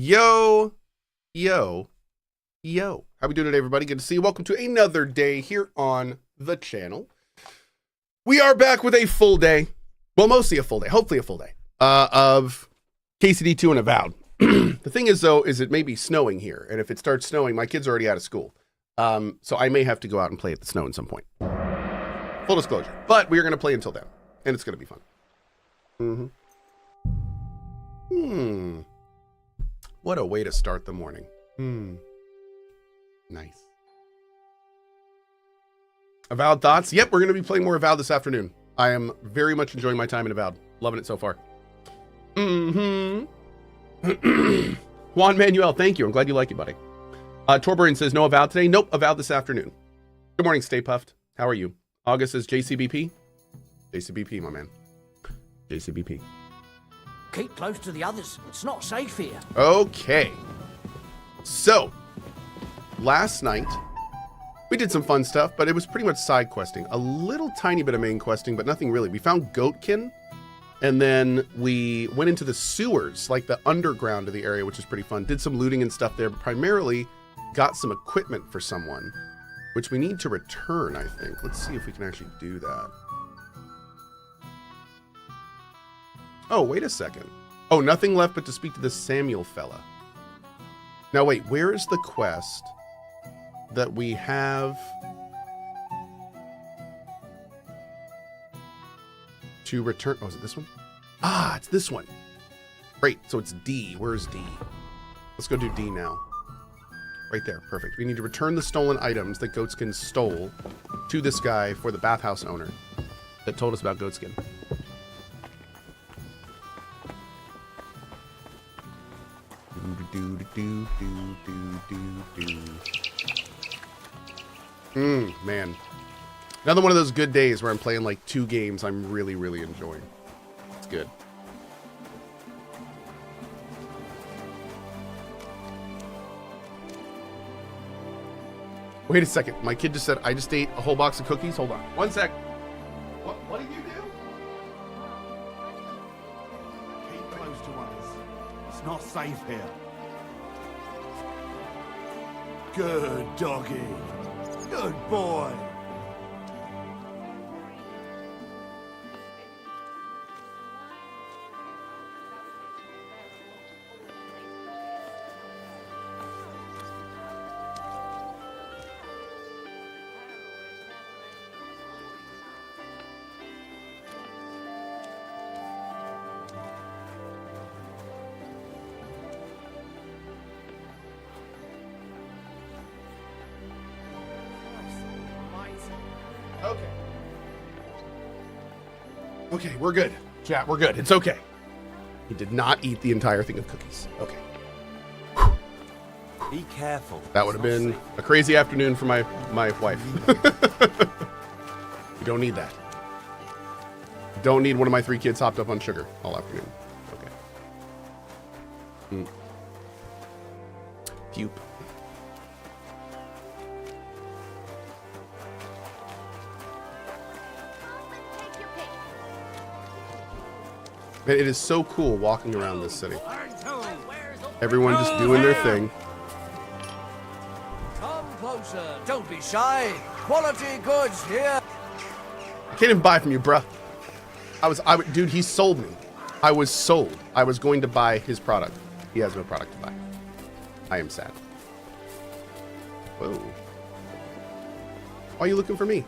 Yo, yo, yo. How we doing today, everybody? Good to see you. Welcome to another day here on the channel. We are back with a full day. Well, mostly a full day. Hopefully a full day of KCD2 and Avowed. The thing is, though, is it may be snowing here. And if it starts snowing, my kids are already out of school. So I may have to go out and play at the snow at some point. Full disclosure. But we are going to play until then. And it's going to be fun. What a way to start the morning. Nice. Avowed thoughts? Yep, we're going to be playing more Avowed this afternoon. I am very much enjoying my time in Avowed. Loving it so far. Juan Manuel, thank you. I'm glad you like it, buddy. Torburin says, no Avowed today? Nope, Avowed this afternoon. Good morning, Stay Puffed. How are you? August says, JCBP? JCBP, my man. JCBP. Keep close to the others. It's not safe here. Okay. So, last night, we did some fun stuff, but it was pretty much side questing. A little tiny bit of main questing, but nothing really. We found Goatkin, and then we went into the sewers, like the underground of the area, which is pretty fun. Did some looting and stuff there, but primarily got some equipment for someone, which we need to return, I think. Let's see if we can actually do that. Oh, wait a second. Oh, nothing left but to speak to this Samuel fella. Now, wait, where is the quest that we have to return? Oh, is it this one? Ah, it's this one. Great, so it's D. Where's D? Let's go do D now. Right there, perfect. We need to return the stolen items that Goatskin stole to this guy for the bathhouse owner that told us about Goatskin. Man. Another one of those good days where I'm playing like 2 games I'm really, really enjoying. It's good. Wait a second. My kid just said, I just ate a whole box of cookies. Hold on. 1 sec. What did you do? Keep close to others. It's not safe here. Good doggy. Good boy. Okay, we're good. Chat, we're good. It's okay. He did not eat the entire thing of cookies. Okay. Be careful. That would have been a crazy afternoon for my wife. You don't need that. Don't need one of my 3 kids hopped up on sugar all afternoon. Okay. Pupe. It is so cool walking around this city. Everyone just doing their thing. Come closer. Don't be shy. Quality goods here. I can't even buy from you, bruh. Dude, he sold me. I was sold. I was going to buy his product. He has no product to buy. I am sad. Whoa. Why are you looking for me?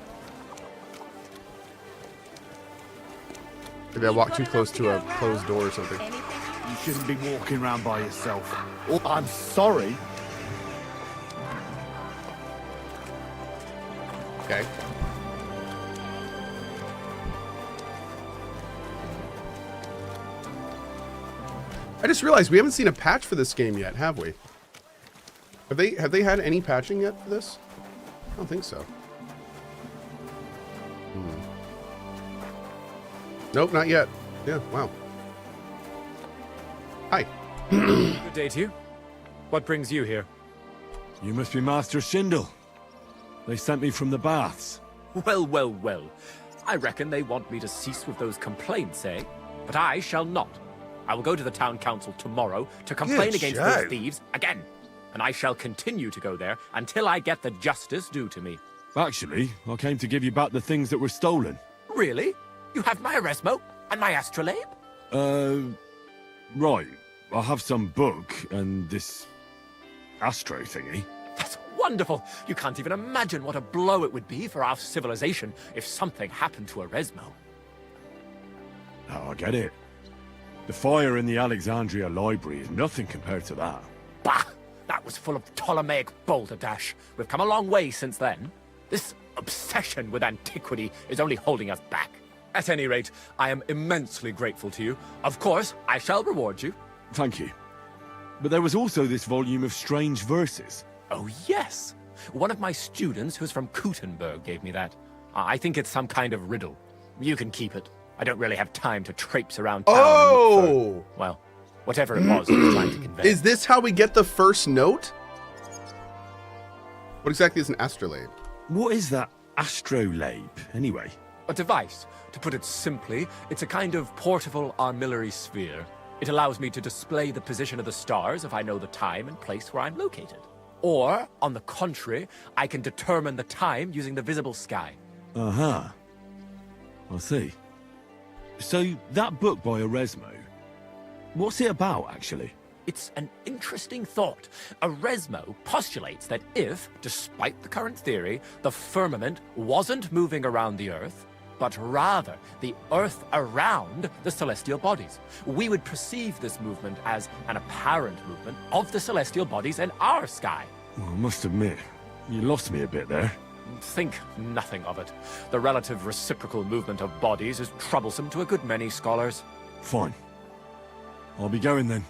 Maybe I walked too close to a closed door or something. You shouldn't be walking around by yourself. Oh, I'm sorry. Okay. I just realized we haven't seen a patch for this game yet, have we? Have they had any patching yet for this? I don't think so. Nope, not yet. Yeah, wow. Hi. Good day to you. What brings you here? You must be Master Schindel. They sent me from the baths. Well, well, well. I reckon they want me to cease with those complaints, eh? But I shall not. I will go to the town council tomorrow to complain against those thieves again. And I shall continue to go there until I get the justice due to me. Actually, I came to give you back the things that were stolen. Really? You have my Eresmo and my astrolabe? Right. I have some book and this astro thingy. That's wonderful. You can't even imagine what a blow it would be for our civilization if something happened to Eresmo. Oh, I get it. The fire in the Alexandria library is nothing compared to that. Bah! That was full of Ptolemaic balderdash. We've come a long way since then. This obsession with antiquity is only holding us back. At any rate, I am immensely grateful to you. Of course, I shall reward you. Thank you. But there was also this volume of strange verses. Oh, yes. One of my students who's from Kuttenberg gave me that. I think it's some kind of riddle. You can keep it. I don't really have time to traipse around town. Oh! Well, whatever it was he was trying to convey. Is this how we get the first note? What exactly is an astrolabe? What is that astrolabe, anyway? A device. To put it simply, it's a kind of portable armillary sphere. It allows me to display the position of the stars if I know the time and place where I'm located. Or, on the contrary, I can determine the time using the visible sky. Uh-huh. I see. So, that book by Eresmo, what's it about, actually? It's an interesting thought. Eresmo postulates that if, despite the current theory, the firmament wasn't moving around the Earth, but rather the Earth around the celestial bodies, we would perceive this movement as an apparent movement of the celestial bodies in our sky. Well, I must admit, you lost me a bit there. Think nothing of it. The relative reciprocal movement of bodies is troublesome to a good many scholars. Fine. I'll be going then.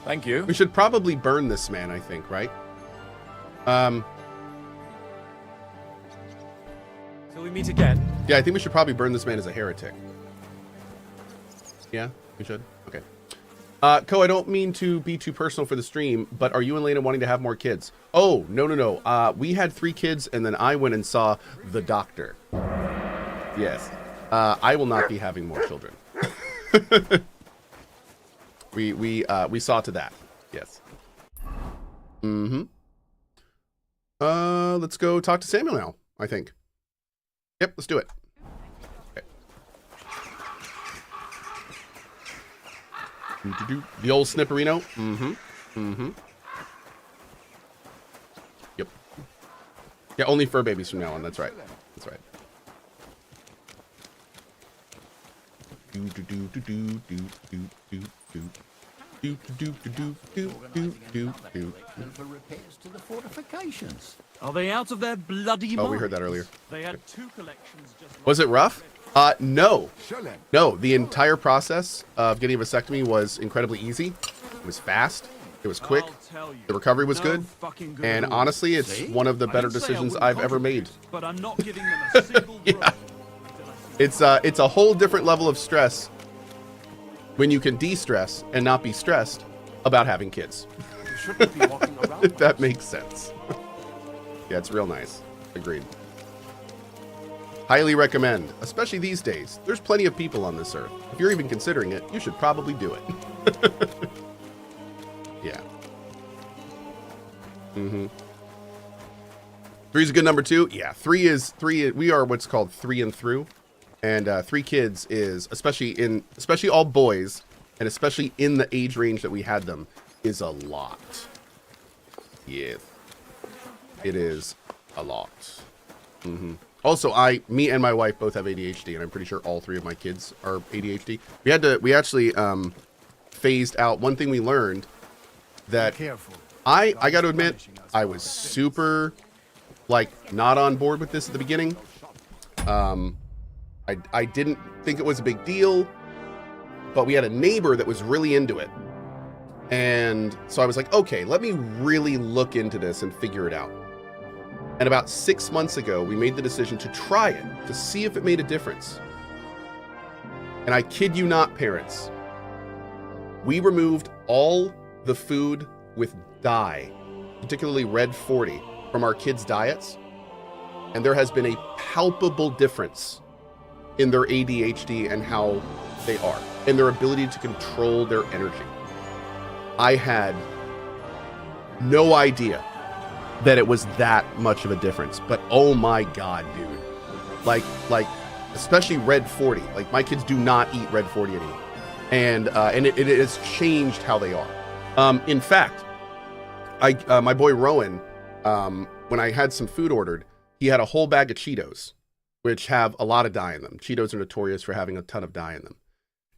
Thank you. We should probably burn this man, I think, right? Till we meet again. Yeah, I think we should probably burn this man as a heretic. Yeah, we should? Okay. Cohh, I don't mean to be too personal for the stream, but are you and Lena wanting to have more kids? Oh, no. We had 3 kids, and then I went and saw the doctor. Yes. I will not be having more children. We saw to that. Yes. Let's go talk to Samuel now, I think. Yep, let's do it. Okay. The old snipperino. Yep. Yeah, only fur babies from now on. That's right. That's right. For repairs to the fortifications. Are they out of their bloody Oh, minds? we heard that earlier. They had 2 collections just Was it rough? No. Sure then. No, the entire process of getting a vasectomy was incredibly easy. It was fast. It was quick. The recovery was good. And honestly, it's one of the better decisions I've ever made. But I'm not giving them a single Yeah. It's a whole different level of stress when you can de-stress and not be stressed about having kids. You shouldn't be walking around. If that makes sense. Yeah, it's real nice. Agreed. Highly recommend, especially these days. There's plenty of people on this earth. If you're even considering it, you should probably do it. Yeah. 3's a good number too. Yeah, 3 is. We are what's called 3 and through. And 3 kids is, especially all boys, and especially in the age range that we had them, is a lot. Yeah, it is a lot. Also, me and my wife both have ADHD, and I'm pretty sure all 3 of my kids are ADHD. We actually phased out one thing we learned that I got to admit I was super not on board with this at the beginning. I didn't think it was a big deal, but we had a neighbor that was really into it. And so I was like, okay, let me really look into this and figure it out. And about 6 months ago, we made the decision to try it, to see if it made a difference. And I kid you not, parents, we removed all the food with dye, particularly red 40, from our kids' diets. And there has been a palpable difference in their ADHD and how they are. and their ability to control their energy. I had no idea that it was that much of a difference, but oh my God, dude. Like, especially Red 40. Like, my kids do not eat Red 40 anymore. And it has changed how they are. In fact, my boy Rowan, when I had some food ordered, he had a whole bag of Cheetos, which have a lot of dye in them. Cheetos are notorious for having a ton of dye in them.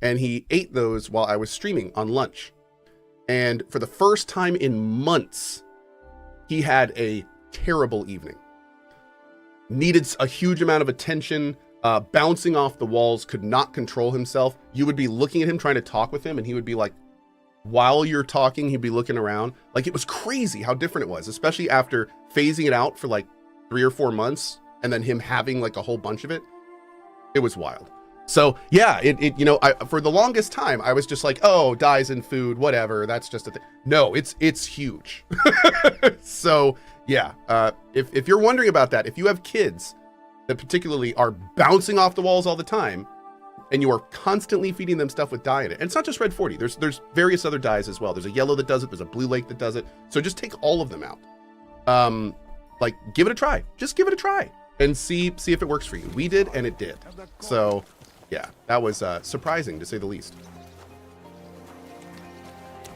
And he ate those while I was streaming on lunch. And for the first time in months, he had a terrible evening. Needed a huge amount of attention, bouncing off the walls, could not control himself. You would be looking at him trying to talk with him, and he would be like, while you're talking, he'd be looking around. Like, it was crazy how different it was, especially after phasing it out for like 3 or 4 months, and then him having like a whole bunch of it. It was wild. So yeah, you know, for the longest time, I was just like, oh, dyes in food, whatever. That's just a thing. No, it's huge. So yeah, if you're wondering about that, if you have kids that particularly are bouncing off the walls all the time, and you are constantly feeding them stuff with dye in it, and it's not just Red 40. There's various other dyes as well. There's a yellow that does it. There's a blue lake that does it. So just take all of them out. Like, give it a try. Just give it a try and see if it works for you. We did, and it did. So yeah, that was surprising to say the least.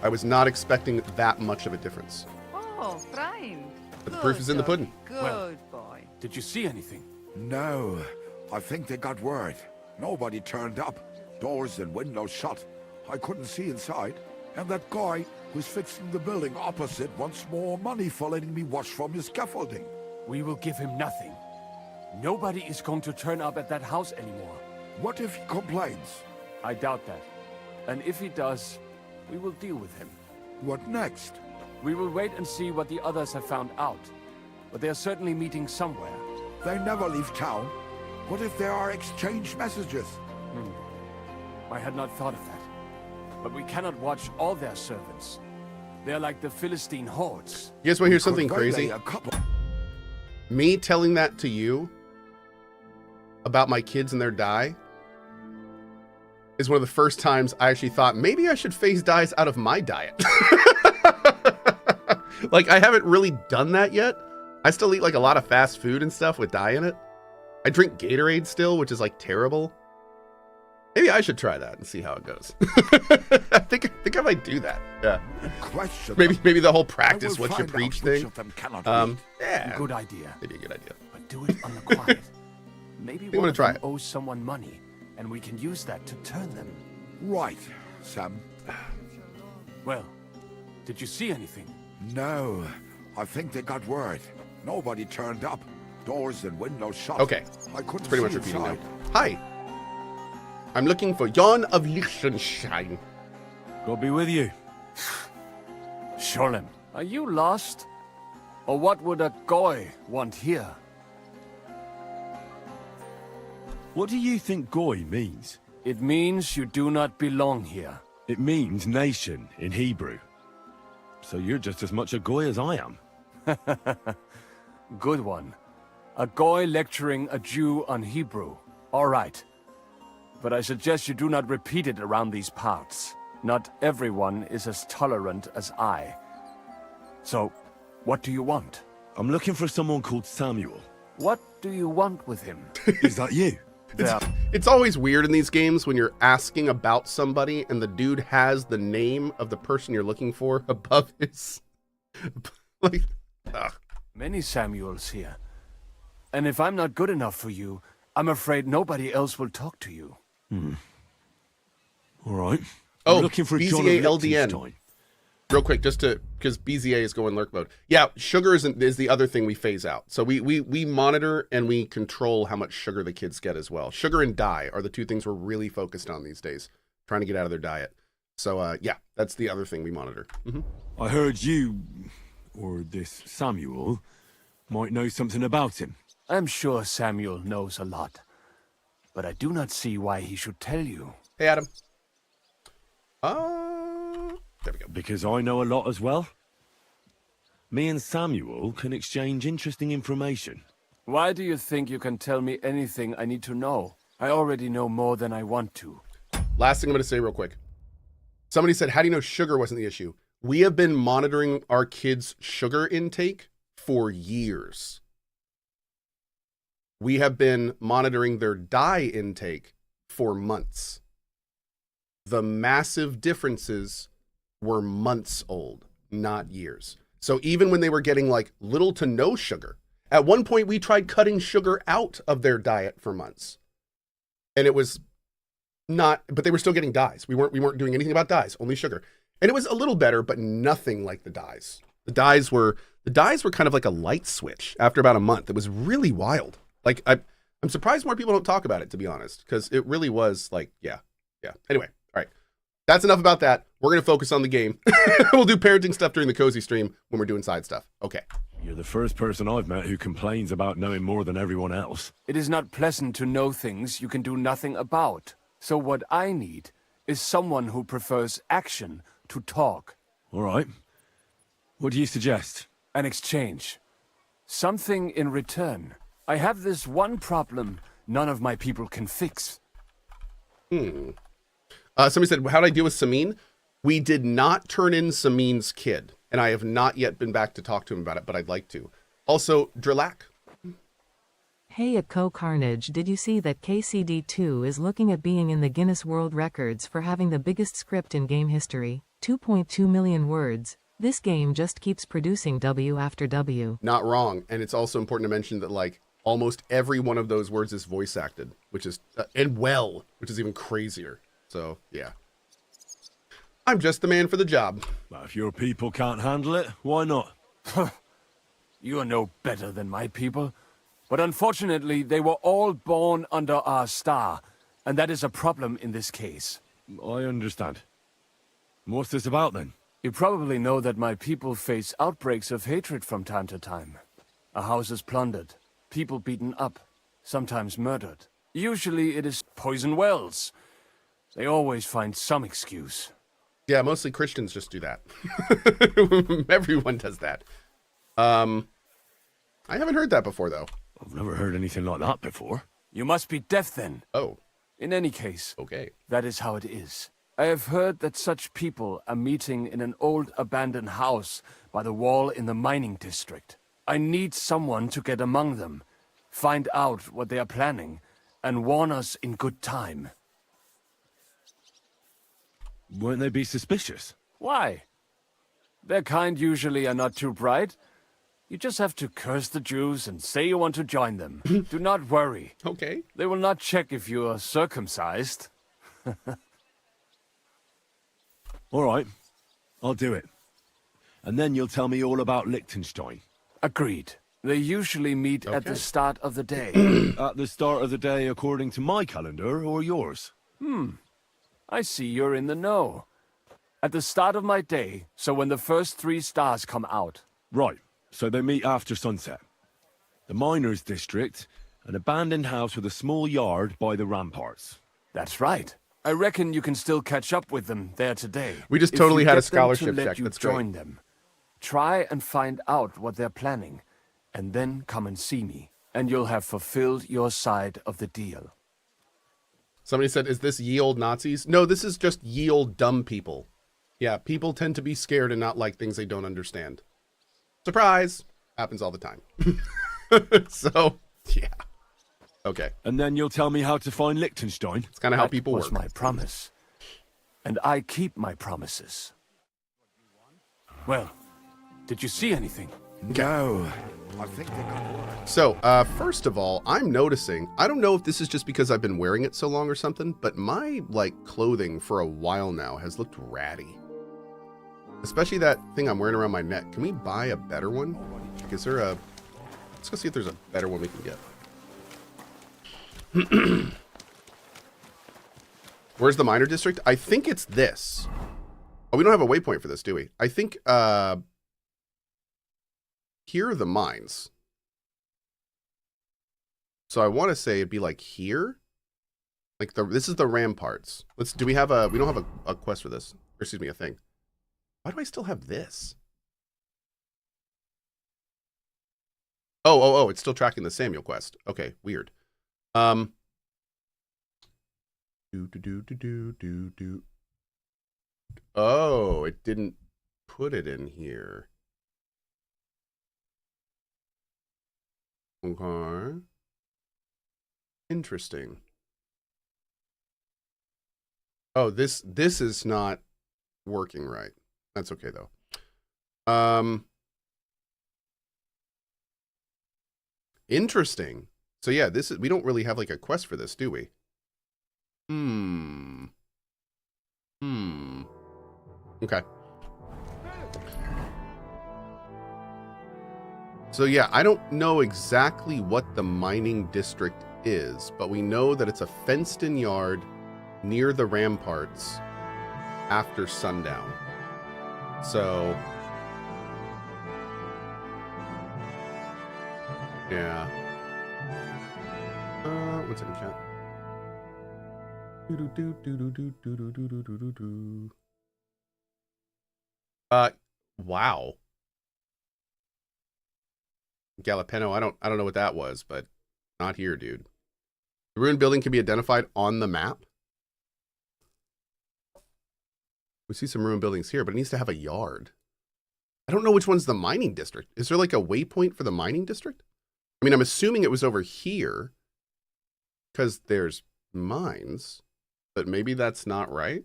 I was not expecting that much of a difference. Oh, Brian. But the proof is in the pudding. Good boy. Did you see anything? No, I think they got word. Nobody turned up. Doors and windows shut. I couldn't see inside. And that guy who's fixing the building opposite wants more money for letting me watch from his scaffolding. We will give him nothing. Nobody is going to turn up at that house anymore. What if he complains? I doubt that. And if he does, we will deal with him. What next? We will wait and see what the others have found out. But they are certainly meeting somewhere. They never leave town. What if there are exchange messages? I had not thought of that. But we cannot watch all their servants. They're like the Philistine hordes. You guys want to hear something Could crazy? waylay a couple. Me telling that to you about my kids and their dye is one of the first times I actually thought maybe I should phase dyes out of my diet. Like, I haven't really done that yet. I still eat like a lot of fast food and stuff with dye in it. I drink Gatorade still, which is like terrible. Maybe I should try that and see how it goes. I think I might do that. Yeah. Question. Maybe the whole I practice will what you find preach out which thing. of them cannot read. Yeah. Good idea. Maybe a good idea. But do it on the quiet. Maybe I'm one gonna of try them it. owes someone money, and we can use that to turn them. Right, Sam. Well, did you see anything? No, I think they got word. Nobody turned up. Doors and windows shut. Okay. I couldn't That's pretty much see repeating now. inside. Hi. I'm looking for Jan of Liechtenstein. God be with you. Sholem, are you lost? Or what would a goy want here? What do you think Goy means? It means you do not belong here. It means nation in Hebrew. So you're just as much a Goy as I am. Good one. A goy lecturing a Jew on Hebrew. All right. But I suggest you do not repeat it around these parts. Not everyone is as tolerant as I. So, what do you want? I'm looking for someone called Samuel. What do you want with him? Is that you? It's always weird in these games when you're asking about somebody and the dude has the name of the person you're looking for above his... like, ugh. Many Samuels here. And if I'm not good enough for you, I'm afraid nobody else will talk to you. All right. Oh, I'm looking for a John of BZA LDN. Liechtenstein. Real quick, just to, because BZA is going lurk mode. Yeah, sugar is the other thing we phase out. So we monitor and we control how much sugar the kids get as well. Sugar and dye are the two things we're really focused on these days, trying to get out of their diet. So yeah, that's the other thing we monitor. I heard you, or this Samuel, might know something about him. I'm sure Samuel knows a lot. But I do not see why he should tell you. Hey, Adam. There we go. Because I know a lot as well. Me and Samuel can exchange interesting information. Why do you think you can tell me anything I need to know? I already know more than I want to. last thing I'm going to say real quick. Somebody said, how do you know sugar wasn't the issue? We have been monitoring our kids' sugar intake for years. We have been monitoring their dye intake for months. The massive differences were months old, not years. So even when they were getting like little to no sugar, at one point we tried cutting sugar out of their diet for months. And it was not, but they were still getting dyes. We weren't doing anything about dyes, only sugar. And it was a little better, but nothing like the dyes. The dyes were kind of like a light switch after about a month. It was really wild. Like I'm surprised more people don't talk about it, to be honest, because it really was like, yeah. Anyway, all right. That's enough about that. We're going to focus on the game. We'll do parenting stuff during the cozy stream when we're doing side stuff. Okay. You're the first person I've met who complains about knowing more than everyone else. It is not pleasant to know things you can do nothing about. So what I need is someone who prefers action to talk. All right. What do you suggest? An exchange. Something in return. I have this one problem none of my people can fix. Somebody said, how did I deal with Samin? We did not turn in Samin's kid, and I have not yet been back to talk to him about it, but I'd like to. Also, Drillac. Hey at CohhCarnage, did you see that KCD2 is looking at being in the Guinness World Records for having the biggest script in game history? 2.2 million words. This game just keeps producing W after W. Not wrong. And it's also important to mention that, like, almost every one of those words is voice acted, which is, which is even crazier. So, yeah. I'm just the man for the job. Well, if your people can't handle it, why not? You are no better than my people. But unfortunately, they were all born under our star, and that is a problem in this case. I understand. What's this about, then? You probably know that my people face outbreaks of hatred from time to time. A house is plundered, people beaten up, sometimes murdered. Usually it is poison wells. They always find some excuse. Yeah, mostly Christians just do that. Everyone does that. I haven't heard that before, though. I've never heard anything like that before. You must be deaf then. Oh. In any case, okay. That is how it is. I have heard that such people are meeting in an old abandoned house by the wall in the mining district. I need someone to get among them, find out what they are planning, and warn us in good time. Won't they be suspicious? Why? Their kind usually are not too bright. You just have to curse the Jews and say you want to join them. Do not worry. Okay. They will not check if you are circumcised. All right. I'll do it. And then you'll tell me all about Liechtenstein. Agreed. They usually meet at the start of the day. At the start of the day according to my calendar or yours? I see you're in the know. At the start of my day, so when the first 3 stars come out. Right. So they meet after sunset. The miners' district, an abandoned house with a small yard by the ramparts. That's right. I reckon you can still catch up with them there today. We just totally had a scholarship check. That's great. Join them. Try and find out what they're planning, and then come and see me, and you'll have fulfilled your side of the deal. Somebody said, is this ye old Nazis? No, this is just ye old dumb people. Yeah, people tend to be scared and not like things they don't understand. Surprise! Happens all the time. So, yeah. Okay. And then you'll tell me how to find Liechtenstein? It's kind of how people work. That was my promise. And I keep my promises. Well, did you see anything? No. I think they got word. So, first of all, I'm noticing, I don't know if this is just because I've been wearing it so long or something, but my, like, clothing for a while now has looked ratty. Especially that thing I'm wearing around my neck. Can we buy a better one? Like, is there a... Let's go see if there's a better one we can get. Where's the miner district? I think it's this. Oh, we don't have a waypoint for this, do we? I think, here are the mines. So I want to say it'd be like here. Like this is the ramparts. Do we have we don't have a quest for this. Or excuse me, a thing. Why do I still have this? Oh, it's still tracking the Samuel quest. Okay, weird. Do. Oh, it didn't put it in here. Okay. Interesting. Oh, this is not working right. That's okay though. Interesting. So yeah, we don't really have like a quest for this, do we? Okay. So yeah, I don't know exactly what the mining district is, but we know that it's a fenced-in yard near the ramparts after sundown. So yeah. One second, chat. Wow. Galapeno, I don't know what that was, but not here, dude. The ruined building can be identified on the map. We see some ruined buildings here, but it needs to have a yard. I don't know which one's the mining district. Is there like a waypoint for the mining district? I mean, I'm assuming it was over here because there's mines, but maybe that's not right.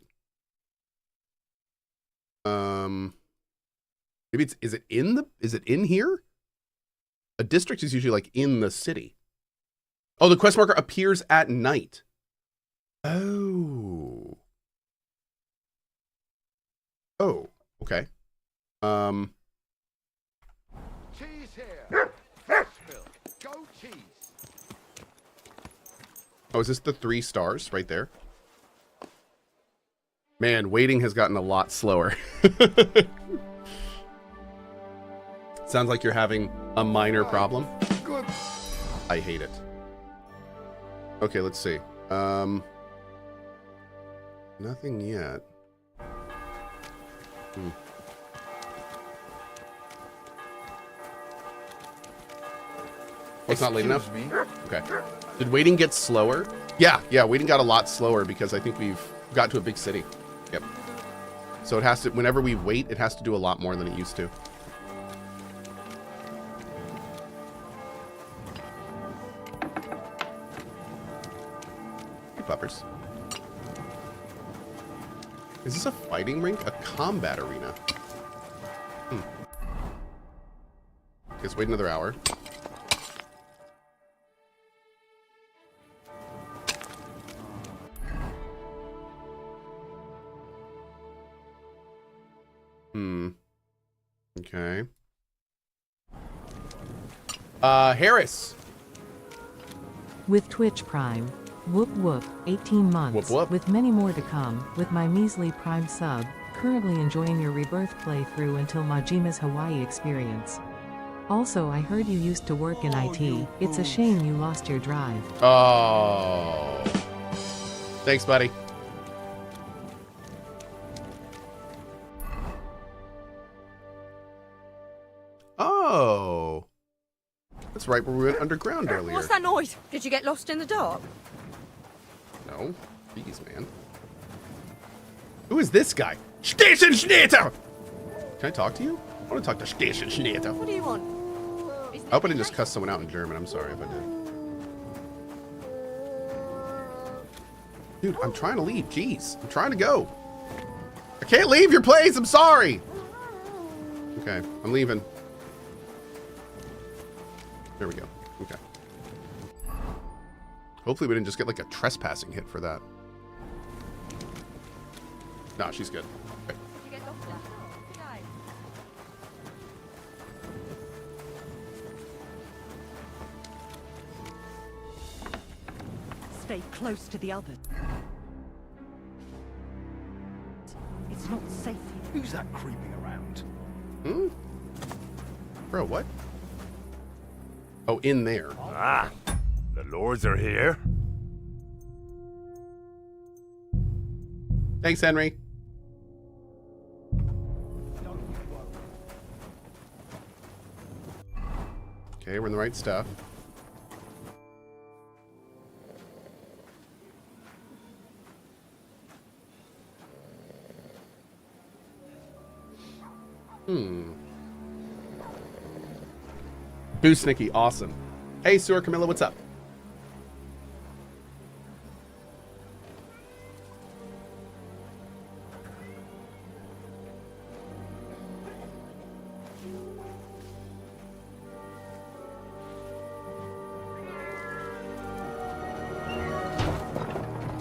Maybe is it in here? A district is usually like in the city. Oh, the quest marker appears at night. Oh. Oh, okay. Cheese here. Fresh milk. Go cheese. Oh, is this the 3 stars right there? Man, waiting has gotten a lot slower. Sounds like you're having a minor problem. Good. I hate it. Okay, let's see. Nothing yet. Oh, it's not late enough? Me? Okay. Did waiting get slower? Yeah, waiting got a lot slower because I think we've got to a big city. Yep. So it has to, whenever we wait, it has to do a lot more than it used to. Hey, puppers. Is this a fighting rink? A combat arena? Let's wait another hour. Okay. Harris. With Twitch Prime. Whoop whoop, 18 months. Whoop whoop. With many more to come, with my measly Prime sub, currently enjoying your Rebirth playthrough until Majima's Hawaii experience. Also, I heard you used to work in IT. It's a shame you lost your drive. Oh. Thanks, buddy. Oh. That's right where we went underground earlier. What's that noise? Did you get lost in the dark? No. Jeez, man. Who is this guy? Station Schneiter! Can I talk to you? I want to talk to Station Schneiter. What do you want? I hope I didn't just cuss someone out in German. I'm sorry if I did. Dude, I'm trying to leave. Jeez. I'm trying to go. I can't leave your place. I'm sorry. Okay. I'm leaving. There we go. Okay. Hopefully we didn't just get like a trespassing hit for that. Nah, she's good. Okay. Stay close to the others. It's not safe here. Who's that creeping around? Bro, what? Oh, in there. Ah, the lords are here. Thanks, Henry. Okay, we're in the right stuff. Boost Nicky, awesome. Hey, Sewer Camilla, what's up?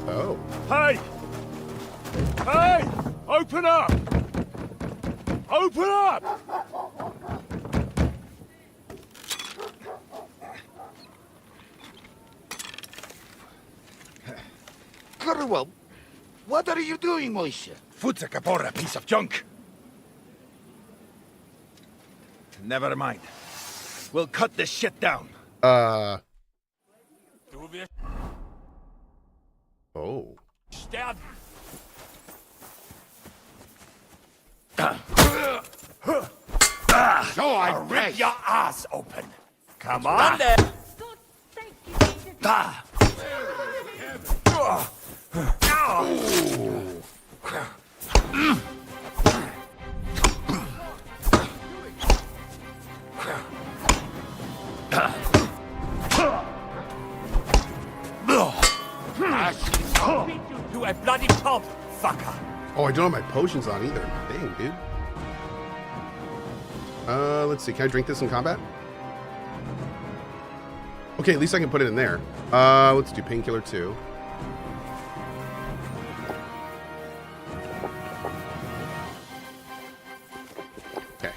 Oh. Hey! Hey! Open up! Open up! Curwell, what are you doing, Moishe? Foot's a capora, piece of junk. Never mind. We'll cut this shit down. Oh. Sterben! So I Rip your ass open! Come on then! Ah. To a bloody pulp, fucker! Oh, I don't have my potions on either. Dang, dude. Let's see. Can I drink this in combat? Okay, at least I can put it in there. Let's do painkiller 2. Okay.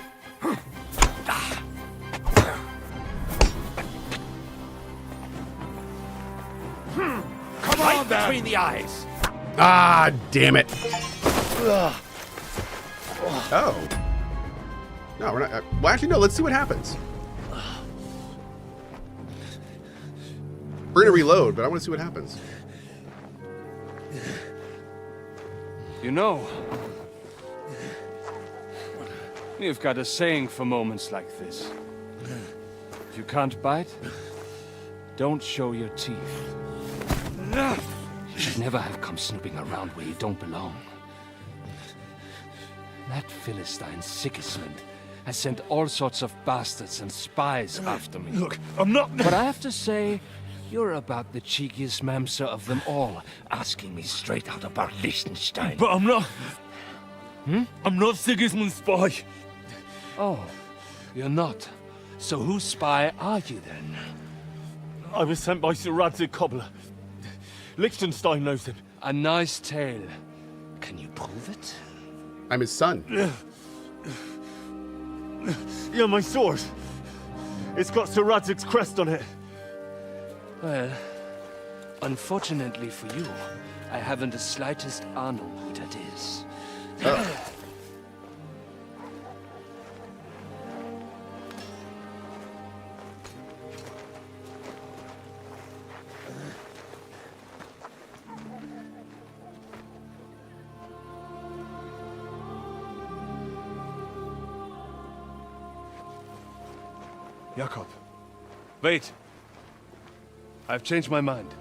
Come on, between the eyes! Ah, damn it. Oh. No, we're not. Well, actually, no. Let's see what happens. We're gonna reload, but I want to see what happens. You know, you've got a saying for moments like this. If you can't bite, don't show your teeth. You should never have come snooping around where you don't belong. That Philistine Sigismund has sent all sorts of bastards and spies after me. Look, I'm not... But I have to say, you're about the cheekiest mamser of them all, asking me straight out about Liechtenstein. But I'm not... I'm not Sigismund's spy. Oh, you're not. So whose spy are you then? I was sent by Sir Radzig Cobbler. Liechtenstein knows him. A nice tale. Can you prove it? I'm his son. Yeah, my sword. It's got Sir Radzig's crest on it. Well, unfortunately for you, I haven't the slightest honor who that is. Jakob. Wait. I've changed my mind.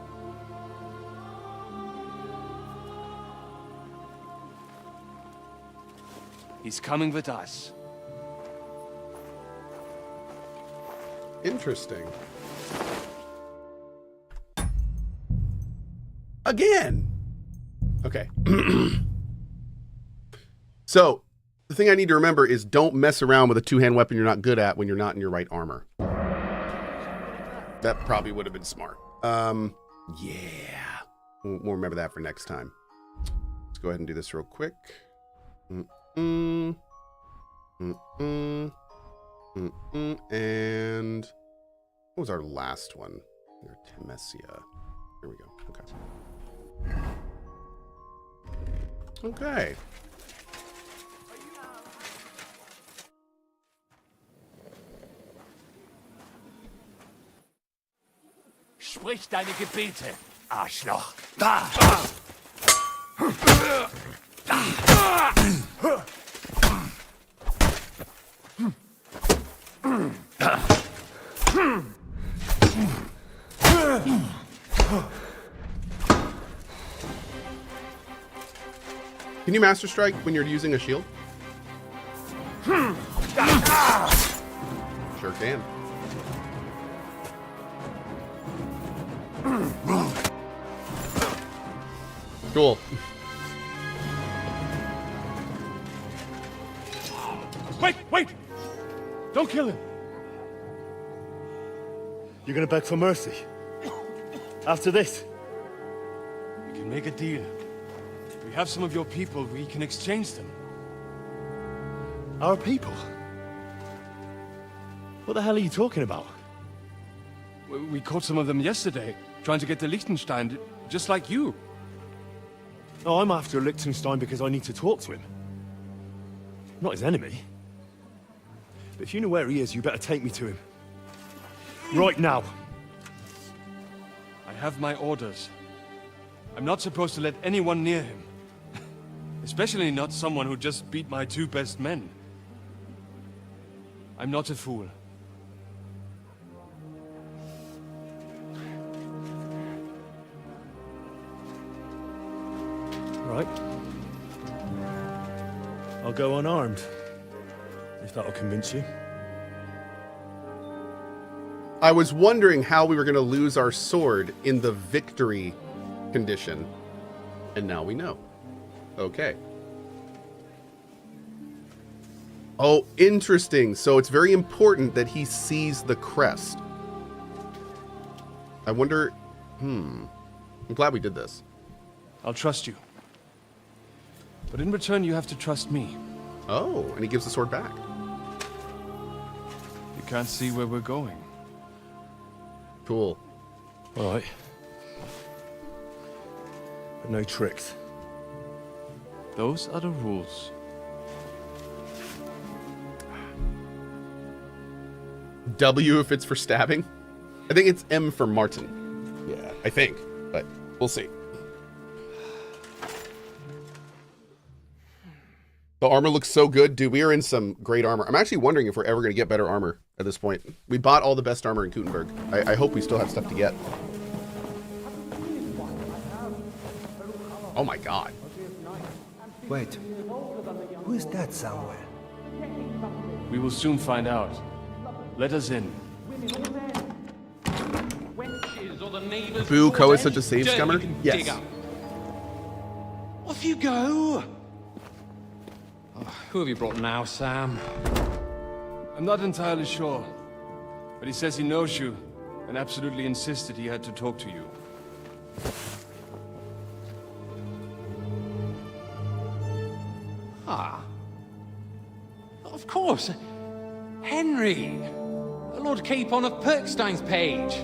He's coming with us. Interesting. Again. Okay. So, the thing I need to remember is don't mess around with a two-hand weapon you're not good at when you're not in your right armor. That probably would have been smart. Yeah. We'll remember that for next time. Let's go ahead and do this real quick. And what was our last one? Temesia. Here we go. Okay. Okay. Sprich deine Gebete, Arschloch. Can you Master Strike when you're using a shield? Come can. Cool. Wait! Don't kill him! You're gonna beg for mercy? After this? We can make a deal. We have some of your people, we can exchange them. Our people? What the hell are you talking about? We caught some of them yesterday, trying to get to Liechtenstein, just like you. No, I'm after Liechtenstein because I need to talk to him. Not his enemy. But if you know where he is, you better take me to him. Right now. I have my orders. I'm not supposed to let anyone near him. Especially not someone who just beat my 2 best men. I'm not a fool. Right. I'll go unarmed. If that'll convince you. I was wondering how we were going to lose our sword in the victory condition. And now we know. Okay. Oh, interesting. So it's very important that he sees the crest. I wonder... I'm glad we did this. I'll trust you. But in return, you have to trust me. Oh, and he gives the sword back. You can't see where we're going. Cool. All right. But no tricks. Those are the rules. W if it's for stabbing. I think it's M for Martin. Yeah, I think, but we'll see. The armor looks so good, dude. We are in some great armor. I'm actually wondering if we're ever going to get better armor at this point. We bought all the best armor in Gutenberg. I hope we still have stuff to get. Oh my god. Wait. Who is that somewhere? We will soon find out. Let us in. Boo, Cohh is such a save scummer? Yes. Off you go! Oh, who have you brought now, Sam? I'm not entirely sure, but he says he knows you and absolutely insisted he had to talk to you. Ah. Of course. Henry. Lord Capon of Perkstein's page.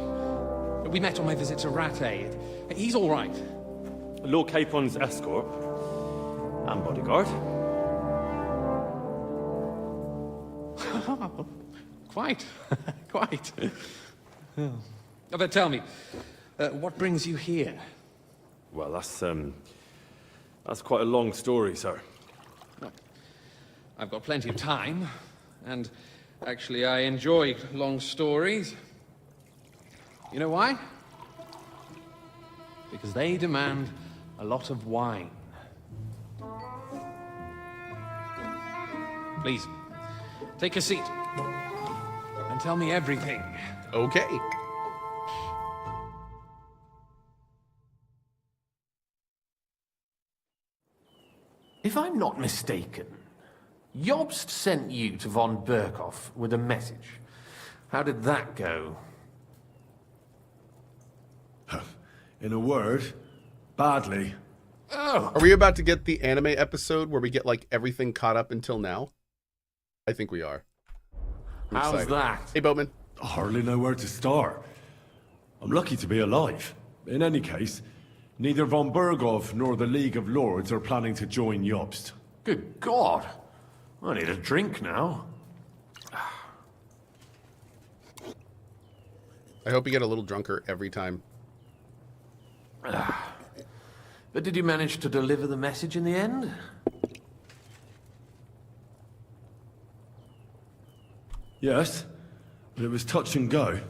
We met on my visit to Rattay. He's all right. Lord Capon's escort. And bodyguard. Quite. Quite. Oh. But tell me, what brings you here? Well, that's quite a long story, sir. Well, I've got plenty of time, and actually I enjoy long stories. You know why? Because they demand a lot of wine. Please, take a seat and tell me everything. Okay. If I'm not mistaken, Jobst sent you to von Berkhoff with a message. How did that go? In a word, badly. Oh. Are we about to get the anime episode where we get like everything caught up until now? I think we are. I'm How's excited. that? Hey, Boatman. I hardly know where to start. I'm lucky to be alive. In any case, neither von Berghoff nor the League of Lords are planning to join Jobst. Good God. I need a drink now. I hope you get a little drunker every time. But did you manage to deliver the message in the end? Yes, but it was touch and go.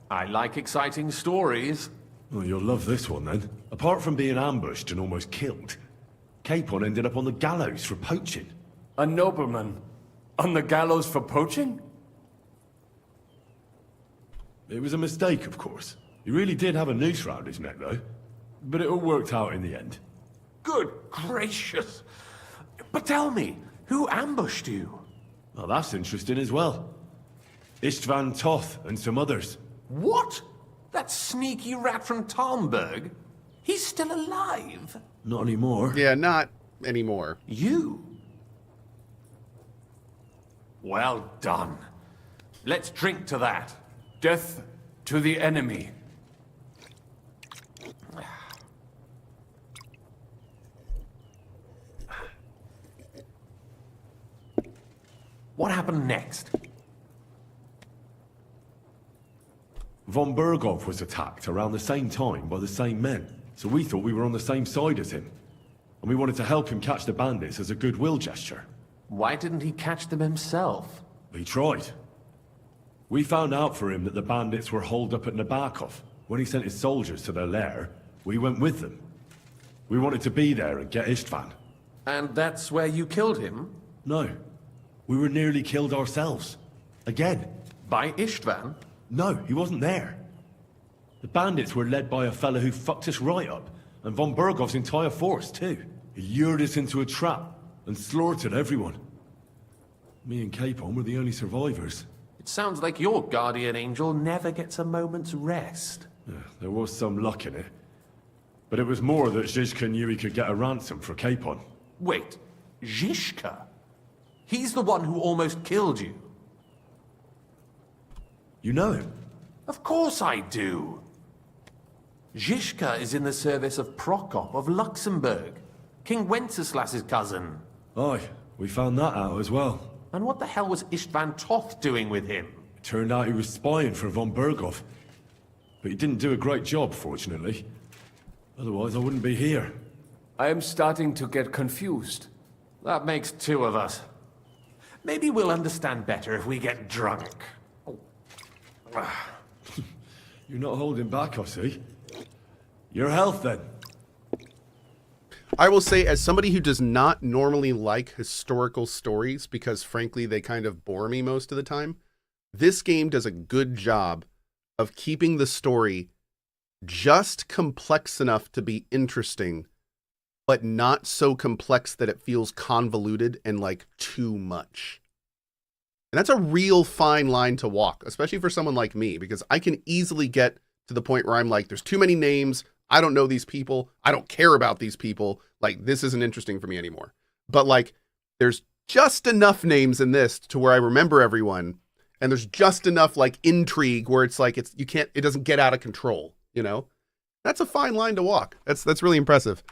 I like exciting stories. Well, you'll love this one then. Apart from being ambushed and almost killed, Capon ended up on the gallows for poaching. A nobleman on the gallows for poaching? It was a mistake, of course. He really did have a noose round his neck, though. But it all worked out in the end. Good gracious. But tell me, who ambushed you? Well, that's interesting as well. Istvan Toth and some others. What? That sneaky rat from Talmberg? He's still alive? Not anymore. Yeah, not anymore. You? Well done. Let's drink to that. Death to the enemy. What happened next? Von Berghoff was attacked around the same time by the same men, so we thought we were on the same side as him. And we wanted to help him catch the bandits as a goodwill gesture. Why didn't he catch them himself? He tried. We found out for him that the bandits were holed up at Nabokov. When he sent his soldiers to their lair, we went with them. We wanted to be there and get Istvan. And that's where you killed him? No. We were nearly killed ourselves. Again. By Istvan? No, he wasn't there. The bandits were led by a fella who fucked us right up, and von Bergov's entire force, too. He lured us into a trap and slaughtered everyone. Me and Capon were the only survivors. It sounds like your guardian angel never gets a moment's rest. Yeah, there was some luck in it. But it was more that Zizka knew he could get a ransom for Capon. Wait, Zizka? He's the one who almost killed you. You know him? Of course I do. Zizka is in the service of Prokop of Luxembourg, King Wenceslas's cousin. Aye, we found that out as well. And what the hell was Istvan Toth doing with him? It turned out he was spying for von Berghoff. But he didn't do a great job, fortunately. Otherwise, I wouldn't be here. I am starting to get confused. That makes two of us. Maybe we'll understand better if we get drunk. You're not holding back, I see. Your health, then. I will say, as somebody who does not normally like historical stories, because frankly, they kind of bore me most of the time, this game does a good job of keeping the story just complex enough to be interesting, but not so complex that it feels convoluted and like too much. And that's a real fine line to walk, especially for someone like me, because I can easily get to the point where I'm like, there's too many names. I don't know these people. I don't care about these people. Like, this isn't interesting for me anymore. But like, there's just enough names in this to where I remember everyone. And there's just enough like intrigue where it's like, it doesn't get out of control, you know? That's a fine line to walk. That's really impressive.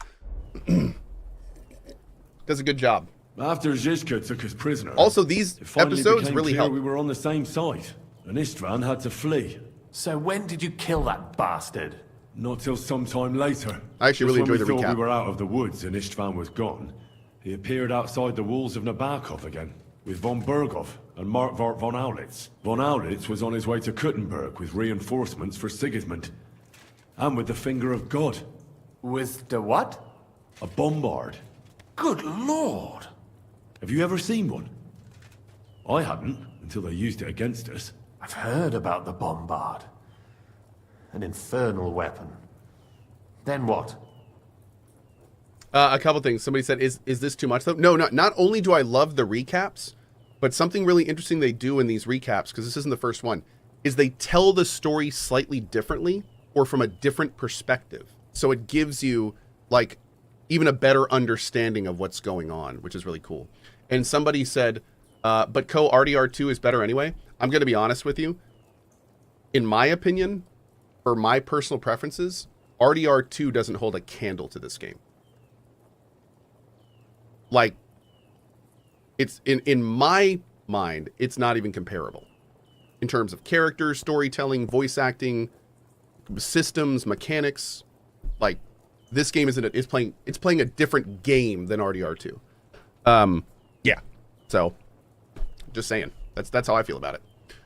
Does a good job. After Zizka took us prisoner, also these episodes really help. We were on the same side, and Istvan had to flee. So when did you kill that bastard? Not till some time later. I actually really enjoyed the recap. When we thought we were out of the woods and Istvan was gone, he appeared outside the walls of Nabokov again, with von Berghoff and Markvart von Aulitz. Von Aulitz was on his way to Kuttenberg with reinforcements for Sigismund. And with the finger of God. With the what? A bombard. Good lord! Have you ever seen one? I hadn't, until they used it against us. I've heard about the bombard. An infernal weapon. Then what? A couple things. Somebody said, is this too much though? No, not only do I love the recaps, but something really interesting they do in these recaps, because this isn't the first one, is they tell the story slightly differently or from a different perspective. So it gives you like even a better understanding of what's going on, which is really cool. And somebody said, but Cohh RDR2 is better anyway. I'm going to be honest with you. In my opinion, for my personal preferences, RDR2 doesn't hold a candle to this game. Like, it's in my mind, it's not even comparable in terms of characters, storytelling, voice acting, systems, mechanics. Like, this game it's playing a different game than RDR2. Yeah. So, just saying. That's how I feel about it.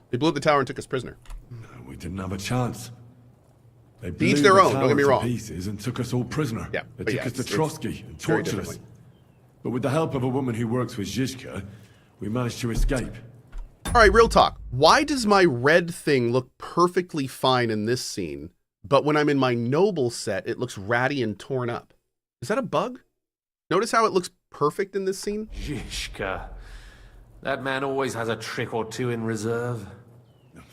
They blew up the tower and took us prisoner. We didn't have a chance. They blew each their own, the don't get me tower to wrong. pieces and took us all prisoner. Yeah, They but took yeah, us to it's Trotsky and very tortured us. differently. But with the help of a woman who works with Zizka, we managed to escape. All right, real talk. Why does my red thing look perfectly fine in this scene, but when I'm in my noble set, it looks ratty and torn up? Is that a bug? Notice how it looks perfect in this scene? Zhishka. That man always has a trick or two in reserve.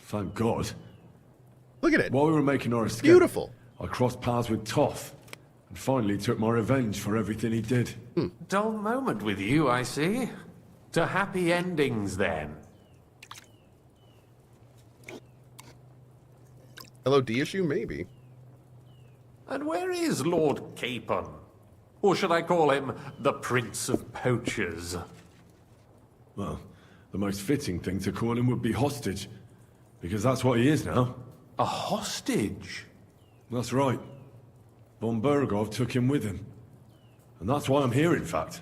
Thank God. Look at it. While we were making our escape, Beautiful. I crossed paths with Toff, and finally took my revenge for everything he did. Dull moment with you, I see. To happy endings, then. LOD issue? Maybe. And where is Lord Capon? Or should I call him the Prince of Poachers? Well, the most fitting thing to call him would be hostage, because that's what he is now. A hostage? That's right. Von Bergov took him with him. And that's why I'm here, in fact.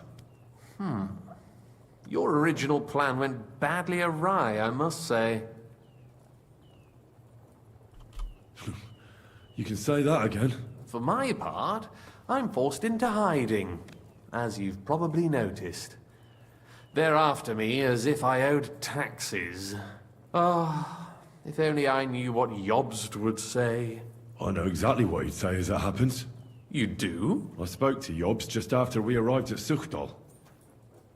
Your original plan went badly awry, I must say. You can say that again. For my part, I'm forced into hiding, as you've probably noticed. They're after me as if I owed taxes. If only I knew what Jobst would say. I know exactly what he'd say as it happens. You do? I spoke to Jobst just after we arrived at Suchdal.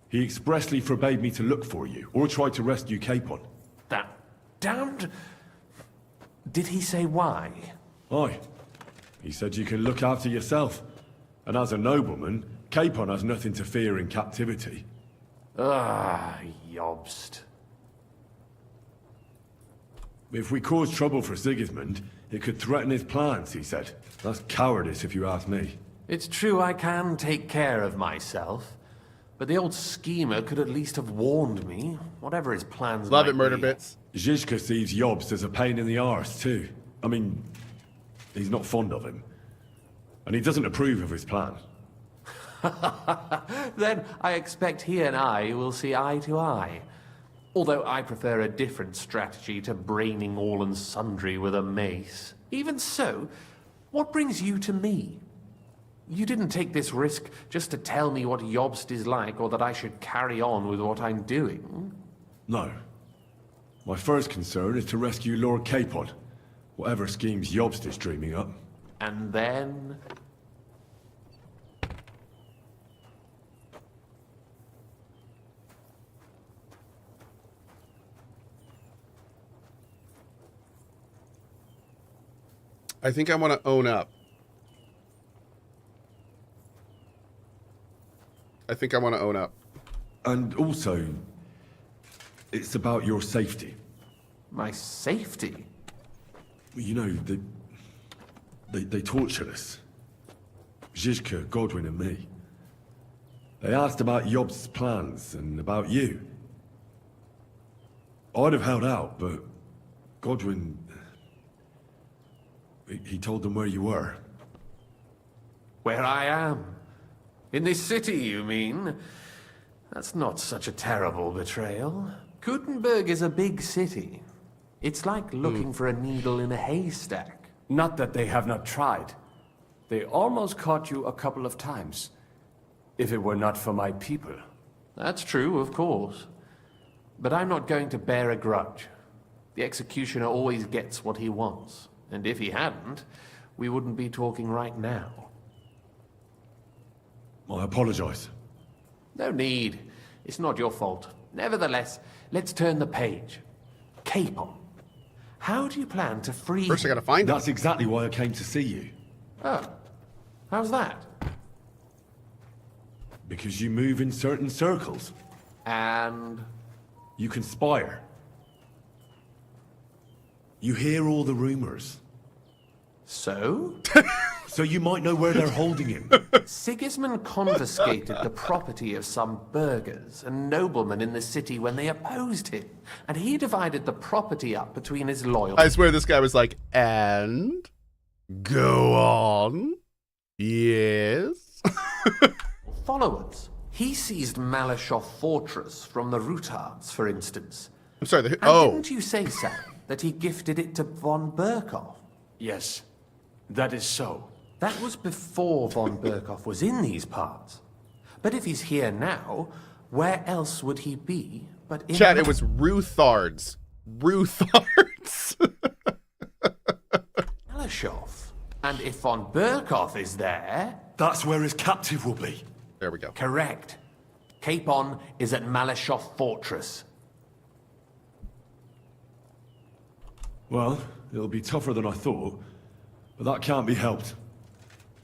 He expressly forbade me to look for you, or try to rescue Capon. That damned... Did he say why? Aye. He said you can look after yourself. And as a nobleman, Capon has nothing to fear in captivity. Jobst. If we cause trouble for Sigismund, it could threaten his plans, he said. That's cowardice, if you ask me. It's true I can take care of myself, but the old schemer could at least have warned me, whatever his plans Love might it, Murder be. Bits. Zhishka sees Jobst as a pain in the arse, too. I mean, he's not fond of him. And he doesn't approve of his plan. Then I expect he and I will see eye to eye. Although I prefer a different strategy to braining all and sundry with a mace. Even so, what brings you to me? You didn't take this risk just to tell me what Jobst is like, or that I should carry on with what I'm doing. No. My first concern is to rescue Lord Capon, whatever schemes Jobst is dreaming up. And then... I think I want to own up. And also, it's about your safety. My safety? You know, they tortured us. Zhishka, Godwin and me. They asked about Jobst's plans and about you. I'd have held out, but Godwin... He told them where you were. Where I am? In this city, you mean? That's not such a terrible betrayal. Gutenberg is a big city. It's like looking for a needle in a haystack. Not that they have not tried. They almost caught you a couple of times. If it were not for my people. That's true, of course. But I'm not going to bear a grudge. The executioner always gets what he wants. And if he hadn't, we wouldn't be talking right now. I apologize. No need. It's not your fault. Nevertheless, let's turn the page. Capon. How do you plan to free... First I gotta find him. That's exactly why I came to see you. Oh. How's that? Because you move in certain circles. And... You conspire. You hear all the rumors. So? So you might know where they're holding him. Sigismund confiscated the property of some burghers and noblemen in the city when they opposed him, and he divided the property up between his loyal... I swear this guy was like, and? Go on. Yes. followers. He seized Malashov Fortress from the Rutards, for instance. I'm sorry, And didn't you say, Sam, that he gifted it to von Berkov? Yes, that is so. That was before von Berkov was in these parts. But if he's here now, where else would he be But Chat, it was Ruthards. Ruthards. Malashov. And if von Burkov is there... That's where his captive will be. There we go. Correct. Capon is at Malashov Fortress. Well, it'll be tougher than I thought, but that can't be helped.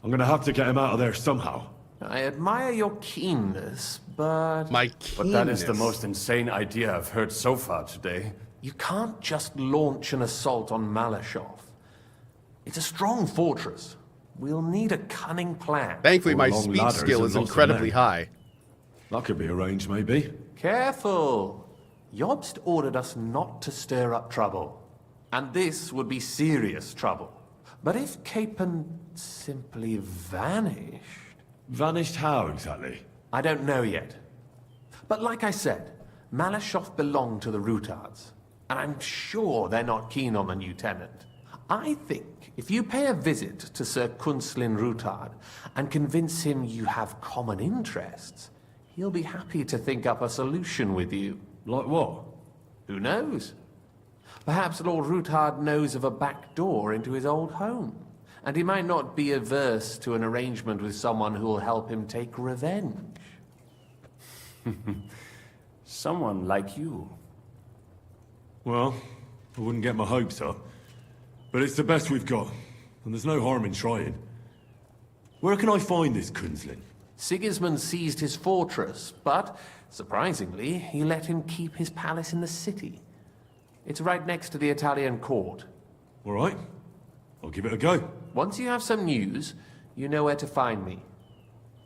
I'm gonna have to get him out of there somehow. I admire your keenness, but... My keenness. But that is the most insane idea I've heard so far today. You can't just launch an assault on Malashov. It's a strong fortress. We'll need a cunning plan. Thankfully, my Long speech ladders skill and is lots of incredibly men. high. That could be arranged, maybe. Careful. Jobst ordered us not to stir up trouble. And this would be serious trouble. But if Capon simply vanished... Vanished how, exactly? I don't know yet. But like I said, Malashov belonged to the Rutards. And I'm sure they're not keen on the new tenant. I think if you pay a visit to Sir Kunslin Rutard and convince him you have common interests, he'll be happy to think up a solution with you. Like what? Who knows? Perhaps Lord Rutard knows of a back door into his old home, and he might not be averse to an arrangement with someone who will help him take revenge. Someone like you. Well, I wouldn't get my hopes up. But it's the best we've got, and there's no harm in trying. Where can I find this Kunslin? Sigismund seized his fortress, but, surprisingly, he let him keep his palace in the city. It's right next to the Italian court. All right. I'll give it a go. Once you have some news, you know where to find me.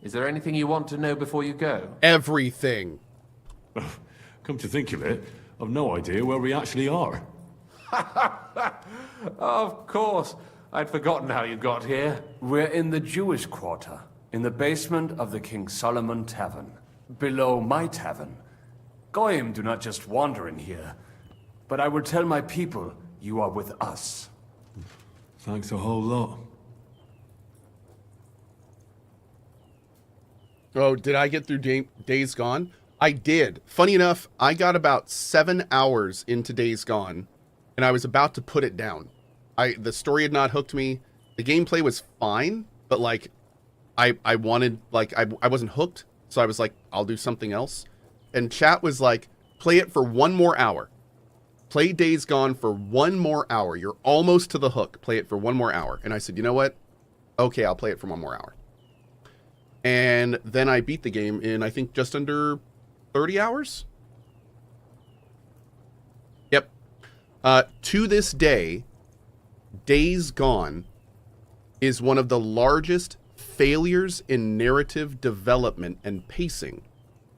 Is there anything you want to know before you go? Everything. Come to think of it, I've no idea where we actually are. Of course. I'd forgotten how you got here. We're in the Jewish quarter, in the basement of the King Solomon Tavern, below my tavern. Goyim do not just wander in here, but I will tell my people you are with us. Thanks a whole lot. Oh, did I get through Days Gone? I did. Funny enough, I got about 7 hours into Days Gone, and I was about to put it down. The story had not hooked me. The gameplay was fine, but like, I wanted, like, I wasn't hooked, so I was like, I'll do something else. And chat was like, play it for 1 more hour. Play Days Gone for 1 more hour. You're almost to the hook. Play it for 1 more hour. And I said, you know what? Okay, I'll play it for 1 more hour. And then I beat the game in, I think, just under 30 hours. Yep. To this day, Days Gone is one of the largest failures in narrative development and pacing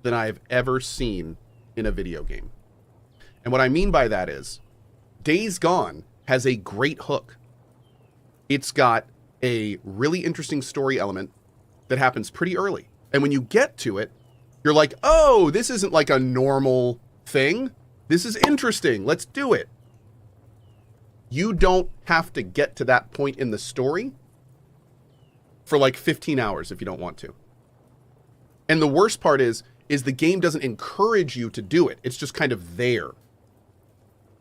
that I have ever seen in a video game. And what I mean by that is, Days Gone has a great hook. It's got a really interesting story element that happens pretty early. And when you get to it, you're like, oh, this isn't like a normal thing. This is interesting. Let's do it. You don't have to get to that point in the story for like 15 hours if you don't want to. And the worst part is the game doesn't encourage you to do it. It's just kind of there.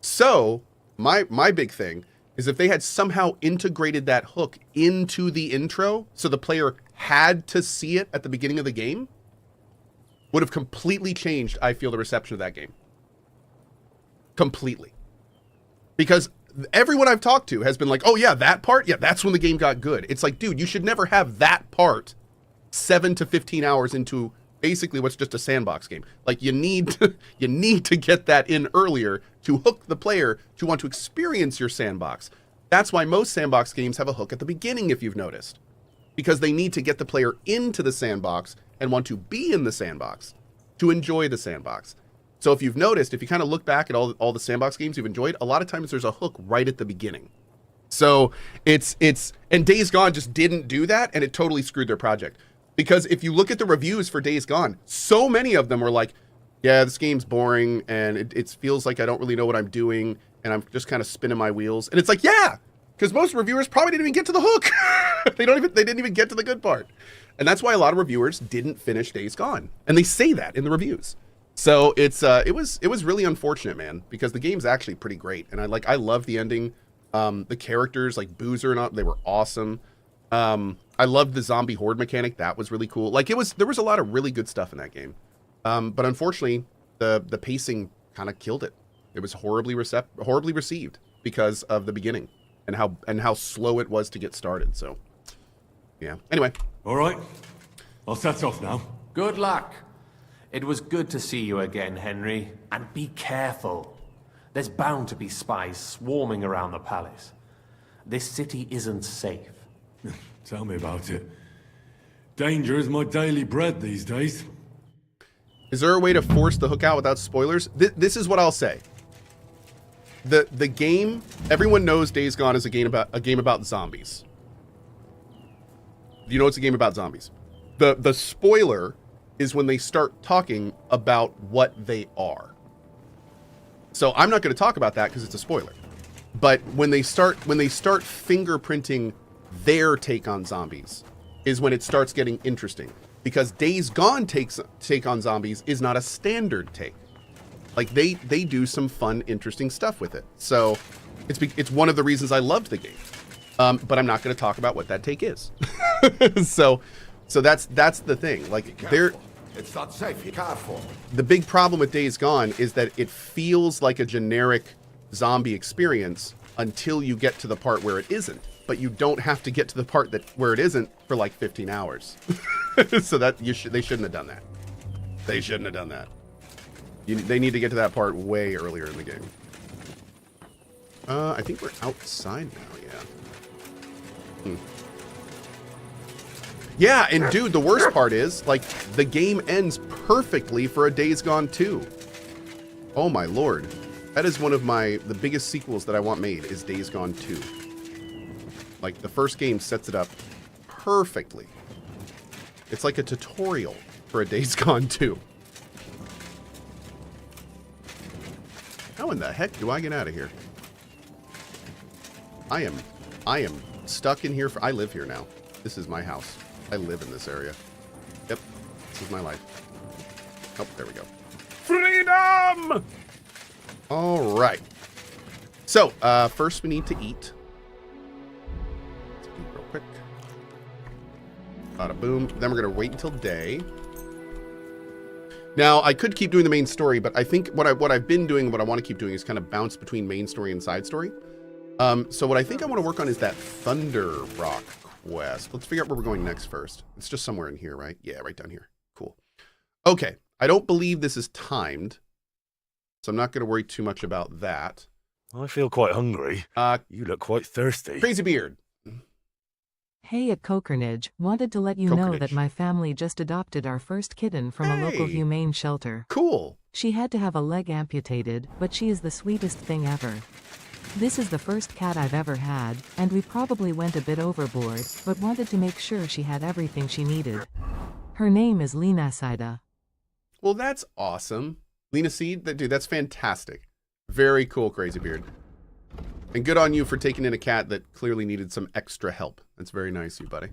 So my big thing is if they had somehow integrated that hook into the intro so the player had to see it at the beginning of the game, would have completely changed, I feel, the reception of that game. Completely. Because everyone I've talked to has been like, oh yeah, that part? Yeah, that's when the game got good. It's like, dude, you should never have that part 7 to 15 hours into basically what's just a sandbox game. Like, you need to get that in earlier to hook the player to want to experience your sandbox. That's why most sandbox games have a hook at the beginning, if you've noticed. Because they need to get the player into the sandbox and want to be in the sandbox to enjoy the sandbox. So if you've noticed, if you kind of look back at all the sandbox games you've enjoyed, a lot of times there's a hook right at the beginning. So and Days Gone just didn't do that, and it totally screwed their project. Because if you look at the reviews for Days Gone, so many of them were like, yeah, this game's boring, and it feels like I don't really know what I'm doing, and I'm just kind of spinning my wheels. And it's like, yeah, because most reviewers probably didn't even get to the hook. They didn't even get to the good part. And that's why a lot of reviewers didn't finish Days Gone. And they say that in the reviews. So it was really unfortunate, man, because the game's actually pretty great, and I love the ending. The characters like Boozer and all, they were awesome. I loved the zombie horde mechanic. That was really cool. Like there was a lot of really good stuff in that game. But unfortunately, the pacing kind of killed it. It was horribly received because of the beginning and how slow it was to get started. So, yeah. Anyway. All right. I'll set off now. Good luck. It was good to see you again, Henry. And be careful. There's bound to be spies swarming around the palace. This city isn't safe. Tell me about it. Danger is my daily bread these days. Is there a way to force the hook out without spoilers? This is what I'll say. The game, everyone knows Days Gone is a game about zombies. You know it's a game about zombies. The spoiler is when they start talking about what they are. So I'm not going to talk about that because it's a spoiler. But when they start fingerprinting their take on zombies is when it starts getting interesting, because Days Gone take on zombies is not a standard take. Like they do some fun, interesting stuff with it. So it's one of the reasons I loved the game. But I'm not going to talk about what that take is. so that's the thing. Like it's not safe. Be careful. The big problem with Days Gone is that it feels like a generic zombie experience until you get to the part where it isn't. But you don't have to get to the part where it isn't for like 15 hours. So that they shouldn't have done that. They shouldn't have done that. They need to get to that part way earlier in the game. I think we're outside now, yeah. Yeah, and dude, the worst part is, like, the game ends perfectly for a Days Gone 2. Oh my lord. That is one of the biggest sequels that I want made, is Days Gone 2. Like, the first game sets it up perfectly. It's like a tutorial for a Days Gone 2. How in the heck do I get out of here? I am stuck in here I live here now. This is my house. I live in this area. Yep. This is my life. Oh, there we go. Freedom! All right. So, first we need to eat. Let's eat real quick. Bada boom. Then we're going to wait until day. Now, I could keep doing the main story, but I think what I've been doing, what I want to keep doing is kind of bounce between main story and side story. So what I think I want to work on is that Thunder Rock quest. Let's figure out where we're going next first. It's just somewhere in here, right? Yeah, right down here. Cool. Okay. I don't believe this is timed, so I'm not going to worry too much about that. I feel quite hungry. You look quite thirsty. Crazy Beard. Hey at CohhCarnage, wanted to let you know that my family just adopted our first kitten from a local humane shelter. Cool. She had to have a leg amputated, but she is the sweetest thing ever. This is the first cat I've ever had, and we probably went a bit overboard, but wanted to make sure she had everything she needed. Her name is Lena Sida. Well, that's awesome. Lena Seed? Dude, that's fantastic. Very cool, Crazy Beard. And good on you for taking in a cat that clearly needed some extra help. That's very nice of you, buddy.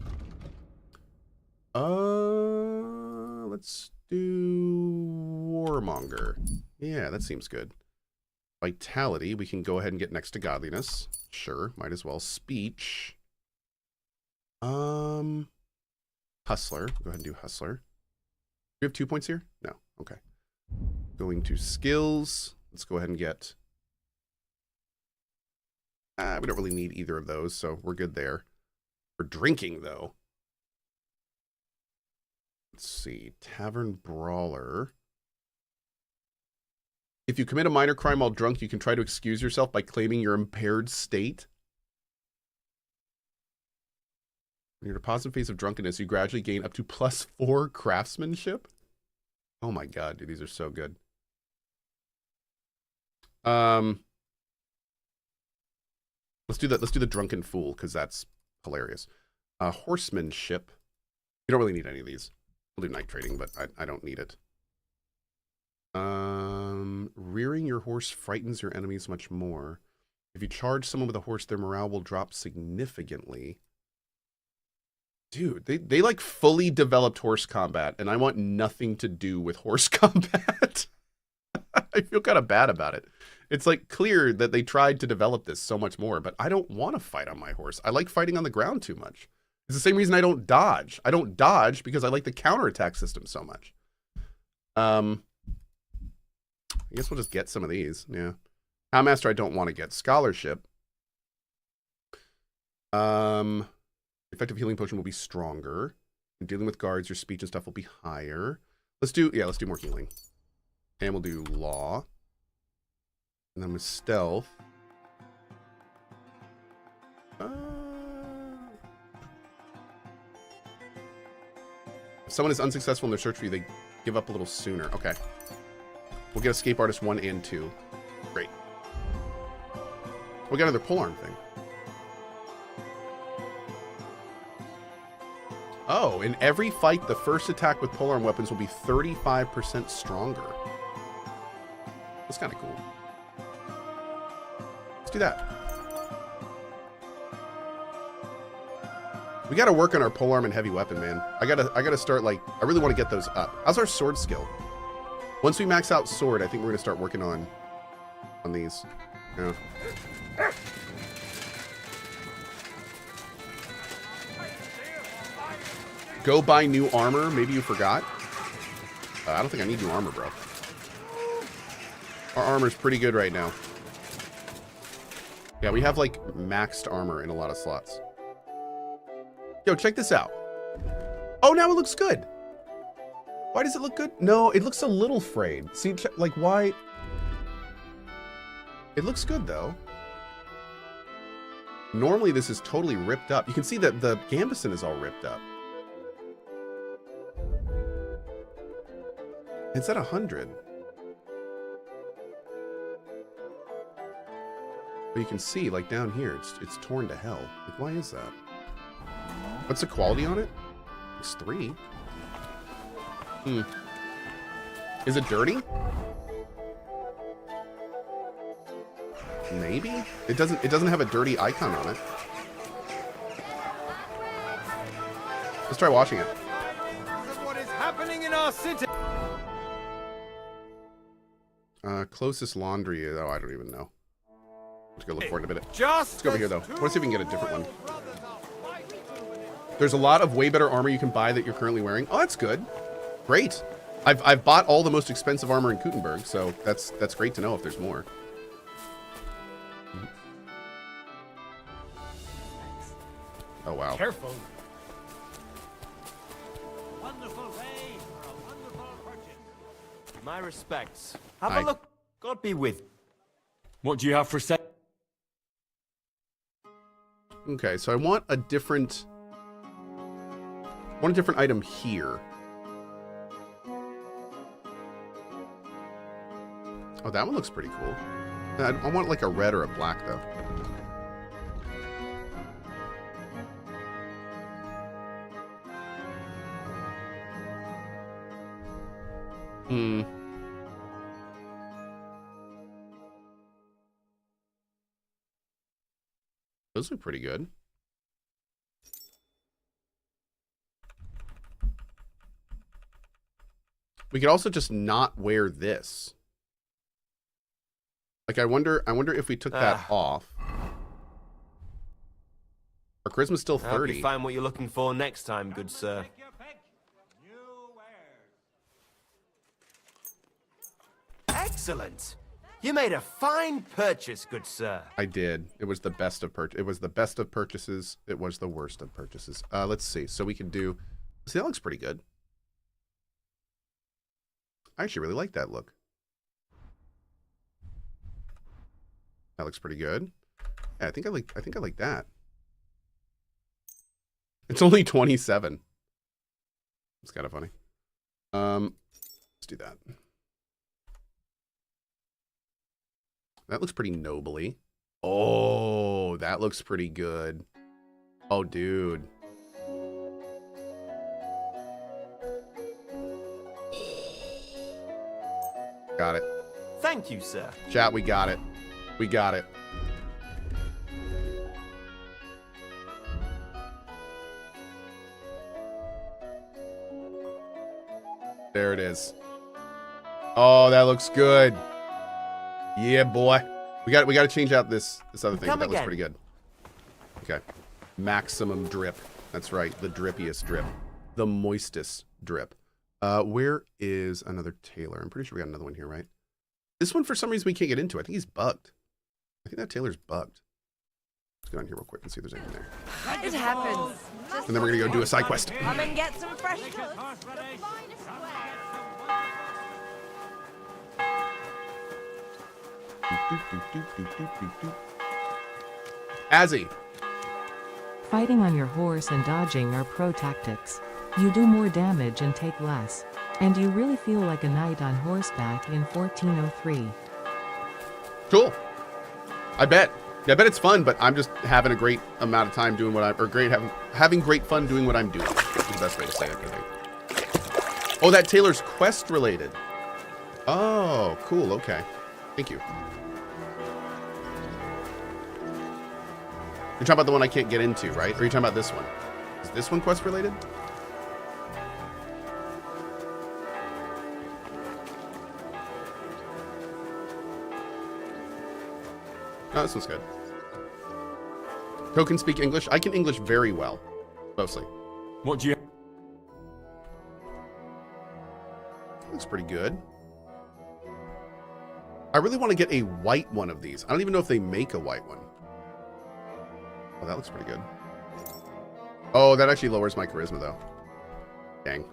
Let's do Warmonger. Yeah, that seems good. Vitality, we can go ahead and get next to Godliness. Sure, might as well. Speech. Hustler. Go ahead and do Hustler. Do we have 2 points here? No. Okay. Going to skills. Let's go ahead and get... we don't really need either of those, so we're good there. For drinking, though. Let's see. Tavern Brawler. If you commit a minor crime while drunk, you can try to excuse yourself by claiming your impaired state. In your positive phase of drunkenness, you gradually gain up to +4 craftsmanship. Oh my god, dude, these are so good. Let's do that. Let's do the drunken fool, because that's hilarious. Horsemanship. You don't really need any of these. We'll do night trading, but I don't need it. Rearing your horse frightens your enemies much more. If you charge someone with a horse, their morale will drop significantly. Dude, they like fully developed horse combat, and I want nothing to do with horse combat. I feel kind of bad about it. It's like clear that they tried to develop this so much more, but I don't want to fight on my horse. I like fighting on the ground too much. It's the same reason I don't dodge. I don't dodge because I like the counterattack system so much. I guess we'll just get some of these. Yeah. Houndmaster I don't want to get. Scholarship. Effective healing potion will be stronger. In dealing with guards, your speech and stuff will be higher. Let's do more healing. And we'll do law. And then with stealth. If someone is unsuccessful in their search for you, they give up a little sooner. Okay. We'll get Escape Artist 1 and 2. Great. We got another polearm thing. Oh, in every fight, the first attack with polearm weapons will be 35% stronger. That's kind of cool. Let's do that. We got to work on our polearm and heavy weapon, man. I gotta start, like, I really want to get those up. How's our sword skill? Once we max out sword, I think we're gonna start working on these. Yeah. Go buy new armor. Maybe you forgot. I don't think I need new armor, bro. Our armor's pretty good right now. Yeah, we have, like, maxed armor in a lot of slots. Yo, check this out. Oh, now it looks good. Why does it look good? No, it looks a little frayed. See, like, why? It looks good, though. Normally, this is totally ripped up. You can see that the gambeson is all ripped up. It's at 100. But you can see, like, down here, it's torn to hell. Like, why is that? What's the quality on it? It's 3. Is it dirty? Maybe? It doesn't have a dirty icon on it. Let's try washing it. This is what is happening in our city. Closest laundry. Oh, I don't even know. Let's go look for it in a minute. Let's go over here, though. Let's see if we can get a different one. There's a lot of way better armor you can buy that you're currently wearing. Oh, that's good. Great. I've bought all the most expensive armor in Kuttenberg, so that's great to know if there's more. Oh, wow. Careful. Wonderful day for a wonderful purchase. My respects. Have Hi. a look. God be with. What do you have for sale? Okay, so I want a different item here. Oh, that one looks pretty cool. I want like a red or a black, though. Those look pretty good. We could also just not wear this. Like, I wonder if we took that off. Our charisma's still 30. I hope you find what you're looking for next time, good sir. Excellent. You made a fine purchase, good sir. I did. It was the best of It was the best of purchases. It was the worst of purchases. Let's see. So we can do. See, that looks pretty good. I actually really like that look. That looks pretty good. Yeah, I think I like that. It's only 27. It's kind of funny. Let's do that. That looks pretty nobly. Oh, that looks pretty good. Oh, dude. Got it. Thank you, sir. Chat, we got it. We got it. There it is. Oh, that looks good. Yeah, boy. We got to change out this other thing. But that looks pretty good. Okay. Maximum drip. That's right. The drippiest drip. The moistest drip. Where is another tailor? I'm pretty sure we got another one here, right? This one, for some reason, we can't get into. I think he's bugged. I think that tailor's bugged. Let's go down here real quick and see if there's anything there. It happens. And then we're going to go do a side quest. Come and get some fresh clothes. Azzy. Fighting on your horse and dodging are pro tactics. You do more damage and take less. And you really feel like a knight on horseback in 1403. Cool. I bet. Yeah, I bet it's fun, but I'm just having a great amount of time doing what I'm, or having great fun doing what I'm doing. That's the best way to say it, I think. Oh, that Taylor's quest related. Oh, cool. Okay. Thank you. You're talking about the one I can't get into, right? Or are you talking about this one? Is this one quest related? No, this one's good. Cohh can speak English. I can English very well. Mostly. What do you... Looks pretty good. I really want to get a white one of these. I don't even know if they make a white one. Oh, that looks pretty good. Oh, that actually lowers my charisma, though. Dang.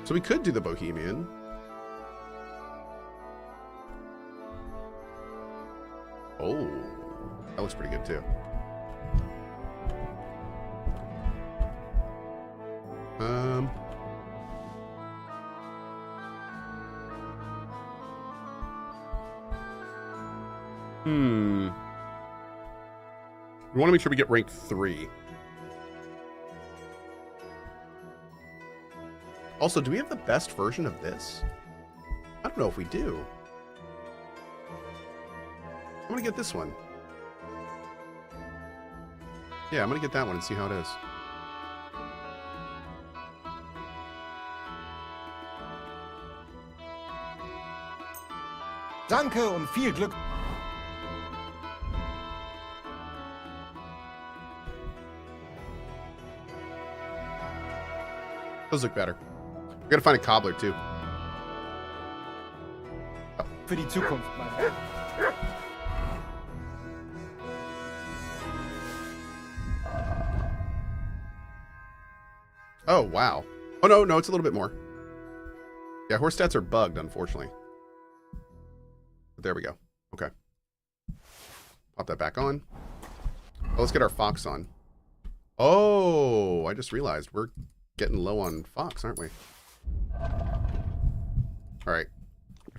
So we could do the Bohemian. Oh, that looks pretty good, too. We want to make sure we get rank 3. Also, do we have the best version of this? I don't know if we do. I'm going to get this one. Yeah, I'm going to get that one and see how it is. Danke und viel Glück. Those look better. We gotta find a cobbler too. Oh. Für die Zukunft, mein Herr. Oh, wow. Oh, no, it's a little bit more. Yeah, horse stats are bugged, unfortunately. But there we go. Okay. Pop that back on. Oh, let's get our fox on. Oh, I just realized we're getting low on fox, aren't we? All right.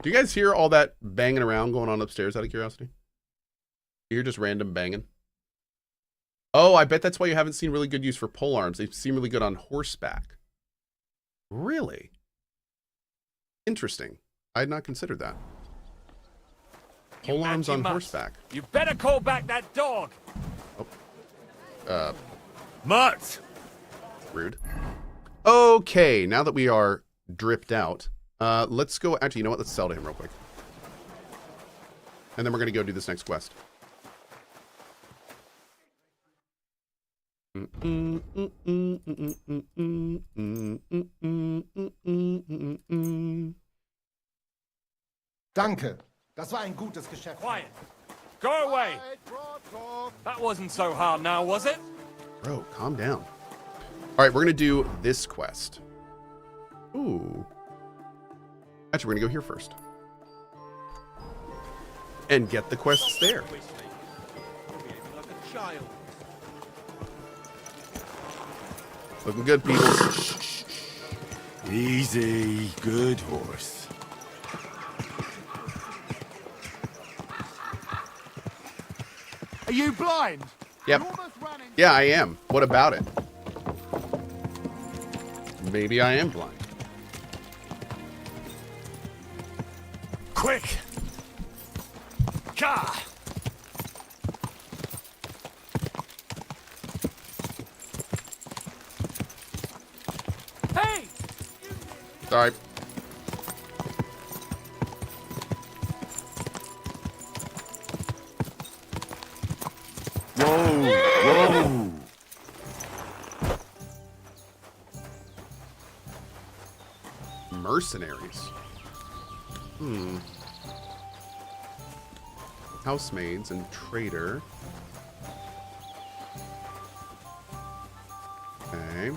Do you guys hear all that banging around going on upstairs out of curiosity? You hear just random banging? Oh, I bet that's why you haven't seen really good use for pole arms. They seem really good on horseback. Really? Interesting. I had not considered that. Pole arms on horseback. You better call back that dog. Oh. Mutt. Rude. Okay, now that we are dripped out, let's go. Actually, you know what? Let's sell to him real quick. And then we're going to go do this next quest. Danke. Das war ein gutes Geschäft. Quiet. Go away. That wasn't so hard now, was it? Bro, calm down. All right, we're going to do this quest. Ooh. Actually, we're going to go here first. And get the quests there. Looking good, people. Easy, good horse. Are you blind? Yep. Yeah, I am. What about it? Maybe I am blind. Quick! Ka! Sorry. Whoa! Mercenaries. Housemaids and trader. Okay.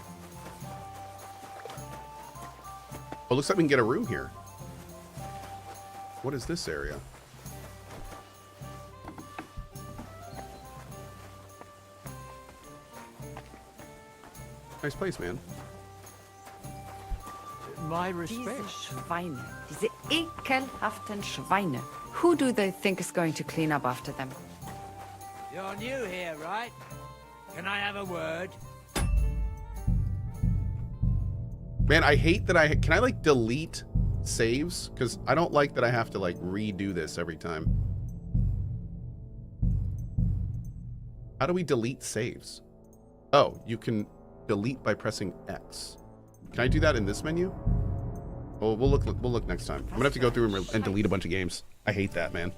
Oh, looks like we can get a room here. What is this area? Nice place, man. My respect. Diese Schweine, diese ekelhaften Schweine. Who do they think is going to clean up after them? You're new here, right? Can I have a word? Man, I hate that can I like delete saves? Because I don't like that I have to like redo this every time. How do we delete saves? Oh, you can delete by pressing X. Can I do that in this menu? Oh, we'll look next time. I'm gonna have to go through and delete a bunch of games. I hate that, man.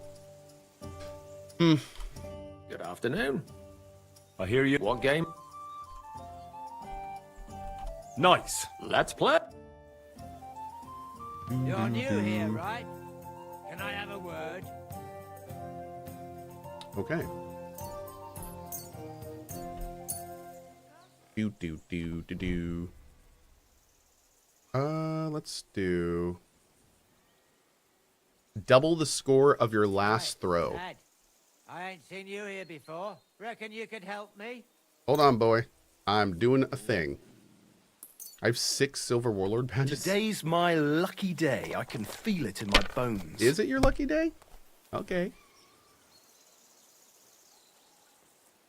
Good afternoon. I hear you. What game? Nice. Let's play. You're new here, right? Can I have a word? Okay. Do. Let's do double the score of your last throw. Lad, I ain't seen you here before. Reckon you could help me? Hold on, boy. I'm doing a thing. I have 6 Silver Warlord badges. Today's my lucky day. I can feel it in my bones. Is it your lucky day? Okay.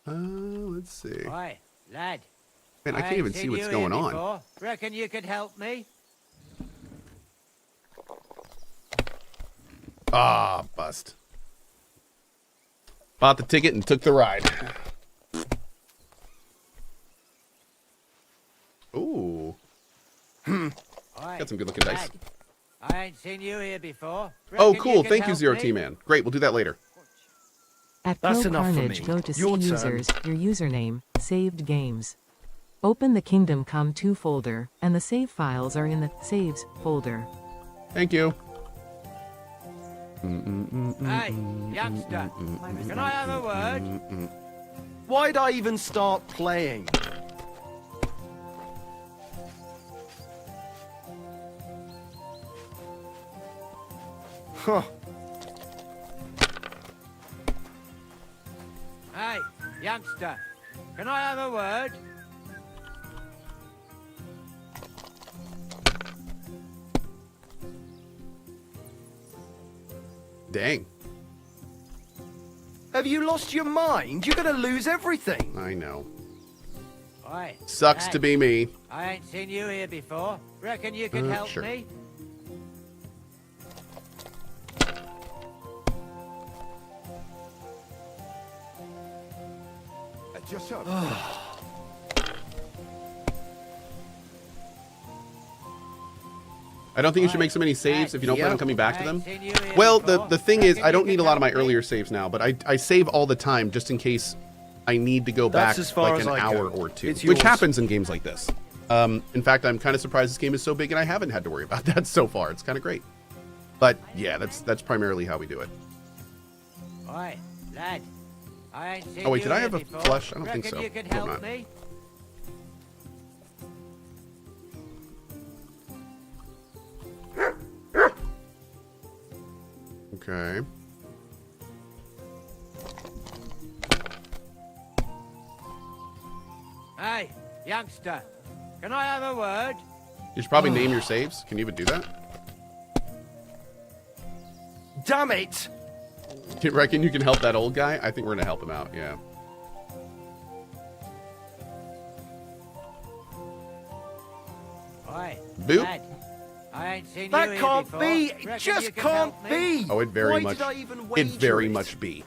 Let's see. Oi, lad. Man, I can't even see what's going on. Reckon you could help me? Ah, bust. Bought the ticket and took the ride. Ooh. Got some good looking dice. I ain't seen you here before. Oh, Reckon cool. you Thank you, help Zero me? T Man. Great. We'll do that later. At That's enough for CohhCarnage, me. go to Your See turn. Users, your username, saved games. Open the Kingdom Come 2 folder, and the save files are in the Saves folder. Thank you. Hey, youngster. Can I have a word? Why'd I even start playing? Huh. Hey, youngster. Can I have a word? Dang. Have you lost your mind? You're gonna lose everything. I know. Oi, Sucks lad. to be me. I ain't seen you here before. Reckon you could help Sure. me? At your service. I don't think you should make so many saves if you don't plan on coming back to I them. ain't seen you here Well, before. the thing is, Reckon I don't you need a could lot of my help me? earlier saves now, but I save all the time just in case I need to go That's back as far like as an I hour go. or two, It's which yours. happens in games like this. In fact, I'm kind of surprised this game is so big and I haven't had to worry about that so far. It's kind of great. But yeah, that's primarily how we do it. Oi, lad. I ain't seen Oh, wait, you did I here have a before. flush? I don't think Reckon so. you could Hope help not. me? Okay. Hey, youngster. Can I have a word? You should probably name your saves. Can you even do that? Damn it! Do you reckon you can help that old guy? I think we're gonna help him out, yeah. Oi, Boop. lad. I ain't seen you That here can't before. be! It Reckon just you could can't help me? be! Oh, it very Why much. did I even It wager very it? much be.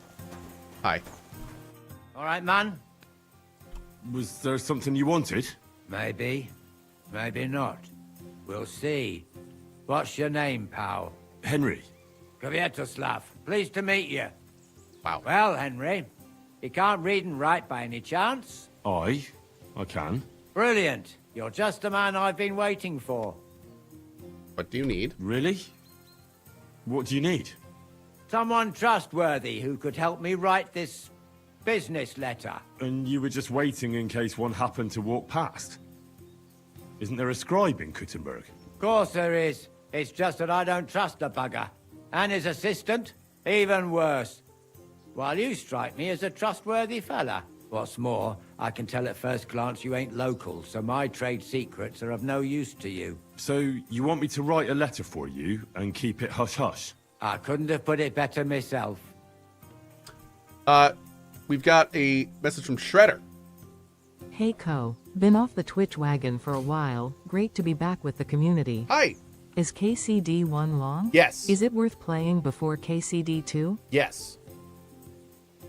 Hi. All right, man. Was there something you wanted? Maybe. Maybe not. We'll see. What's your name, pal? Henry. Kvietoslav. Pleased to meet you. Wow. Well, Henry, you can't read and write by any chance? I can. Brilliant. You're just the man I've been waiting for. What do you need? Really? What do you need? Someone trustworthy who could help me write this business letter. And you were just waiting in case one happened to walk past? Isn't there a scribe in Kuttenberg? Of course there is. It's just that I don't trust the bugger. And his assistant, even worse. While you strike me as a trustworthy fella. What's more, I can tell at first glance you ain't local, so my trade secrets are of no use to you. So, you want me to write a letter for you and keep it hush-hush? I couldn't have put it better myself. We've got a message from Shredder. Hey Cohh, been off the Twitch wagon for a while, great to be back with the community. Hi! Is KCD1 long? Yes. Is it worth playing before KCD2? Yes.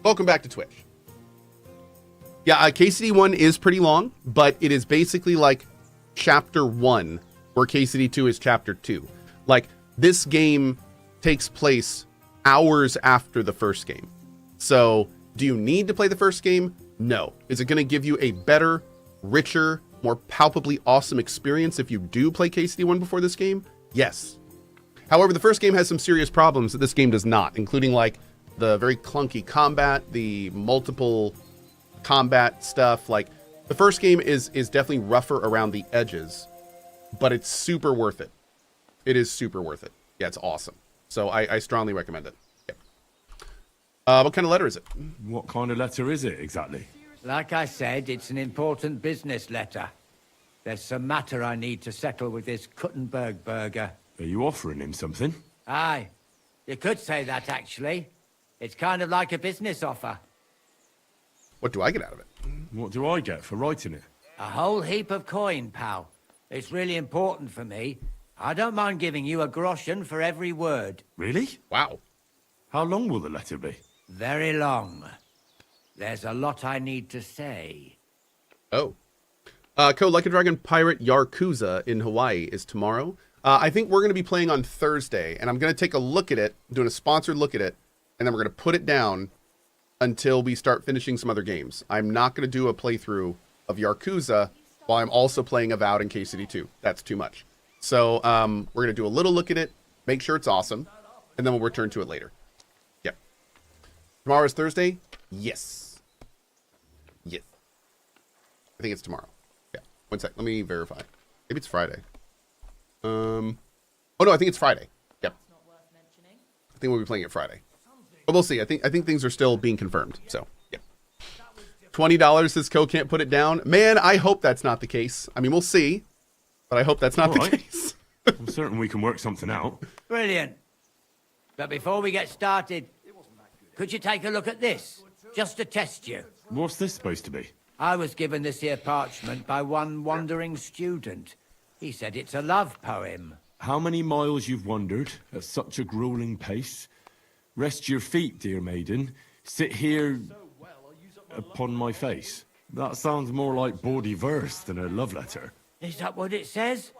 Welcome back to Twitch. Yeah, KCD1 is pretty long, but it is basically like Chapter 1, where KCD2 is Chapter 2. Like, this game takes place hours after the first game. So, do you need to play the first game? No. Is it going to give you a better, richer, more palpably awesome experience if you do play KCD1 before this game? Yes. However, the first game has some serious problems that this game does not, including like the very clunky combat, the multiple combat stuff. Like, the first game is definitely rougher around the edges, but it's super worth it. It is super worth it. Yeah, it's awesome. So I strongly recommend it. Yeah. What kind of letter is it? What kind of letter is it exactly? Like I said, it's an important business letter. There's some matter I need to settle with this Kuttenberg burger. Are you offering him something? Aye. You could say that, actually. It's kind of like a business offer. What do I get out of it? What do I get for writing it? A whole heap of coin, pal. It's really important for me. I don't mind giving you a groschen for every word. Really? Wow. How long will the letter be? Very long. There's a lot I need to say. Oh. Cohh, Like a Dragon Pirate Yakuza in Hawaii is tomorrow. I think we're going to be playing on Thursday, and I'm going to take a look at it, doing a sponsored look at it, and then we're going to put it down until we start finishing some other games. I'm not going to do a playthrough of Yakuza while I'm also playing Avowed and KCD2. That's too much. So we're going to do a little look at it, make sure it's awesome, and then we'll return to it later. Yep. Tomorrow is Thursday? Yes. Yes. I think it's tomorrow. Yeah. One sec. Let me verify. Maybe it's Friday. Oh no, I think it's Friday. Yep. I think we'll be playing it Friday. But we'll see. I think things are still being confirmed. So, yeah. $20 says Cohh can't put it down. Man, I hope that's not the case. I mean, we'll see. But I hope that's not the case. I'm certain we can work something out. Brilliant. But before we get started, could you take a look at this? Just to test you. What's this supposed to be? I was given this here parchment by one wandering student. He said it's a love poem. How many miles you've wandered at such a grueling pace? Rest your feet, dear maiden. Sit here upon my face. That sounds more like bawdy verse than a love letter. Is that what it says?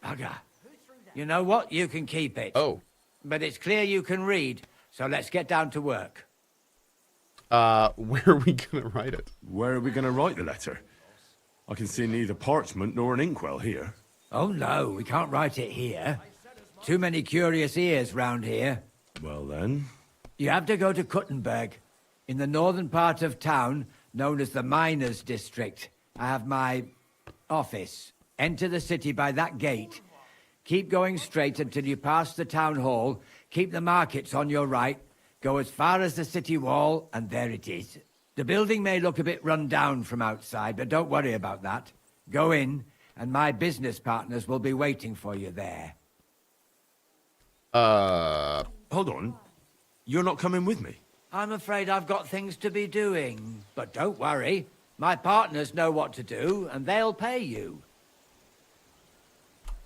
Bugger. You know what? You can keep it. Oh. But it's clear you can read, so let's get down to work. Where are we going to write it? Where are we going to write the letter? I can see neither parchment nor an inkwell here. Oh no, we can't write it here. Too many curious ears round here. Well then. You have to go to Kuttenberg, in the northern part of town, known as the Miners' District. I have my office. Enter the city by that gate. Keep going straight until you pass the town hall. Keep the markets on your right. Go as far as the city wall, and there it is. The building may look a bit run down from outside, but don't worry about that. Go in, and my business partners will be waiting for you there. Hold on. You're not coming with me? I'm afraid I've got things to be doing. But don't worry. My partners know what to do, and they'll pay you.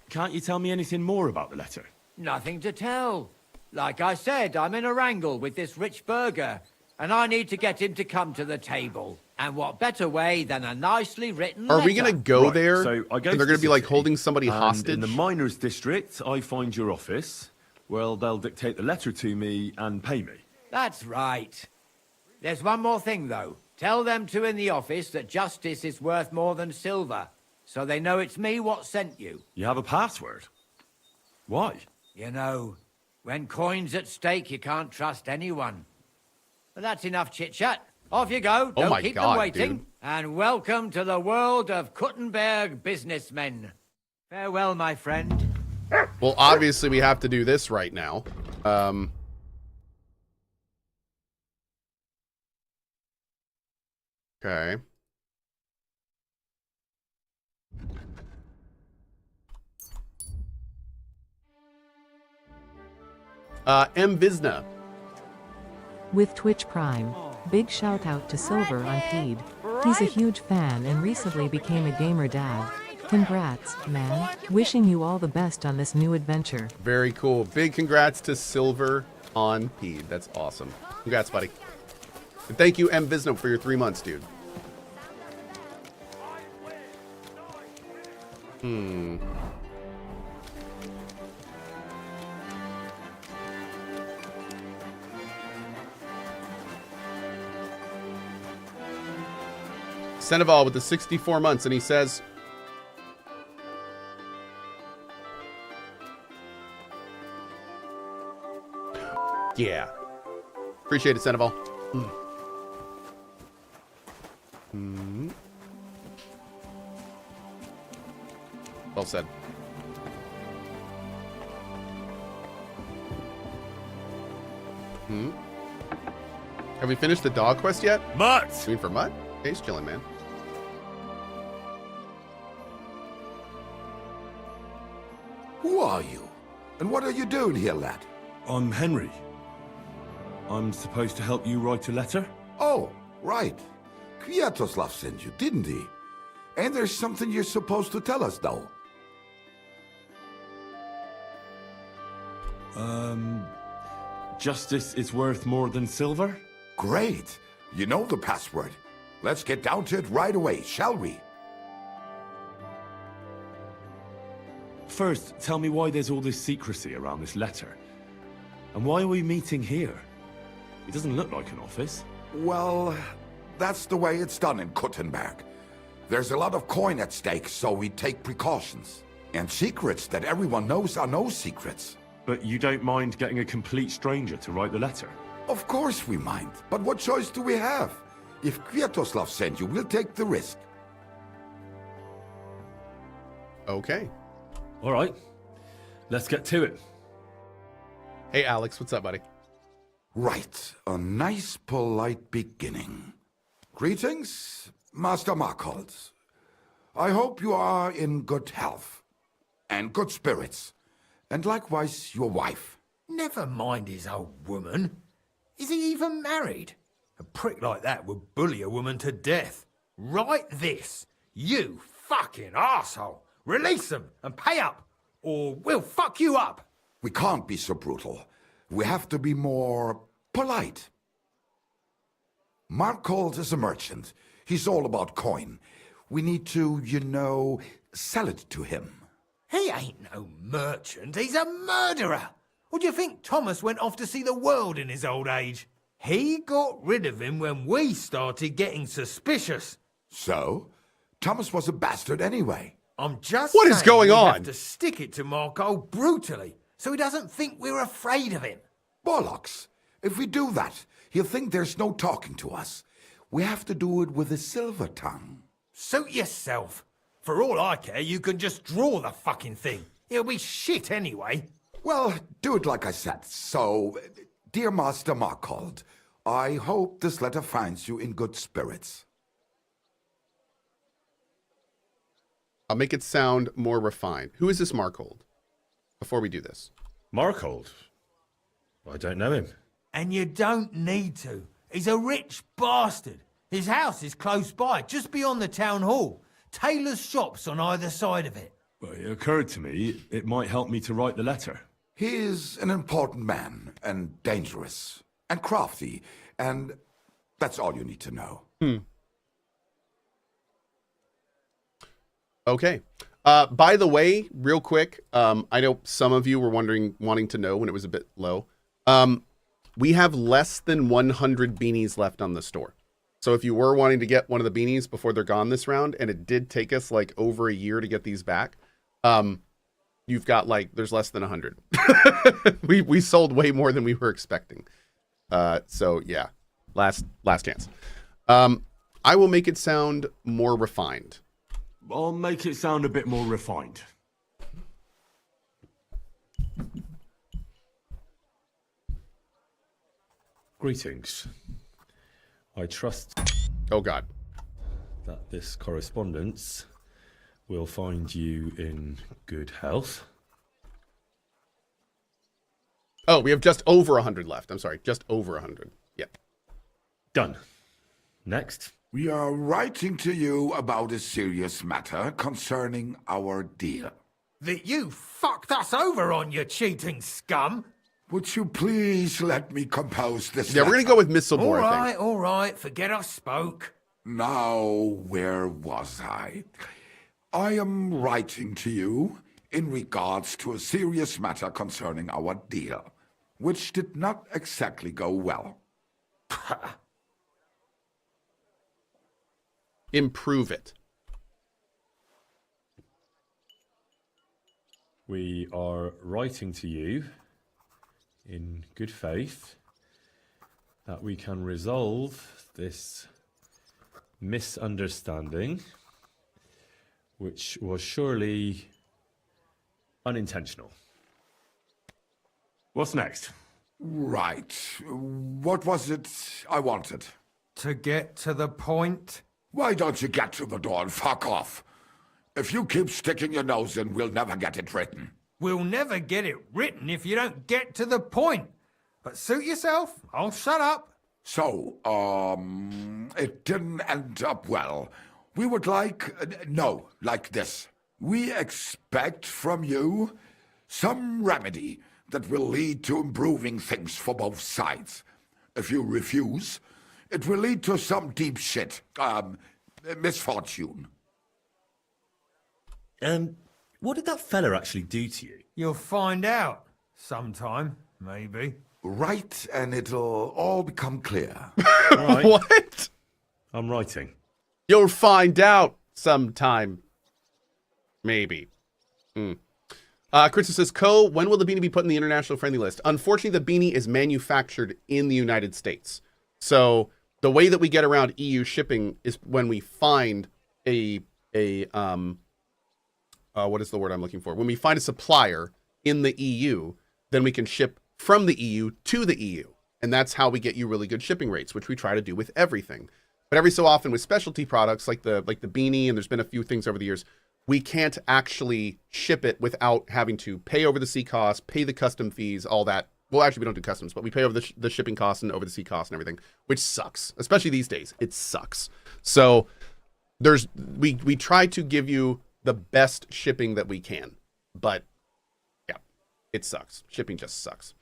Can't you tell me anything more about the letter? Nothing to tell. Like I said, I'm in a wrangle with this rich burger, and I need to get him to come to the table. And what better way than a nicely written Are letter? we gonna go there? So I go and to they're gonna the be like city, holding somebody and hostage. in the miners' district, I find your office. Well, they'll dictate the letter to me and pay me. That's right. There's one more thing, though. Tell them two in the office that justice is worth more than silver, so they know it's me what sent you. You have a password? Why? You know, when coin's at stake, you can't trust anyone. But that's enough chit-chat. Off you go. Oh Don't my keep God, them waiting. dude. And welcome to the world of Kuttenberg businessmen. Farewell, my friend. Well, obviously we have to do this right now. Okay. M. Visna. With Twitch Prime. Big shout out to Silver on Peed. He's a huge fan and recently became a gamer dad. Congrats, man. Wishing you all the best on this new adventure. Very cool. Big congrats to Silver on Peed. That's awesome. Congrats, buddy. And thank you, M. Visna, for your 3 months, dude. Seneval with the 64 months, and he says, yeah. Appreciate it, Seneval. Well said. Have we finished the dog quest yet? Mutt! You mean for Mutt? Hey, he's chilling, man. Who are you? And what are you doing here, lad? I'm Henry. I'm supposed to help you write a letter? Oh, right. Kwiatoslav sent you, didn't he? And there's something you're supposed to tell us, though. Justice is worth more than silver? Great. You know the password. Let's get down to it right away, shall we? First, tell me why there's all this secrecy around this letter. And why are we meeting here? It doesn't look like an office. Well, that's the way it's done in Kuttenberg. There's a lot of coin at stake, so we take precautions. And secrets that everyone knows are no secrets. But you don't mind getting a complete stranger to write the letter? Of course we mind, but what choice do we have? If Kwiatoslav sent you, we'll take the risk. Okay. All right. Let's get to it. Hey, Alex, what's up, buddy? Right, a nice, polite beginning. Greetings, Master Markhold. I hope you are in good health and good spirits, and likewise your wife. Never mind his old woman. Is he even married? A prick like that would bully a woman to death. Write this. You fucking arsehole. Release them and pay up, or we'll fuck you up. We can't be so brutal. We have to be more polite. Markhold is a merchant. He's all about coin. We need to, you know, sell it to him. He ain't no merchant. He's a murderer. Or do you think Thomas went off to see the world in his old age? He got rid of him when we started getting suspicious. So? Thomas was a bastard anyway. I'm just What is saying going we on? have to stick it to Markhold brutally, so he doesn't think we're afraid of him. Bollocks. If we do that, he'll think there's no talking to us. We have to do it with a silver tongue. Suit yourself. For all I care, you can just draw the fucking thing. It'll be shit anyway. Well, do it like I said. So, dear Master Markhold, I hope this letter finds you in good spirits. I'll make it sound more refined. Who is this Markhold? Before we do this. Markhold? I don't know him. And you don't need to. He's a rich bastard. His house is close by, just beyond the town hall. Tailor's shops on either side of it. Well, it occurred to me it might help me to write the letter. He is an important man, and dangerous, and crafty, and that's all you need to know. Okay. By the way, real quick, I know some of you were wanting to know when it was a bit low. We have less than 100 beanies left on the store. So if you were wanting to get one of the beanies before they're gone this round, and it did take us like over a year to get these back, you've got there's less than 100. we sold way more than we were expecting. So yeah, last chance. I will make it sound more refined. I'll make it sound a bit more refined. Greetings. I trust... Oh, God. ...that this correspondence will find you in good health. Oh, we have just over 100 left. I'm sorry, just over 100. Yep. Done. Next. We are writing to you about a serious matter concerning our deal. That you fucked us over on, you cheating scum! Would you please let me compose this Yeah, we're going to go with Mistlebore, I think. All right, forget I spoke. Now, where was I? I am writing to you in regards to a serious matter concerning our deal, which did not exactly go well. Improve it. We are writing to you in good faith that we can resolve this misunderstanding, which was surely unintentional. What's next? Right. What was it I wanted? To get to the point? Why don't you get to the door and fuck off? If you keep sticking your nose in, we'll never get it written. We'll never get it written if you don't get to the point. But suit yourself, I'll shut up. So, it didn't end up well. We would like this. We expect from you some remedy that will lead to improving things for both sides. If you refuse, it will lead to some deep shit, misfortune. What did that fella actually do to you? You'll find out. Sometime, maybe. Write and it'll all become clear. Right. What? I'm writing. You'll find out sometime. Maybe. Chris says, Cohh, when will the beanie be put in the international friendly list? Unfortunately, the beanie is manufactured in the United States. So the way that we get around EU shipping is when we find what is the word I'm looking for? When we find a supplier in the EU, then we can ship from the EU to the EU. And that's how we get you really good shipping rates, which we try to do with everything. But every so often with specialty products like the beanie, and there's been a few things over the years, we can't actually ship it without having to pay over the sea costs, pay the custom fees, all that. Well, actually, we don't do customs, but we pay over the shipping costs and over the sea costs and everything, which sucks. Especially these days, it sucks. So we try to give you the best shipping that we can, but yeah, it sucks. Shipping just sucks.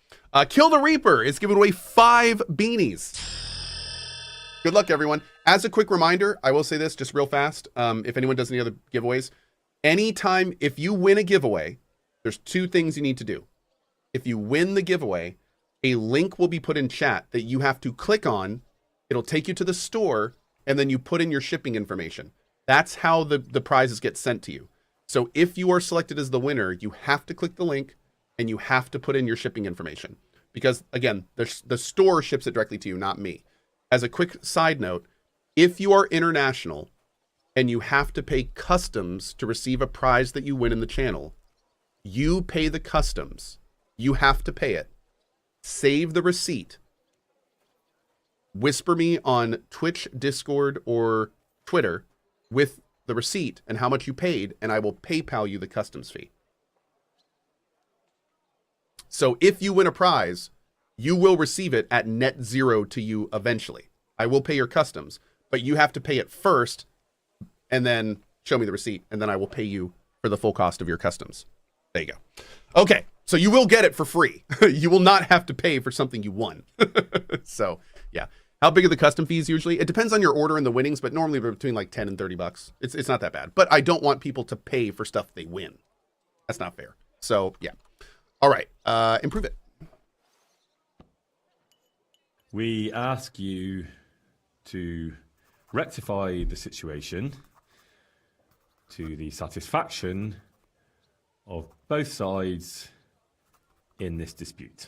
Kill the Reaper is giving away 5 beanies. Good luck, everyone. As a quick reminder, I will say this just real fast. If anyone does any other giveaways, anytime, if you win a giveaway, there's 2 things you need to do. If you win the giveaway, a link will be put in chat that you have to click on. It'll take you to the store, and then you put in your shipping information. That's how the prizes get sent to you. So if you are selected as the winner, you have to click the link and you have to put in your shipping information. Because again, the store ships it directly to you, not me. As a quick side note, if you are international and you have to pay customs to receive a prize that you win in the channel, you pay the customs. You have to pay it. Save the receipt. Whisper me on Twitch, Discord, or Twitter with the receipt and how much you paid, and I will PayPal you the customs fee. So if you win a prize, you will receive it at net zero to you eventually. I will pay your customs, but you have to pay it first and then show me the receipt, and then I will pay you for the full cost of your customs. There you go. Okay, so you will get it for free. You will not have to pay for something you won. So, yeah. How big are the custom fees usually? It depends on your order and the winnings, but normally they're between like 10 and 30 bucks. It's not that bad. But I don't want people to pay for stuff they win. That's not fair. So, yeah. All right. Improve it. We ask you to rectify the situation to the satisfaction of both sides in this dispute.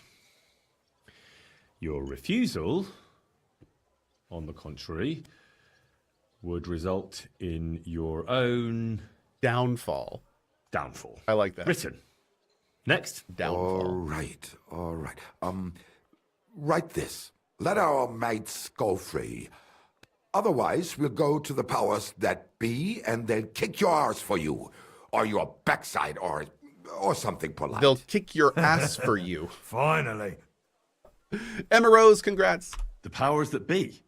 Your refusal, on the contrary, would result in your own downfall. Downfall. I like that. Written. Next. Downfall. All right. Write this. Let our mates go free. Otherwise, we'll go to the powers that be, and they'll kick your arse for you, or your backside, or something polite. They'll kick your ass for you. Finally. Emma Rose, congrats. The powers that be.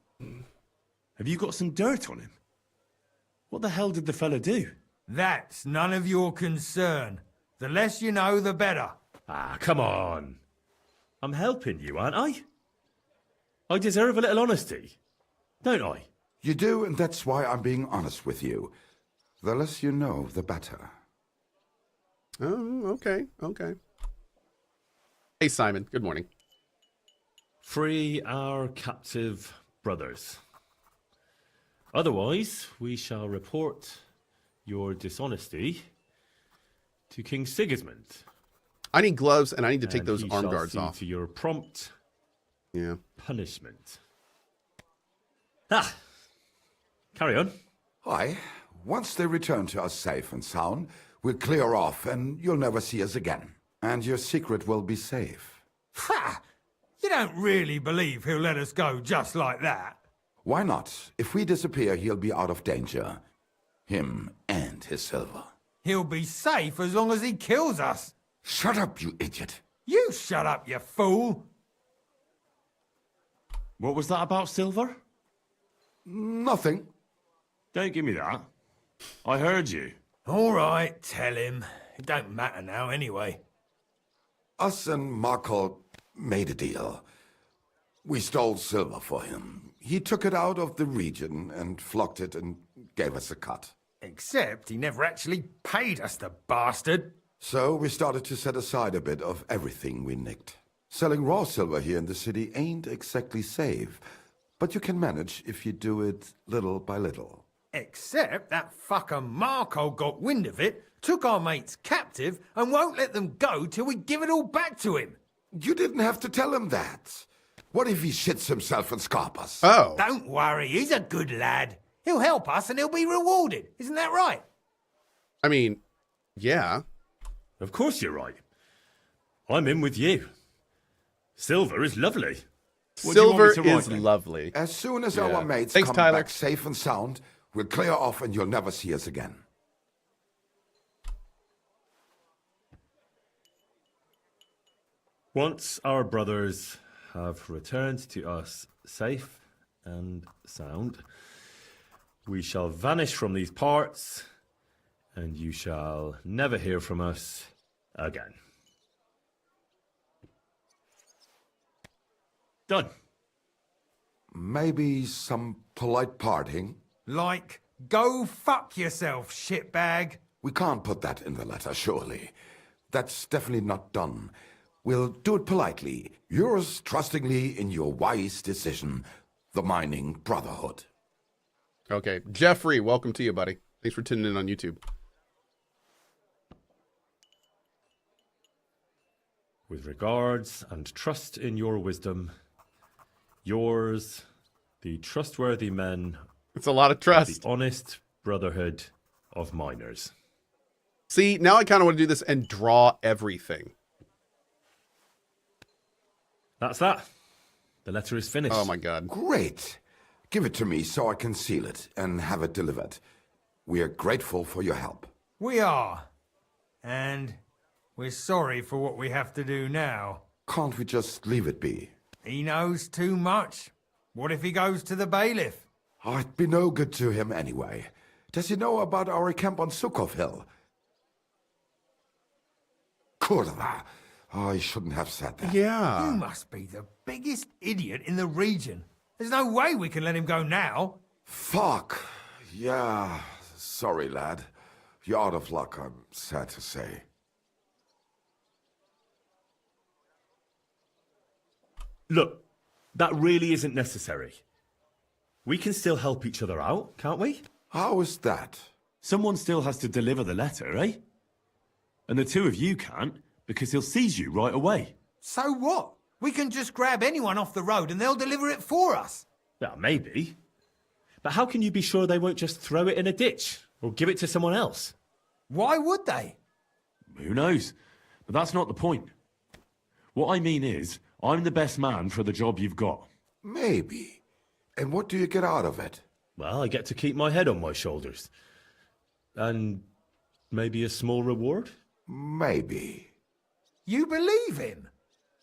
Have you got some dirt on him? What the hell did the fella do? That's none of your concern. The less you know, the better. Ah, come on. I'm helping you, aren't I? I deserve a little honesty, don't I? You do, and that's why I'm being honest with you. The less you know, the better. Oh, okay. Hey, Simon. Good morning. Free our captive brothers. Otherwise, we shall report your dishonesty to King Sigismund. I need gloves, and I need to take And those he arm shall guards see off. to your prompt punishment. Carry on. Aye. Once they return to us safe and sound, we'll clear off, and you'll never see us again. And your secret will be safe. Ha! You don't really believe he'll let us go just like that? Why not? If we disappear, he'll be out of danger. Him and his silver. He'll be safe as long as he kills us. Shut up, you idiot. You shut up, you fool. What was that about silver? Nothing. Don't give me that. I heard you. All right, tell him. It don't matter now anyway. Us and Markle made a deal. We stole silver for him. He took it out of the region and flocked it and gave us a cut. Except he never actually paid us, the bastard. So we started to set aside a bit of everything we nicked. Selling raw silver here in the city ain't exactly safe, but you can manage if you do it little by little. Except that fucker Marco got wind of it, took our mates captive, and won't let them go till we give it all back to him. You didn't have to tell him that. What if he shits himself and scarp us? Oh. Don't worry, he's a good lad. He'll help us and he'll be rewarded. Isn't that right? I mean, yeah. Of course you're right. I'm in with you. Silver is lovely. What do you want me Silver to write is then? lovely. As soon as our mates Thanks, come Tyler. back safe and sound, we'll clear off and you'll never see us again. Once our brothers have returned to us safe and sound, we shall vanish from these parts, and you shall never hear from us again. Done. Maybe some polite parting? Like, go fuck yourself, shitbag. We can't put that in the letter, surely. That's definitely not done. We'll do it politely. Yours trustingly in your wise decision, the Mining Brotherhood. Okay. Jeffrey, welcome to you, buddy. Thanks for tuning in on YouTube. With regards and trust in your wisdom, yours, the trustworthy men. It's a lot of trust. The honest brotherhood of miners. See, now I kind of want to do this and draw everything. That's that. The letter is finished. Oh my God. Great. Give it to me so I can seal it and have it delivered. We're grateful for your help. We are. And we're sorry for what we have to do now. Can't we just leave it be? He knows too much. What if he goes to the bailiff? Oh, it'd be no good to him anyway. Does he know about our camp on Sukov Hill? Kurva. Oh, I shouldn't have said that. Yeah. You must be the biggest idiot in the region. There's no way we can let him go now. Fuck. Yeah. Sorry, lad. You're out of luck, I'm sad to say. Look, that really isn't necessary. We can still help each other out, can't we? How is that? Someone still has to deliver the letter, eh? And the two of you can't, because he'll seize you right away. So what? We can just grab anyone off the road and they'll deliver it for us. Yeah, maybe. But how can you be sure they won't just throw it in a ditch or give it to someone else? Why would they? Who knows? But that's not the point. What I mean is, I'm the best man for the job you've got. Maybe. And what do you get out of it? Well, I get to keep my head on my shoulders. And maybe a small reward? Maybe. You believe him?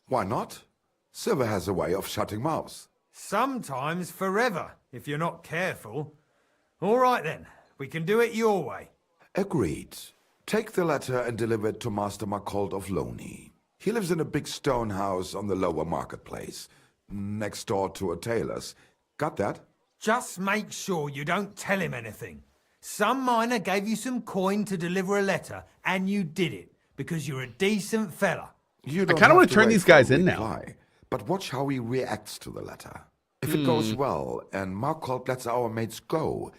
Why not? Silver has a way of shutting mouths. Sometimes forever, if you're not careful. All right then, we can do it your way. Agreed. Take the letter and deliver it to Master Marcold of Loney. He lives in a big stone house on the lower marketplace, next door to a tailor's. Got that? Just make sure you don't tell him anything. Some miner gave you some coin to deliver a letter, and you did it, because you're a decent fella. You I don't kind of have want to turn wait these for guys a in now. reply, but watch how he reacts to the letter. If it goes well, and Marcold lets our mates go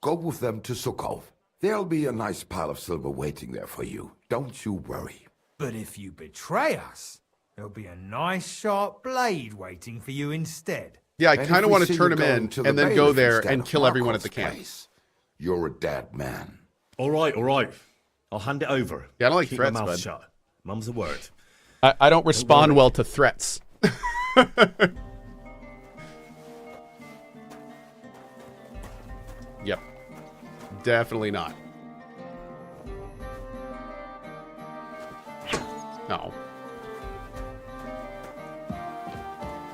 with them to Sukhov. There'll be a nice pile of silver waiting there for you. Don't you worry. But if you betray us, there'll be a nice sharp blade waiting for you instead. Yeah, I And kind if of we want see to turn you him in going to the and then go bailiff there instead and of kill everyone at the Marcold's camp. place, you're a dead man. All right, all right. I'll hand it over. Yeah, I don't like Keep threats, my mouth bud. shut. Mum's a word. I don't respond well to threats. Yep. Definitely not. No.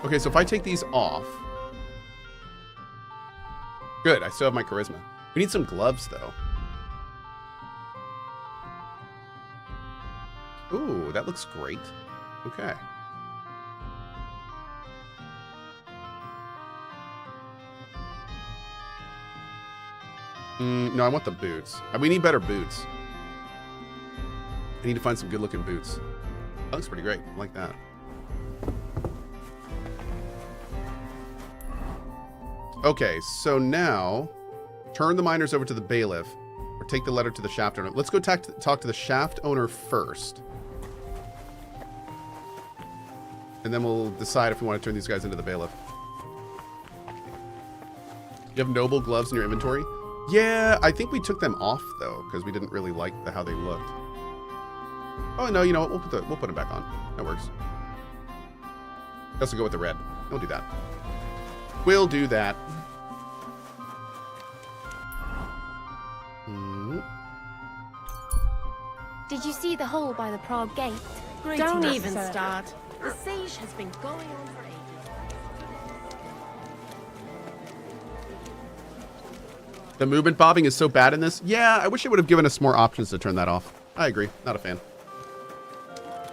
Okay, so if I take these off... Good, I still have my charisma. We need some gloves, though. Ooh, that looks great. Okay. No, I want the boots. We need better boots. I need to find some good-looking boots. That looks pretty great. I like that. Okay, so now turn the miners over to the bailiff or take the letter to the shaft owner. Let's go talk to the shaft owner first. And then we'll decide if we want to turn these guys into the bailiff. You have noble gloves in your inventory? Yeah, I think we took them off though, because we didn't really like how they looked. Oh no, you know what? We'll put them back on. That works. Let's go with the red. We'll do that. We'll do that. Did you see the hole by the Prague gate? Don't even start. The siege has been going on for ages. The movement bobbing is so bad in this. Yeah, I wish it would have given us more options to turn that off. I agree. Not a fan.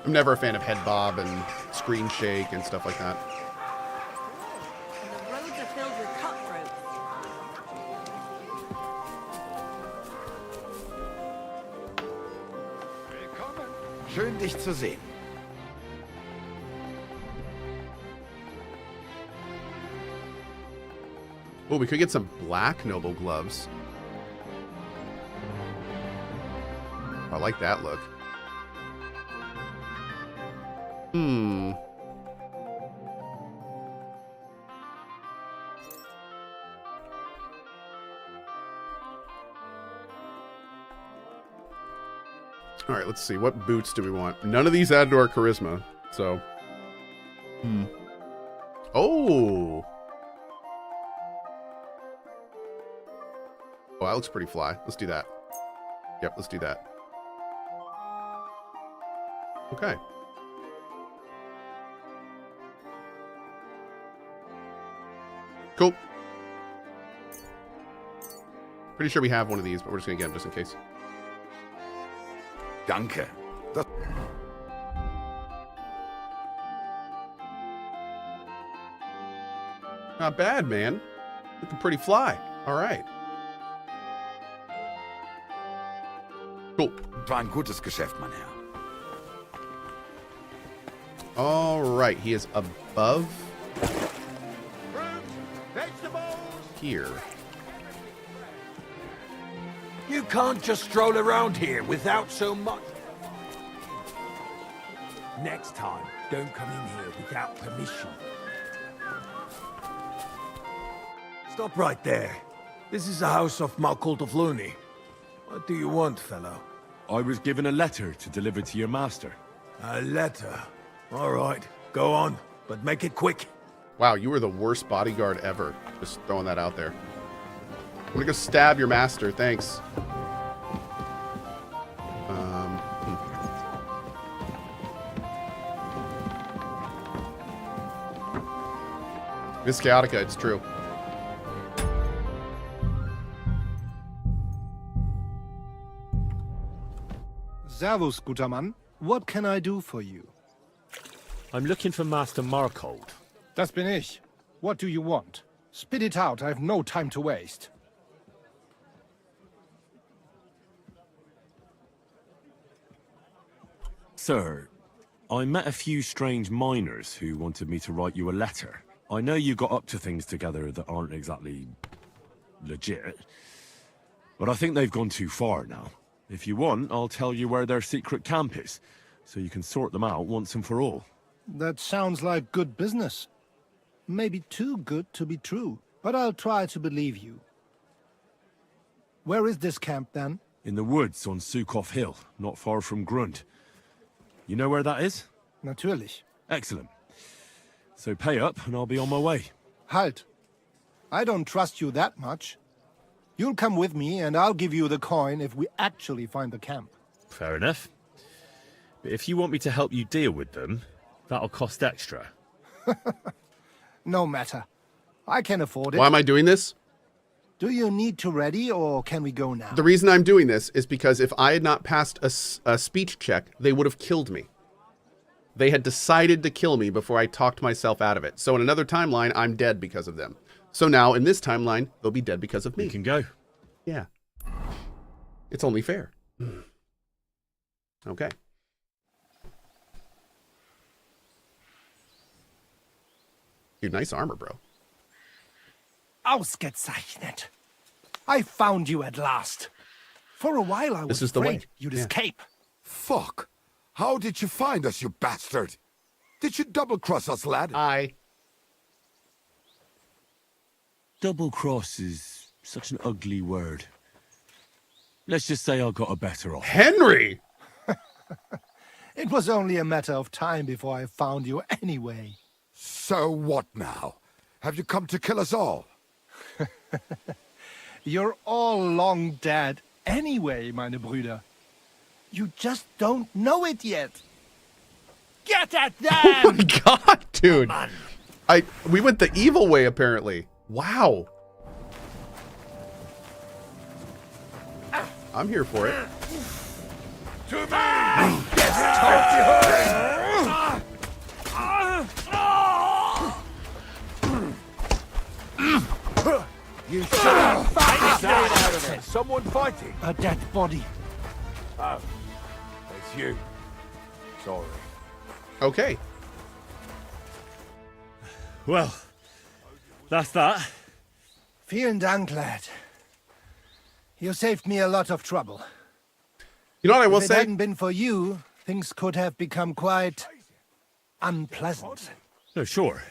I'm never a fan of head bob and screen shake and stuff like that. The roads are filled with cutthroats. Schön, dich zu sehen. Oh, we could get some black noble gloves. I like that look. All right, let's see. What boots do we want? None of these add to our charisma, so. Oh! Oh, that looks pretty fly. Let's do that. Yep, let's do that. Okay. Cool. Pretty sure we have one of these, but we're just gonna get them just in case. Danke. Das Not bad, man. Looking pretty fly. All right. Cool. War ein gutes Geschäft, mein Herr. All right. He is above here. You can't just stroll around here without so much. Next time, don't come in here without permission. Stop right there. This is the house of Malkult of Luni. What do you want, fellow? I was given a letter to deliver to your master. A letter? All right, go on, but make it quick. Wow, you were the worst bodyguard ever. Just throwing that out there. I'm gonna go stab your master. Thanks. Miss Chaotica, it's true. Servus, guter Mann. What can I do for you? I'm looking for Master Markold. Das bin ich. What do you want? Spit it out, I have no time to waste. Sir, I met a few strange miners who wanted me to write you a letter. I know you got up to things together that aren't exactly legit, but I think they've gone too far now. If you want, I'll tell you where their secret camp is, so you can sort them out once and for all. That sounds like good business. Maybe too good to be true, but I'll try to believe you. Where is this camp, then? In the woods on Cohh Hill, not far from Grund. You know where that is? Natürlich. Excellent. So pay up, and I'll be on my way. Halt. I don't trust you that much. You'll come with me, and I'll give you the coin if we actually find the camp. Fair enough. But if you want me to help you deal with them, that'll cost extra. No matter. I can afford it. Why am I doing this? Do you need to ready, or can we go now? The reason I'm doing this is because if I had not passed a speech check, they would have killed me. They had decided to kill me before I talked myself out of it. So in another timeline, I'm dead because of them. So now, in this timeline, they'll be dead because of me. You can go. Yeah. It's only fair. Okay. Dude, nice armor, bro. Ausgezeichnet. I found you at last. For a while I was is the way. afraid you'd Yeah. escape. Fuck! How did you find us, you bastard? Did you double-cross us, lad? Double-cross is such an ugly word. Let's just say I got a better offer. Henry! It was only a matter of time before I found you anyway. So what now? Have you come to kill us all? You're all long dead anyway, meine Brüder. You just don't know it yet. Get at them! Oh my god, dude. We went the evil way, apparently. Wow. I'm here for it. To me! Yes, told you shut out of it. Someone fighting. A dead body. Oh, it's you. Sorry. Okay. Well, that's that. Vielen Dank, lad. You saved me a lot of trouble. You know what I will If it say? hadn't been for you, things could have become quite unpleasant. No, sure.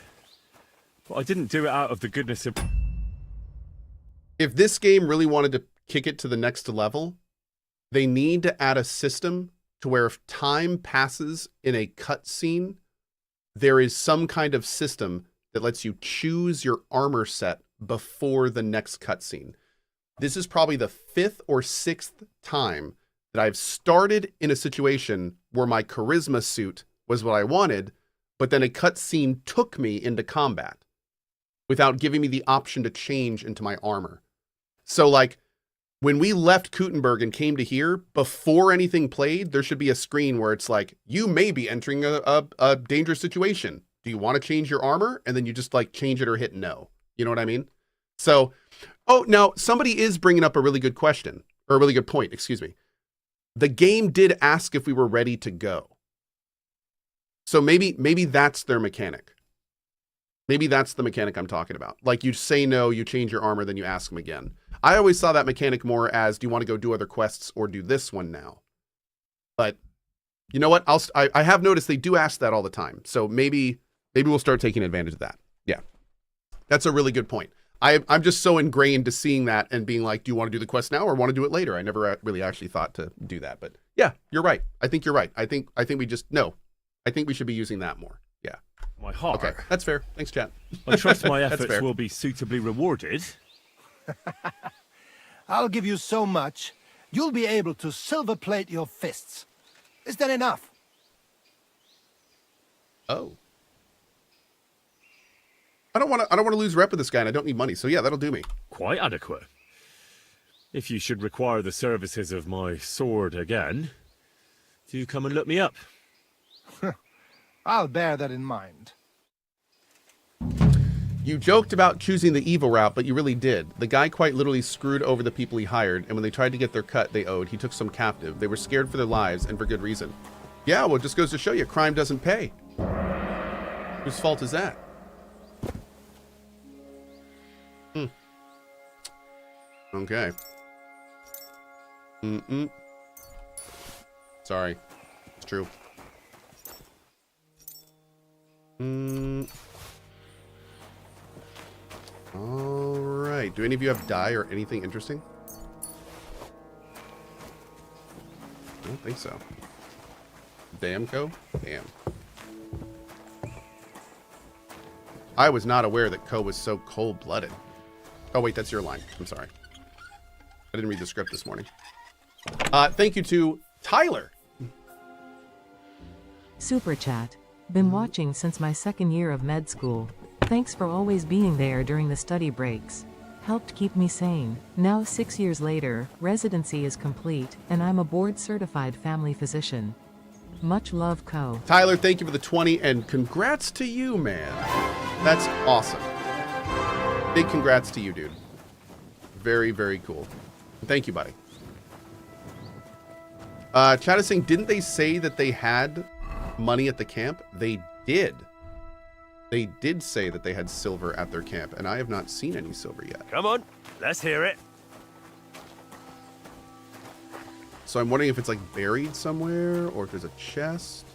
But I didn't do it out of the goodness of... If this game really wanted to kick it to the next level, they need to add a system to where if time passes in a cutscene, there is some kind of system that lets you choose your armor set before the next cutscene. This is probably the 5th or 6th time that I've started in a situation where my charisma suit was what I wanted, but then a cutscene took me into combat without giving me the option to change into my armor. So like when we left Kuttenberg and came to here, before anything played, there should be a screen where it's like, you may be entering a dangerous situation. Do you want to change your armor? And then you just like change it or hit no. You know what I mean? So, oh, now somebody is bringing up a really good question, or a really good point, excuse me. The game did ask if we were ready to go. So maybe that's their mechanic. Maybe that's the mechanic I'm talking about. Like you say no, you change your armor, then you ask them again. I always saw that mechanic more as, do you want to go do other quests or do this one now? But you know what? I have noticed they do ask that all the time. So maybe we'll start taking advantage of that. Yeah. That's a really good point. I'm just so ingrained to seeing that and being like, do you want to do the quest now or want to do it later? I never really actually thought to do that. But yeah, you're right. I think you're right. I think we just, no. I think we should be using that more. Yeah. My heart. Okay, that's fair. Thanks, chat. I trust my efforts will be suitably rewarded. I'll give you so much, you'll be able to silver plate your fists. Is that enough? Oh. I don't want to lose rep with this guy, and I don't need money. So yeah, that'll do me. Quite adequate. If you should require the services of my sword again, do come and look me up. I'll bear that in mind. You joked about choosing the evil route, but you really did. The guy quite literally screwed over the people he hired, and when they tried to get their cut they owed, he took some captive. They were scared for their lives, and for good reason. Yeah, well, it just goes to show you, crime doesn't pay. Whose fault is that? Okay. Sorry. It's true. All right. Do any of you have dye or anything interesting? I don't think so. Damn, Cohh? Damn. I was not aware that Cohh was so cold-blooded. Oh, wait, that's your line. I'm sorry. I didn't read the script this morning. Thank you to Tyler. Super chat. Been watching since my second year of med school. Thanks for always being there during the study breaks. Helped keep me sane. Now 6 years later, residency is complete, and I'm a board-certified family physician. Much love, Cohh. Tyler, thank you for the 20, and congrats to you, man. That's awesome. Big congrats to you, dude. Very, very cool. Thank you, buddy. Chat is saying, didn't they say that they had money at the camp? They did. They did say that they had silver at their camp, and I have not seen any silver yet. Come on, let's hear it. So I'm wondering if it's like buried somewhere or if there's a chest.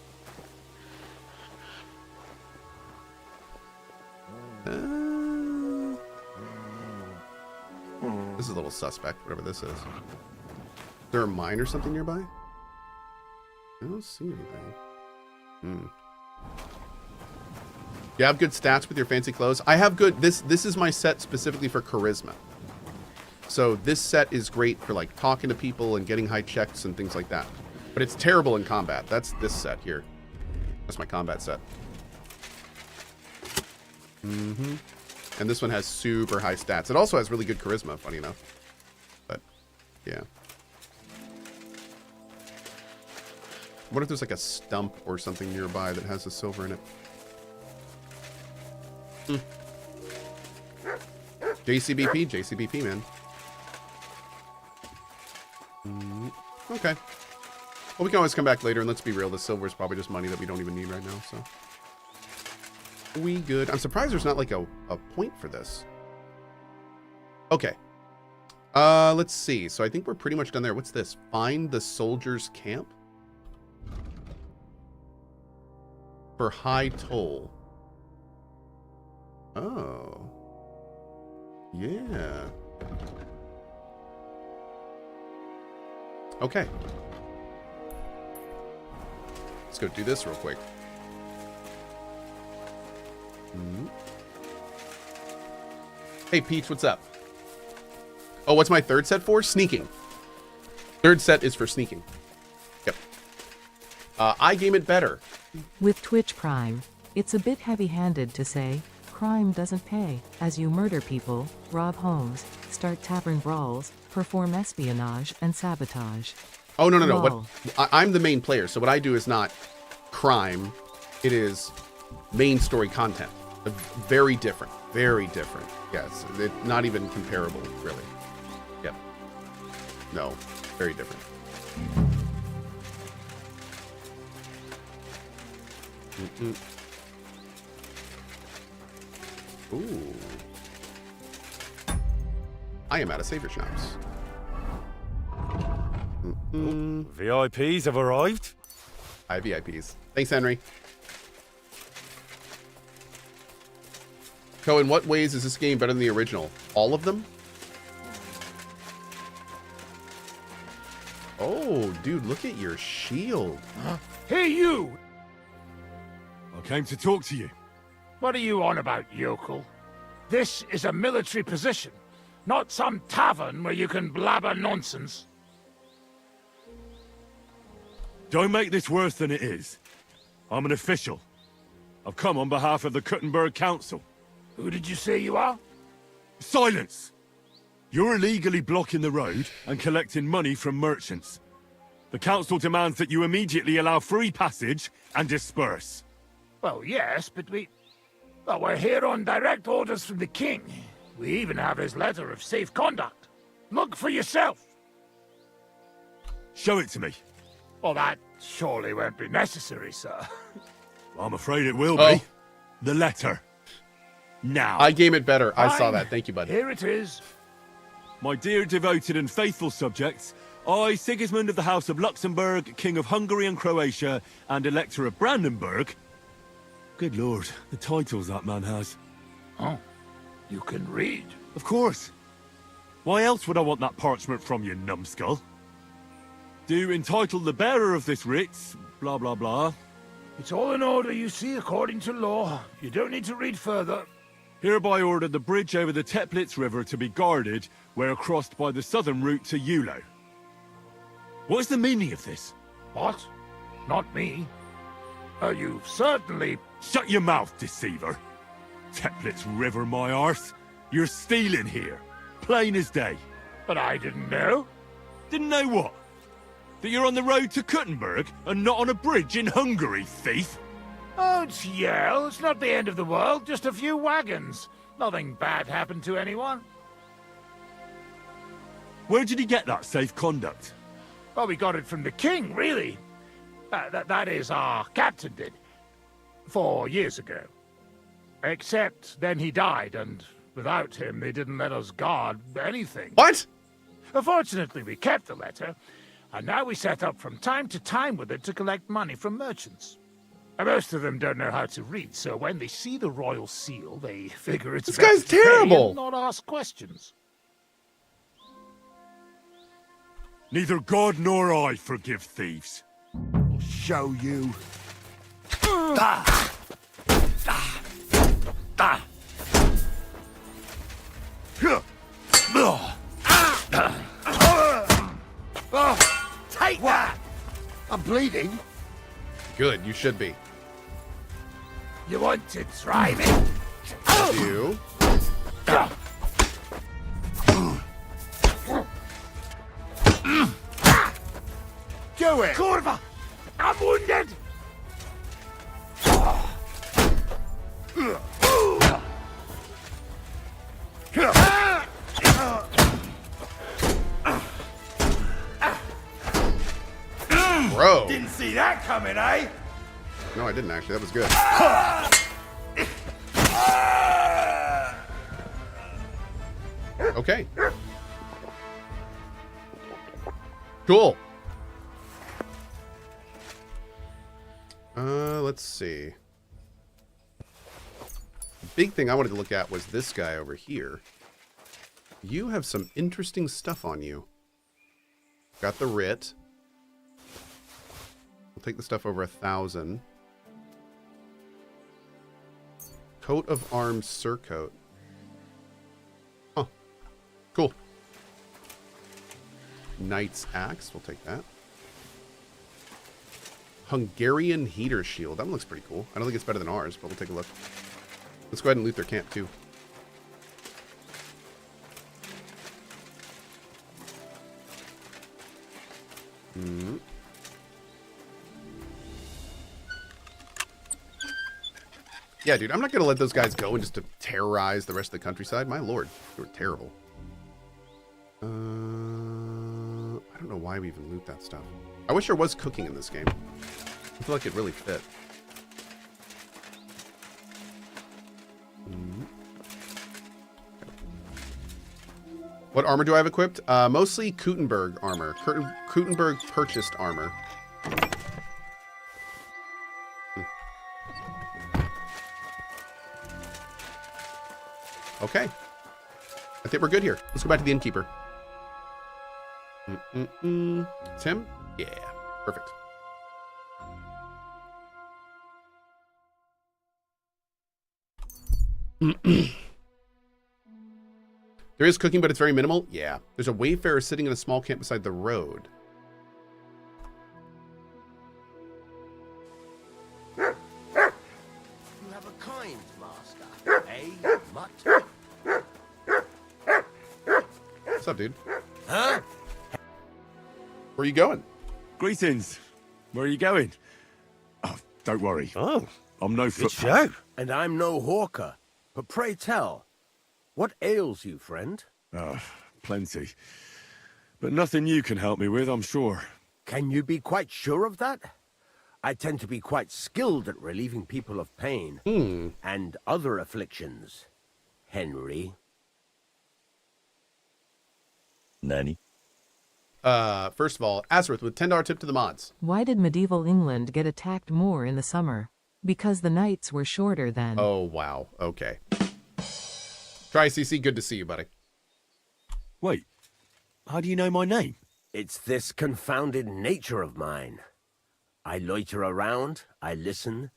This is a little suspect, whatever this is. Is there a mine or something nearby? I don't see anything. You have good stats with your fancy clothes. I have good. This is my set specifically for charisma. So this set is great for like talking to people and getting high checks and things like that. But it's terrible in combat. That's this set here. That's my combat set. And this one has super high stats. It also has really good charisma, funny enough. But yeah. What if there's like a stump or something nearby that has the silver in it? JCBP, man. Okay. Well, we can always come back later, and let's be real, the silver is probably just money that we don't even need right now, so. We good. I'm surprised there's not like a point for this. Okay. Let's see. So I think we're pretty much done there. What's this? Find the soldiers' camp? For high toll. Oh. Yeah. Okay. Let's go do this real quick. Hey, Peach, what's up? Oh, what's my third set for? Sneaking. Third set is for sneaking. Yep. I game it better. With Twitch Prime, it's a bit heavy-handed to say, crime doesn't pay, as you murder people, rob homes, start tavern brawls, perform espionage, and sabotage. Oh, no. What, I'm the main player, so what I do is not crime. It is main story content. Very different. Very different. Yes. Not even comparable, really. Yep. No. Very different. Ooh. I am out of savior schnapps. VIPs have arrived. Hi, VIPs. Thanks, Henry. Cohh, in what ways is this game better than the original? All of them? Oh, dude, look at your shield. Huh? Hey, you! I came to talk to you. What are you on about, yokel? This is a military position, not some tavern where you can blabber nonsense. Don't make this worse than it is. I'm an official. I've come on behalf of the Kuttenberg Council. Who did you say you are? Silence! You're illegally blocking the road and collecting money from merchants. The council demands that you immediately allow free passage and disperse. Well, yes, but well, we're here on direct orders from the king. We even have his letter of safe conduct. Look for yourself. Show it to me. Well, that surely won't be necessary, sir. I'm afraid it will be. The letter. Now. I game it better. Fine. I saw that. Thank you, bud. Here it is. My dear devoted and faithful subjects, I, Sigismund of the House of Luxembourg, King of Hungary and Croatia, and Elector of Brandenburg. Good lord, the titles that man has. Oh, you can read? Of course. Why else would I want that parchment from you, numbskull? Do entitle the bearer of this writ, blah blah blah. It's all in order, you see, according to law. You don't need to read further. Hereby order the bridge over the Teplitz River to be guarded where crossed by the southern route to Yulo. What is the meaning of this? What? Not me. You've certainly... Shut your mouth, deceiver. Teplitz River, my arse. You're stealing here. Plain as day. But I didn't know. Didn't know what? That you're on the road to Kuttenberg and not on a bridge in Hungary, thief? Oh, it's Yale. It's not the end of the world. Just a few wagons. Nothing bad happened to anyone. Where did he get that safe conduct? Well, we got it from the king, really. That is, our captain did. 4 years ago. Except then he died, and without him, they didn't let us guard anything. What? Fortunately, we kept the letter, and now we set up from time to time with it to collect money from merchants. Most of them don't know how to read, so when they see the royal seal, they figure it's this guy's terrible. Not ask questions. Neither God nor I forgive thieves. I'll show you. Take that! I'm bleeding. Good, you should be. You want to try me? You. Do it! Kurva! I'm wounded! Bro. Didn't see that coming, eh? No, I didn't actually. That was good. Okay. Cool. Let's see. The big thing I wanted to look at was this guy over here. You have some interesting stuff on you. Got the writ. We'll take the stuff over 1,000. Coat of arms surcoat. Huh. Cool. Knight's axe. We'll take that. Hungarian heater shield. That one looks pretty cool. I don't think it's better than ours, but we'll take a look. Let's go ahead and loot their camp too. Yeah, dude, I'm not going to let those guys go and just to terrorize the rest of the countryside. My lord, they were terrible. I don't know why we even loot that stuff. I wish there was cooking in this game. I feel like it really fit. What armor do I have equipped? Mostly Kuttenberg armor. Kuttenberg purchased armor. Okay. I think we're good here. Let's go back to the innkeeper. It's him? Yeah. Perfect. There is cooking, but it's very minimal. Yeah. There's a wayfarer sitting in a small camp beside the road. You have a kind master, eh, mutt? What's up, dude? Huh? Where are you going? Greetings. Where are you going? Oh, don't worry. Oh. I'm no Good footpath. show. And I'm no hawker. But pray tell, what ails you, friend? Oh, plenty. But nothing you can help me with, I'm sure. Can you be quite sure of that? I tend to be quite skilled at relieving people of pain and other afflictions, Henry. Nanny? First of all, Azareth with $10 tip to the mods. Why did medieval England get attacked more in the summer? Because the nights were shorter then. Oh, wow. Okay. Try CC, good to see you, buddy. Wait, how do you know my name? It's this confounded nature of mine. I loiter around, I listen,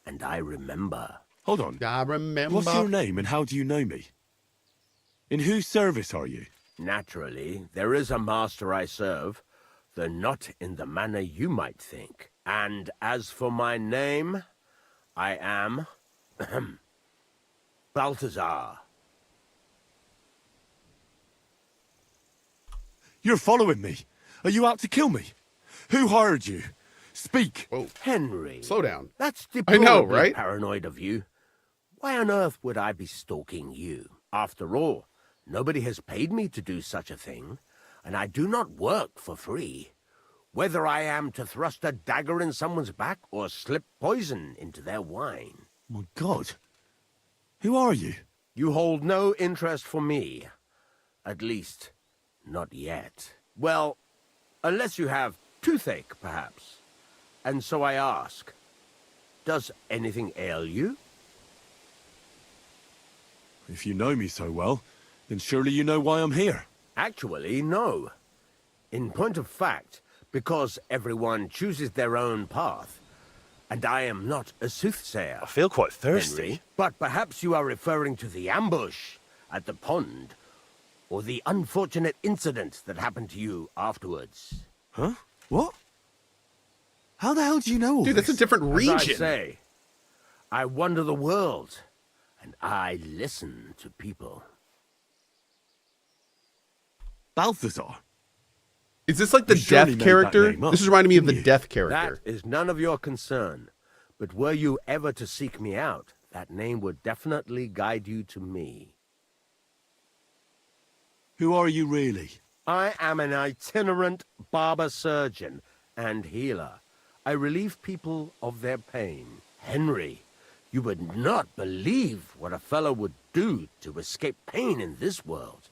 and I remember. Hold on. I remember. What's your name and how do you know me? In whose service are you? Naturally, there is a master I serve, though not in the manner you might think. And as for my name, I am Balthazar. You're following me. Are you out to kill me? Who hired you? Speak. Whoa. Henry. Slow down. That's I know, deplorably right? paranoid of you. Why on earth would I be stalking you? After all, nobody has paid me to do such a thing, and I do not work for free. Whether I am to thrust a dagger in someone's back or slip poison into their wine. My God. Who are you? You hold no interest for me. At least, not yet. Well, unless you have toothache, perhaps. And so I ask, does anything ail you? If you know me so well, then surely you know why I'm here. Actually, no. In point of fact, because everyone chooses their own path, and I am not a soothsayer. I feel quite thirsty. Henry, but perhaps you are referring to the ambush at the pond, or the unfortunate incident that happened to you afterwards. Huh? What? How the hell do you know all Dude, this? that's a different region. As I say, I wander the world, and I listen to people. Balthazar? Is this like the You surely death made character? that name up, This is reminding me of the didn't you? death character. That is none of your concern. But were you ever to seek me out, that name would definitely guide you to me. Who are you really? I am an itinerant barber surgeon and healer. I relieve people of their pain. Henry, you would not believe what a fellow would do to escape pain in this world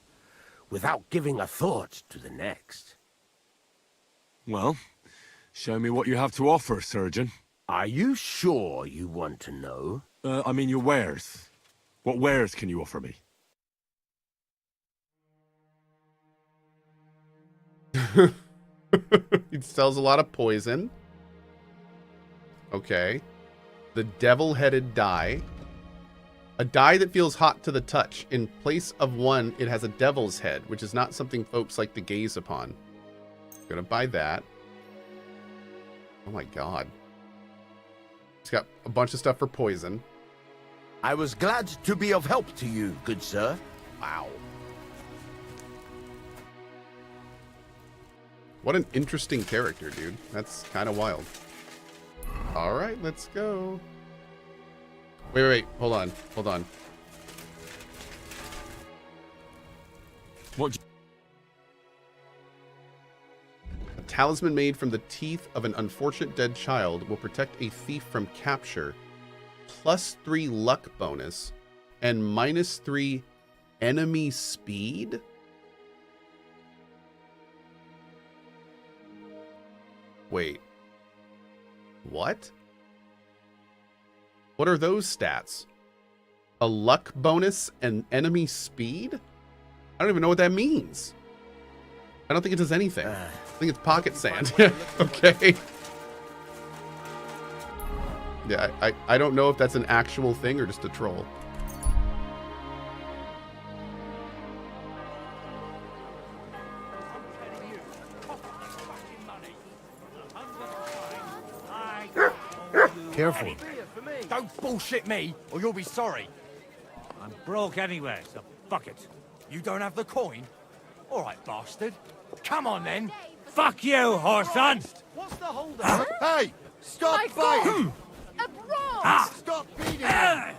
without giving a thought to the next. Well, show me what you have to offer, surgeon. Are you sure you want to know? I mean your wares. What wares can you offer me? He sells a lot of poison. Okay. The devil-headed dye. A dye that feels hot to the touch. In place of one, it has a devil's head, which is not something folks like to gaze upon. Gonna buy that. Oh my god. It's got a bunch of stuff for poison. I was glad to be of help to you, good sir. Wow. What an interesting character, dude. That's kind of wild. All right, let's go. Wait. Hold on. What? A talisman made from the teeth of an unfortunate dead child will protect a thief from capture. +3 luck bonus and -3 enemy speed. Wait. What? What are those stats? A luck bonus and enemy speed? I don't even know what that means. I don't think it does anything. I think it's pocket sand. Okay. Yeah, I don't know if that's an actual thing or just a troll. Careful. Don't bullshit me, or you'll be sorry. I'm broke anyway, so fuck it. You don't have the coin? All right, bastard. Come on, then. Fuck you, whoreson! What's the hold up? Hey, stop My fighting! Abroad! Stop beating him!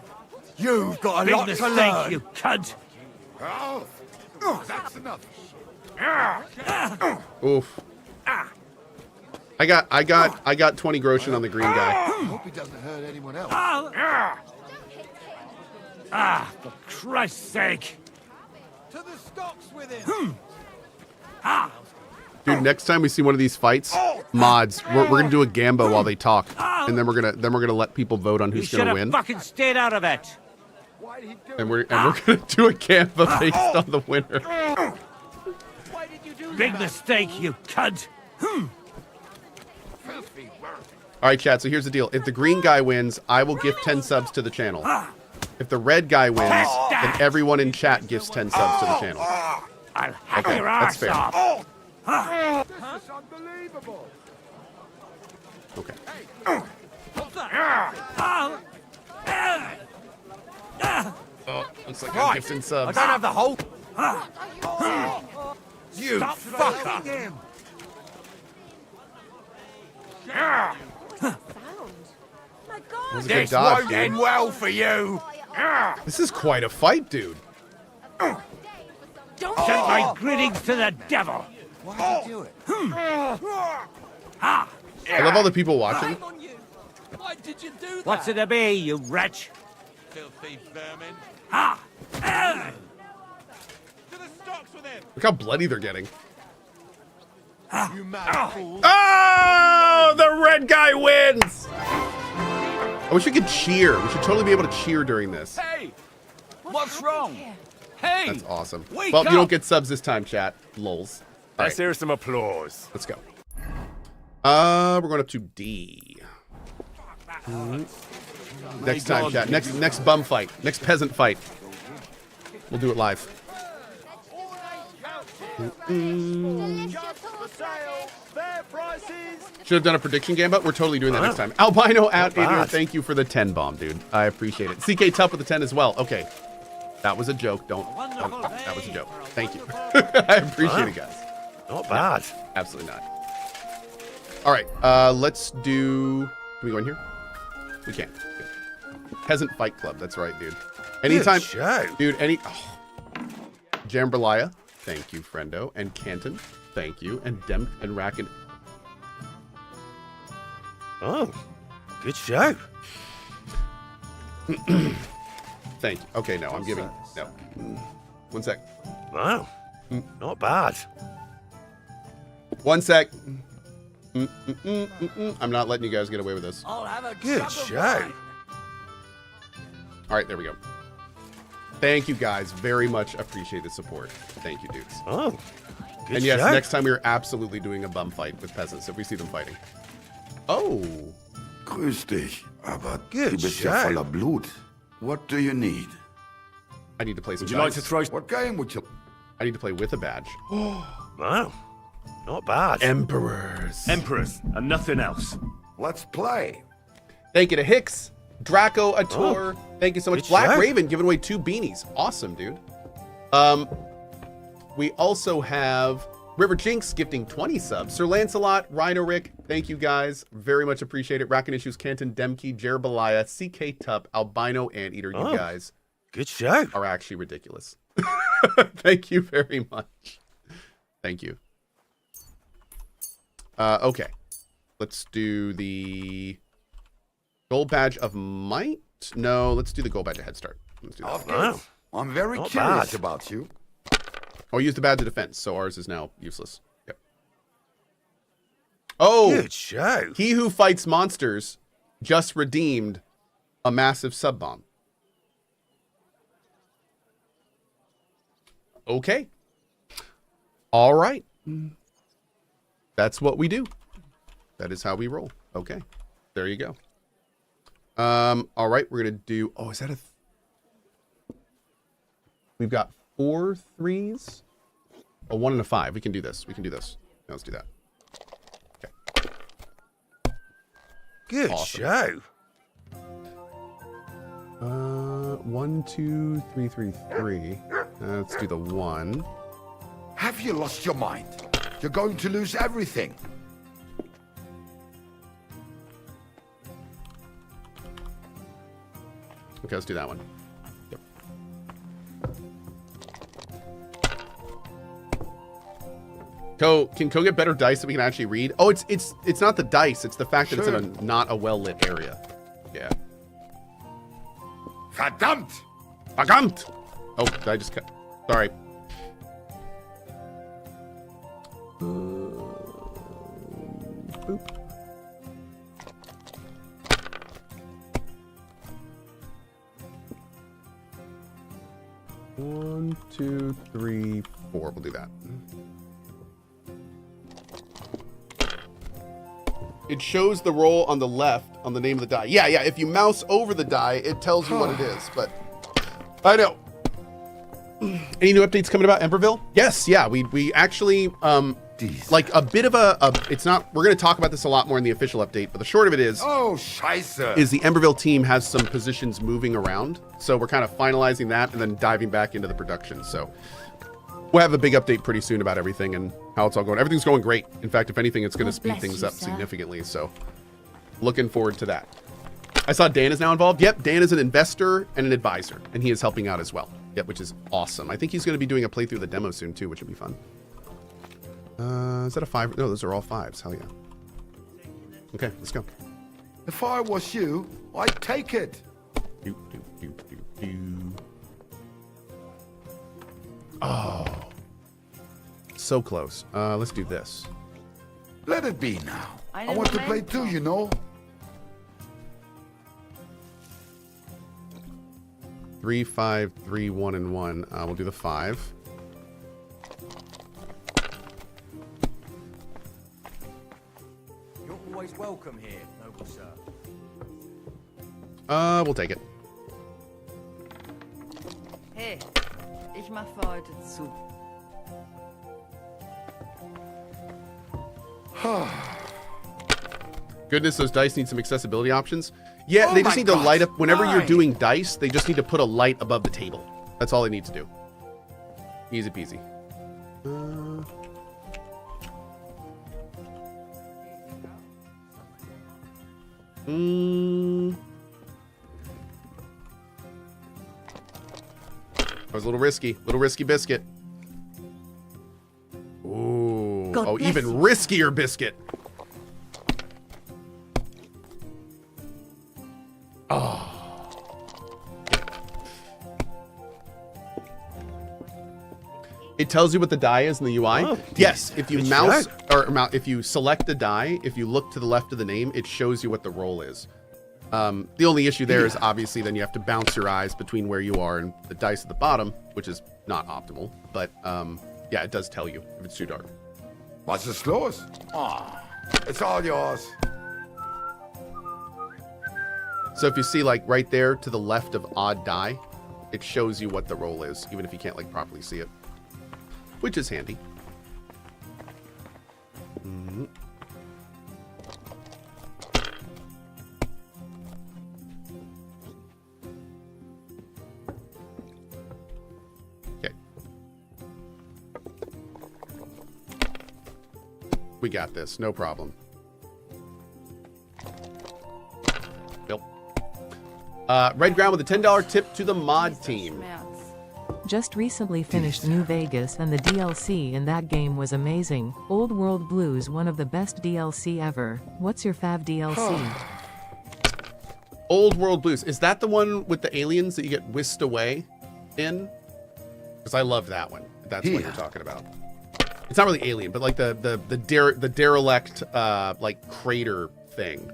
You've got a Big lot to mistake, learn. you cunt! Oh, that's enough. Oof. I got 20 groschen on the green guy. Hope he doesn't hurt anyone else. For Christ's sake! To the stocks with him! Dude, next time we see one of these fights, mods, we're gonna do a gamba while they talk, and then we're gonna let people vote on You who's should gonna have win, fucking stayed out of it! and we're gonna do a gamba based on the winner. Big mistake, you cunt! All right, chat. So here's the deal: if the green guy wins, I will gift 10 subs to the channel. If the red guy wins, then everyone in chat gifts 10 subs to the channel. I'll hack Okay, your that's arse fair. off! This is unbelievable. Okay. Oh, looks like I'm gifting I subs. don't have the whole... You Stop fucker! him. My God! That was a good This dodge, won't dude. end well for you! This is quite a fight, dude. Don't Send my greetings to the devil! Why did you do it? I love all the people watching. Why did you do that? What's it to be, you wretch? Filthy vermin. To the stocks with him! Look how bloody they're getting. You mad fool! Oh, the red guy wins. I wish we could cheer. We should totally be able to cheer during this. Hey! What's wrong? Hey! That's awesome. Wake Well, you up! don't get subs this time, chat. Lols. All Let's right, hear some applause. let's go. We're going up to D. Next time, chat. Next bum fight. Next peasant fight. We'll do it live. Should have done a prediction game, but we're totally doing that next time. Albino out, idiot. Thank you for the 10 bomb, dude. I appreciate it. CK Tough with the 10 as well. Okay. That was a joke. Don't that was a joke. Thank you. I appreciate it, guys. Not bad. Absolutely not. All right. Let's do. Can we go in here? We can. Good. Peasant Fight Club. That's right, dude. Anytime, dude. Jambalaya. Thank you, friendo. And Canton. Thank you. And Dem and Racken. Oh, good show. Thank you. Okay, no, I'm giving. No. One sec. Wow, not bad. One sec. I'm not letting you guys get away with this. I'll have a Good show. All right, there we go. Thank you guys very much. Appreciate the support. Thank you, dudes. Oh, good and yes, show. next time we are absolutely doing a bum fight with peasants if we see them fighting. Oh. Grüß dich, aber Good du bist ja show. voller Blut. What do you need? I need to play some Would you like dice. to throw? What game would you... I need to play with a badge. Wow, not bad. Emperors. Emperors and nothing else. Let's play. Thank you to Hicks, Draco, Ator. Thank you so much. Good Black show. Raven giving away 2 beanies. Awesome, dude. We also have River Jinx gifting 20 subs. Sir Lancelot, Rhino Rick, thank you guys. Very much appreciate it. Rackin' Issues, Canton, Demke, Jerbalaya, CK Tup, Albino Anteater. You guys good show. Are actually ridiculous. Thank you very much. Thank you. Okay. Let's do the Gold Badge of Might. No, let's do the Gold Badge of Head Start. Let's do that. Wow. I'm very curious about you. Oh, use the Badge of Defense, so ours is now useless. Yep. Oh! Good show. He who fights monsters just redeemed a massive sub bomb. Okay. All right. That's what we do. That is how we roll. Okay. There you go. All right, we're going to do... Oh, is that a... We've got 4 3s. A 1 and a 5. We can do this. We can do this. Now let's do that. Okay. Good awesome. show. 1 2 3 3 3. Let's do the 1. Have you lost your mind? You're going to lose everything. Okay, let's do that one. Yep. Can Cohh get better dice that we can actually read? Oh, it's not the dice. It's the fact that it's in a not a well-lit area. Yeah. Verdammt! Verdammt! Oh, did I just cut? Sorry. Boop. One, 2, 3, 4. We'll do that. It shows the roll on the left on the name of the die. Yeah. If you mouse over the die, it tells you what it is. But I know. Any new updates coming about Emberville? Yes. Yeah. We actually like a bit of a. It's not. We're going to talk about this a lot more in the official update. But the short of it is. Oh, scheisse. Is the Emberville team has some positions moving around. So we're kind of finalizing that and then diving back into the production. So we'll have a big update pretty soon about everything and how it's all going. Everything's going great. In fact, if anything, it's going to speed things up significantly. So looking forward to that. I saw Dan is now involved. Yep, Dan is an investor and an advisor, and he is helping out as well. Yep, which is awesome. I think he's going to be doing a playthrough of the demo soon too, which will be fun. Is that a 5? No, those are all 5s. Hell yeah. Okay, let's go. If I was you, I'd take it. Oh, so close. Let's do this. Let it be now. I want to play too, you know. 3 5 3 1 and 1. We'll do the 5. You're always welcome here, noble sir. We'll take it. Hey, ich mach für heute zu. Goodness, those dice need some accessibility options. Yeah, they just need to light up. Whenever you're doing dice, they just need to put a light above the table. That's all they need to do. Easy peasy. That was a little risky biscuit. Ooh. Oh, even riskier biscuit. Oh. It tells you what the die is in the UI. Oh, yes, if you mouse or if you select the die, if you look to the left of the name, it shows you what the roll is. The only issue there is obviously then you have to bounce your eyes between where you are and the dice at the bottom, which is not optimal. But yeah, it does tell you if it's too dark. Was ist los? Oh, it's all yours. So if you see like right there to the left of odd die, it shows you what the roll is, even if you can't like properly see it, which is handy. Okay. We got this. No problem. Bill. Red Ground with a $10 tip to the mod team. Just recently finished New Vegas and the DLC in that game was amazing. Old World Blues, one of the best DLC ever. What's your fav DLC? Old World Blues. Is that the one with the aliens that you get whisked away in? Because I love that one. That's what you're talking about. It's not really alien, but like the derelict like crater thing.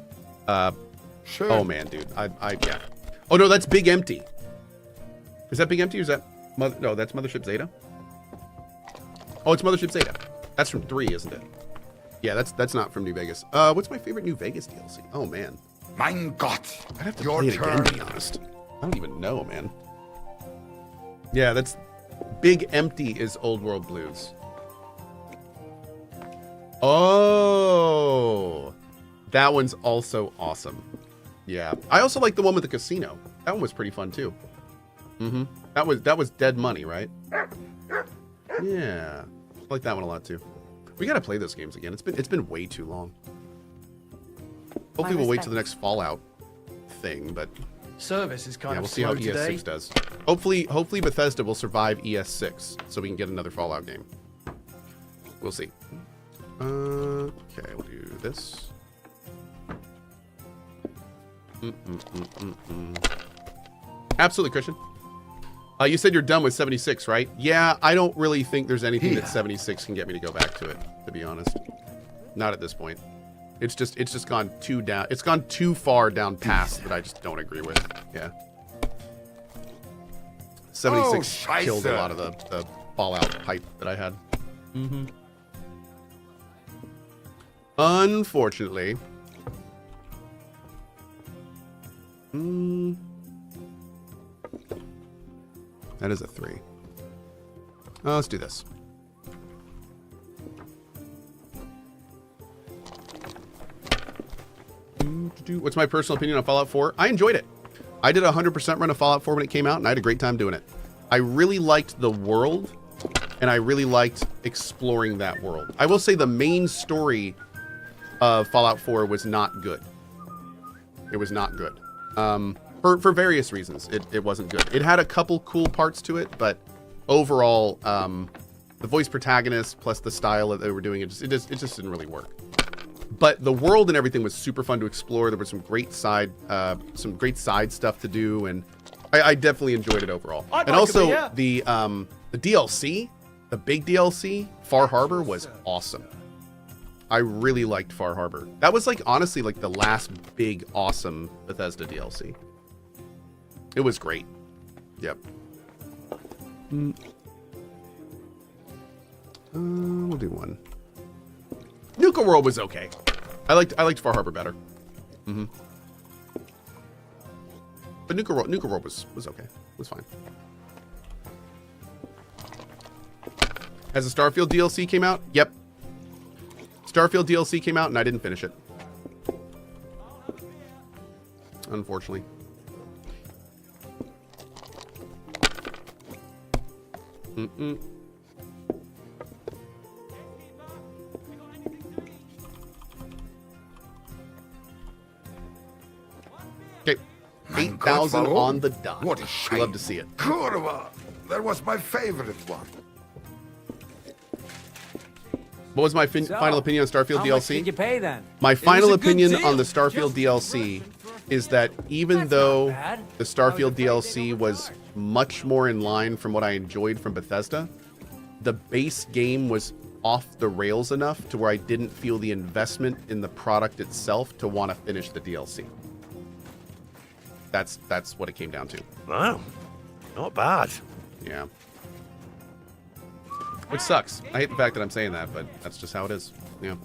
Sure. Oh man, dude. Yeah. Oh no, that's Big Empty. Is that Big Empty or is that no, that's Mothership Zeta? Oh, it's Mothership Zeta. That's from 3, isn't it? Yeah, that's not from New Vegas. What's my favorite New Vegas DLC? Oh man. Mein Gott. I'd have to play it again, to be honest. I don't even know, man. Yeah, that's Big Empty is Old World Blues. Oh, that one's also awesome. Yeah, I also like the one with the casino. That one was pretty fun too. Mm-hmm. That was Dead Money, right? Yeah, I like that one a lot too. We gotta play those games again. It's been way too long. Hopefully we'll wait till the next Fallout thing, but service is kind yeah, of we'll see how slow ES6 does. Hopefully Bethesda will survive ES6 so we can get another Fallout game. We'll see. Okay, we'll do this. Absolutely, Christian. You said you're done with 76, right? Yeah, I don't really think there's anything that 76 can get me to go back to it, to be honest. Not at this point. It's just gone too down. It's gone too far down past that I just don't agree with. Yeah. 76 killed a lot of the Fallout hype that I had. Mm-hmm. Unfortunately. That is a 3. Let's do this. What's my personal opinion on Fallout 4? I enjoyed it. I did a 100% run of Fallout 4 when it came out, and I had a great time doing it. I really liked the world, and I really liked exploring that world. I will say the main story of Fallout 4 was not good. It was not good. For various reasons, it wasn't good. It had a couple cool parts to it, but overall, the voice protagonist plus the style that they were doing, it just didn't really work. But the world and everything was super fun to explore. There was some great side stuff to do, and I definitely enjoyed it overall. And also the DLC, the big DLC, Far Harbor was awesome. I really liked Far Harbor. That was like honestly like the last big awesome Bethesda DLC. It was great. Yep. We'll do one. Nuka World was okay. I liked Far Harbor better. Mm-hmm. But Nuka World was okay. It was fine. Has the Starfield DLC came out? Yep. Starfield DLC came out and I didn't finish it. Unfortunately. Mm-mm. Okay. 8,000 on the dot. What a shame. Love to see it. Kurwa! That was my favorite one. What was my final opinion on Starfield How DLC? much did you pay then? My final opinion on the Starfield DLC is that even though the Starfield DLC was much more in line from what I enjoyed from Bethesda, the base game was off the rails enough to where I didn't feel the investment in the product itself to want to finish the DLC. That's what it came down to. Wow. Not bad. Yeah. Which sucks. I hate the fact that I'm saying that, but that's just how it is. Yeah.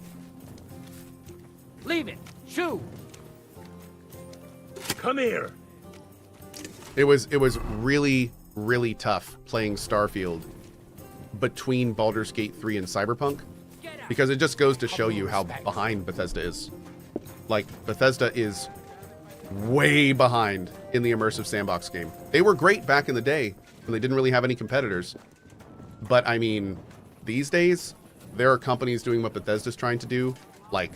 Leave it. Shoo. Come here. It was really, really tough playing Starfield between Baldur's Gate 3 and Cyberpunk, because it just goes to show you how behind Bethesda is. Like, Bethesda is way behind in the immersive sandbox game. They were great back in the day when they didn't really have any competitors. But I mean, these days, there are companies doing what Bethesda's trying to do, like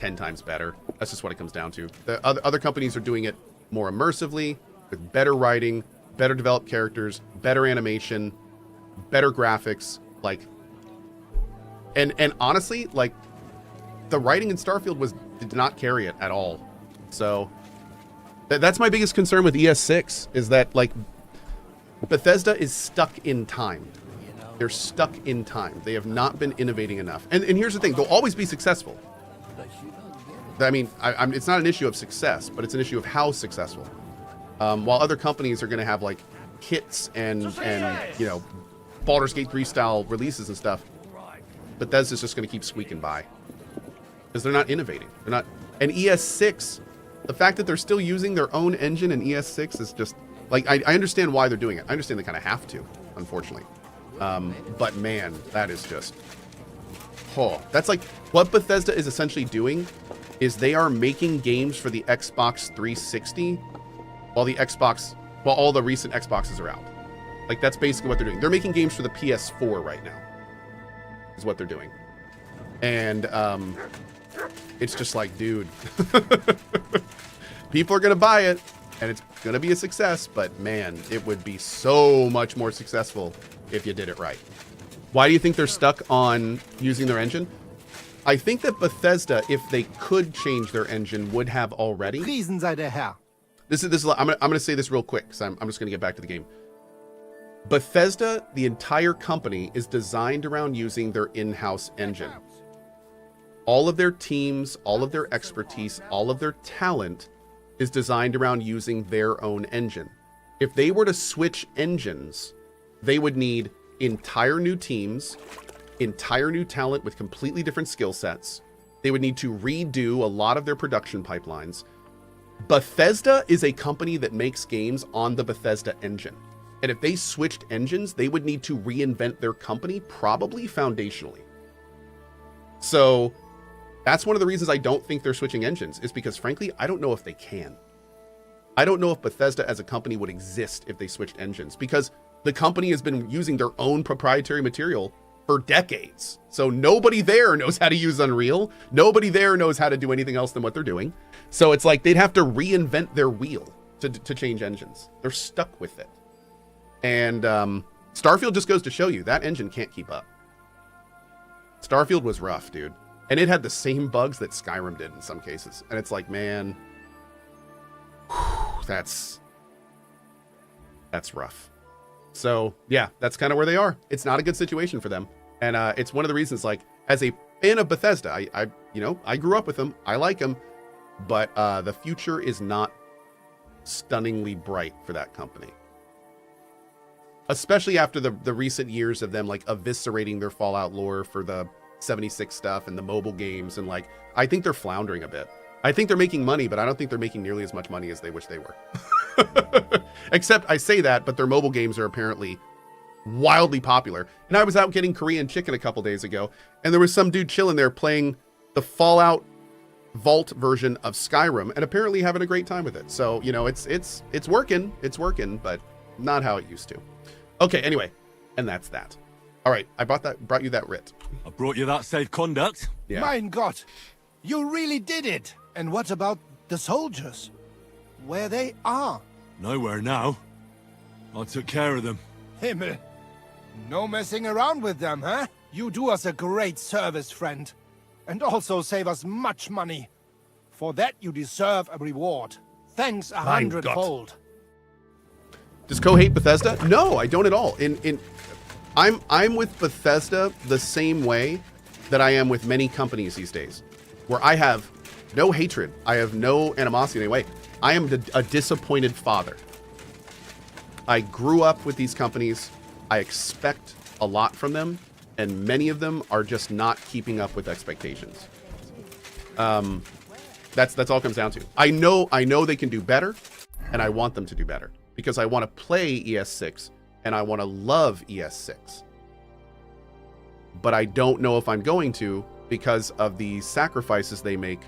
10 times better. That's just what it comes down to. The other companies are doing it more immersively, with better writing, better developed characters, better animation, better graphics, like, and honestly, like, the writing in Starfield did not carry it at all. So that's my biggest concern with ES6, is that, like, Bethesda is stuck in time. They're stuck in time. They have not been innovating enough. And here's the thing, they'll always be successful. I mean, it's not an issue of success, but it's an issue of how successful. While other companies are going to have, like, hits and you know, Baldur's Gate 3 style releases and stuff, Bethesda's just going to keep squeaking by. Because they're not innovating. They're not. And ES6, the fact that they're still using their own engine in ES6 is just, like, I understand why they're doing it. I understand they kind of have to, unfortunately. But man, that is just, that's like, what Bethesda is essentially doing is they are making games for the Xbox 360 while all the recent Xboxes are out. Like, that's basically what they're doing. They're making games for the PS4 right now, is what they're doing. And it's just like, dude, people are going to buy it and it's going to be a success, but man, it would be so much more successful if you did it right. Why do you think they're stuck on using their engine? I think that Bethesda, if they could change their engine, would have already. Riesen sei der Herr. This is I'm gonna say this real quick because I'm just gonna get back to the game. Bethesda, the entire company, is designed around using their in-house engine. All of their teams, all of their expertise, all of their talent is designed around using their own engine. If they were to switch engines, they would need entire new teams, entire new talent with completely different skill sets. They would need to redo a lot of their production pipelines. Bethesda is a company that makes games on the Bethesda engine. And if they switched engines, they would need to reinvent their company, probably foundationally. So that's one of the reasons I don't think they're switching engines, is because, frankly, I don't know if they can. I don't know if Bethesda as a company would exist if they switched engines, because the company has been using their own proprietary material for decades. So nobody there knows how to use Unreal. Nobody there knows how to do anything else than what they're doing. So it's like they'd have to reinvent their wheel to change engines. They're stuck with it. And Starfield just goes to show you that engine can't keep up. Starfield was rough, dude. And it had the same bugs that Skyrim did in some cases. And it's like, man, that's rough. So yeah, that's kind of where they are. It's not a good situation for them. And it's one of the reasons, like, as a fan of Bethesda, I grew up with them. I like them. But the future is not stunningly bright for that company. Especially after the recent years of them, like, eviscerating their Fallout lore for the 76 stuff and the mobile games. And, like, I think they're floundering a bit. I think they're making money, but I don't think they're making nearly as much money as they wish they were. Except I say that, but their mobile games are apparently wildly popular. And I was out getting Korean chicken a couple days ago, and there was some dude chilling there playing the Fallout Vault version of Skyrim, and apparently having a great time with it. So, you know, it's working. It's working, but not how it used to. Okay, anyway, and that's that. All right, I brought you that writ. I brought you that safe conduct. Yeah. Mein Gott, you really did it. And what about the soldiers? Where they are? Nowhere now. I took care of them. Himmel. No messing around with them, huh? You do us a great service, friend. And also save us much money. For that you deserve a reward. Thanks 100-fold. Does Cohh hate Bethesda? No, I don't at all. I'm with Bethesda the same way that I am with many companies these days, where I have no hatred. I have no animosity in any way. I am a disappointed father. I grew up with these companies. I expect a lot from them, and many of them are just not keeping up with expectations. That's all it comes down to. I know they can do better, and I want them to do better because I want to play ES6 and I want to love ES6. But I don't know if I'm going to because of the sacrifices they make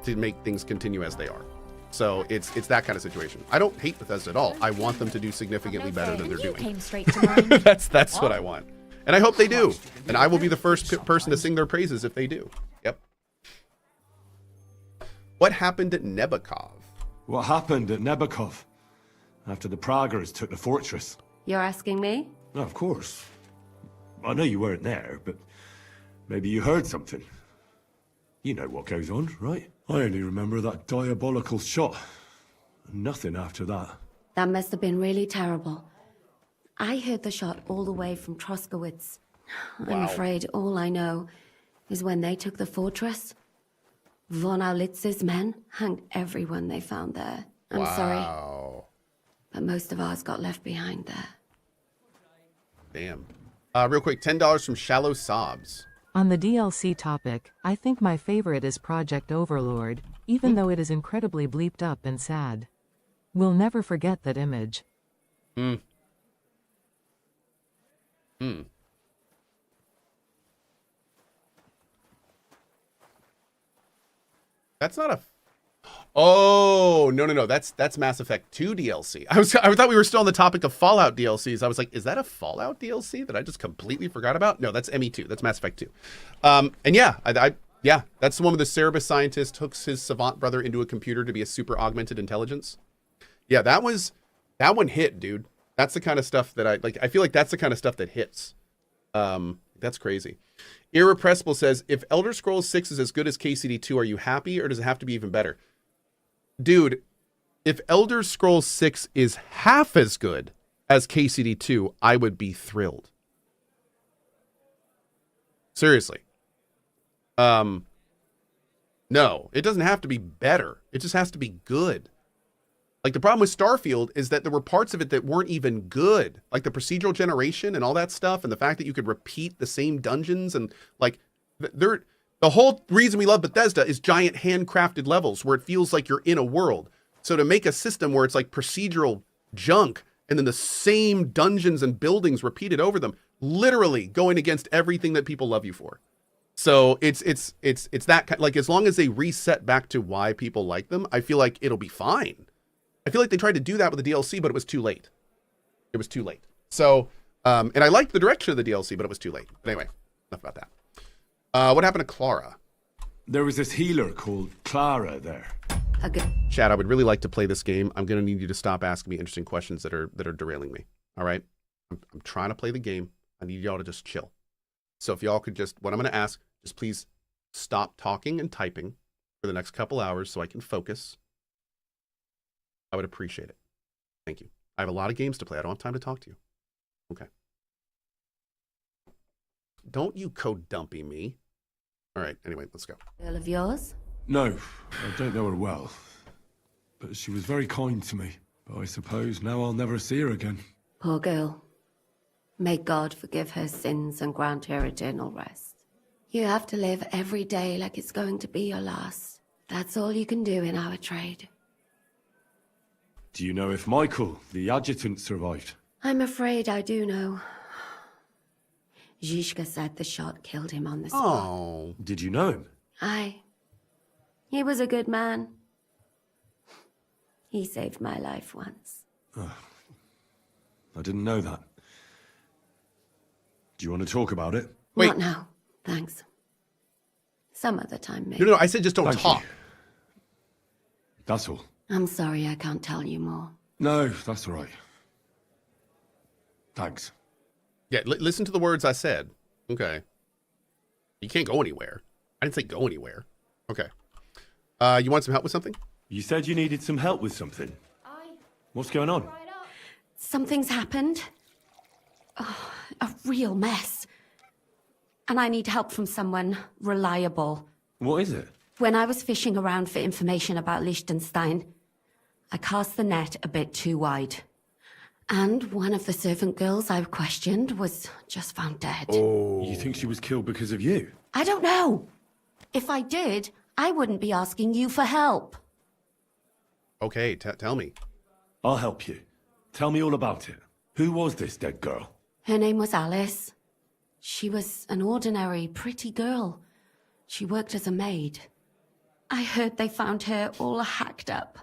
to make things continue as they are. So it's that kind of situation. I don't hate Bethesda at all. I want them to do significantly better than they're doing. Came straight to mind. That's what I want. And I hope they do. And I will be the first person to sing their praises if they do. Yep. What happened at Nebakov? What happened at Nebakov? After the Praggers took the fortress? You're asking me? No, of course. I know you weren't there, but maybe you heard something. You know what goes on, right? I only remember that diabolical shot. Nothing after that. That must have been really terrible. I heard the shot all the way from Troskowitz. I'm Wow. afraid all I know is when they took the fortress, von Aulitz's men hanged everyone they found there. I'm sorry, but most of ours got left behind there. Damn. Real quick, $10 from Shallow Sobs. On the DLC topic, I think my favorite is Project Overlord, even though it is incredibly bleeped up and sad. We'll never forget that image. That's not a... Oh, no. That's Mass Effect 2 DLC. I thought we were still on the topic of Fallout DLCs. I was like, is that a Fallout DLC that I just completely forgot about? No, that's ME2. That's Mass Effect 2. And yeah, yeah, that's the one where the Cerebus scientist hooks his savant brother into a computer to be a super augmented intelligence. Yeah, that one hit, dude. That's the kind of stuff that I feel like that's the kind of stuff that hits. That's crazy. Irrepressible says, if Elder Scrolls 6 is as good as KCD 2, are you happy, or does it have to be even better? Dude, if Elder Scrolls 6 is half as good as KCD 2, I would be thrilled. Seriously. No, it doesn't have to be better. It just has to be good. Like, the problem with Starfield is that there were parts of it that weren't even good. Like the procedural generation and all that stuff, and the fact that you could repeat the same dungeons, and like, the whole reason we love Bethesda is giant handcrafted levels where it feels like you're in a world. So to make a system where it's like procedural junk and then the same dungeons and buildings repeated over them, literally going against everything that people love you for. So it's that kind, like, as long as they reset back to why people like them, I feel like it'll be fine. I feel like they tried to do that with the DLC, but it was too late. It was too late. So, and I liked the direction of the DLC, but it was too late. But anyway, enough about that. What happened to Clara? There was this healer called Clara there. Chad, I would really like to play this game. I'm going to need you to stop asking me interesting questions that are derailing me. All right? I'm trying to play the game. I need y'all to just chill. So if y'all could just, what I'm going to ask, just please stop talking and typing for the next couple hours so I can focus. I would appreciate it. Thank you. I have a lot of games to play. I don't have time to talk to you. Okay. Don't you code dumpy me. All right. Anyway, let's go. Girl of yours? No, I don't know her well. But she was very kind to me. But I suppose now I'll never see her again. Poor girl. May God forgive her sins and grant her eternal rest. You have to live every day like it's going to be your last. That's all you can do in our trade. Do you know if Michael, the adjutant, survived? I'm afraid I do know. Zhishka said the shot killed him on the spot. Oh. Did you know him? Aye. He was a good man. He saved my life once. Oh, I didn't know that. Do you want to talk about it? Wait. Not now, thanks. Some other time, maybe. No, I said just don't Thank talk. you. That's all. I'm sorry I can't tell you more. No, that's all right. Thanks. Yeah, listen to the words I said. Okay. You can't go anywhere. I didn't say go anywhere. Okay. You want some help with something? You said you needed some help with something. What's going on? Something's happened. Oh, a real mess. And I need help from someone reliable. What is it? When I was fishing around for information about Liechtenstein, I cast the net a bit too wide. And one of the servant girls I questioned was just found dead. Oh. You think she was killed because of you? I don't know. If I did, I wouldn't be asking you for help. Okay, tell me. I'll help you. Tell me all about it. Who was this dead girl? Her name was Alice. She was an ordinary, pretty girl. She worked as a maid. I heard they found her all hacked up,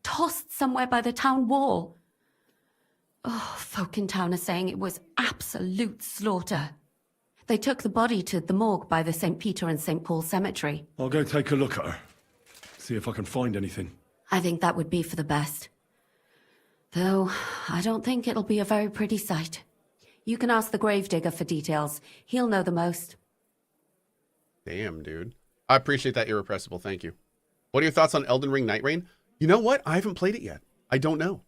tossed somewhere by the town wall. Oh, folk in town are saying it was absolute slaughter. They took the body to the morgue by the St. Peter and St. Paul cemetery. I'll go take a look at her. See if I can find anything. I think that would be for the best. Though, I don't think it'll be a very pretty sight. You can ask the gravedigger for details. He'll know the most. Damn, dude. I appreciate that, Irrepressible. Thank you. What are your thoughts on Elden Ring Night Rain? You know what? I haven't played it yet. I don't know.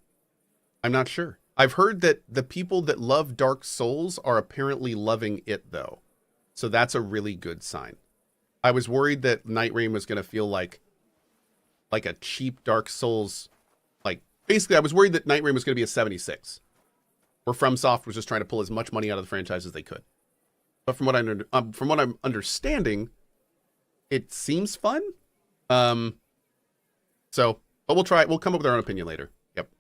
I'm not sure. I've heard that the people that love Dark Souls are apparently loving it, though. So that's a really good sign. I was worried that Night Rain was going to feel like a cheap Dark Souls. Like, basically, I was worried that Night Rain was going to be a 76. Where FromSoft was just trying to pull as much money out of the franchise as they could. But from what I'm understanding, it seems fun. So, but we'll try it. We'll come up with our own opinion later. Yep.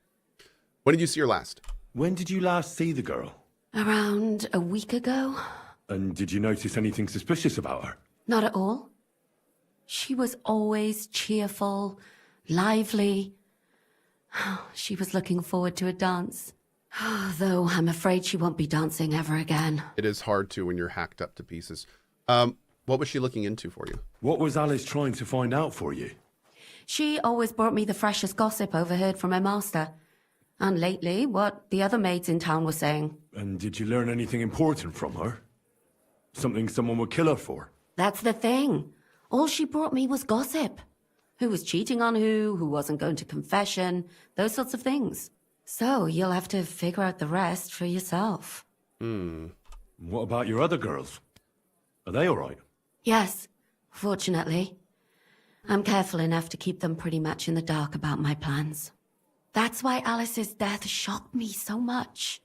When did you see her last? When did you last see the girl? Around a week ago. And did you notice anything suspicious about her? Not at all. She was always cheerful, lively. She was looking forward to a dance. Though I'm afraid she won't be dancing ever again. It is hard to when you're hacked up to pieces. What was she looking into for you? What was Alice trying to find out for you? She always brought me the freshest gossip overheard from her master. And lately, what the other maids in town were saying. And did you learn anything important from her? Something someone would kill her for? That's the thing. All she brought me was gossip. Who was cheating on who wasn't going to confession, those sorts of things. So you'll have to figure out the rest for yourself. What about your other girls? Are they all right? Yes, fortunately. I'm careful enough to keep them pretty much in the dark about my plans. That's why Alice's death shocked me so much.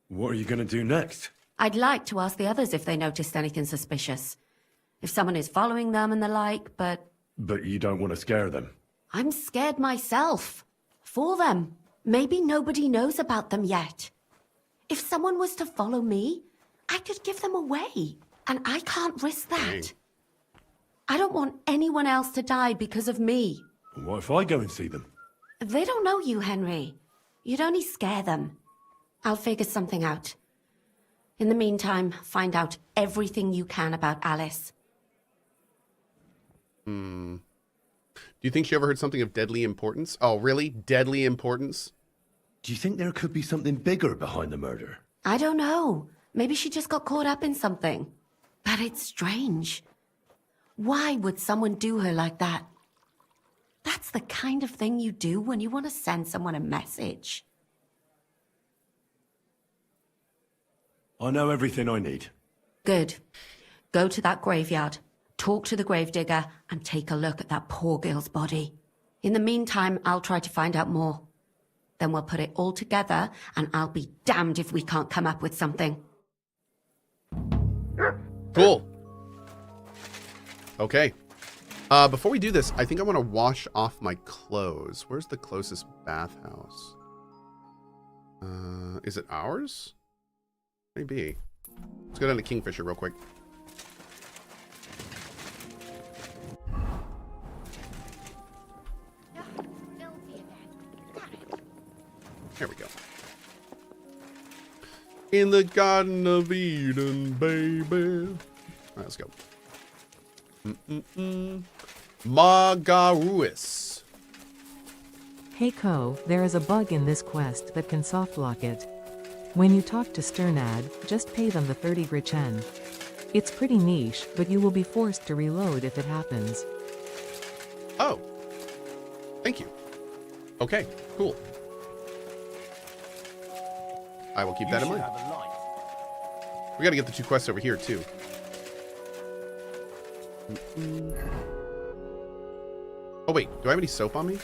What are you going to do next? I'd like to ask the others if they noticed anything suspicious. If someone is following them and the like, but... But you don't want to scare them. I'm scared myself. For them. Maybe nobody knows about them yet. If someone was to follow me, I could give them away. And I can't risk that. Dang. I don't want anyone else to die because of me. What if I go and see them? They don't know you, Henry. You'd only scare them. I'll figure something out. In the meantime, find out everything you can about Alice. Do you think she ever heard something of deadly importance? Oh, really? Deadly importance? Do you think there could be something bigger behind the murder? I don't know. Maybe she just got caught up in something. But it's strange. Why would someone do her like that? That's the kind of thing you do when you want to send someone a message. I know everything I need. Good. Go to that graveyard, talk to the gravedigger, and take a look at that poor girl's body. In the meantime, I'll try to find out more. Then we'll put it all together, and I'll be damned if we can't come up with something. Cool. Okay. Before we do this, I think I want to wash off my clothes. Where's the closest bathhouse? Is it ours? Maybe. Let's go down to Kingfisher real quick. There we go. In the Garden of Eden, baby. All right, let's go. Margaruis. Hey Cohh, there is a bug in this quest that can softlock it. When you talk to Sternad, just pay them the 30 Grichen. It's pretty niche, but you will be forced to reload if it happens. Oh. Thank you. Okay, cool. I will keep that in mind. We gotta get the 2 quests over here, too. Oh, wait. Do I have any soap on me?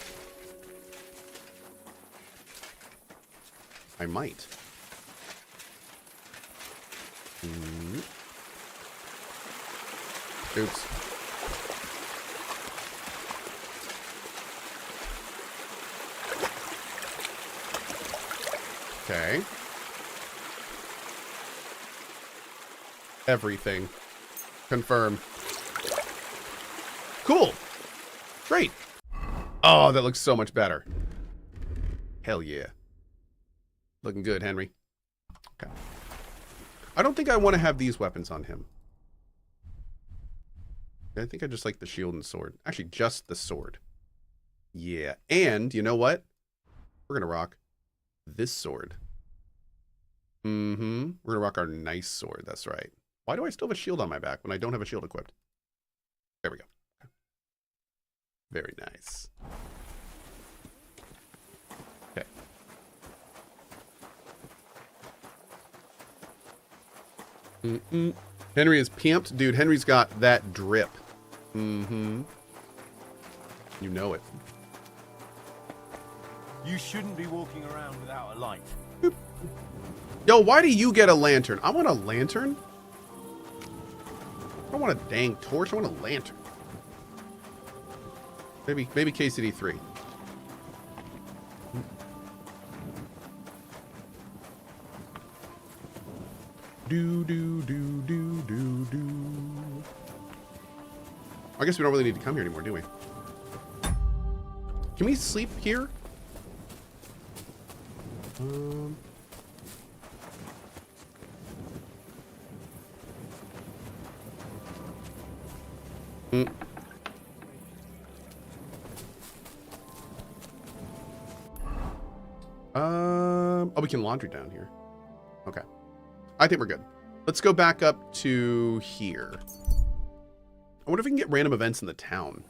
I might. Oops. Okay. Everything. Confirm. Cool. Great. Oh, that looks so much better. Hell yeah. Looking good, Henry. Okay. I don't think I want to have these weapons on him. I think I just like the shield and sword. Actually, just the sword. Yeah. And, you know what? We're going to rock this sword. Mm-hmm. We're going to rock our nice sword. That's right. Why do I still have a shield on my back when I don't have a shield equipped? There we go. Very nice. Okay. Henry is pimped. Dude, Henry's got that drip. Mm-hmm. You know it. You shouldn't be walking around without a light. Boop. Yo, why do you get a lantern? I want a lantern. I don't want a dang torch. I want a lantern. Maybe KCD 3. Do do do do do do. I guess we don't really need to come here anymore, do we? Can we sleep here? Oh, we can laundry down here. Okay. I think we're good. Let's go back up to here. I wonder if we can get random events in the town.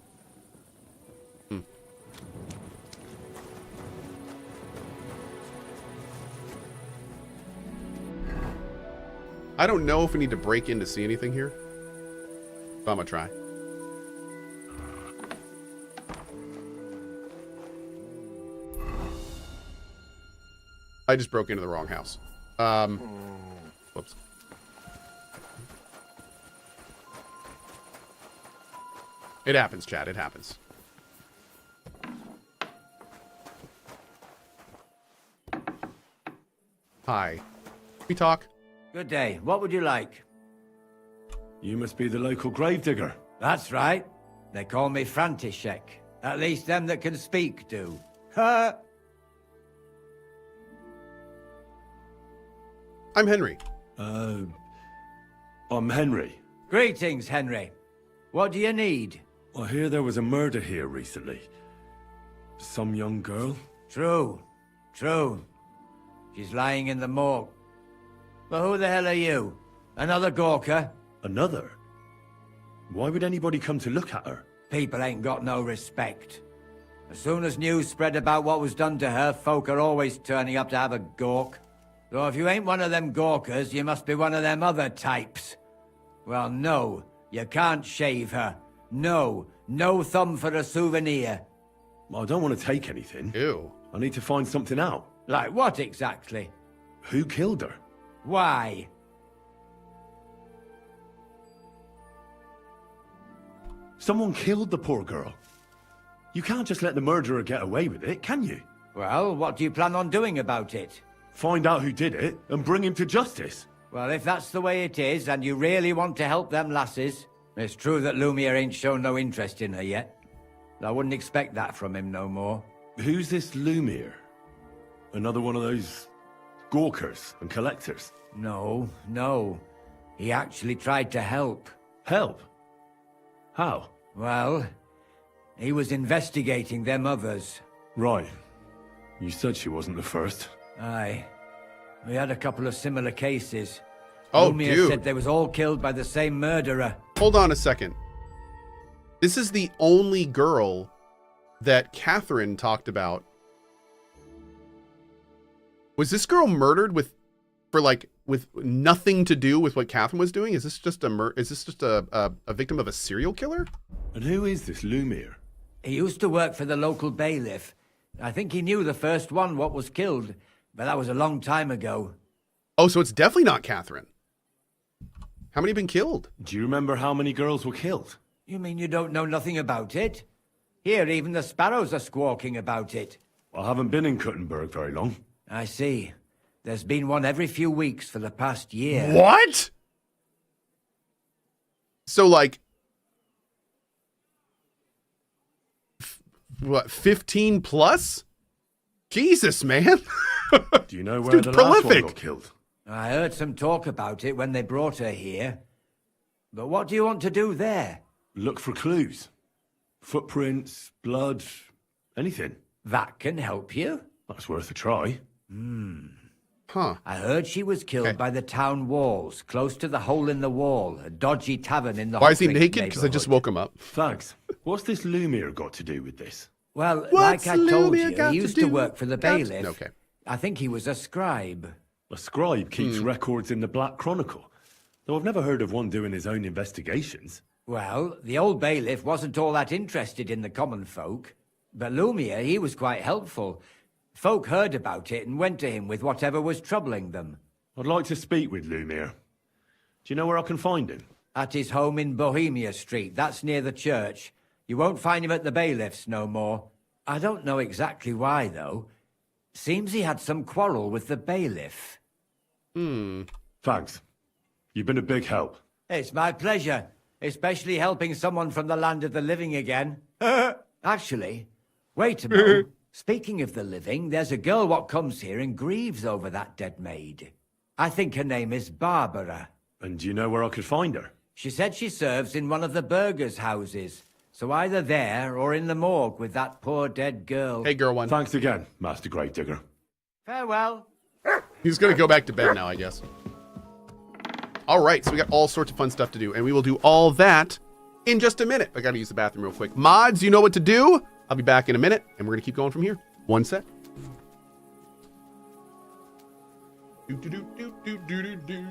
I don't know if we need to break in to see anything here. But I'm gonna try. I just broke into the wrong house. Whoops. It happens, Chad. It happens. Hi. We talk. Good day. What would you like? You must be the local gravedigger. That's right. They call me František. At least them that can speak do. Ha! I'm Henry. I'm Henry. Greetings, Henry. What do you need? I hear there was a murder here recently. Some young girl? True. True. She's lying in the morgue. But who the hell are you? Another Gawker? Another? Why would anybody come to look at her? People ain't got no respect. As soon as news spread about what was done to her, folk are always turning up to have a gawk. So if you ain't one of them Gawkers, you must be one of them other types. Well, no, you can't shave her. No, no thumb for a souvenir. I don't want to take anything. Ew. I need to find something out. Like what exactly? Who killed her? Why? Someone killed the poor girl. You can't just let the murderer get away with it, can you? Well, what do you plan on doing about it? Find out who did it and bring him to justice. Well, if that's the way it is, and you really want to help them lasses, it's true that Lumiere ain't shown no interest in her yet. I wouldn't expect that from him no more. Who's this Lumiere? Another one of those gawkers and collectors? No, no. He actually tried to help. Help? How? Well, he was investigating them others. Right. You said she wasn't the first. Aye. We had a couple of similar cases. Oh, Lumiere dude. said they was all killed by the same murderer. Hold on a second. This is the only girl that Catherine talked about. Was this girl murdered with nothing to do with what Catherine was doing? Is this just a victim of a serial killer? And who is this Lumiere? He used to work for the local bailiff. I think he knew the first one what was killed, but that was a long time ago. Oh, so it's definitely not Catherine. How many have been killed? Do you remember how many girls were killed? You mean you don't know nothing about it? Here, even the sparrows are squawking about it. I haven't been in Kuttenberg very long. I see. There's been one every few weeks for the past year. What? So, like, what, 15 plus? Jesus, man. Do you know where dude's the last one prolific. got killed? I heard some talk about it when they brought her here. But what do you want to do there? Look for clues. Footprints, blood, anything. That can help you. That's worth a try. Huh. I heard she was killed by the town walls, close to the hole in the wall, a dodgy tavern in the Why is he Hoffrich naked? Because I just woke him up. Thanks. What's this Lumiere got to do with this? Well, What's like I told Lumiere you, got he to used to do? work for the Got- bailiff. Okay. I think he was a scribe. A scribe keeps records in the Black Chronicle. Though I've never heard of one doing his own investigations. Well, the old bailiff wasn't all that interested in the common folk. But Lumiere, he was quite helpful. Folk heard about it and went to him with whatever was troubling them. I'd like to speak with Lumiere. Do you know where I can find him? At his home in Bohemia Street, that's near the church. You won't find him at the bailiff's no more. I don't know exactly why, though. Seems he had some quarrel with the bailiff. Thanks. You've been a big help. It's my pleasure, especially helping someone from the land of the living again. Actually, wait a minute. Speaking of the living, there's a girl what comes here and grieves over that dead maid. I think her name is Barbara. And do you know where I could find her? She said she serves in one of the burgers' houses. So either there or in the morgue with that poor dead girl. Hey, girl one. Thanks again, Master Gravedigger. Farewell. He's going to go back to bed now, I guess. All right, so we got all sorts of fun stuff to do, and we will do all that in just a minute. I got to use the bathroom real quick. Mods, you know what to do. I'll be back in a minute, and we're going to keep going from here. One sec. Do, do, do, do, do, do, do, do.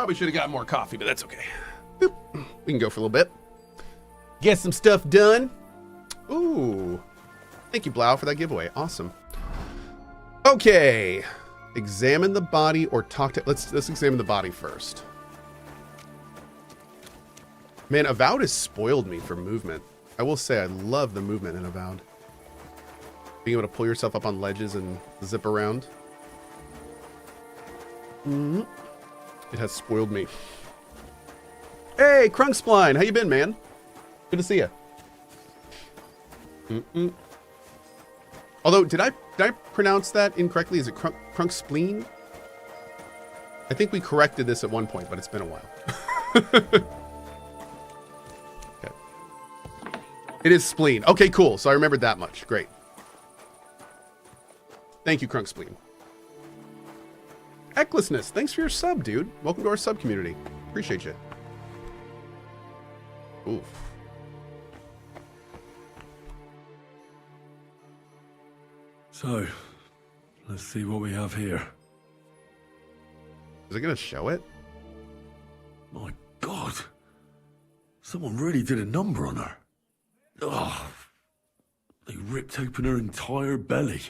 Probably should have got more coffee, but that's okay. Boop. We can go for a little bit. Get some stuff done. Ooh. Thank you, Blau, for that giveaway. Awesome. Okay. Examine the body or talk to... Let's examine the body first. Man, Avowed has spoiled me for movement. I will say I love the movement in Avowed. Being able to pull yourself up on ledges and zip around. It has spoiled me. Hey, Crunkspline, how you been, man? Good to see you. Although, did I pronounce that incorrectly? Is it Crunkspleen? I think we corrected this at one point, but it's been a while. Okay. It is spleen. Okay, cool. So I remembered that much. Great. Thank you, Crunkspleen. Ecklessness, thanks for your sub, dude. Welcome to our sub community. Appreciate you. Oof. So, let's see what we have here. Is it going to show it? My God. Someone really did a number on her. Oh, they ripped open her entire belly.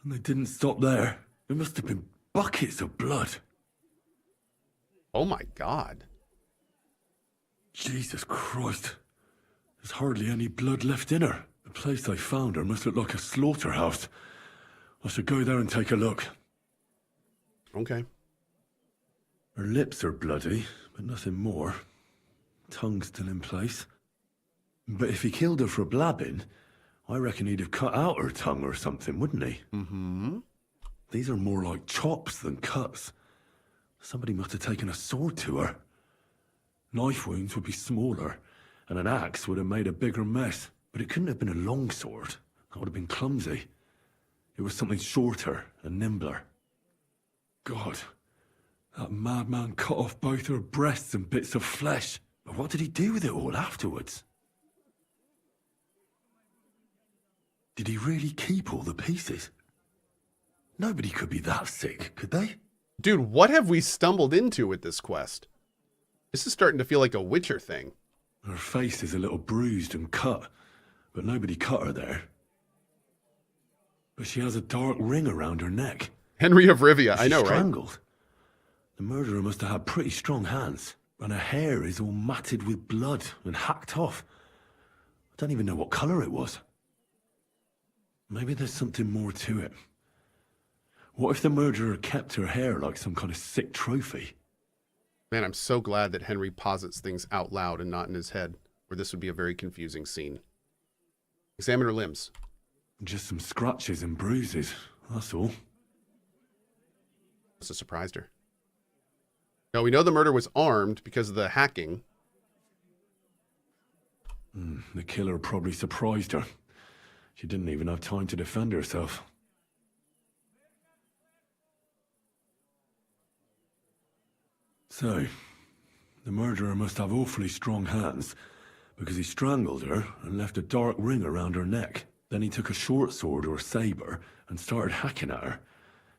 And they didn't stop there. There must have been buckets of blood. Oh my God. Jesus Christ. There's hardly any blood left in her. The place I found her must look like a slaughterhouse. I should go there and take a look. Okay. Her lips are bloody, but nothing more. Tongue still in place. But if he killed her for blabbing, I reckon he'd have cut out her tongue or something, wouldn't he? Mm-hmm. These are more like chops than cuts. Somebody must have taken a sword to her. Knife wounds would be smaller, and an axe would have made a bigger mess. But it couldn't have been a long sword. That would have been clumsy. It was something shorter and nimbler. God, that madman cut off both her breasts and bits of flesh. But what did he do with it all afterwards? Did he really keep all the pieces? Nobody could be that sick, could they? Dude, what have we stumbled into with this quest? This is starting to feel like a Witcher thing. Her face is a little bruised and cut, but nobody cut her there. But she has a dark ring around her neck. Henry of Rivia, I know, right? Strangled. The murderer must have had pretty strong hands, and her hair is all matted with blood and hacked off. I don't even know what colour it was. Maybe there's something more to it. What if the murderer kept her hair like some kind of sick trophy? Man, I'm so glad that Henry posits things out loud and not in his head, or this would be a very confusing scene. Examine her limbs. Just some scratches and bruises, that's all. Must have surprised her. Now, we know the murder was armed because of the hacking. The killer probably surprised her. She didn't even have time to defend herself. So, the murderer must have awfully strong hands, because he strangled her and left a dark ring around her neck. Then he took a short sword or saber and started hacking at her.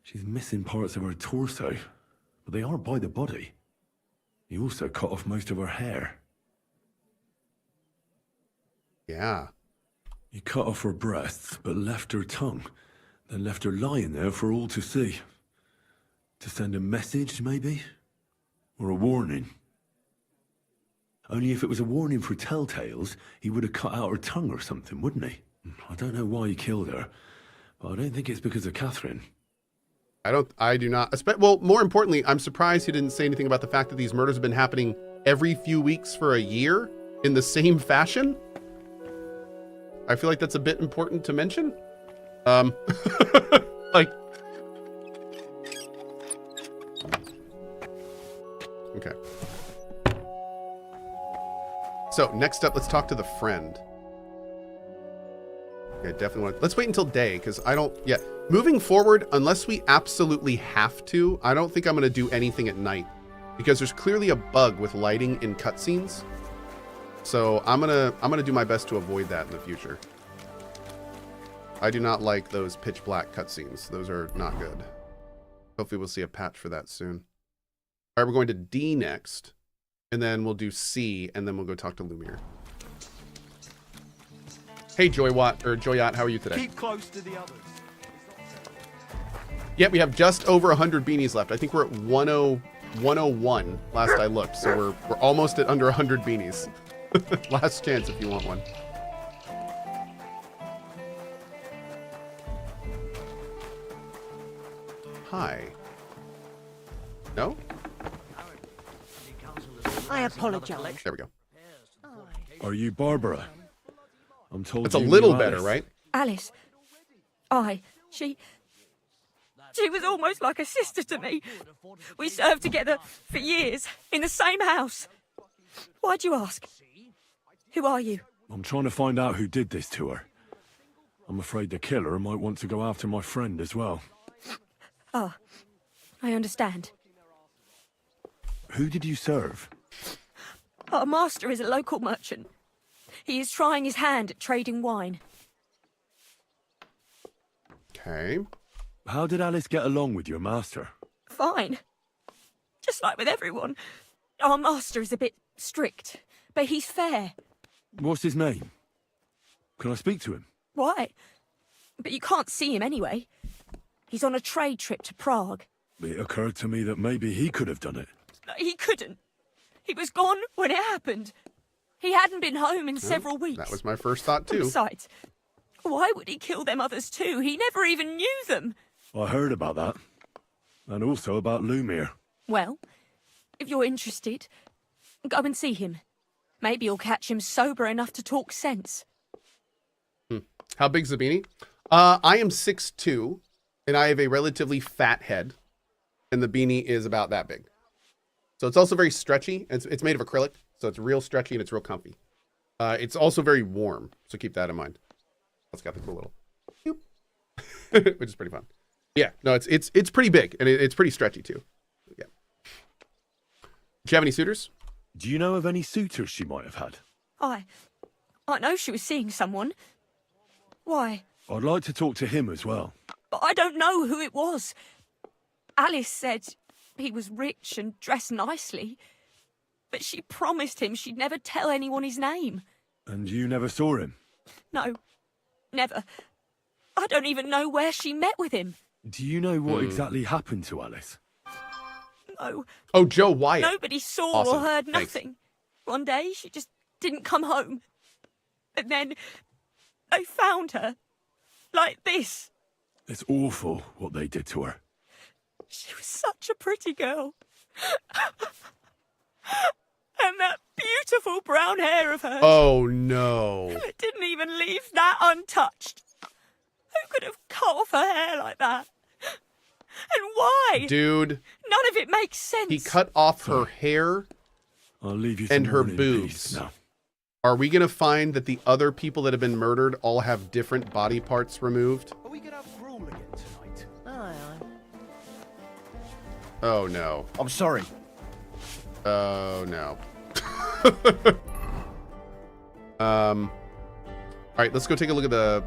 She's missing parts of her torso, but they are by the body. He also cut off most of her hair. Yeah. He cut off her breasts, but left her tongue, then left her lying there for all to see. To send a message, maybe? Or a warning? Only if it was a warning for telltales, he would have cut out her tongue or something, wouldn't he? I don't know why he killed her, but I don't think it's because of Catherine. I do not. Well, more importantly, I'm surprised he didn't say anything about the fact that these murders have been happening every few weeks for a year in the same fashion. I feel like that's a bit important to mention. Like, okay. So next up, let's talk to the friend. Okay, definitely want to, let's wait until day, because moving forward, unless we absolutely have to, I don't think I'm going to do anything at night, because there's clearly a bug with lighting in cutscenes. So I'm gonna do my best to avoid that in the future. I do not like those pitch black cutscenes. Those are not good. Hopefully we'll see a patch for that soon. All right, we're going to D next. And then we'll do C, and then we'll go talk to Lumiere. Hey, Joyot, how are you today? Keep close to the others. Yep, we have just over 100 beanies left. I think we're at 101 last I looked. So we're almost at under 100 beanies. Last chance if you want one. Hi. No? I apologize. There we go. Are you Barbara? I'm told it's a you little knew better, Alice. right? Alice. She was almost like a sister to me. We served together for years in the same house. Why'd you ask? Who are you? I'm trying to find out who did this to her. I'm afraid the killer might want to go after my friend as well. Ah, I understand. Who did you serve? Our master is a local merchant. He is trying his hand at trading wine. Okay. How did Alice get along with your master? Fine. Just like with everyone. Our master is a bit strict, but he's fair. What's his name? Can I speak to him? Why? But you can't see him anyway. He's on a trade trip to Prague. It occurred to me that maybe he could have done it. He couldn't. He was gone when it happened. He hadn't been home in several weeks. That was my first thought too. Besides, why would he kill them others too? He never even knew them. I heard about that. And also about Lumiere. Well, if you're interested, go and see him. Maybe you'll catch him sober enough to talk sense. How big's the beanie? I am 6'2", and I have a relatively fat head, and the beanie is about that big. So it's also very stretchy. It's made of acrylic, so it's real stretchy and it's real comfy. It's also very warm, so keep that in mind. It's got the cool little, which is pretty fun. Yeah, no, it's pretty big and it's pretty stretchy too. Yeah. Do you have any suitors? Do you know of any suitors she might have had? I know she was seeing someone. Why? I'd like to talk to him as well. But I don't know who it was. Alice said he was rich and dressed nicely, but she promised him she'd never tell anyone his name. And you never saw him? No, never. I don't even know where she met with him. Do you know what exactly happened to Alice? No. Oh, Joe Wyatt. Nobody saw Awesome. or heard Thanks. nothing. One day, she just didn't come home. And then they found her. Like this. It's awful what they did to her. She was such a pretty girl. And that beautiful brown hair of hers. Oh, no. It didn't even leave that untouched. Who could have cut off her hair like that? And why? Dude. None of it makes sense. He cut off her hair I'll leave you and to her mourn in boobs. peace now. Are we going to find that the other people that have been murdered all have different body parts removed? Are we gonna have gruel again tonight? Aye. Oh, no. I'm sorry. Oh, no. All right, let's go take a look at the...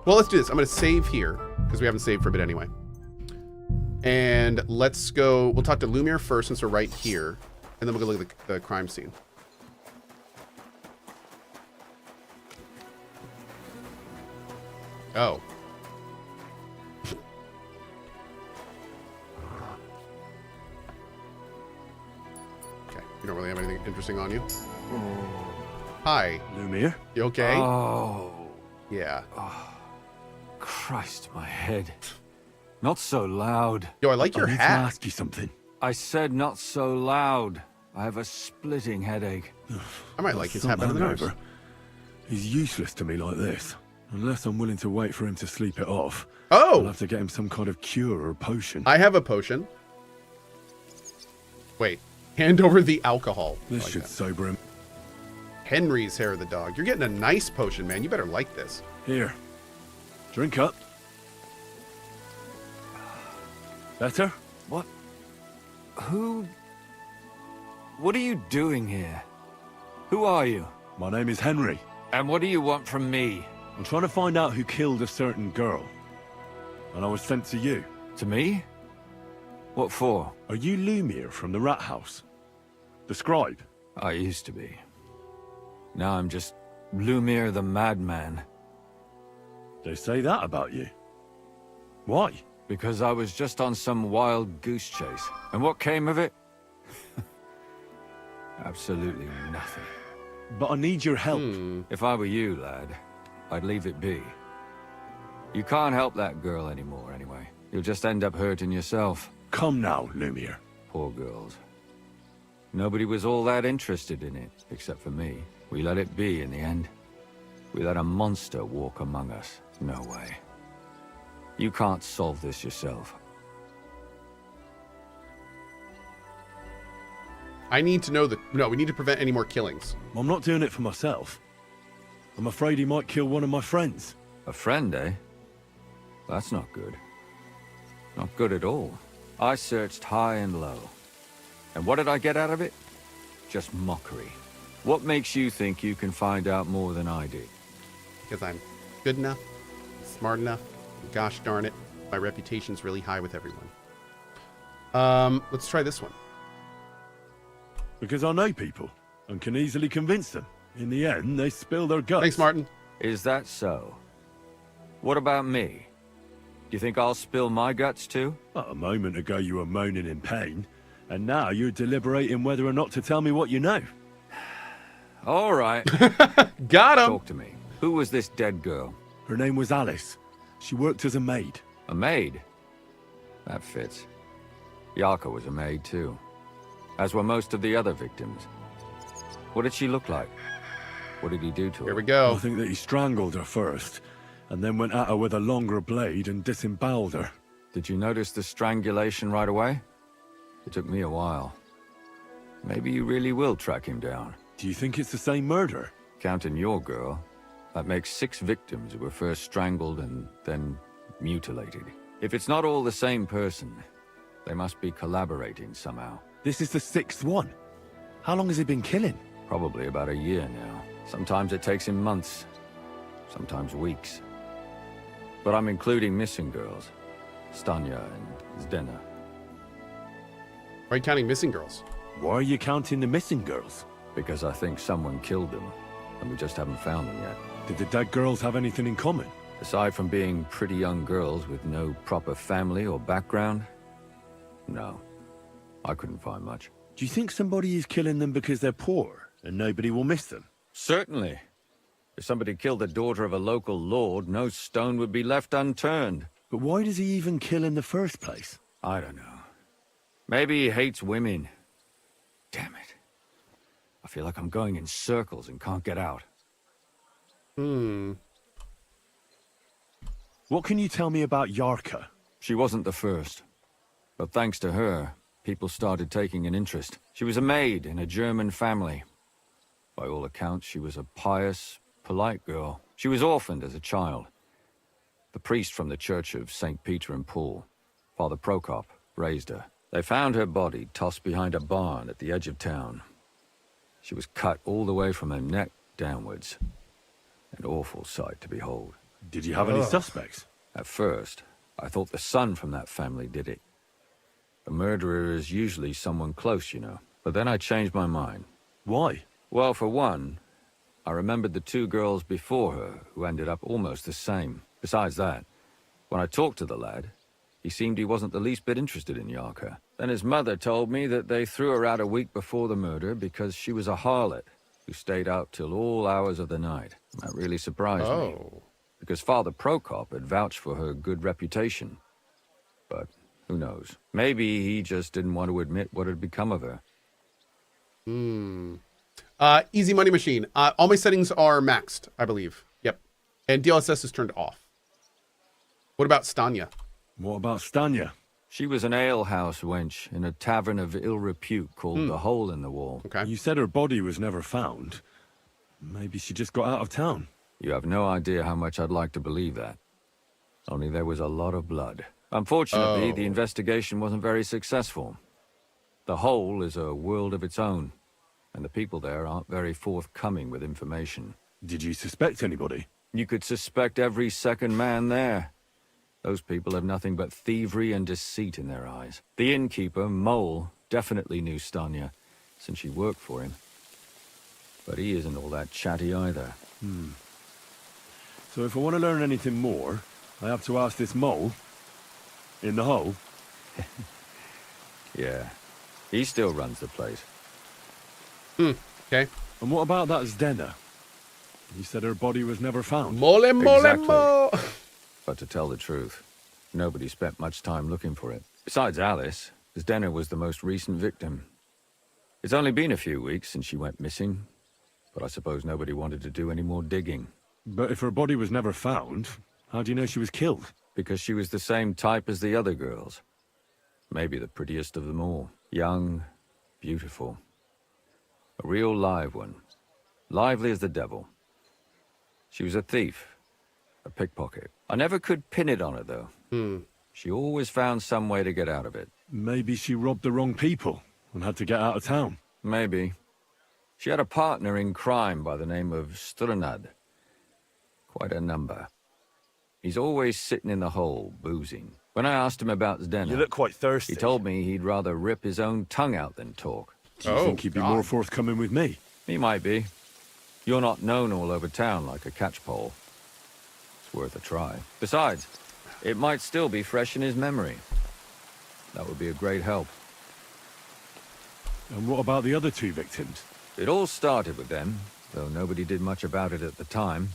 Well, let's do this. I'm going to save here, because we haven't saved for a bit anyway. And let's go... We'll talk to Lumiere first, since we're right here. And then we'll go look at the crime scene. Oh. Okay, you don't really have anything interesting on you. Hi. Lumiere? You okay? Oh. Yeah. Christ, my head. Not so loud. Yo, I like your I need hat. to ask you something. I said not so loud. I have a splitting headache. I might like his hat better than ours. Over. He's useless to me like this. Unless I'm willing to wait for him to sleep it off. Oh! I'll have to get him some kind of cure or potion. I have a potion. Wait. Hand over the alcohol. This Like should that. sober him. Henry's hair of the dog. You're getting a nice potion, man. You better like this. Here. Drink up. Better? What? Who... What are you doing here? Who are you? My name is Henry. And what do you want from me? I'm trying to find out who killed a certain girl. And I was sent to you. To me? What for? Are you Lumiere from the Rat House? The scribe? I used to be. Now I'm just Lumiere the Madman. They say that about you. Why? Because I was just on some wild goose chase. And what came of it? Absolutely nothing. But I need your help. If I were you, lad, I'd leave it be. You can't help that girl anymore, anyway. You'll just end up hurting yourself. Come now, Lumiere. Poor girls. Nobody was all that interested in it, except for me. We let it be in the end. We let a monster walk among us. No way. You can't solve this yourself. I need to know that... No, we need to prevent any more killings. I'm not doing it for myself. I'm afraid he might kill one of my friends. A friend, eh? That's not good. Not good at all. I searched high and low. And what did I get out of it? Just mockery. What makes you think you can find out more than I did? Because I'm good enough, smart enough, and gosh darn it, my reputation's really high with everyone. Let's try this one. Because I know people, and can easily convince them. In the end, they spill their guts. Thanks, Martin. Is that so? What about me? Do you think I'll spill my guts too? Well, a moment ago you were moaning in pain, and now you're deliberating whether or not to tell me what you know. All right. Got him. Talk to me. Who was this dead girl? Her name was Alice. She worked as a maid. A maid? That fits. Yarka was a maid too. As were most of the other victims. What did she look like? What did he do to her? Here we go. I think that he strangled her first, and then went at her with a longer blade and disemboweled her. Did you notice the strangulation right away? It took me a while. Maybe you really will track him down. Do you think it's the same murder? Counting your girl, that makes 6 victims who were first strangled and then mutilated. If it's not all the same person, they must be collaborating somehow. This is the 6th one. How long has he been killing? Probably about a year now. Sometimes it takes him months, sometimes weeks. But I'm including missing girls, Stanya and Zdena. Why are you counting missing girls? Why are you counting the missing girls? Because I think someone killed them, and we just haven't found them yet. Did the dead girls have anything in common? Aside from being pretty young girls with no proper family or background, no. I couldn't find much. Do you think somebody is killing them because they're poor, and nobody will miss them? Certainly. If somebody killed the daughter of a local lord, no stone would be left unturned. But why does he even kill in the first place? I don't know. Maybe he hates women. Damn it. I feel like I'm going in circles and can't get out. What can you tell me about Yarka? She wasn't the first. But thanks to her, people started taking an interest. She was a maid in a German family. By all accounts, she was a pious, polite girl. She was orphaned as a child. The priest from the Church of St. Peter and Paul, Father Prokop, raised her. They found her body tossed behind a barn at the edge of town. She was cut all the way from her neck downwards. An awful sight to behold. Did you have any suspects? At first, I thought the son from that family did it. A murderer is usually someone close, you know. But then I changed my mind. Why? Well, for one, I remembered the 2 girls before her who ended up almost the same. Besides that, when I talked to the lad, he seemed he wasn't the least bit interested in Yarka. Then his mother told me that they threw her out a week before the murder because she was a harlot who stayed out till all hours of the night. That really surprised me. Because Father Prokop had vouched for her good reputation. But who knows? Maybe he just didn't want to admit what had become of her. Easy money machine. All my settings are maxed, I believe. Yep. And DLSS is turned off. What about Stanya? What about Stanya? She was an alehouse wench in a tavern of ill repute called the Hole in the Wall. Okay. You said her body was never found. Maybe she just got out of town. You have no idea how much I'd like to believe that. Only there was a lot of blood. Unfortunately, the investigation wasn't very successful. The Hole is a world of its own, and the people there aren't very forthcoming with information. Did you suspect anybody? You could suspect every second man there. Those people have nothing but thievery and deceit in their eyes. The innkeeper, Mole, definitely knew Stanya, since she worked for him. But he isn't all that chatty either. So if I want to learn anything more, I have to ask this mole in the hole? Yeah. He still runs the place. Okay. And what about that Zdena? You said her body was never found. Mole, mole, Exactly. mole. But to tell the truth, nobody spent much time looking for it. Besides Alice, Zdena was the most recent victim. It's only been a few weeks since she went missing, but I suppose nobody wanted to do any more digging. But if her body was never found, how do you know she was killed? Because she was the same type as the other girls. Maybe the prettiest of them all. Young, beautiful. A real live one. Lively as the devil. She was a thief. A pickpocket. I never could pin it on her, though. She always found some way to get out of it. Maybe she robbed the wrong people and had to get out of town. Maybe. She had a partner in crime by the name of Strunad. Quite a number. He's always sitting in the hole, boozing. When I asked him about Zdena... You look quite thirsty. He told me he'd rather rip his own tongue out than talk. Do you think he'd be more forthcoming with me? He might be. You're not known all over town like a catchpole. It's worth a try. Besides, it might still be fresh in his memory. That would be a great help. And what about the other two victims? It all started with them, though nobody did much about it at the time.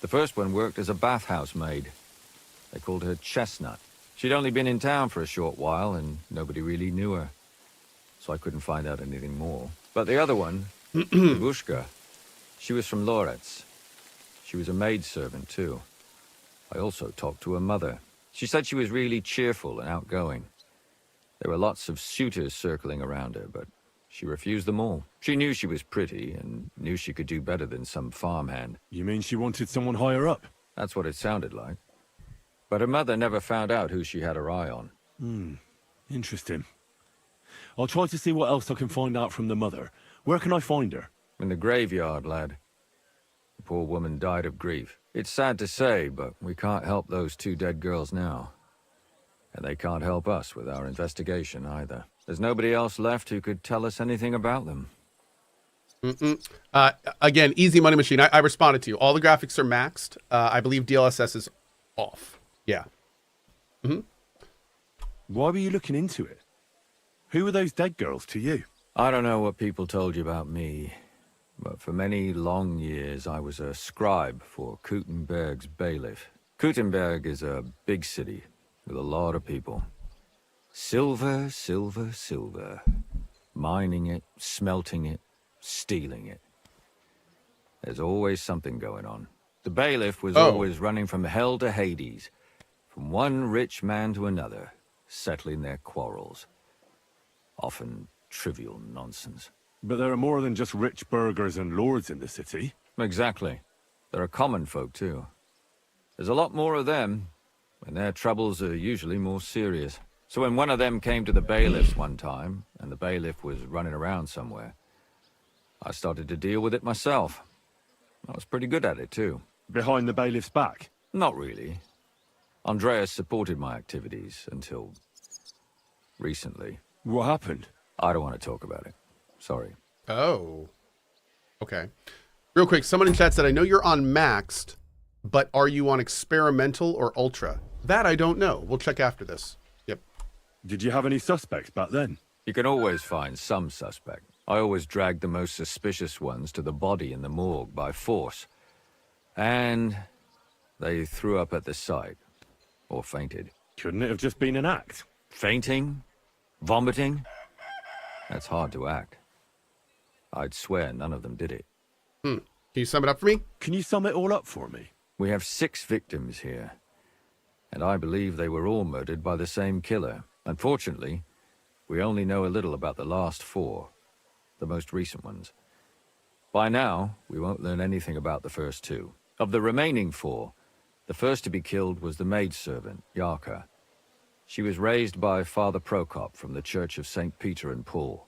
The first one worked as a bathhouse maid. They called her Chestnut. She'd only been in town for a short while, and nobody really knew her. So I couldn't find out anything more. But the other one, Ivushka, she was from Loretz. She was a maidservant, too. I also talked to her mother. She said she was really cheerful and outgoing. There were lots of suitors circling around her, but she refused them all. She knew she was pretty and knew she could do better than some farmhand. You mean she wanted someone higher up? That's what it sounded like. But her mother never found out who she had her eye on. Interesting. I'll try to see what else I can find out from the mother. Where can I find her? In the graveyard, lad. The poor woman died of grief. It's sad to say, but we can't help those two dead girls now. And they can't help us with our investigation either. There's nobody else left who could tell us anything about them. Again, easy money machine. I responded to you. All the graphics are maxed. I believe DLSS is off. Yeah. Why were you looking into it? Who were those dead girls to you? I don't know what people told you about me, but for many long years I was a scribe for Kuttenberg's bailiff. Kuttenberg is a big city with a lot of people. Silver, silver, silver. Mining it, smelting it, stealing it. There's always something going on. The bailiff was always running from hell to Hades, from one rich man to another, settling their quarrels. Often trivial nonsense. But there are more than just rich burghers and lords in the city. Exactly. There are common folk, too. There's a lot more of them, and their troubles are usually more serious. So when one of them came to the bailiff's one time, and the bailiff was running around somewhere, I started to deal with it myself. I was pretty good at it, too. Behind the bailiff's back? Not really. Andreas supported my activities until recently. What happened? I don't want to talk about it. Sorry. Oh. Okay. Real quick, someone in chat said, I know you're on maxed, but are you on experimental or ultra? That I don't know. We'll check after this. Yep. Did you have any suspects back then? You can always find some suspect. I always dragged the most suspicious ones to the body in the morgue by force. And they threw up at the sight. Or fainted. Couldn't it have just been an act? Fainting? Vomiting? That's hard to act. I'd swear none of them did it. Can you sum it up for me? Can you sum it all up for me? We have 6 victims here. And I believe they were all murdered by the same killer. Unfortunately, we only know a little about the last 4. The most recent ones. By now, we won't learn anything about the first 2. Of the remaining 4, the first to be killed was the maidservant, Yarka. She was raised by Father Prokop from the Church of St. Peter and Paul.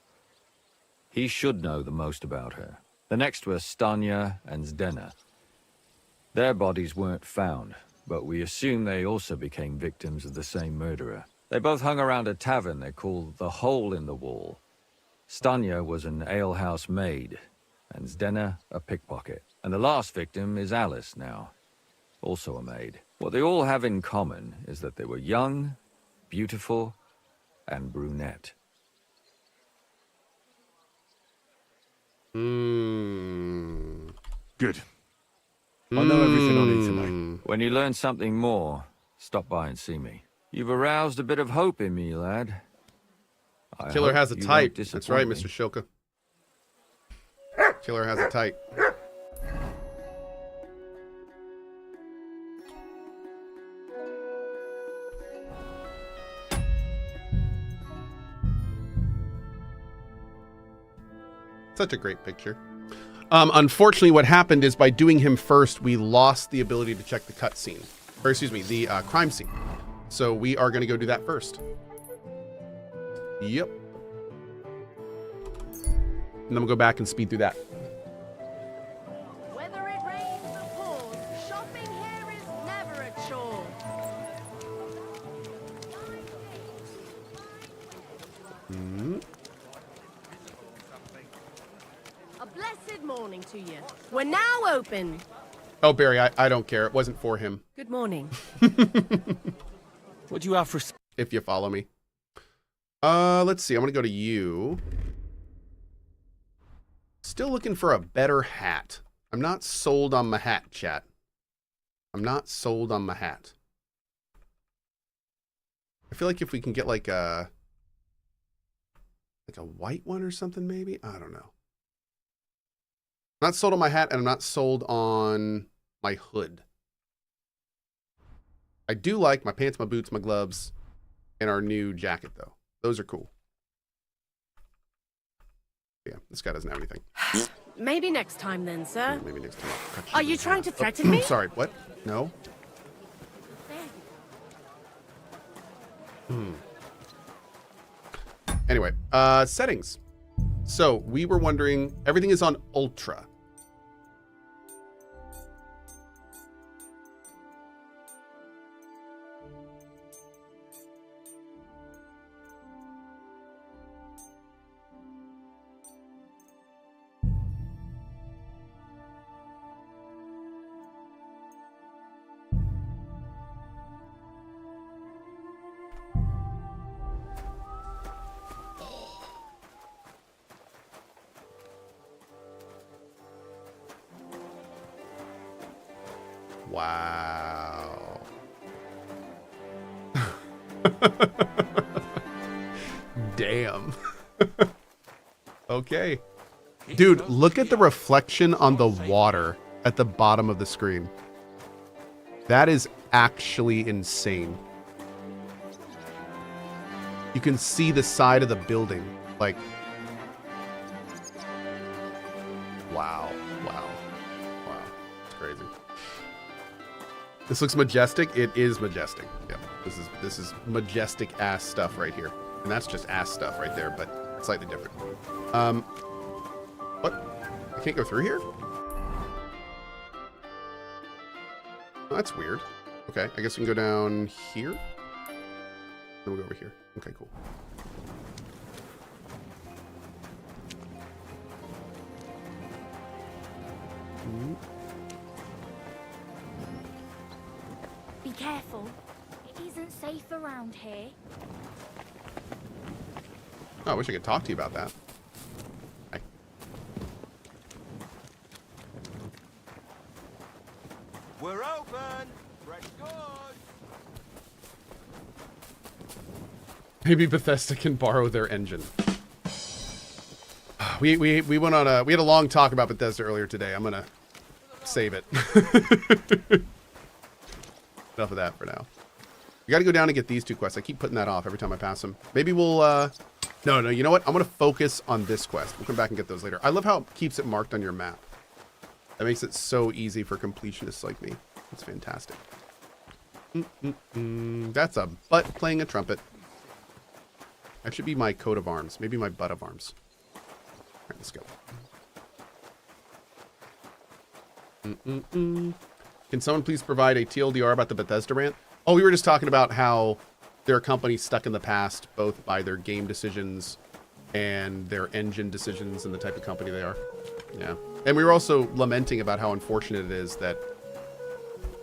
He should know the most about her. The next were Stanya and Zdena. Their bodies weren't found, but we assume they also became victims of the same murderer. They both hung around a tavern they called the Hole in the Wall. Stanya was an alehouse maid, and Zdena a pickpocket. And the last victim is Alice now, also a maid. What they all have in common is that they were young, beautiful, and brunette. Good. I know everything I need to know. When you learn something more, stop by and see me. You've aroused a bit of hope in me, lad. Killer has a type. That's right, Mr. Shilka. Killer has a type. Such a great picture. Unfortunately, what happened is by doing him first, we lost the ability to check the cutscene. Or excuse me, the crime scene. So we are going to go do that first. Yep. And then we'll go back and speed through that. Whether it rains or pours, shopping here is never a chore. A blessed morning to you. We're now open. Oh, Barry, I don't care. It wasn't for him. Good morning. What do you have for... If you follow me. Let's see. I'm going to go to you. Still looking for a better hat. I'm not sold on my hat, chat. I'm not sold on my hat. I feel like if we can get like a white one or something, maybe? I don't know. I'm not sold on my hat, and I'm not sold on my hood. I do like my pants, my boots, my gloves, and our new jacket, though. Those are cool. Yeah, this guy doesn't have anything. Maybe next time then, sir. Maybe next time. Are you trying to threaten me? Sorry, what? No? Anyway, settings. So we were wondering, everything is on ultra. Wow. Damn. Okay. Dude, look at the reflection on the water at the bottom of the screen. That is actually insane. You can see the side of the building. Like, wow. Wow. Wow. It's crazy. This looks majestic. It is majestic. Yeah. This is majestic ass stuff right here. And that's just ass stuff right there, but slightly different. What? I can't go through here? Oh, that's weird. Okay, I guess we can go down here. Then we'll go over here. Okay, cool. Be careful. It isn't safe around here. Oh, I wish I could talk to you about that. Hi. We're open. Fresh goods. Maybe Bethesda can borrow their engine. We went on we had a long talk about Bethesda earlier today. I'm gonna save it. Enough of that for now. We gotta go down and get these two quests. I keep putting that off every time I pass them. Maybe we'll no, you know what? I'm gonna focus on this quest. We'll come back and get those later. I love how it keeps it marked on your map. That makes it so easy for completionists like me. It's fantastic. That's a butt playing a trumpet. That should be my coat of arms. Maybe my butt of arms. All right, let's go. Can someone please provide a TLDR about the Bethesda rant? Oh, we were just talking about how they're a company stuck in the past, both by their game decisions and their engine decisions and the type of company they are. Yeah. And we were also lamenting about how unfortunate it is that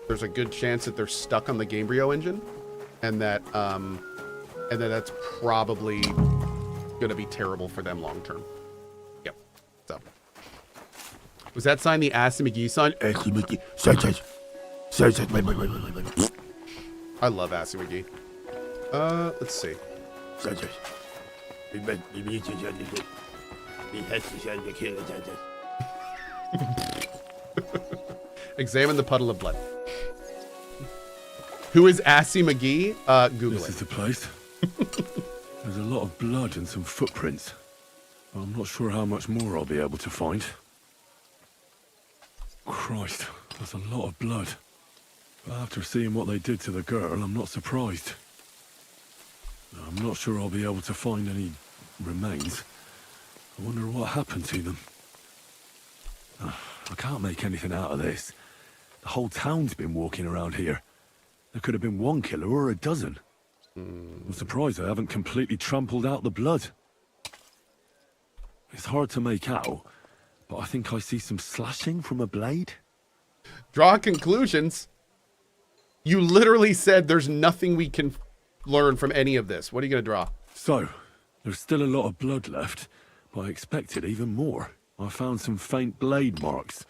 there's a good chance that they're stuck on the Gamebryo engine, and that that's probably going to be terrible for them long term. Yep. So, was that sign the Assy McGee sign? Assy McGee. I love Assy McGee. Let's see. Examine the puddle of blood. Who is Assy McGee? Google This it. is the place. There's a lot of blood and some footprints. I'm not sure how much more I'll be able to find. Christ, that's a lot of blood. But after seeing what they did to the girl, I'm not surprised. I'm not sure I'll be able to find any remains. I wonder what happened to them. I can't make anything out of this. The whole town's been walking around here. There could have been one killer or a dozen. I'm surprised I haven't completely trampled out the blood. It's hard to make out, but I think I see some slashing from a blade. Draw conclusions. You literally said there's nothing we can learn from any of this. What are you going to draw? So, there's still a lot of blood left, but I expected even more. I found some faint blade marks.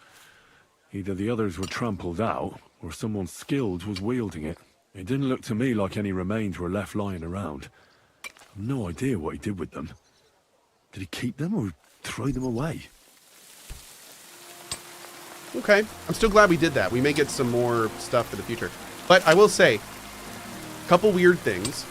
Either the others were trampled out, or someone skilled was wielding it. It didn't look to me like any remains were left lying around. I've no idea what he did with them. Did he keep them or throw them away? Okay, I'm still glad we did that. We may get some more stuff for the future. But I will say, a couple weird things.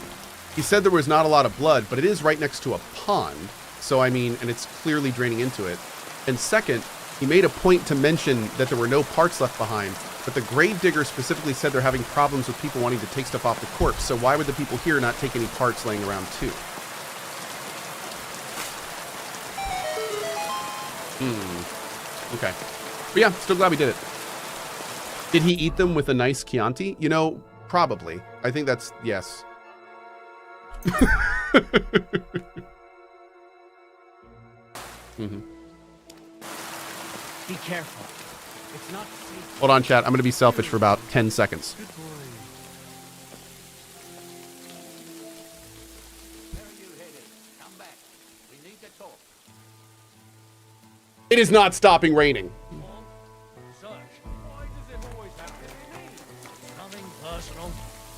He said there was not a lot of blood, but it is right next to a pond. So, I mean, and it's clearly draining into it. And second, he made a point to mention that there were no parts left behind, but the grave digger specifically said they're having problems with people wanting to take stuff off the corpse. So why would the people here not take any parts laying around too? Okay. But yeah, still glad we did it. Did he eat them with a nice Chianti? You know, probably. I think that's, yes. Be careful. It's not safe. Hold on, chat. I'm going to be selfish for about 10 seconds. It is not stopping raining. Nothing personal.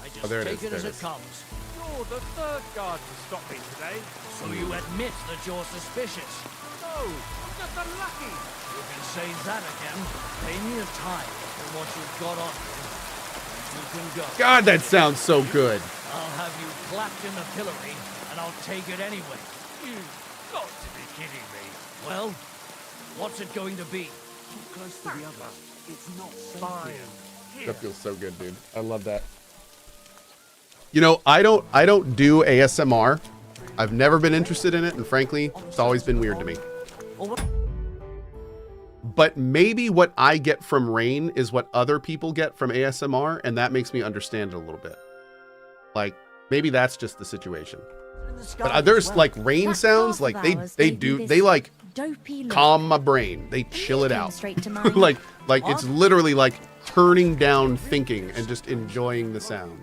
I just Oh, there it take is, it there as it it is. comes. You're the third guard to stop me today. So you admit that you're suspicious? No, I'm just unlucky. You can say that again. Pay me a time for what you've got on you. You can go. God, that sounds so good. I'll have you clapped in the pillory, and I'll take it anyway. You've got to be kidding me. Well, what's it going to be? Too close to the other. It's not fine. That feels so good, dude. I love that. You know, I don't do ASMR. I've never been interested in it, and frankly, it's always been weird to me. But maybe what I get from Rain is what other people get from ASMR, and that makes me understand it a little bit. Like, maybe that's just the situation. But there's like rain sounds, like they like calm my brain. They chill it out. like it's literally like turning down thinking and just enjoying the sound.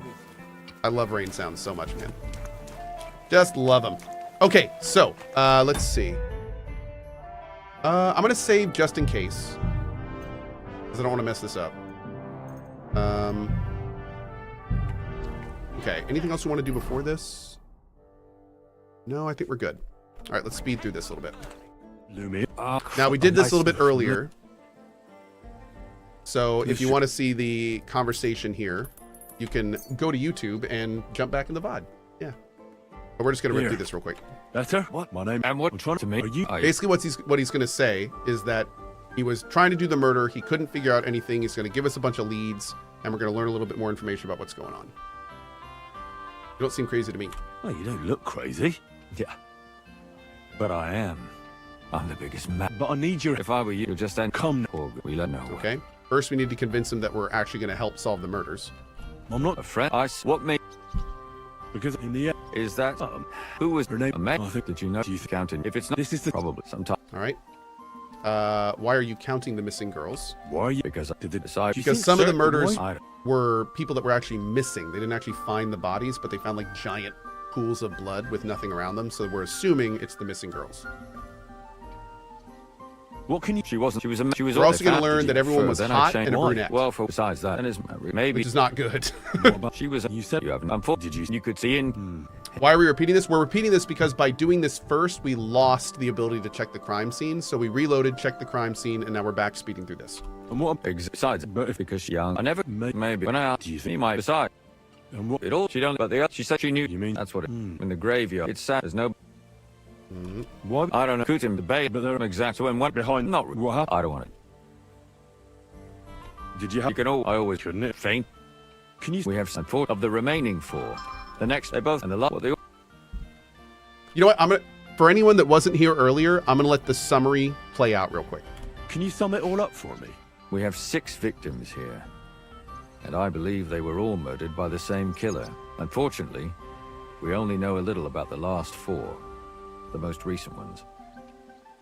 I love rain sounds so much, man. Just love them. Okay, so let's see. I'm gonna save just in case, because I don't want to mess this up. Okay, anything else you want to do before this? No, I think we're good. All right, let's speed through this a little bit. Now, we did this a little bit earlier. So if you want to see the conversation here, you can go to YouTube and jump back in the VOD. Yeah. But we're just going to rip through this real quick. Better? What? My name? And what? I'm trying to me. Are you? Basically, what he's going to say is that he was trying to do the murder. He couldn't figure out anything. He's going to give us a bunch of leads, and we're going to learn a little bit more information about what's going on. You don't seem crazy to me. Oh, you don't look crazy. Yeah. But I am. I'm the biggest man. But I need your... If I were you, just then come or we let know. Okay. First, we need to convince him that we're actually going to help solve the murders. I'm not A friend? What me? because in the end, Is that who was her name? a man? I think. Did you know? Counting. If it's not, This is the probably sometime. All right. Why are you counting the missing girls? Why are you? Because Did it decide. Because some of the murders Why? were people that were actually missing. They didn't actually find the bodies, but they found like giant pools of blood with nothing around them. So we're assuming it's the missing girls. What can you? She wasn't. She was. She was. We're also going to fat, learn did that you? everyone was Then I hot changed- and a Why? brunette. Well, for besides that, and his maybe Which is not good. What about? she was. You said You haven't. Unfortunately, you could see in. Why are we repeating this? We're repeating this because by doing this first, we lost the ability to check the crime scene. So we reloaded, checked the crime scene, and now we're back speeding through this. And what? Besides, but if because she's young, I never. Maybe when I asked, Do you she think? might decide. And what? It all. She don't. But the she said she knew. You mean? That's what. In the graveyard. It's sad. There's no. What? I don't know. Could him debate, But they're exact when went behind. Not. What happened? I don't want it. Did you have? You can all. I always Couldn't it? faint. Can you? We have some four of the remaining four. The next, they both and the lot. What they all. You know what? I'm gonna. For anyone that wasn't here earlier, I'm gonna let the summary play out real quick. Can you sum it all up for me? We have 6 victims here, and I believe they were all murdered by the same killer. Unfortunately, we only know a little about the last 4, the most recent ones.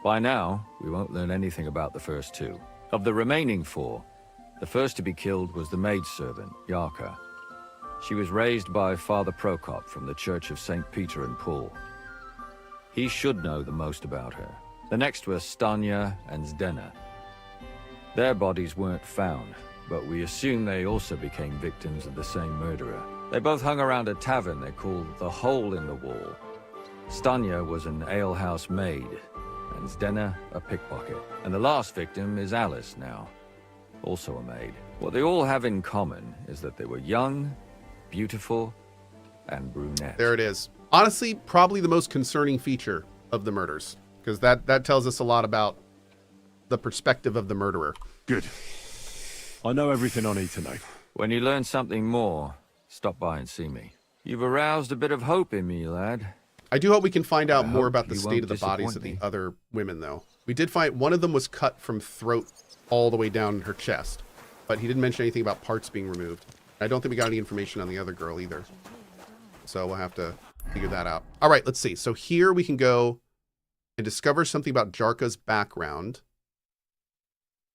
By now, we won't learn anything about the first 2. Of the remaining 4, the first to be killed was the maidservant, Yarka. She was raised by Father Prokop from the Church of St. Peter and Paul. He should know the most about her. The next were Stanya and Zdena. Their bodies weren't found, but we assume they also became victims of the same murderer. They both hung around a tavern they called the Hole in the Wall. Stanya was an alehouse maid, and Zdena a pickpocket. And the last victim is Alice now, also a maid. What they all have in common is that they were young, beautiful, and brunette. There it is. Honestly, probably the most concerning feature of the murders, because that tells us a lot about the perspective of the murderer. Good. I know everything I need to know. When you learn something more, stop by and see me. You've aroused a bit of hope in me, lad. I do hope we can find out more about the you state won't of the bodies disappoint of the me. other women, though. We did find one of them was cut from throat all the way down her chest, but he didn't mention anything about parts being removed. I don't think we got any information on the other girl either. So we'll have to figure that out. All right, let's see. So here we can go and discover something about Jarka's background.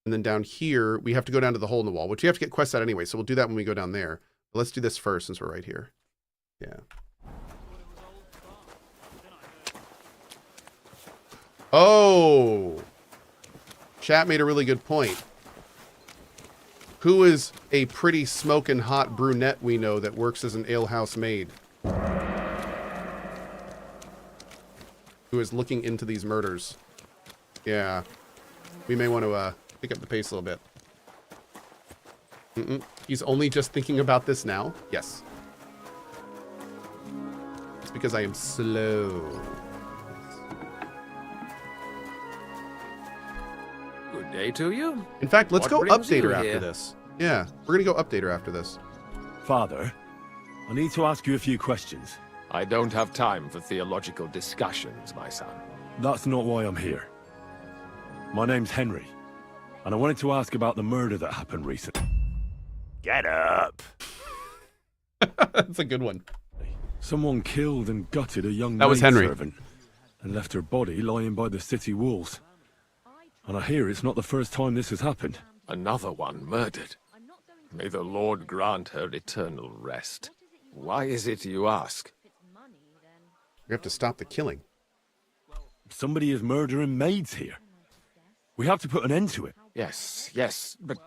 And then down here, we have to go down to the hole in the wall, which you have to get quests out anyway. So we'll do that when we go down there. But let's do this first since we're right here. Yeah. Oh, chat made a really good point. Who is a pretty smoking hot brunette we know that works as an alehouse maid? Who is looking into these murders? Yeah, we may want to pick up the pace a little bit. He's only just thinking about this now? Yes. It's because I am slow. Good day to you. In fact, let's What go brings update you her after here? this. Yeah, we're going to go update her after this. Father, I need to ask you a few questions. I don't have time for theological discussions, my son. That's not why I'm here. My name's Henry, and I wanted to ask about the murder that happened recently. Get up. That's a good one. Someone killed and gutted a young That was Henry. maidservant and left her body lying by the city walls. And I hear it's not the first time this has happened. Another one murdered. May the Lord grant her eternal rest. Why is it you ask? We have to stop the killing. Somebody is murdering maids here. We have to put an end to it. Yes, but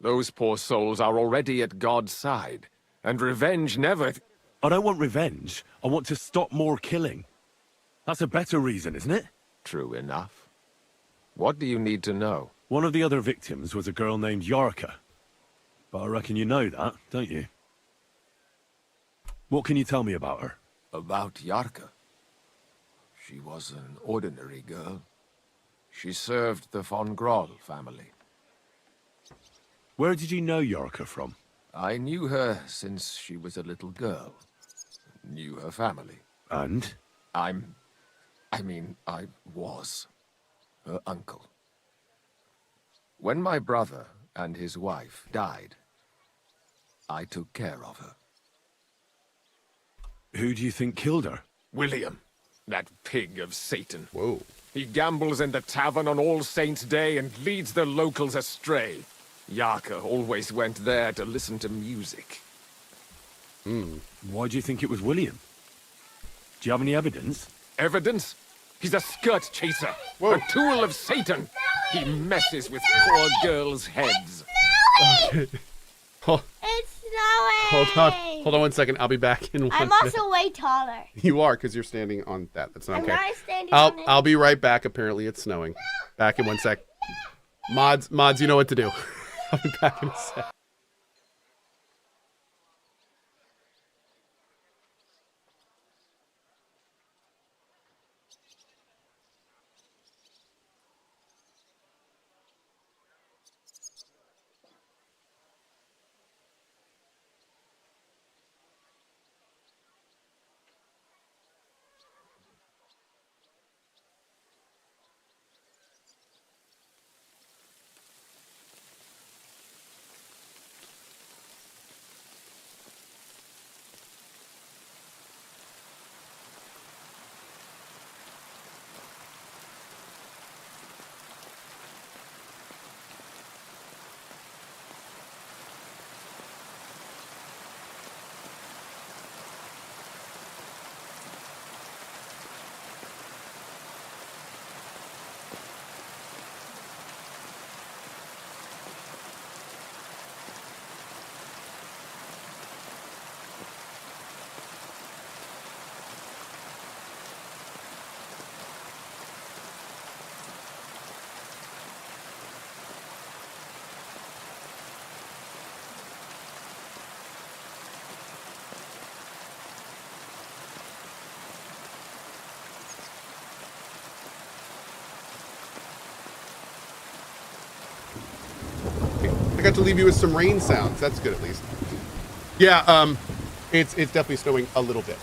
those poor souls are already at God's side, and revenge never... I don't want revenge. I want to stop more killing. That's a better reason, isn't it? True enough. What do you need to know? One of the other victims was a girl named Yarka. But I reckon you know that, don't you? What can you tell me about her? About Yarka? She was an ordinary girl. She served the von Groll family. Where did you know Yarka from? I knew her since she was a little girl. Knew her family. And? I was her uncle. When my brother, and his wife died. I took care of her. Who do you think killed her? William, that pig of Satan. Whoa. He gambles in the tavern on All Saints' Day and leads the locals astray. Yarka always went there to listen to music. Why do you think it was William? Do you have any evidence? Evidence? He's a skirt chaser, a tool of Satan. He messes with poor girls' heads. Okay. Oh, It's snowing! hold on 1 second. I'll be back in 1 I'm minute. also way taller. You are, because you're standing on that. That's not I'm okay. not standing on it. I'll be right back. Apparently it's snowing. Back in 1 sec. Mods, you know what to do. I'll be back in a sec. I got to leave you with some rain sounds. That's good, at least. Yeah, it's definitely snowing a little bit.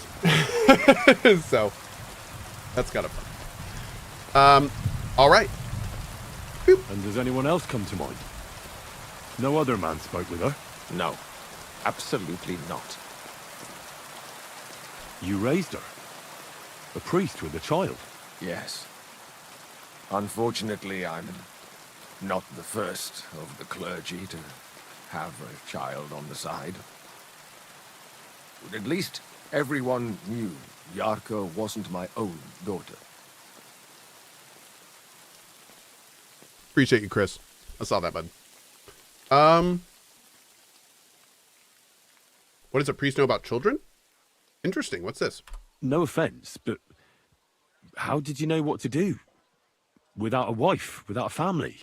So that's kind of fun. All right. Boop. And does anyone else come to mind? No other man spoke with her? No, absolutely not. You raised her? A priest with a child? Yes. Unfortunately, I'm not the first of the clergy to have a child on the side. But at least everyone knew Yarka wasn't my own daughter. Appreciate you, Chris. I saw that, bud. What does a priest know about children? Interesting. What's this? No offense, but how did you know what to do? Without a wife, without a family?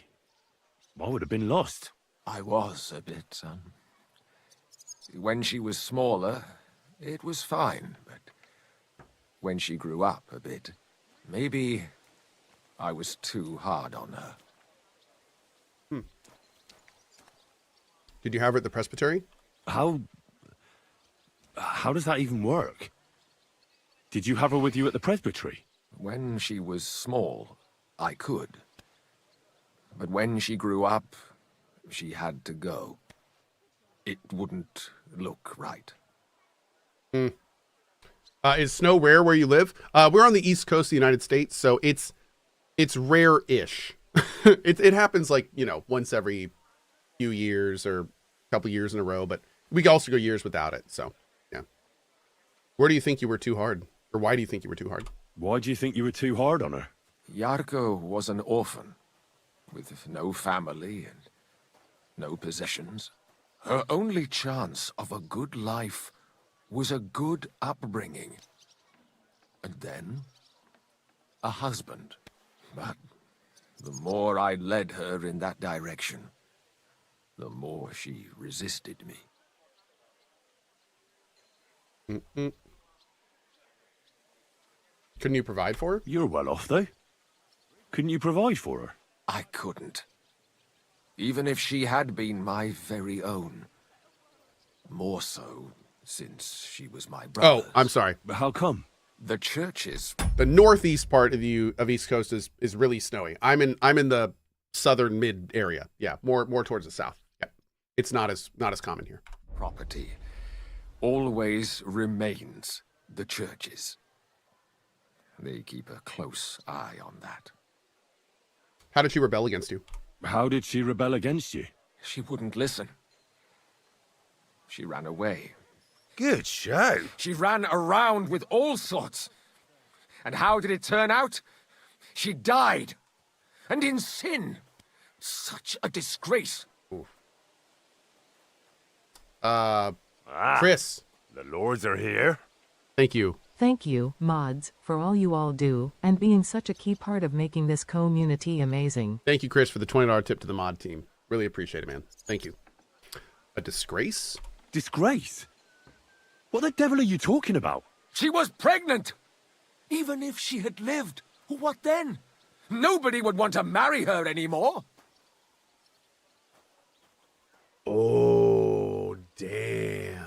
I would have been lost. I was a bit, when she was smaller, it was fine, but when she grew up a bit, maybe I was too hard on her. Did you have her at the presbytery? How does that even work? Did you have her with you at the presbytery? When she was small, I could. But when she grew up, she had to go. It wouldn't look right. Is snow rare where you live? We're on the East Coast of the United States, so it's rare-ish. It happens like, once every few years or a couple years in a row, but we can also go years without it, so yeah. Where do you think you were too hard? Or why do you think you were too hard? Why do you think you were too hard on her? Yarka was an orphan, with no family and no possessions. Her only chance of a good life was a good upbringing. And then, a husband. But the more I led her in that direction, the more she resisted me. Couldn't you provide for her? You're well off, though. Couldn't you provide for her? I couldn't. Even if she had been my very own. More so, since she was my brother. Oh, I'm sorry. How come? The churches. The northeast part of East Coast is really snowy. I'm in the southern mid area. Yeah, more towards the south. it's not as common here. Property always remains the church's. They keep a close eye on that. How did she rebel against you? How did she rebel against you? She wouldn't listen. She ran away. Good show. She ran around with all sorts. And how did it turn out? She died. And in sin. Such a disgrace. Chris. The lords are here. Thank you. Thank you, mods, for all you all do, and being such a key part of making this community amazing. Thank you, Chris, for the $20 tip to the mod team. Really appreciate it, man. Thank you. A disgrace? Disgrace? What the devil are you talking about? She was pregnant. Even if she had lived, what then? Nobody would want to marry her anymore. Oh, damn.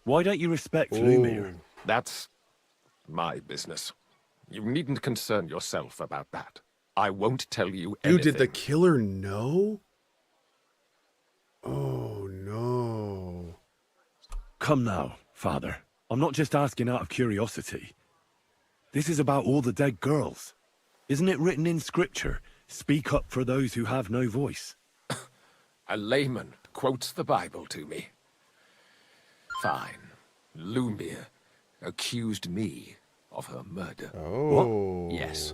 Why don't you respect Lumir? That's my business. You needn't concern yourself about that. I won't tell you anything. Dude, did the killer know? Oh, no. Come now, Father. I'm not just asking out of curiosity. This is about all the dead girls. Isn't it written in scripture, speak up for those who have no voice? A layman quotes the Bible to me. Fine. Lumir accused me of her murder. Oh. What? Yes.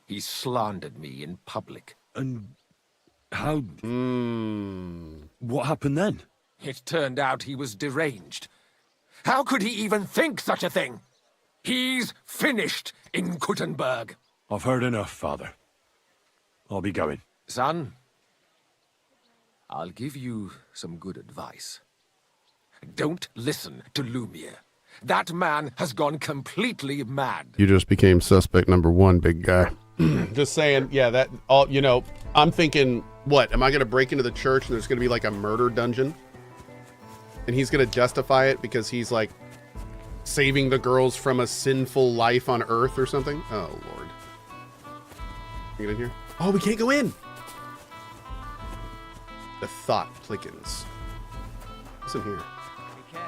He slandered me in public. And how... What happened then? It turned out he was deranged. How could he even think such a thing? He's finished in Kuttenberg. I've heard enough, Father. I'll be going. Son, I'll give you some good advice. Don't listen to Lumir. That man has gone completely mad. You just became suspect number 1, big guy. Just saying, yeah, that all, you know, I'm thinking, what, am I going to break into the church and there's going to be like a murder dungeon? And he's going to justify it because he's like saving the girls from a sinful life on Earth or something? Oh, Lord. Can you get in here? Oh, we can't go in. The thought plickens. What's in here?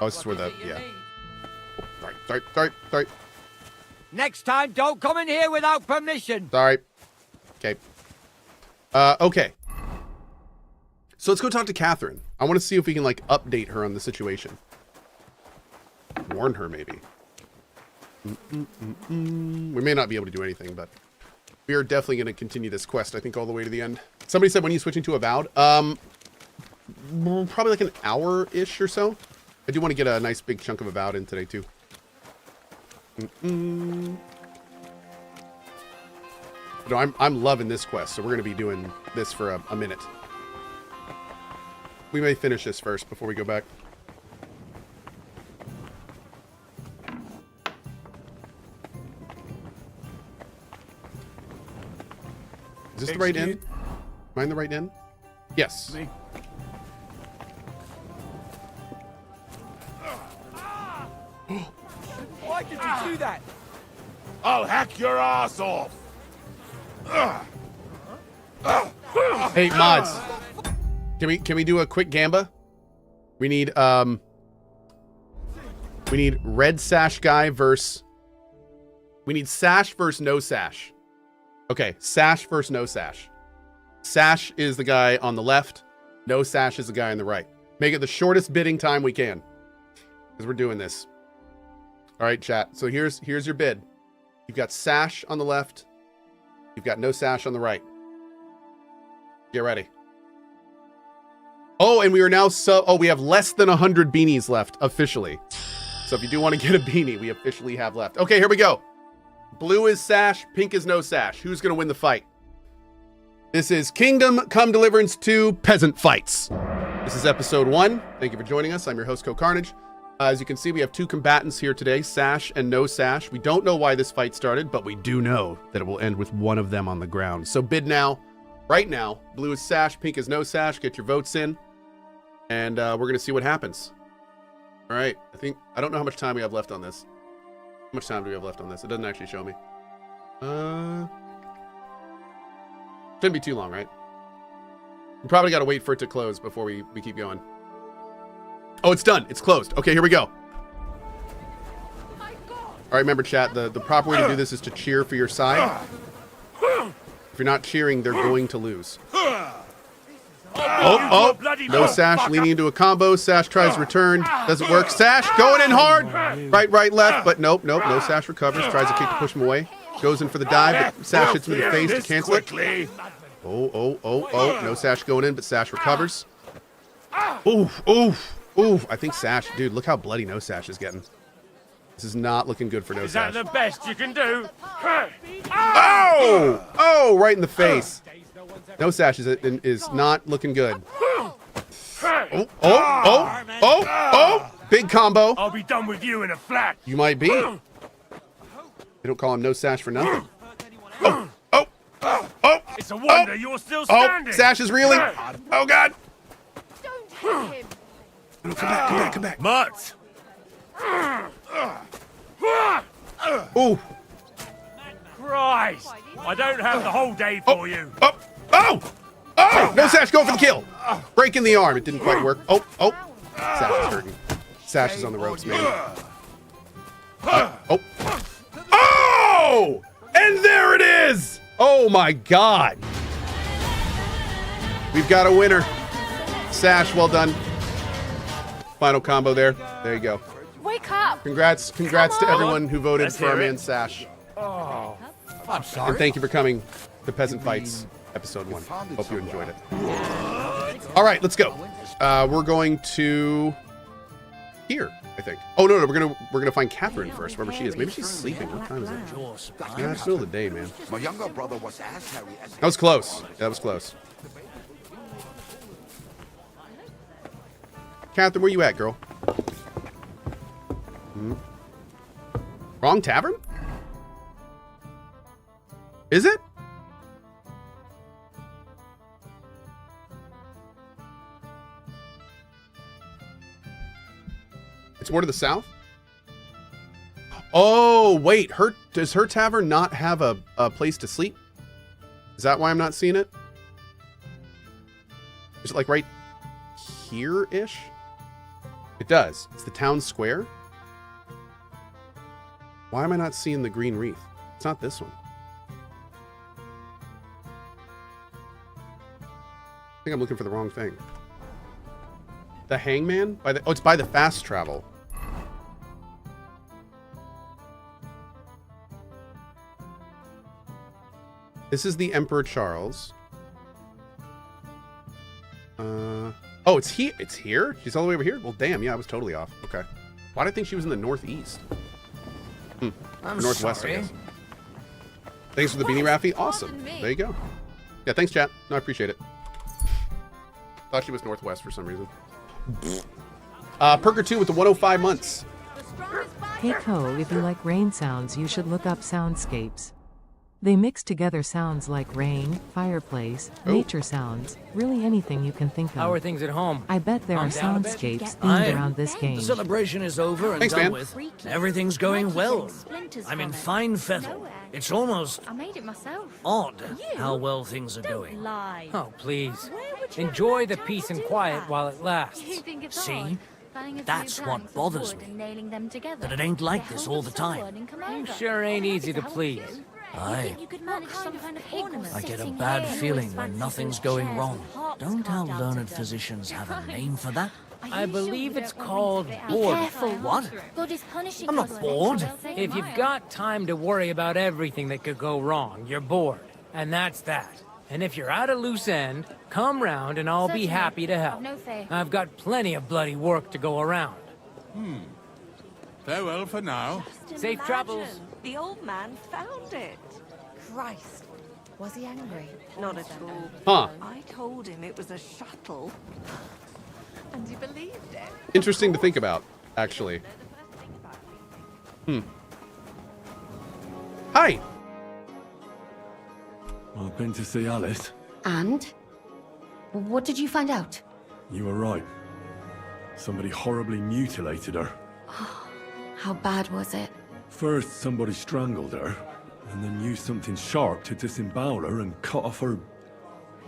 Oh, this is where the, yeah. Oh, sorry. Next time, don't come in here without permission. Sorry. Okay. Okay. So let's go talk to Catherine. I want to see if we can, like, update her on the situation. Warn her, maybe. We may not be able to do anything, but we are definitely going to continue this quest, I think, all the way to the end. Somebody said, when are you switching to Avowed? Probably like an hour-ish or so. I do want to get a nice big chunk of Avowed in today, too. You know, I'm loving this quest, so we're going to be doing this for a minute. We may finish this first before we go back. Is this the right inn? Am I in the right inn? Yes. Why did you do that? I'll hack your ass off. Hey, mods. Can we do a quick gamba? We need red sash guy versus, we need sash versus no sash. Okay, sash versus no sash. Sash is the guy on the left. No sash is the guy on the right. Make it the shortest bidding time we can, because we're doing this. All right, chat. So here's your bid. You've got sash on the left. You've got no sash on the right. Get ready. Oh, and we are now we have less than 100 beanies left officially. So if you do want to get a beanie, we officially have left. Okay, here we go. Blue is sash, pink is no sash. Who's going to win the fight? This is Kingdom Come Deliverance 2 Peasant Fights. This is episode 1. Thank you for joining us. I'm your host, CohhCarnage. As you can see, we have 2 combatants here today, sash and no sash. We don't know why this fight started, but we do know that it will end with one of them on the ground. So bid now, right now. Blue is sash, pink is no sash. Get your votes in, and we're going to see what happens. All right, I don't know how much time we have left on this. How much time do we have left on this? It doesn't actually show me. Shouldn't be too long, right? We probably got to wait for it to close before we keep going. Oh, it's done. It's closed. Okay, here we go. All right, remember, chat, the proper way to do this is to cheer for your side. If you're not cheering, they're going to lose. Oh, no Sash leaning into a combo. Sash tries to return. Doesn't work. Sash going in hard. Right, left, but nope. No Sash recovers. Tries to kick to push him away. Goes in for the dive, but Sash hits him in the face to cancel it. Oh. No Sash going in, but Sash recovers. Oof. I think Sash, dude, look how bloody No Sash is getting. This is not looking good for No Sash. Is that the best you can do? Oh, right in the face. No Sash is not looking good. Oh, big combo. I'll be done with you in a flash. You might be. They don't call him No Sash for nothing. It's a wonder you're still standing. Sash is reeling. Oh, God. Don't hit him. No, come back. Mutt. Ooh. Christ. I don't have the whole day for you. Oh! No Sash going for the kill. Breaking the arm. It didn't quite work. Oh. Sash is hurting. Sash is on the ropes, man. Oh! And there it is! Oh my God. We've got a winner. Sash, well done. Final combo there. There you go. Wake up. Congrats to everyone who voted for our man Sash. Oh, I'm sorry. And thank you for coming to Peasant Fights episode 1. Hope you enjoyed it. All right, let's go. We're going to here, I think. Oh no, we're gonna find Catherine first, wherever she is. Maybe she's sleeping. What time is it? Yeah, it's middle of the day, man. My younger brother was as hairy as That was close. That was close. Catherine, where you at, girl? Wrong tavern? Is it? It's more to the south? Oh, wait. Does her tavern not have a place to sleep? Is that why I'm not seeing it? Is it like right here-ish? It does. It's the town square. Why am I not seeing the green wreath? It's not this one. I think I'm looking for the wrong thing. The Hangman? It's by the fast travel. This is the Emperor Charles. Oh, it's here. It's here? She's all the way over here? Well, damn. Yeah, I was totally off. Okay. Why did I think she was in the northeast? I'm northwest, sorry. I guess. Thanks for the beanie, Raffi. Awesome. There you go. Yeah, thanks, chat. No, I appreciate it. Thought she was northwest for some reason. Perker 2 with the 105 months. Hey Cohh, if you like rain sounds, you should look up soundscapes. They mix together sounds like rain, fireplace, nature sounds, really anything you can think of. How are things at home? I bet there are soundscapes themed around this game. The celebration is over and done with. Everything's going well. I'm in fine fettle. It's almost I made it myself. odd how well things are Don't going. lie. Oh, please. Enjoy the peace and quiet while it lasts. You think it's See? odd? Planning a That's few what planks of bothers wood me. and nailing them together. That it ain't like this all the time. You sure ain't easy to please. Aye. You could manage some kind of ornament. I get a bad feeling when nothing's going wrong. Don't our learned physicians have a name for that? I believe it's called bored. What? God is punishing I'm not us. bored. If you've got time to worry about everything that could go wrong, you're bored. And that's that. And if you're at a loose end, come round and I'll be happy to help. No fair. I've got plenty of bloody work to go around. Farewell for now. Safe travels. The old man found it. Christ. Was he angry? Not at all. Huh. I told him it was a shuttle. And he believed it. Interesting to think about, actually. Hi. I've been to see Alice. And? What did you find out? You were right. Somebody horribly mutilated her. How bad was it? First, somebody strangled her, and then used something sharp to disembowel her and cut off her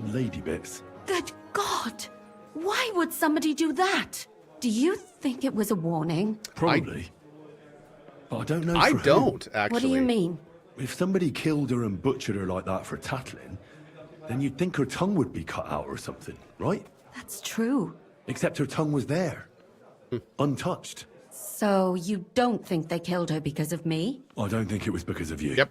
lady bits. Good God! Why would somebody do that? Do you think it was a warning? Probably. But I don't know. I for who. don't, actually. What do you mean? If somebody killed her and butchered her like that for tattling, then you'd think her tongue would be cut out or something, right? That's true. Except her tongue was there. Untouched. So you don't think they killed her because of me? I don't think it was because of you. Yep.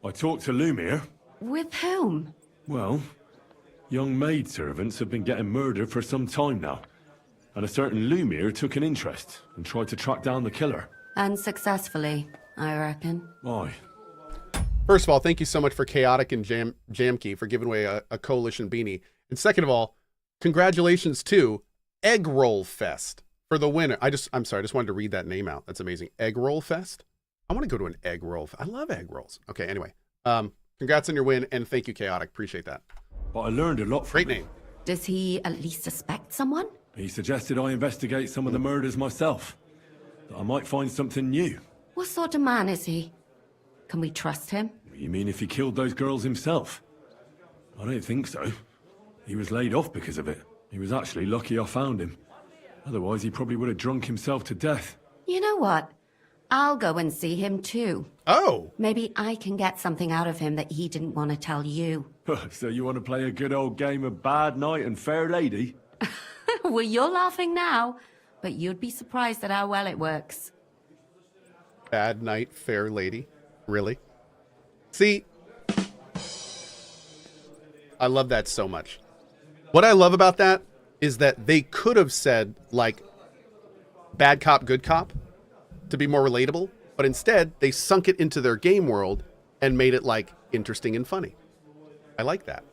I talked to Lumiere. With whom? Well, young maidservants have been getting murdered for some time now. And a certain Lumiere took an interest and tried to track down the killer. Unsuccessfully, I reckon. Why? First of all, thank you so much for Chaotic and Jamkey for giving away a coalition beanie. And second of all, congratulations to Egg Roll Fest for the winner. I'm sorry, I just wanted to read that name out. That's amazing. Egg Roll Fest. I want to go to an egg roll. I love egg rolls. Okay, anyway. Congrats on your win, and thank you, Chaotic. Appreciate that. But I learned a lot from Great him. name. Does he at least suspect someone? He suggested I investigate some of the murders myself. That I might find something new. What sort of man is he? Can we trust him? You mean if he killed those girls himself? I don't think so. He was laid off because of it. He was actually lucky I found him. Otherwise, he probably would have drunk himself to death. You know what? I'll go and see him too. Oh! Maybe I can get something out of him that he didn't want to tell you. So you want to play a good old game of bad night and fair lady? Well, you're laughing now, but you'd be surprised at how well it works. Bad night, fair lady. Really? See, I love that so much. What I love about that is that they could have said, like, bad cop, good cop, to be more relatable, but instead they sunk it into their game world and made it, like, interesting and funny. I like that.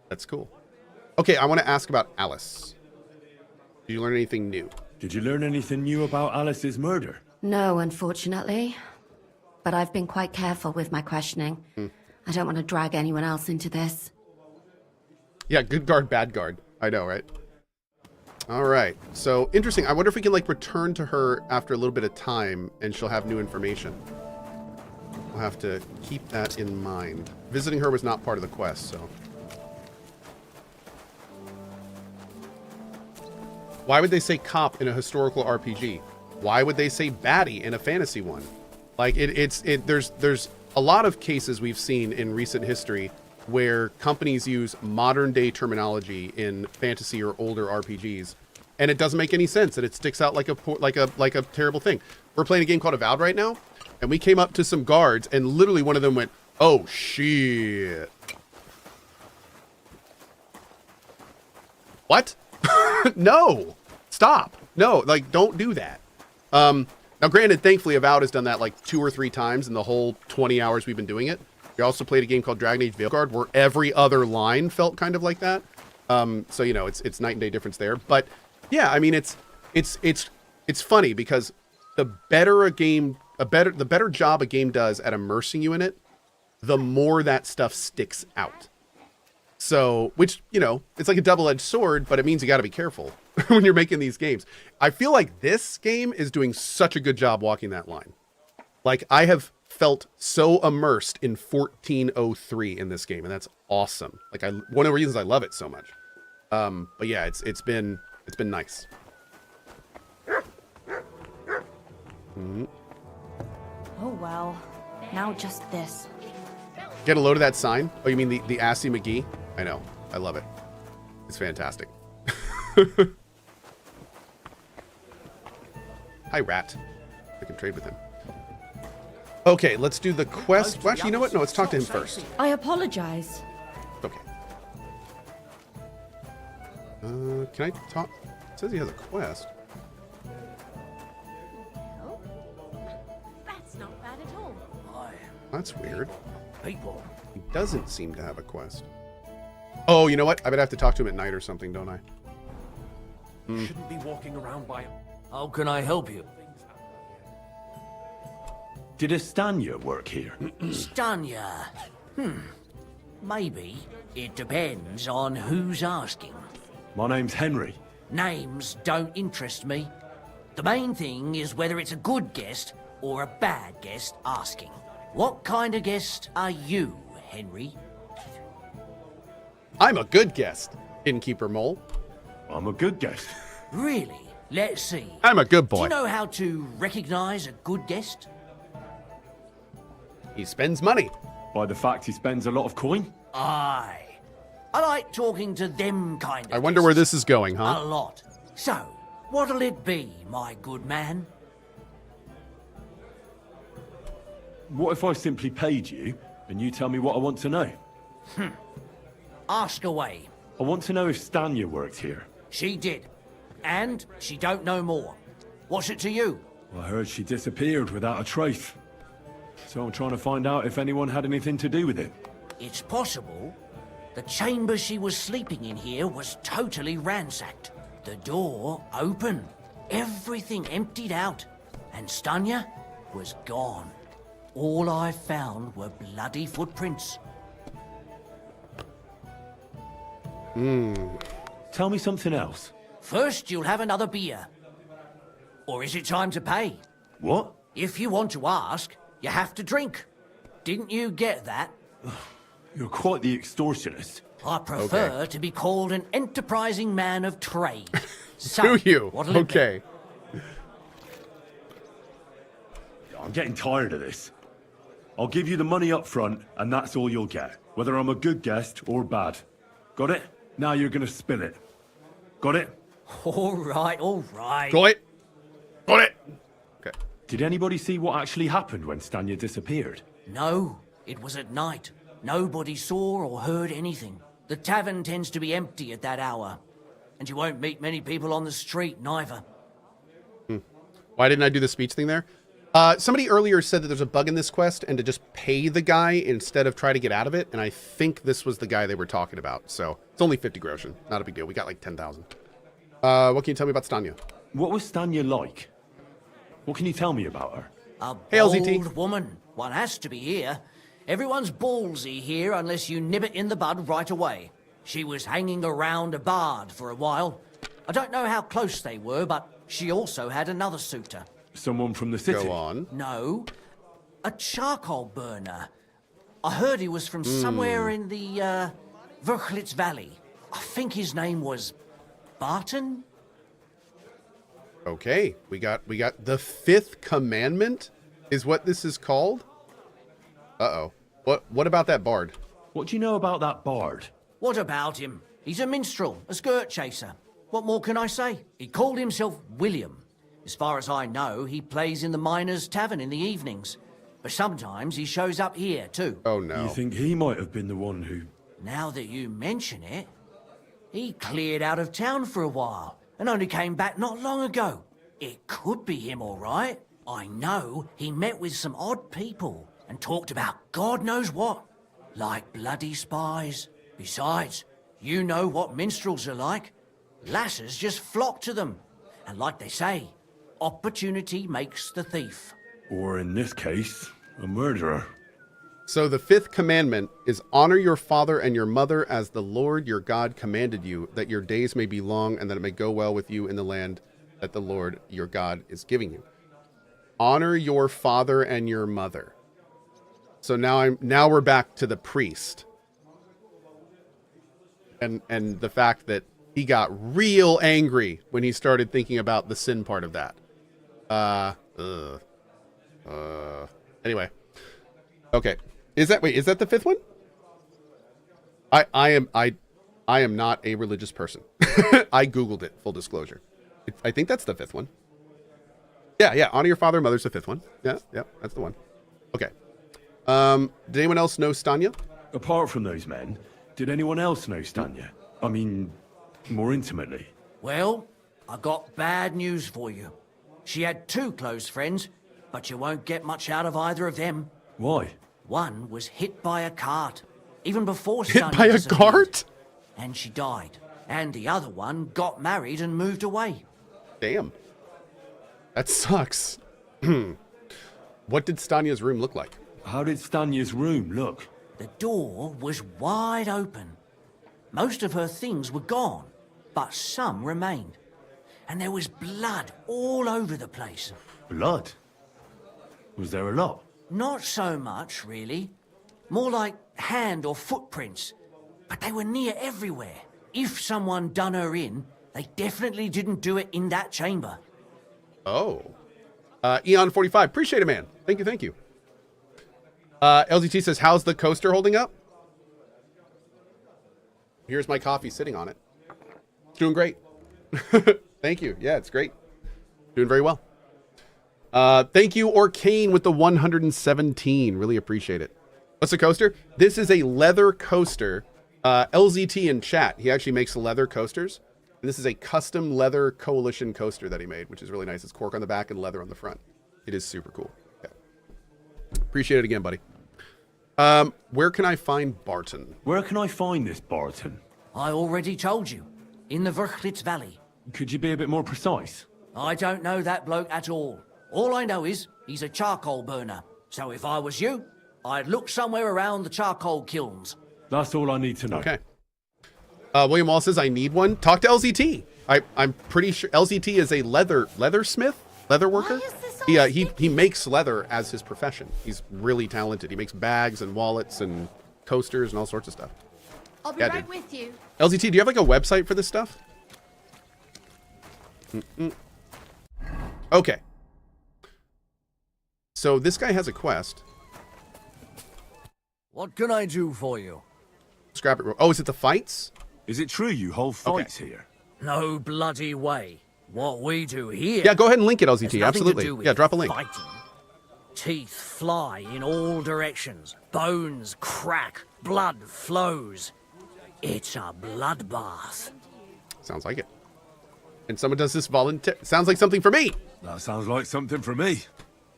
That's cool. Okay, I want to ask about Alice. Did you learn anything new? Did you learn anything new about Alice's murder? No, unfortunately. But I've been quite careful with my questioning. I don't want to drag anyone else into this. Yeah, good guard, bad guard. I know, right? All right. So, interesting. I wonder if we can, like, return to her after a little bit of time and she'll have new information. We'll have to keep that in mind. Visiting her was not part of the quest, so. Why would they say cop in a historical RPG? Why would they say baddie in a fantasy one? Like, there's a lot of cases we've seen in recent history where companies use modern day terminology in fantasy or older RPGs, and it doesn't make any sense, and it sticks out like a terrible thing. We're playing a game called Avowed right now, and we came up to some guards, and literally one of them went, "Oh shit!" What? No! Stop! No, like, don't do that. Now, granted, thankfully, Avowed has done that like 2 or 3 times in the whole 20 hours we've been doing it. We also played a game called Dragon Age Veilguard, where every other line felt kind of like that. So, you know, it's night and day difference there. But yeah, I mean, it's funny because the better the better job a game does at immersing you in it, the more that stuff sticks out. So, which, you know, it's like a double-edged sword, but it means you got to be careful when you're making these games. I feel like this game is doing such a good job walking that line. Like, I have felt so immersed in 1403 in this game, and that's awesome. Like, one of the reasons I love it so much. But yeah, it's been nice. Oh, well. Now just this. Get a load of that sign? Oh, you mean the Assy McGee? I know. I love it. It's fantastic. Hi, Rat. I can trade with him. Okay, let's do the quest. Well, actually, you know what? No, let's talk to him first. I apologize. Okay. Can I talk? It says he has a quest. That's not bad at all. That's weird. People. He doesn't seem to have a quest. Oh, you know what? I bet I have to talk to him at night or something, don't I? Shouldn't be walking around by... How can I help you? Did Estanya work here? Stanya? Maybe. It depends on who's asking. My name's Henry. Names don't interest me. The main thing is whether it's a good guest or a bad guest asking. What kind of guest are you, Henry? I'm a good guest, Innkeeper Mole. I'm a good guest. Really? Let's see. I'm a good Do boy. you know how to recognize a good guest? He spends money. By the fact he spends a lot of coin? Aye. I like talking to them kind of I wonder where this is going, huh? a lot. So, what'll it be, my good man? What if I simply paid you, and you tell me what I want to know? Ask away. I want to know if Stanya worked here. She did. And she don't know more. What's it to you? I heard she disappeared without a trace. So I'm trying to find out if anyone had anything to do with it. It's possible. The chamber she was sleeping in here was totally ransacked. The door open. Everything emptied out. And Stanya was gone. All I found were bloody footprints. Tell me something else. First, you'll have another beer. Or is it time to pay? What? If you want to ask, you have to drink. Didn't you get that? You're quite the extortionist. I prefer to be called an enterprising man of trade. So, Do you? what'll it be? Okay. I'm getting tired of this. I'll give you the money up front, and that's all you'll get. Whether I'm a good guest or bad. Got it? Now you're gonna spill it. Got it? All right, all right. Got it? Got it? Okay. Did anybody see what actually happened when Stanya disappeared? No, it was at night. Nobody saw or heard anything. The tavern tends to be empty at that hour. And you won't meet many people on the street, neither. Why didn't I do the speech thing there? Somebody earlier said that there's a bug in this quest and to just pay the guy instead of try to get out of it. And I think this was the guy they were talking about. So it's only 50 groschen. Not a big deal. We got like 10,000. What can you tell me about Stanya? What was Stanya like? What can you tell me about her? A Hail, bold ZT. woman. One has to be here. Everyone's ballsy here unless you nib it in the bud right away. She was hanging around a bard for a while. I don't know how close they were, but she also had another suitor. Someone from the city? Go on. No, a charcoal burner. I heard he was from somewhere in the Verchlitz Valley. I think his name was Barton? Okay. We got the fifth commandment is what this is called. Uh-oh. What about that bard? What do you know about that bard? What about him? He's a minstrel, a skirt chaser. What more can I say? He called himself William. As far as I know, he plays in the Miners' Tavern in the evenings. But sometimes he shows up here, too. Oh, no. You think he might have been the one who... Now that you mention it, he cleared out of town for a while and only came back not long ago. It could be him, all right. I know he met with some odd people and talked about God knows what, like bloody spies. Besides, you know what minstrels are like. Lasses just flock to them. And like they say, opportunity makes the thief. Or in this case, a murderer. So the fifth commandment is honor your father and your mother as the Lord your God commanded you, that your days may be long and that it may go well with you in the land that the Lord your God is giving you. Honor your father and your mother. So now we're back to the priest. And the fact that he got real angry when he started thinking about the sin part of that. Anyway. Okay. Is that the fifth one? I am not a religious person. I Googled it, full disclosure. I think that's the fifth one. Yeah. Honor your father and mother's the fifth one. Yeah, that's the one. Okay. Did anyone else know Stanya? Apart from those men, did anyone else know Stanya? I mean, more intimately. Well, I got bad news for you. She had two close friends, but you won't get much out of either of them. Why? One was hit by a cart, even before Hit Stanya by a disappeared, cart? and she died. And the other one got married and moved away. Damn. That sucks. What did Stanya's room look like? How did Stanya's room look? The door was wide open. Most of her things were gone, but some remained. And there was blood all over the place. Blood? Was there a lot? Not so much, really. More like hand or footprints. but they were near everywhere. If someone done her in, they definitely didn't do it in that chamber. Oh. Eon45, appreciate it, man. Thank you, thank you. LGT says, how's the coaster holding up? Here's my coffee sitting on it. It's doing great. Thank you. Yeah, it's great. Doing very well. Thank you, Orcane, with the 117. Really appreciate it. What's the coaster? This is a leather coaster. LZT in chat, he actually makes leather coasters. And this is a custom leather coalition coaster that he made, which is really nice. It's cork on the back and leather on the front. It is super cool. Okay. Appreciate it again, buddy. Where can I find Barton? Where can I find this Barton? I already told you. In the Verchlitz Valley. Could you be a bit more precise? I don't know that bloke at all. All I know is he's a charcoal burner. So if I was you, I'd look somewhere around the charcoal kilns. That's all I need to know. Okay. William Wall says, I need one. Talk to LZT. I'm pretty sure LZT is a leathersmith, leather worker. He makes leather as his profession. He's really talented. He makes bags and wallets and coasters and all sorts of stuff. I'll be right with you. LZT, do you have like a website for this stuff? Okay. So this guy has a quest. What can I do for you? Scrap it. Oh, is it the fights? Is it true you hold fights here? No bloody way. What we do here... Yeah, go ahead and link it, LZT. has nothing Absolutely. to do with Yeah, drop a link. fighting. Teeth fly in all directions. Bones crack. Blood flows. It's a bloodbath. Sounds like it. And someone does this volunteer. Sounds like something for me. That sounds like something for me.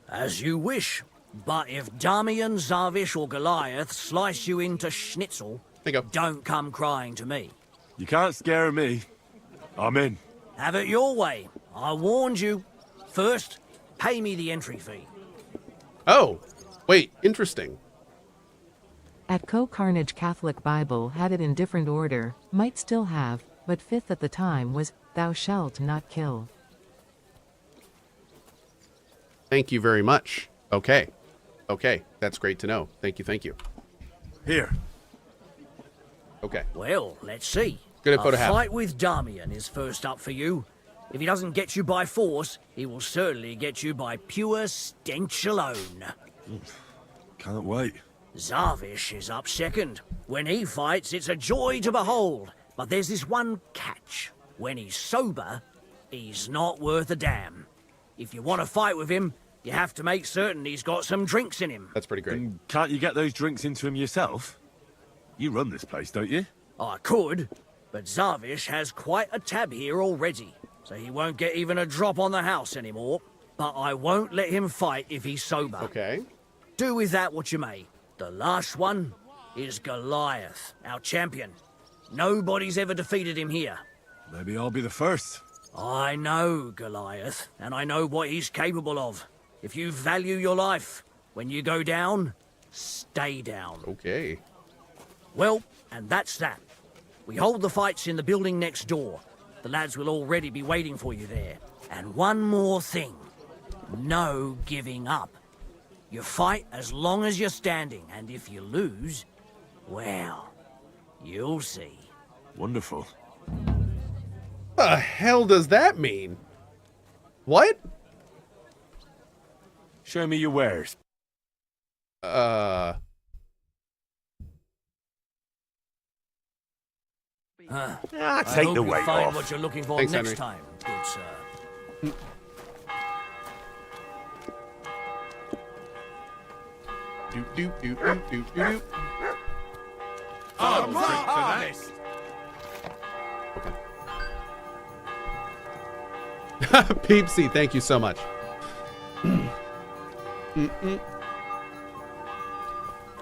As you wish. But if Damian, Zavish, or Goliath slice you into schnitzel, don't come crying to me. You can't scare me. I'm in. Have it your way. I warned you. First, pay me the entry fee. Oh, wait, interesting. At CohhCarnage Catholic Bible had it in different order, might still have, but fifth at the time was, thou shalt not kill. Thank you very much. Okay. Okay, that's great to know. Thank you, thank you. Here. Okay. Well, let's see. Good info to have. A fight with Damian is first up for you. If he doesn't get you by force, he will certainly get you by pure stench alone. Can't wait. Zavish is up second. When he fights, it's a joy to behold. But there's this one catch. When he's sober, he's not worth a damn. If you want to fight with him, you have to make certain he's got some drinks in him. That's pretty great. And can't you get those drinks into him yourself? You run this place, don't you? I could, but Zavish has quite a tab here already, so he won't get even a drop on the house anymore. But I won't let him fight if he's sober. Okay. Do with that what you may. The last one is Goliath, our champion. Nobody's ever defeated him here. Maybe I'll be the first. I know Goliath, and I know what he's capable of. If you value your life, when you go down, stay down. Okay. Well, and that's that. We hold the fights in the building next door. The lads will already be waiting for you there. And one more thing. No giving up. You fight as long as you're standing, and if you lose, well, you'll see. Wonderful. The hell does that mean? What? Show me your wares. Take the weight find off. what you're looking for Thanks, next Henry. time, good sir. Do. I'm harvest. Peepsy, thank you so much.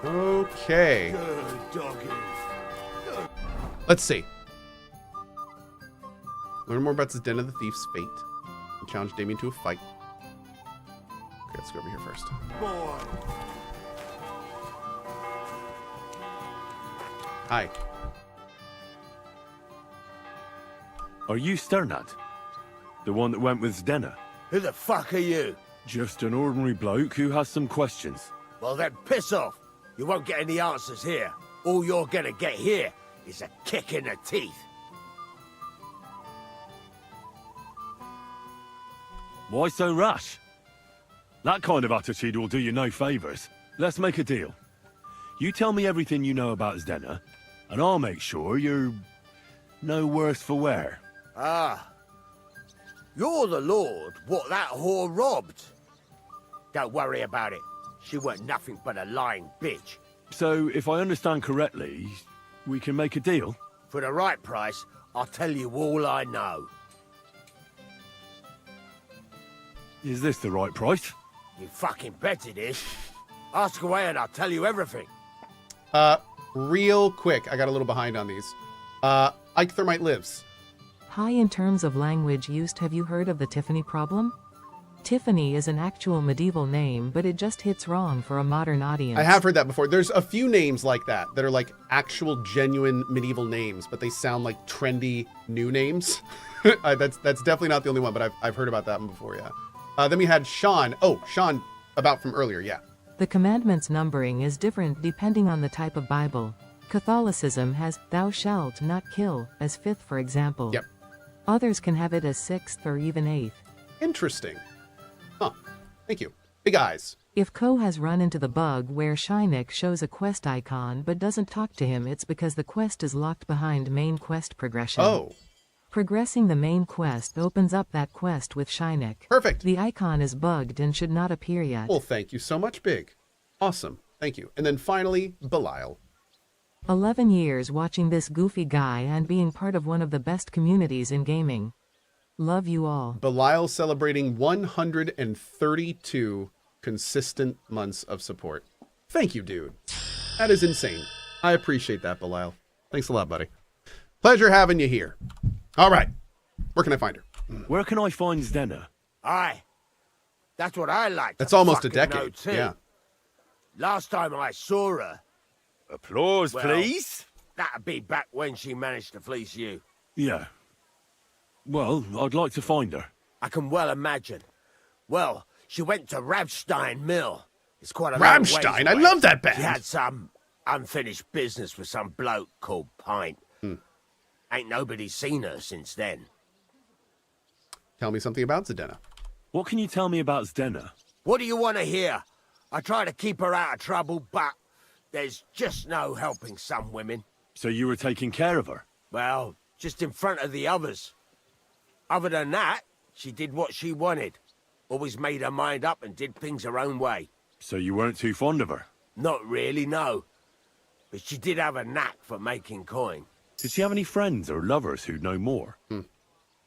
Okay. Good doggy. Let's see. Learn more about the Den of the Thief's fate. And challenge Damien to a fight. Okay, let's go over here first. Boy. Hi. Are you Sternad? The one that went with Zdenna? Who the fuck are you? Just an ordinary bloke who has some questions. Well then piss off. You won't get any answers here. All you're gonna get here is a kick in the teeth. Why so rash? That kind of attitude will do you no favors. Let's make a deal. You tell me everything you know about Zdena, and I'll make sure you're no worse for wear. Ah. You're the lord what that whore robbed. Don't worry about it. She weren't nothing but a lying bitch. So, if I understand correctly, we can make a deal? For the right price, I'll tell you all I know. Is this the right price? You fucking bet it is. Ask away and I'll tell you everything. Real quick, I got a little behind on these. Ike Thermite lives. Hi, in terms of language used, have you heard of the Tiffany problem? Tiffany is an actual medieval name, but it just hits wrong for a modern audience. I have heard that before. There's a few names like that are like actual genuine medieval names, but they sound like trendy new names. That's definitely not the only one, but I've heard about that one before, yeah. Then we had Sean. Oh, Sean, about from earlier, yeah. The commandments numbering is different depending on the type of Bible. Catholicism has "thou shalt not kill" as 5th, for example. Yep. Others can have it as 6th or even 8th. Interesting. Huh. Thank you. Big eyes. If Cohh has run into the bug where Shynik shows a quest icon but doesn't talk to him, it's because the quest is locked behind main quest progression. Oh. Progressing the main quest opens up that quest with Shynik. Perfect. The icon is bugged and should not appear yet. Well, thank you so much, Big. Awesome. Thank you. And then finally, Belial. 11 years watching this goofy guy and being part of one of the best communities in gaming. Love you all. Belial celebrating 132 consistent months of support. Thank you, dude. That is insane. I appreciate that, Belial. Thanks a lot, buddy. Pleasure having you here. All right. Where can I find her? Where can I find Zdena? Aye. That's what I like. That's almost a fucking know decade. too. Yeah. Last time I saw her... Applause, well, please. That'd be back when she managed to fleece you. Yeah. Well, I'd like to find her. I can well imagine. Well, she went to Ravstein Mill. It's quite a long ways Rammstein? I away. love that band. She had some unfinished business with some bloke called Pint. Ain't nobody seen her since then. Tell me something about Zdena. What can you tell me about Zdena? What do you want to hear? I try to keep her out of trouble, but there's just no helping some women. So you were taking care of her? Well, just in front of the others. Other than that, she did what she wanted. Always made her mind up and did things her own way. So you weren't too fond of her? Not really, no. But she did have a knack for making coin. Did she have any friends or lovers who'd know more?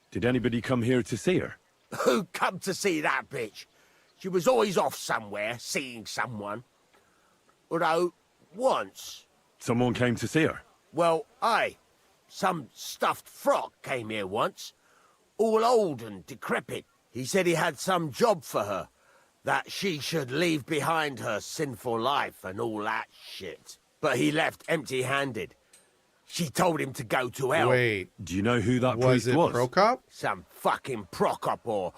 Did anybody come here to see her? Who come to see that bitch? She was always off somewhere, seeing someone. Although, once... Someone came to see her? Well, aye. Some stuffed frock came here once. All old and decrepit. He said he had some job for her. That she should leave behind her sinful life and all that shit. But he left empty-handed. She told him to go to hell. Wait. Do you know who that Was priest it was? Prokop? Some fucking Prokop or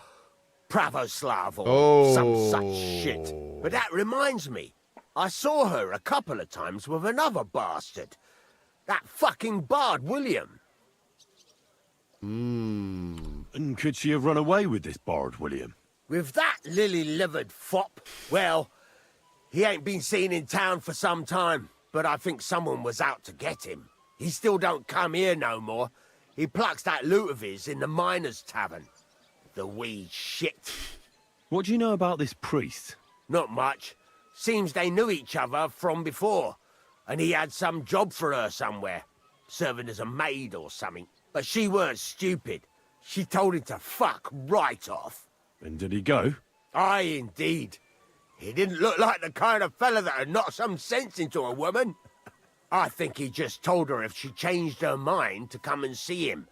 Pravoslav or some such shit. But that reminds me. I saw her a couple of times with another bastard. That fucking bard, William. And could she have run away with this bard, William? With that lily-livered fop? Well, he ain't been seen in town for some time, but I think someone was out to get him. He still don't come here no more. He plucks that loot of his in the miners' tavern. The wee shit. What do you know about this priest? Not much. Seems they knew each other from before, and he had some job for her somewhere, serving as a maid or something. But she weren't stupid. She told him to fuck right off. And did he go? Aye, indeed. He didn't look like the kind of fella that would knock some sense into a woman. I think he just told her if she changed her mind to come and see him,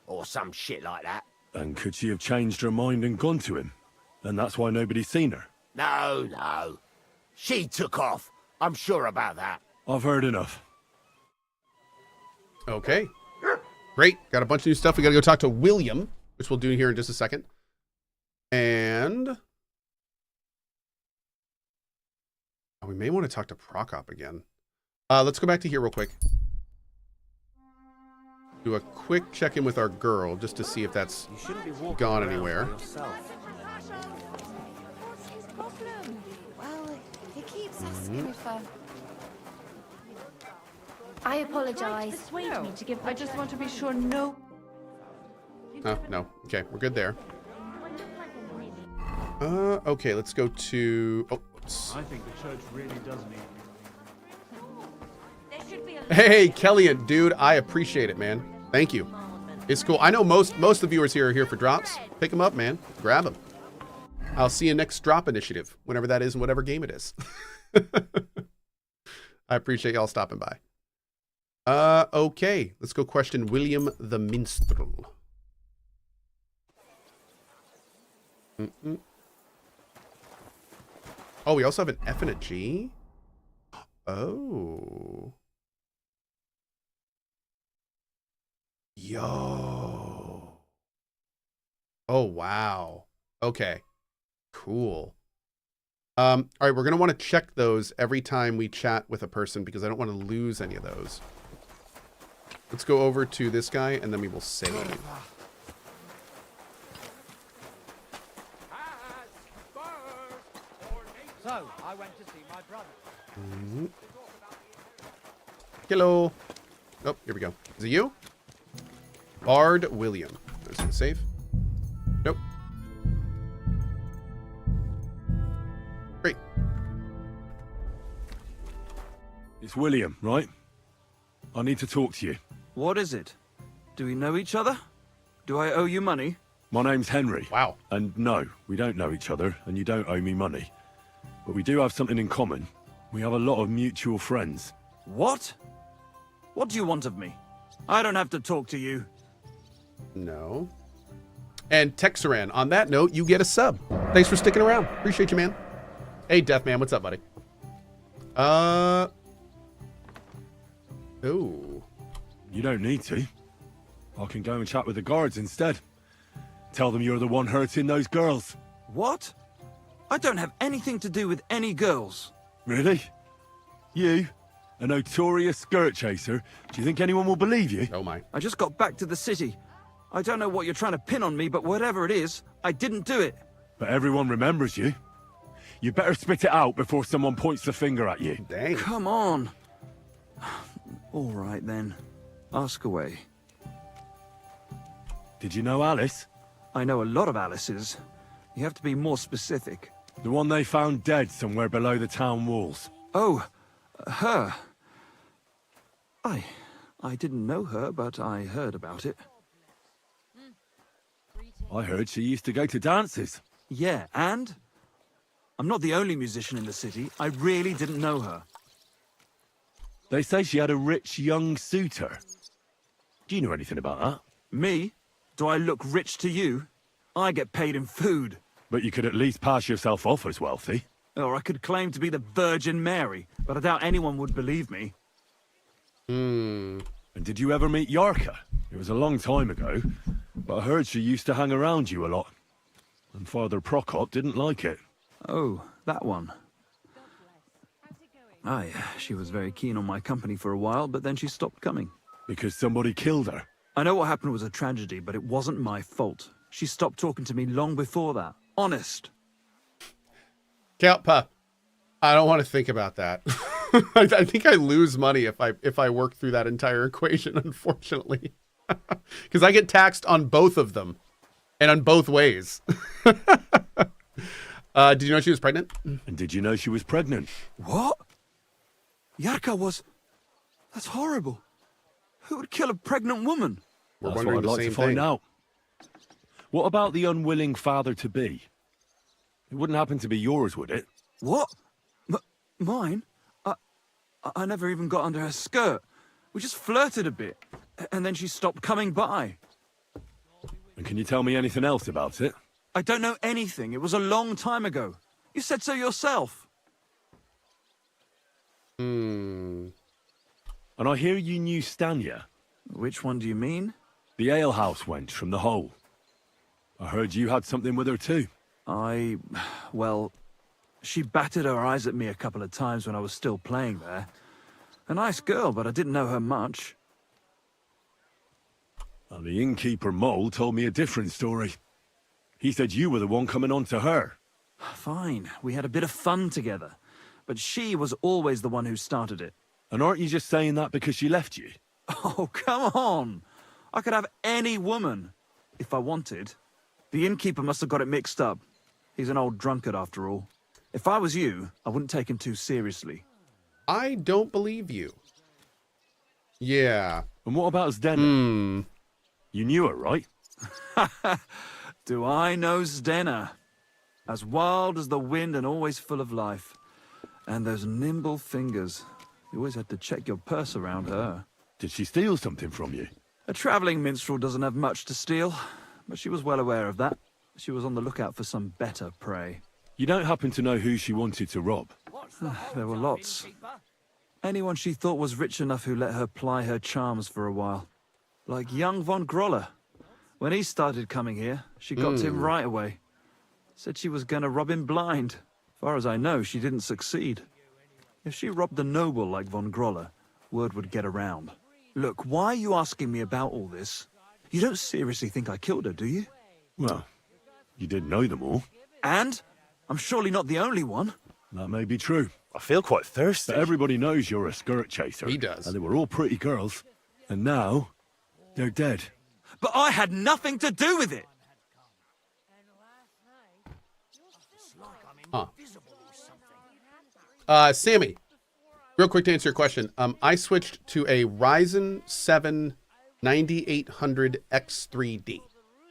or some shit like that. And could she have changed her mind and gone to him? And that's why nobody's seen her? No, no. She took off. I'm sure about that. I've heard enough. Okay. Great. Got a bunch of new stuff. We got to go talk to William, which we'll do here in just a second. And we may want to talk to Prokop again. Let's go back to here real quick. do a quick check-in with our girl just to see if that's gone anywhere. What's his problem? Well, he keeps asking me for... I apologize. No, I just want to be sure no... Oh, no. Okay, we're good there. Okay, let's go to... Oh, oops. I think the church really does need... Hey, Kellyanne, dude, I appreciate it, man. Thank you. It's cool. I know most of the viewers here are here for drops. Pick them up, man. Grab them. I'll see you next drop initiative, whenever that is and whatever game it is. I appreciate y'all stopping by. Okay, let's go question William the Minstrel. Oh, we also have an F and a G? Oh. Yo. Oh, wow. Okay. Cool. All right, we're going to want to check those every time we chat with a person because I don't want to lose any of those. Let's go over to this guy and then we will save. So, I went to see my brother. Hello. Oh, here we go. Is it you? Bard William. Is it safe? Nope. Great. It's William, right? I need to talk to you. What is it? Do we know each other? Do I owe you money? My name's Henry. Wow. And no, we don't know each other, and you don't owe me money. But we do have something in common. We have a lot of mutual friends. What? What do you want of me? I don't have to talk to you. No. And Texaran, on that note, you get a sub. Thanks for sticking around. Appreciate you, man. Hey, Deathman, what's up, buddy? Oh. You don't need to. I can go and chat with the guards instead. Tell them you're the one hurting those girls. What? I don't have anything to do with any girls. Really? You? A notorious skirt chaser? Do you think anyone will believe you? Oh my. I just got back to the city. I don't know what you're trying to pin on me, but whatever it is, I didn't do it. But everyone remembers you. You better spit it out before someone points the finger at you. Dang. Come on. All right, then. Ask away. Did you know Alice? I know a lot of Alices. You have to be more specific. The one they found dead somewhere below the town walls. Oh, her. I didn't know her, but I heard about it. I heard she used to go to dances. Yeah, and? I'm not the only musician in the city. I really didn't know her. They say she had a rich young suitor. Do you know anything about that? Me? Do I look rich to you? I get paid in food. But you could at least pass yourself off as wealthy. Or I could claim to be the Virgin Mary, but I doubt anyone would believe me. And did you ever meet Yarka? It was a long time ago, but I heard she used to hang around you a lot. And Father Prokop didn't like it. Oh, that one. Aye, she was very keen on my company for a while, but then she stopped coming. Because somebody killed her? I know what happened was a tragedy, but it wasn't my fault. She stopped talking to me long before that. Honest. Kalpa, I don't want to think about that. I think I lose money if I work through that entire equation, unfortunately. Because I get taxed on both of them. And on both ways. Did you know she was pregnant? And did you know she was pregnant? What? Yarka was... That's horrible. Who would kill a pregnant woman? We're That's wondering what I'd the like same to find thing. out. What about the unwilling father-to-be? It wouldn't happen to be yours, would it? What? Mine? I never even got under her skirt. We just flirted a bit, and then she stopped coming by. And can you tell me anything else about it? I don't know anything. It was a long time ago. You said so yourself. And I hear you knew Stanya. Which one do you mean? The alehouse wench from the hole. I heard you had something with her too. Well, she batted her eyes at me a couple of times when I was still playing there. A nice girl, but I didn't know her much. Well, the innkeeper Mole told me a different story. He said you were the one coming on to her. Fine, we had a bit of fun together. But she was always the one who started it. And aren't you just saying that because she left you? Oh, come on! I could have any woman, if I wanted. The innkeeper must have got it mixed up. He's an old drunkard after all. If I was you, I wouldn't take him too seriously. I don't believe you. Yeah. And what about Zdena? You knew her, right? Do I know Zdena? As wild as the wind and always full of life. And those nimble fingers. You always had to check your purse around her. Did she steal something from you? A travelling minstrel doesn't have much to steal, but she was well aware of that. She was on the lookout for some better prey. You don't happen to know who she wanted to rob? There were lots. Anyone she thought was rich enough who let her ply her charms for a while. Like young von Groller. When he started coming here, she got to him right away. Said she was gonna rob him blind. Far as I know, she didn't succeed. If she robbed a noble like von Groller, word would get around. Look, why are you asking me about all this? You don't seriously think I killed her, do you? Well, you did know them all. And? I'm surely not the only one. That may be true. I feel quite thirsty. But everybody knows you're a skirt chaser. He does. And they were all pretty girls. And now, they're dead. But I had nothing to do with it! Sammy, real quick to answer your question. I switched to a Ryzen 7 9800X3D.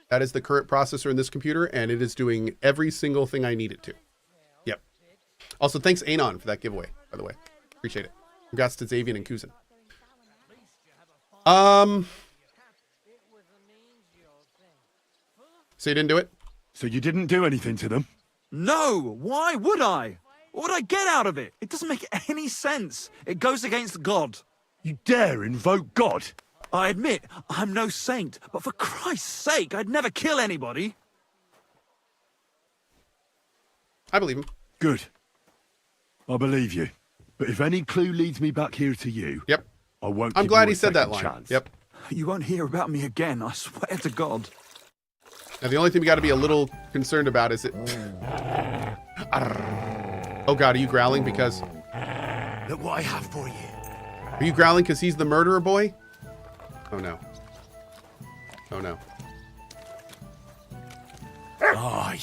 That is the current processor in this computer, and it is doing every single thing I need it to. Yep. Also, thanks Anon for that giveaway, by the way. Appreciate it. Congrats to Xavian and Kuzin. So you didn't do it? So you didn't do anything to them? No! Why would I? What would I get out of it? It doesn't make any sense. It goes against God. You dare invoke God? I admit, I'm no saint, but for Christ's sake, I'd never kill anybody. I believe him. Good. I believe you. But if any clue leads me back here to you, yep, I won't. I'm give glad you he a said that second line. chance. Yep. You won't hear about me again, I swear to God. Now, the only thing we got to be a little concerned about is it... Oh, God, are you growling because... Look what I have for you. Are you growling because he's the murderer boy? Oh, no. Oh, no. Aye,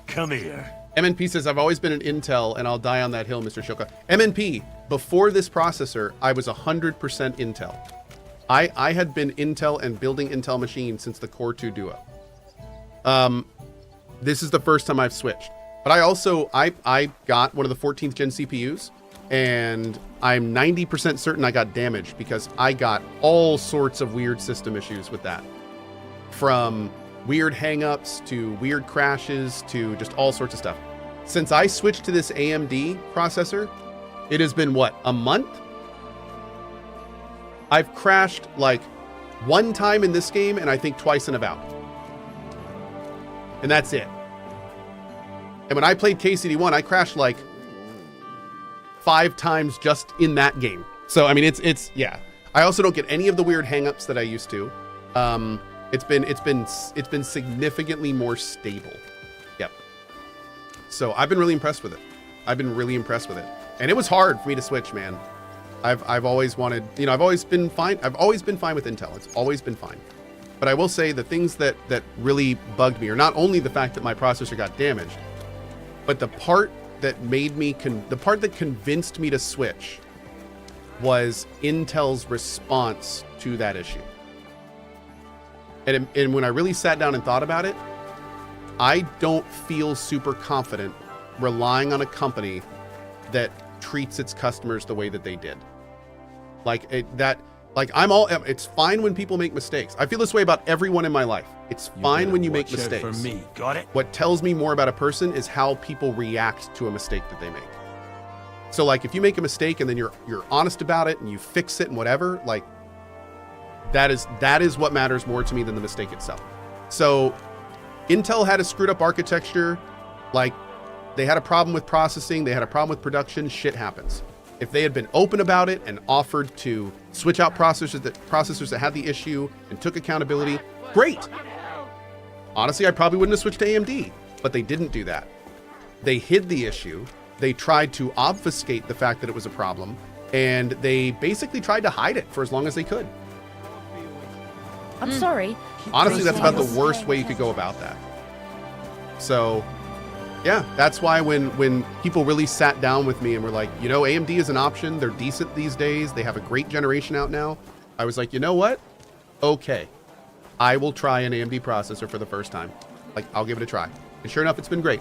come here. MNP says, I've always been an Intel, and I'll die on that hill, Mr. Shoka. MNP, before this processor, I was 100% Intel. I had been Intel and building Intel machines since the Core 2 Duo. This is the first time I've switched. But I also, I got one of the 14th gen CPUs, and I'm 90% certain I got damaged because I got all sorts of weird system issues with that. From weird hangups to weird crashes to just all sorts of stuff. Since I switched to this AMD processor, it has been what, a month? I've crashed like one time in this game and I think twice in Avowed. And that's it. And when I played KCD1, I crashed like 5 times just in that game. So, I mean, it's yeah. I also don't get any of the weird hangups that I used to. It's been significantly more stable. Yep. So I've been really impressed with it. I've been really impressed with it. And it was hard for me to switch, man. I've always wanted, you know, I've always been fine. I've always been fine with Intel. It's always been fine. But I will say the things that really bugged me are not only the fact that my processor got damaged, but the part that made me, the part that convinced me to switch was Intel's response to that issue. And when I really sat down and thought about it, I don't feel super confident relying on a company that treats its customers the way that they did. It's fine when people make mistakes. I feel this way about everyone in my life. It's fine when you make mistakes. For me, got it? What tells me more about a person is how people react to a mistake that they make. So like if you make a mistake and then you're honest about it and you fix it and whatever, like that is what matters more to me than the mistake itself. So Intel had a screwed up architecture, like they had a problem with processing, they had a problem with production, shit happens. If they had been open about it and offered to switch out processors that had the issue and took accountability, great. Honestly, I probably wouldn't have switched to AMD, but they didn't do that. They hid the issue. They tried to obfuscate the fact that it was a problem, and they basically tried to hide it for as long as they could. I'm sorry. Honestly, that's about the worst way you could go about that. So, yeah, that's why when people really sat down with me and were like, you know, AMD is an option. They're decent these days. They have a great generation out now. I was like, you know what? Okay. I will try an AMD processor for the first time. Like, I'll give it a try. And sure enough, it's been great.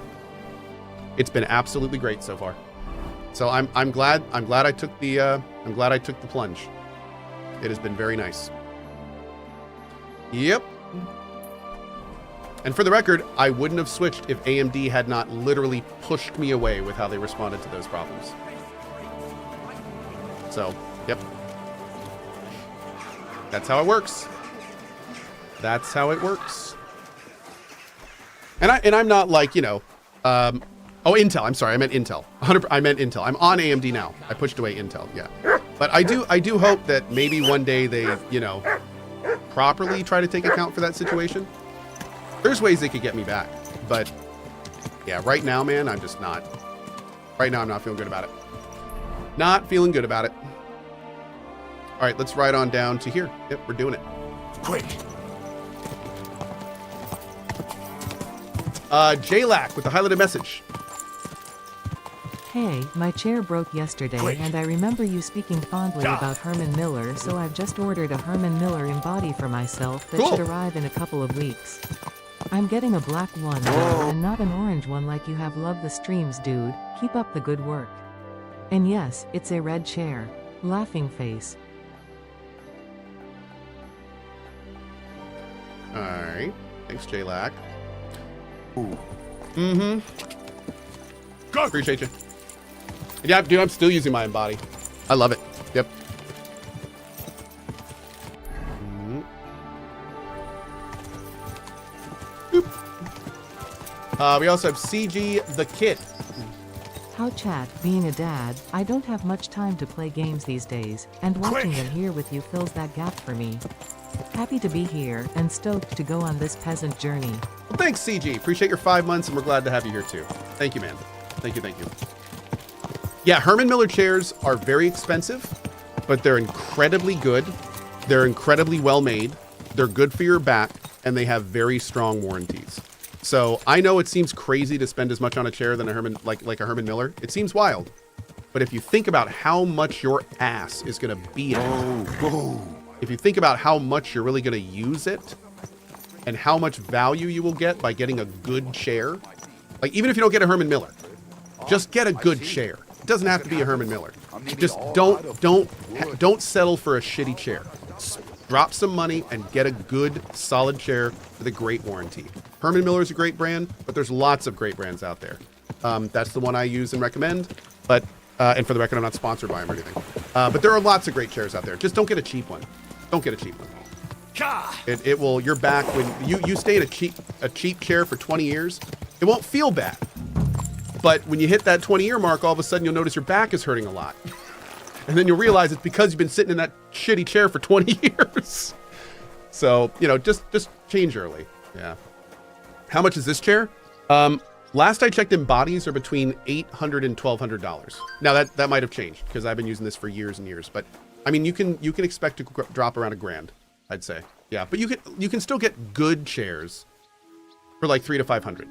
It's been absolutely great so far. So I'm glad I took the plunge. It has been very nice. Yep. And for the record, I wouldn't have switched if AMD had not literally pushed me away with how they responded to those problems. So, yep. That's how it works. That's how it works. And I'm not like, you know, oh, Intel. I'm sorry. I meant Intel. I meant Intel. I'm on AMD now. I pushed away Intel. Yeah. But I do hope that maybe one day they, you know, properly try to take account for that situation. There's ways they could get me back. But yeah, right now, man, I'm just not. Right now, I'm not feeling good about it. Not feeling good about it. All right, let's ride on down to here. Yep, we're doing it. Quick. JLack with the highlighted message. Hey, my chair broke yesterday, and I remember you speaking fondly about Herman Miller, so I've just ordered a Herman Miller embody for myself that should arrive in a couple of weeks. I'm getting a black one though, and not an orange one like you have. Love the streams, dude. Keep up the good work. And yes, it's a red chair. Laughing face. All right. Thanks, JLack. Appreciate you. Yeah, dude, I'm still using my embody. I love it. Yep. We also have CG the Kid. How chat, being a dad, I don't have much time to play games these days, and watching them here with you fills that gap for me. Happy to be here, and stoked to go on this peasant journey. Well, thanks, CG. Appreciate your 5 months, and we're glad to have you here, too. Thank you, man. Thank you, thank you. Yeah, Herman Miller chairs are very expensive, but they're incredibly good. They're incredibly well made. They're good for your back, and they have very strong warranties. So I know it seems crazy to spend as much on a chair than a Herman, like a Herman Miller. It seems wild. But if you think about how much your ass is going to be in it, if you think about how much you're really going to use it, and how much value you will get by getting a good chair, like even if you don't get a Herman Miller, just get a good chair. It doesn't have to be a Herman Miller. Just don't settle for a shitty chair. Drop some money and get a good, solid chair with a great warranty. Herman Miller is a great brand, but there's lots of great brands out there. That's the one I use and recommend. But and for the record, I'm not sponsored by them or anything. But there are lots of great chairs out there. Just don't get a cheap one. Don't get a cheap one. It will. Your back, when you stay in a cheap chair for 20 years, it won't feel bad. But when you hit that 20-year mark, all of a sudden you'll notice your back is hurting a lot. And then you'll realize it's because you've been sitting in that shitty chair for 20 years. So, you know, just change early. Yeah. How much is this chair? Last I checked, embodies are between $800 and $1,200. Now that might have changed because I've been using this for years and years. But I mean, you can expect to drop around $1,000, I'd say. Yeah, but you can still get good chairs for like $300 to $500.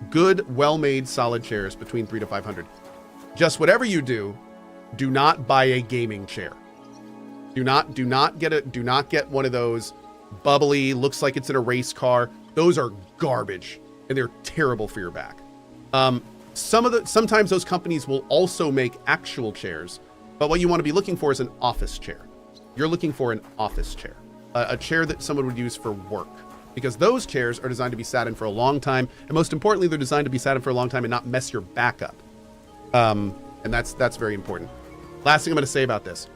Good, well-made, solid chairs between $300 to $500. Just whatever you do, do not buy a gaming chair. Do not get one of those bubbly, looks like it's in a race car. Those are garbage and they're terrible for your back. Sometimes those companies will also make actual chairs, but what you want to be looking for is an office chair. You're looking for an office chair, a chair that someone would use for work, because those chairs are designed to be sat in for a long time, and most importantly, they're designed to be sat in for a long time and not mess your back up. And that's very important. Last thing I'm going to say about this.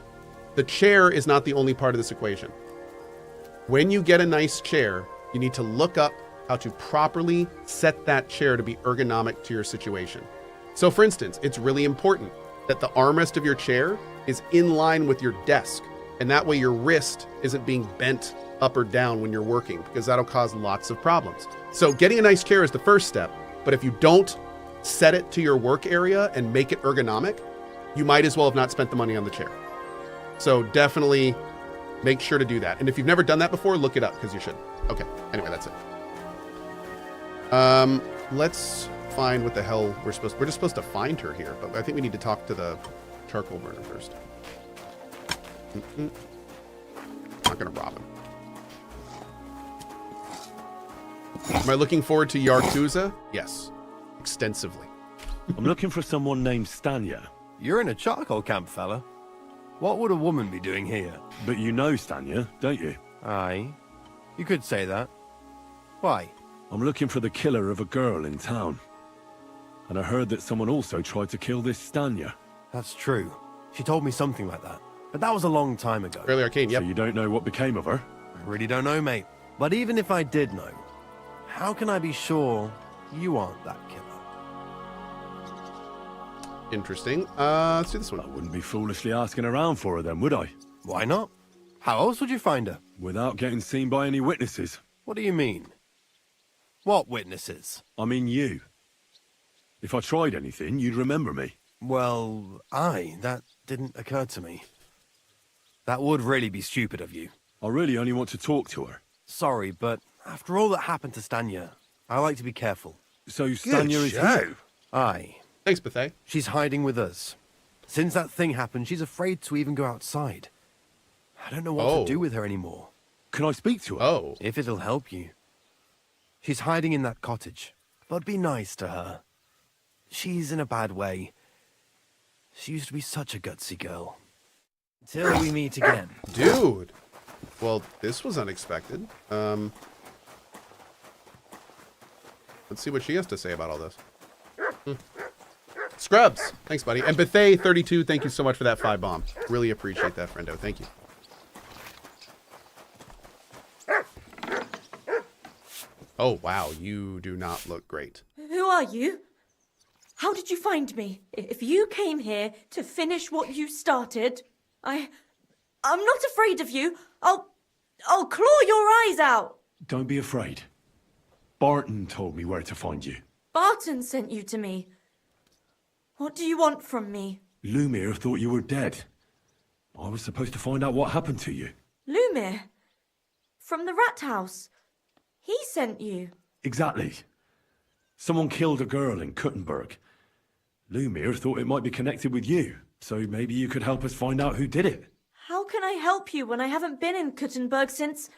The chair is not the only part of this equation. When you get a nice chair, you need to look up how to properly set that chair to be ergonomic to your situation. So for instance, it's really important that the armrest of your chair is in line with your desk. And that way your wrist isn't being bent up or down when you're working, because that'll cause lots of problems. So getting a nice chair is the first step, but if you don't set it to your work area and make it ergonomic, you might as well have not spent the money on the chair. So definitely make sure to do that. And if you've never done that before, look it up, because you should. Okay, anyway, that's it. Let's find what the hell we're just supposed to find her here, but I think we need to talk to the charcoal burner first. Not gonna rob him. Am I looking forward to Yakuza? Yes, extensively. I'm looking for someone named Stanya. You're in a charcoal camp, fella. What would a woman be doing here? But you know Stanya, don't you? Aye. You could say that. Why? I'm looking for the killer of a girl in town. And I heard that someone also tried to kill this Stanya. That's true. She told me something like that. But that was a long time ago. Fairly arcane, yep. So you don't know what became of her? I really don't know, mate. But even if I did know, how can I be sure you aren't that killer? Interesting. Let's do this one. I wouldn't be foolishly asking around for her then, would I? Why not? How else would you find her? Without getting seen by any witnesses. What do you mean? What witnesses? I mean you. If I tried anything, you'd remember me. Well, that didn't occur to me. That would really be stupid of you. I really only want to talk to her. Sorry, but after all that happened to Stanya, I like to be careful. So Stanya is here? Aye. Thanks, Bethay. She's hiding with us. Since that thing happened, she's afraid to even go outside. I don't know what to do with her anymore. Can I speak to her? Oh. If it'll help you. She's hiding in that cottage, but be nice to her. She's in a bad way. She used to be such a gutsy girl. Till we meet again. Dude. Well, this was unexpected. Let's see what she has to say about all this. Scrubs. Thanks, buddy. And Bethay32, thank you so much for that 5 bomb. Really appreciate that, friendo. Thank you. Oh, wow. You do not look great. Who are you? How did you find me? If you came here to finish what you started, I'm not afraid of you. I'll claw your eyes out. Don't be afraid. Barton told me where to find you. Barton sent you to me. What do you want from me? Lumir thought you were dead. I was supposed to find out what happened to you. Lumir? From the rat house. He sent you. Exactly. Someone killed a girl in Kuttenberg. Lumir thought it might be connected with you, so maybe you could help us find out who did it. How can I help you when I haven't been in Kuttenberg since...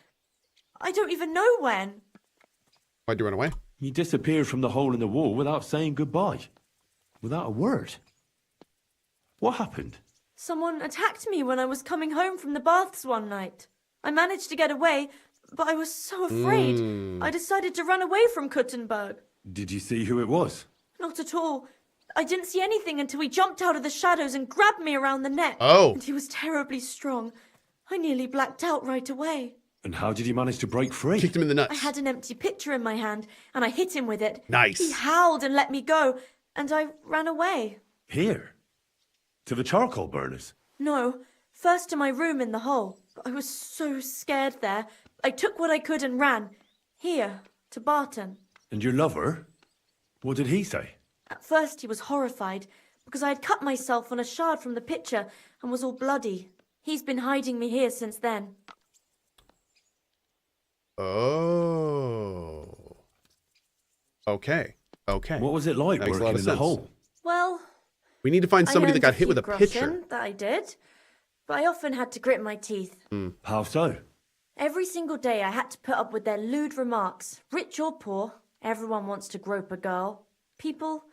I don't even know when. Why'd you run away? You disappeared from the hole in the wall without saying goodbye. Without a word. What happened? Someone attacked me when I was coming home from the baths one night. I managed to get away, but I was so afraid. I decided to run away from Kuttenberg. Did you see who it was? Not at all. I didn't see anything until he jumped out of the shadows and grabbed me around the neck. Oh. And he was terribly strong. I nearly blacked out right away. And how did you manage to break free? Kicked him in the nuts. I had an empty pitcher in my hand, and I hit him with it. Nice. He howled and let me go, and I ran away. Here? To the charcoal burners? No, first to my room in the hole. I was so scared there. I took what I could and ran. Here, to Barton. And your lover? What did he say? At first he was horrified, because I had cut myself on a shard from the pitcher and was all bloody. He's been hiding me here since then. Oh. Okay. Okay. What was it like That makes a working lot of in the sense. hole? Well, We need to find somebody that got hit with a groschen, pitcher. That I did, but I often had to grit my teeth. How so? Every single day I had to put up with their lewd remarks. Rich or poor, everyone wants to grope a girl. People,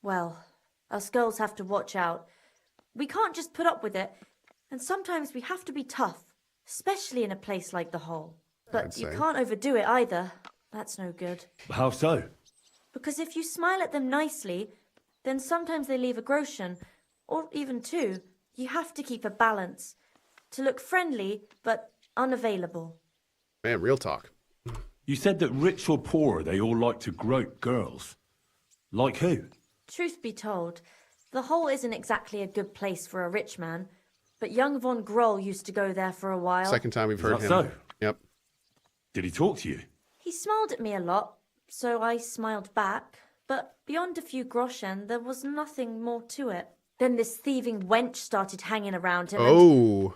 well, us girls have to watch out. We can't just put up with it, and sometimes we have to be tough, especially in a place like the hole. But you can't overdo it either. That's no good. How so? Because if you smile at them nicely, then sometimes they leave a groschen, or even 2. You have to keep a balance. To look friendly, but unavailable. Man, real talk. You said that rich or poor, they all like to grope girls. Like who? Truth be told, The hole isn't exactly a good place for a rich man, but young von Groll used to go there for a while. Second time we've heard him. Is that so? Yep. Did he talk to you? He smiled at me a lot, so I smiled back, but beyond a few groschen, there was nothing more to it. Then this thieving wench started hanging around him. Oh.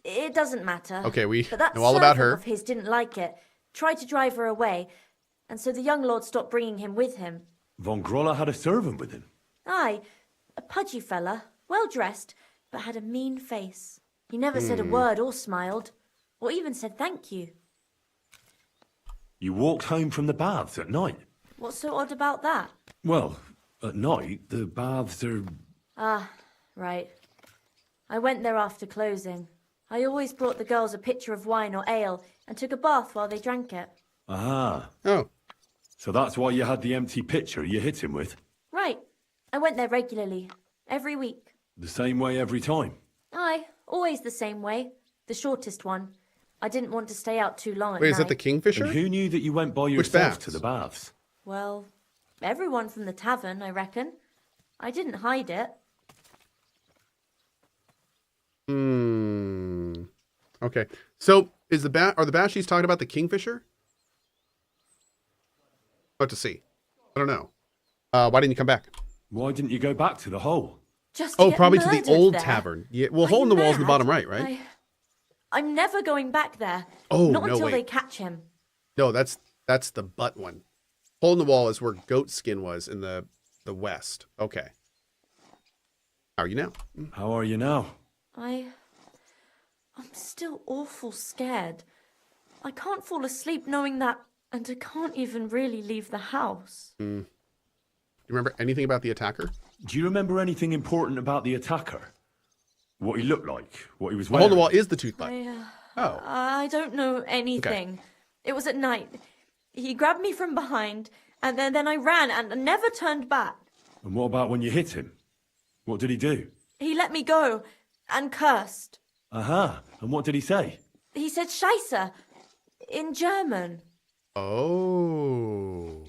It doesn't matter. Okay, we but that know all about servant her. of his didn't like it, tried to drive her away, and so the young lord stopped bringing him with him. Von Groller had a servant with him. Aye, a pudgy fella, well dressed, but had a mean face. He never said a word or smiled, or even said thank you. You walked home from the baths at night? What's so odd about that? Well, at night, the baths are... Ah, right. I went there after closing. I always brought the girls a pitcher of wine or ale and took a bath while they drank it. Ah. Oh. So that's why you had the empty pitcher you hit him with? Right. I went there regularly, every week. The same way every time? Aye, always the same way. The shortest one. I didn't want to stay out too long at Wait, night. is that the Kingfisher? And who knew that you went by Which yourself baths? to the baths? Well, everyone from the tavern, I reckon. I didn't hide it. Okay. So is are the baths she's talking about the Kingfisher? About to see. I don't know. Why didn't you come back? Why didn't you go back to the hole? Just to get probably to the murdered old there. tavern. Yeah. Well, Are hole in you the wall's in the mad? bottom right, right? I'm never going back there. Oh, Not no, until wait. they catch him. No, that's the butt one. Hole in the wall is where goat skin was in the west. Okay. How are you now? How are you now? I'm still awful scared. I can't fall asleep knowing that, and I can't even really leave the house. Do you remember anything about the attacker? Do you remember anything important about the attacker? What he looked like? What he was The hole wearing? in the wall is the tooth butt. I don't know anything. It was at night. He grabbed me from behind, and then I ran and never turned back. And what about when you hit him? What did he do? He let me go and cursed. Aha. And what did he say? He said Scheisse in German. Oh.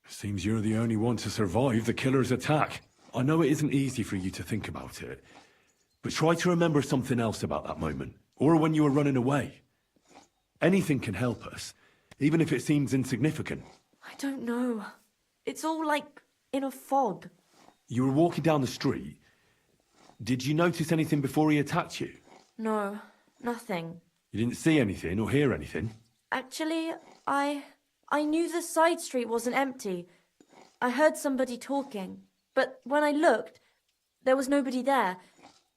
Seems you're the only one to survive the killer's attack. I know it isn't easy for you to think about it, but try to remember something else about that moment, or when you were running away. Anything can help us, even if it seems insignificant. I don't know. It's all like in a fog. You were walking down the street. Did you notice anything before he attacked you? No, nothing. You didn't see anything or hear anything? Actually, I knew the side street wasn't empty. I heard somebody talking, but when I looked, there was nobody there.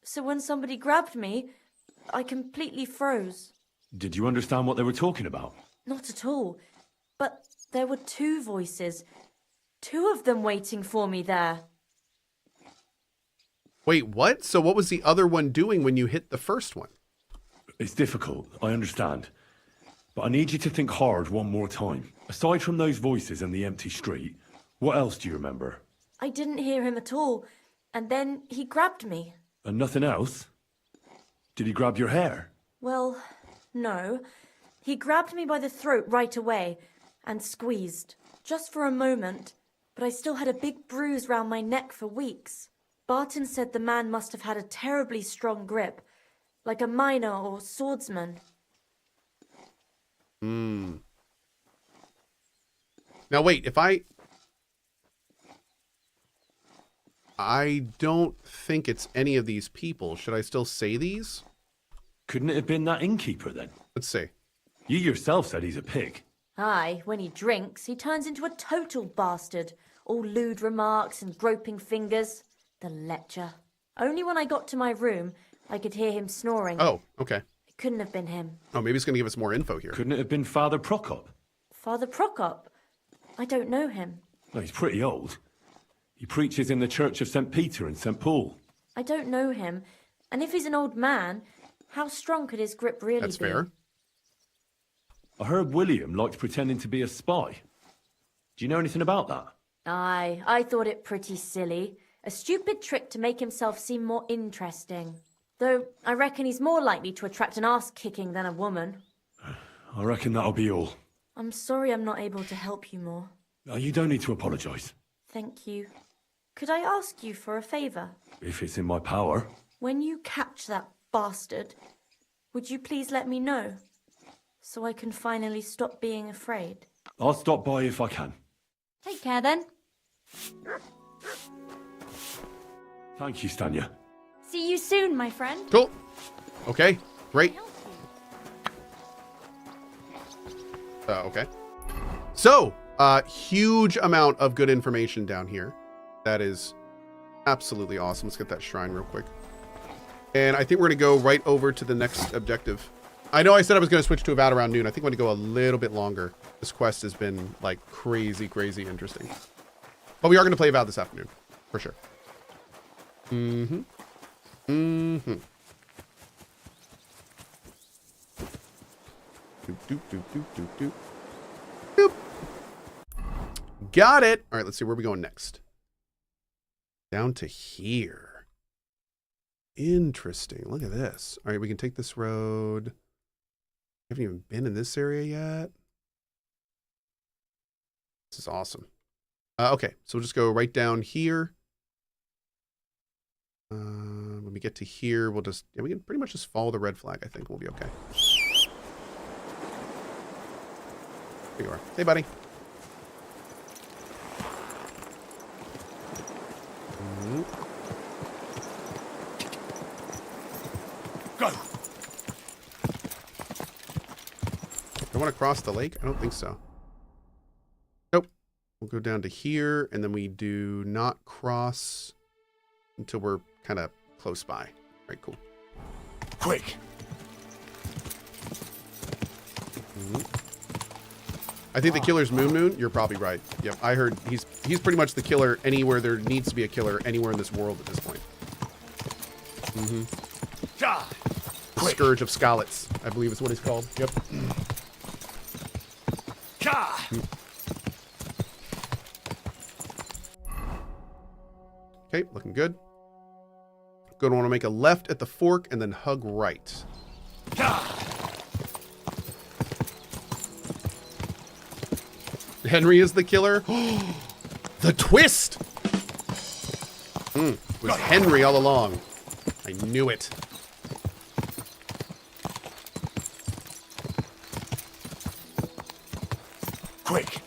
So when somebody grabbed me, I completely froze. Did you understand what they were talking about? Not at all. But there were two voices. Two of them waiting for me there. Wait, what? So what was the other one doing when you hit the first one? It's difficult, I understand. But I need you to think hard one more time. Aside from those voices and the empty street, what else do you remember? I didn't hear him at all. And then he grabbed me. And nothing else? Did he grab your hair? Well, no. He grabbed me by the throat right away and squeezed. Just for a moment. But I still had a big bruise round my neck for weeks. Barton said the man must have had a terribly strong grip. Like a miner or swordsman. Now wait, if I don't think it's any of these people. Should I still say these? Couldn't it have been that innkeeper then? Let's see. You yourself said he's a pig. Aye, when he drinks, he turns into a total bastard. All lewd remarks and groping fingers. The lecher. Only when I got to my room, I could hear him snoring. Oh, okay. It couldn't have been him. Oh, maybe he's going to give us more info here. Couldn't it have been Father Prokop? Father Prokop? I don't know him. Well, he's pretty old. He preaches in the Church of St. Peter and St. Paul. I don't know him. And if he's an old man, how strong could his grip really That's be? fair. I heard William liked pretending to be a spy. Do you know anything about that? Aye, I thought it pretty silly. A stupid trick to make himself seem more interesting. Though I reckon he's more likely to attract an ass-kicking than a woman. I reckon that'll be all. I'm sorry I'm not able to help you more. You don't need to apologize. Thank you. Could I ask you for a favor? If it's in my power. When you catch that bastard, would you please let me know? So I can finally stop being afraid. I'll stop by if I can. Take care then. Thank you, Stanya. See you soon, my friend. Cool. Okay, great. Okay. So, huge amount of good information down here. That is absolutely awesome. Let's get that shrine real quick. And I think we're going to go right over to the next objective. I know I said I was going to switch to Avowed around noon. I think I'm going to go a little bit longer. This quest has been, like, crazy, crazy interesting. But we are going to play Avowed this afternoon, for sure. Mm-hmm. Mm-hmm. Doop, doop, doop, doop, doop, doop. Doop. Got it. All right, let's see where we're going next. Down to here. Interesting. Look at this. All right, we can take this road. I haven't even been in this area yet. This is awesome. Okay, so we'll just go right down here. When we get to here, we'll just, yeah, we can pretty much just follow the red flag. I think we'll be okay. There you are. Hey, buddy. Go. Do I want to cross the lake? I don't think so. Nope. We'll go down to here, and then we do not cross until we're kind of close by. All right, cool. Quick. I think the killer's Moon. You're probably right. Yep, I heard he's pretty much the killer anywhere there needs to be a killer anywhere in this world at this point. Mm-hmm. Scourge of Scarlets, I believe is what he's called. Yep. Okay, looking good. Going to want to make a left at the fork and then hug right. Henry is the killer. The twist! It was Henry all along. I knew it. Quick.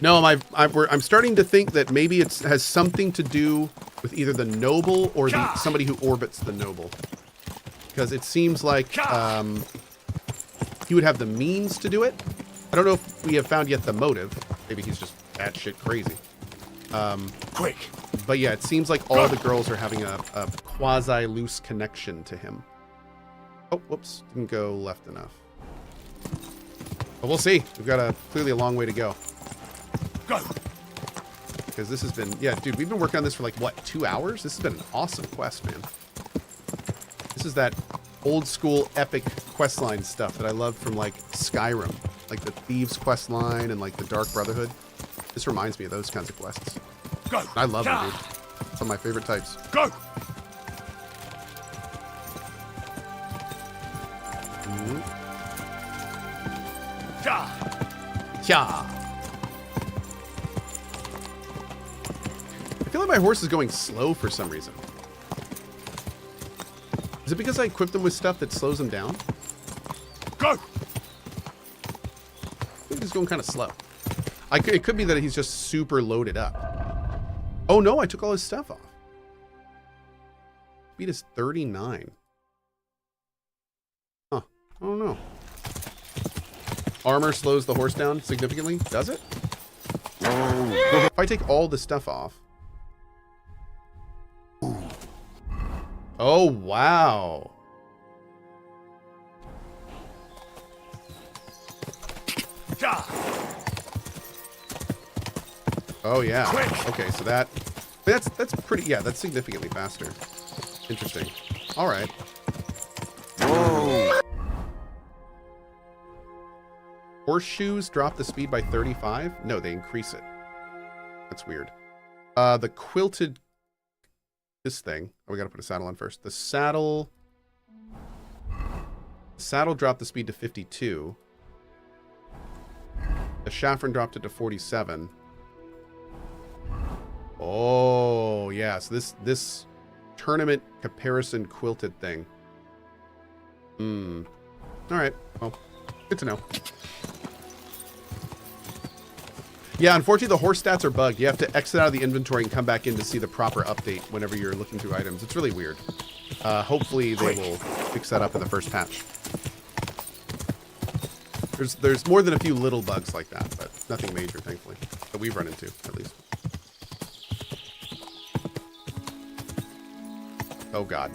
No, I'm starting to think that maybe it has something to do with either the noble or somebody who orbits the noble. Because it seems like he would have the means to do it. I don't know if we have found yet the motive. Maybe he's just batshit crazy. Quick. But yeah, it seems like all the girls are having a quasi-loose connection to him. Oh, whoops. Didn't go left enough. But we'll see. We've got clearly a long way to go. Go. Because this has been, yeah, dude, we've been working on this for like, what, 2 hours? This has been an awesome quest, man. This is that old school epic questline stuff that I love from like Skyrim. Like the Thieves quest line and like the Dark Brotherhood. This reminds me of those kinds of quests. Go. I love them, dude. It's one of my favorite types. Go. Yeah. I feel like my horse is going slow for some reason. Is it because I equipped him with stuff that slows him down? Go. I think he's going kind of slow. It could be that he's just super loaded up. Oh no, I took all his stuff off. Speed is 39. Huh. I don't know. Armor slows the horse down significantly. Does it? If I take all the stuff off. Oh, wow. Oh, yeah. Okay, so that's pretty, yeah, that's significantly faster. Interesting. All right. Whoa. Horseshoes drop the speed by 35? No, they increase it. That's weird. The quilted... This thing. Oh, we gotta put a saddle on first. The saddle dropped the speed to 52. The Shaffron dropped it to 47. Oh, yeah. So this tournament comparison quilted thing. All right. Well, good to know. Yeah, unfortunately, the horse stats are bugged. You have to exit out of the inventory and come back in to see the proper update whenever you're looking through items. It's really weird. Hopefully, they will fix that up in the first patch. There's more than a few little bugs like that, but nothing major, thankfully, that we've run into, at least. Oh, God.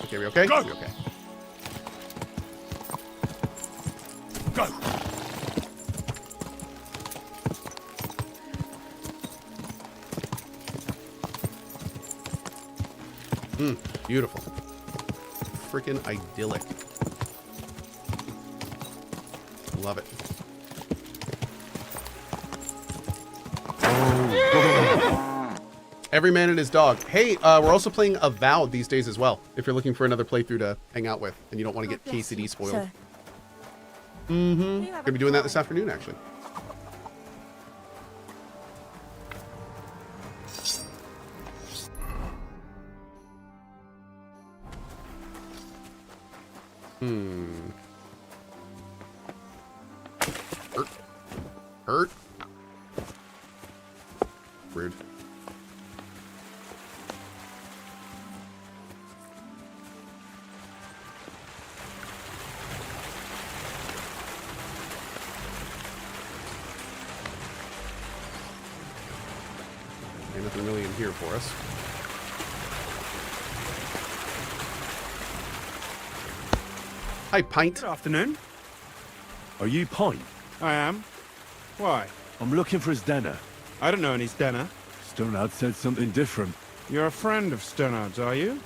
Okay, we okay? Go. We okay. Go! Beautiful. Freaking idyllic. Love it. Every man and his dog. Hey, we're also playing Avowed these days as well. If you're looking for another playthrough to hang out with and you don't want to get KCD spoiled. Gonna be doing that this afternoon, actually. Hurt. Rude. Ain't nothing really in here for us. Hi, Pint. Good afternoon. Are you Pint? I am. Why? I'm looking for his Denner. I don't know any Stenner. Stonard said something different. You're a friend of Stonard's, are you?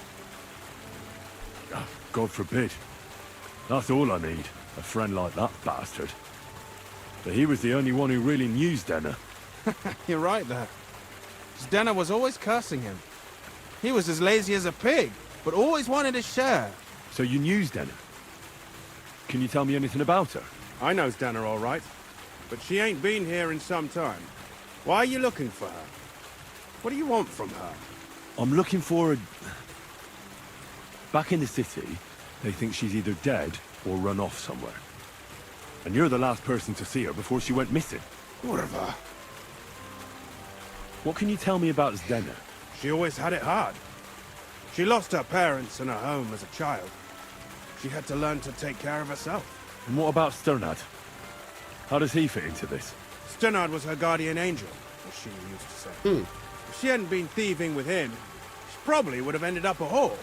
God forbid. That's all I need. A friend like that bastard. But he was the only one who really knew Denner. You're right there. Stenner was always cursing him. He was as lazy as a pig, but always wanted his share. So you knew Denner? Can you tell me anything about her? I know Stenner all right, but she ain't been here in some time. Why are you looking for her? What do you want from her? I'm looking for a... Back in the city, they think she's either dead or run off somewhere. And you're the last person to see her before she went missing. Whatever. What can you tell me about Denner? She always had it hard. She lost her parents and her home as a child. She had to learn to take care of herself. And what about Sternad? How does he fit into this? Sternard was her guardian angel, as she used to say. If she hadn't been thieving with him, she probably would have ended up a whore.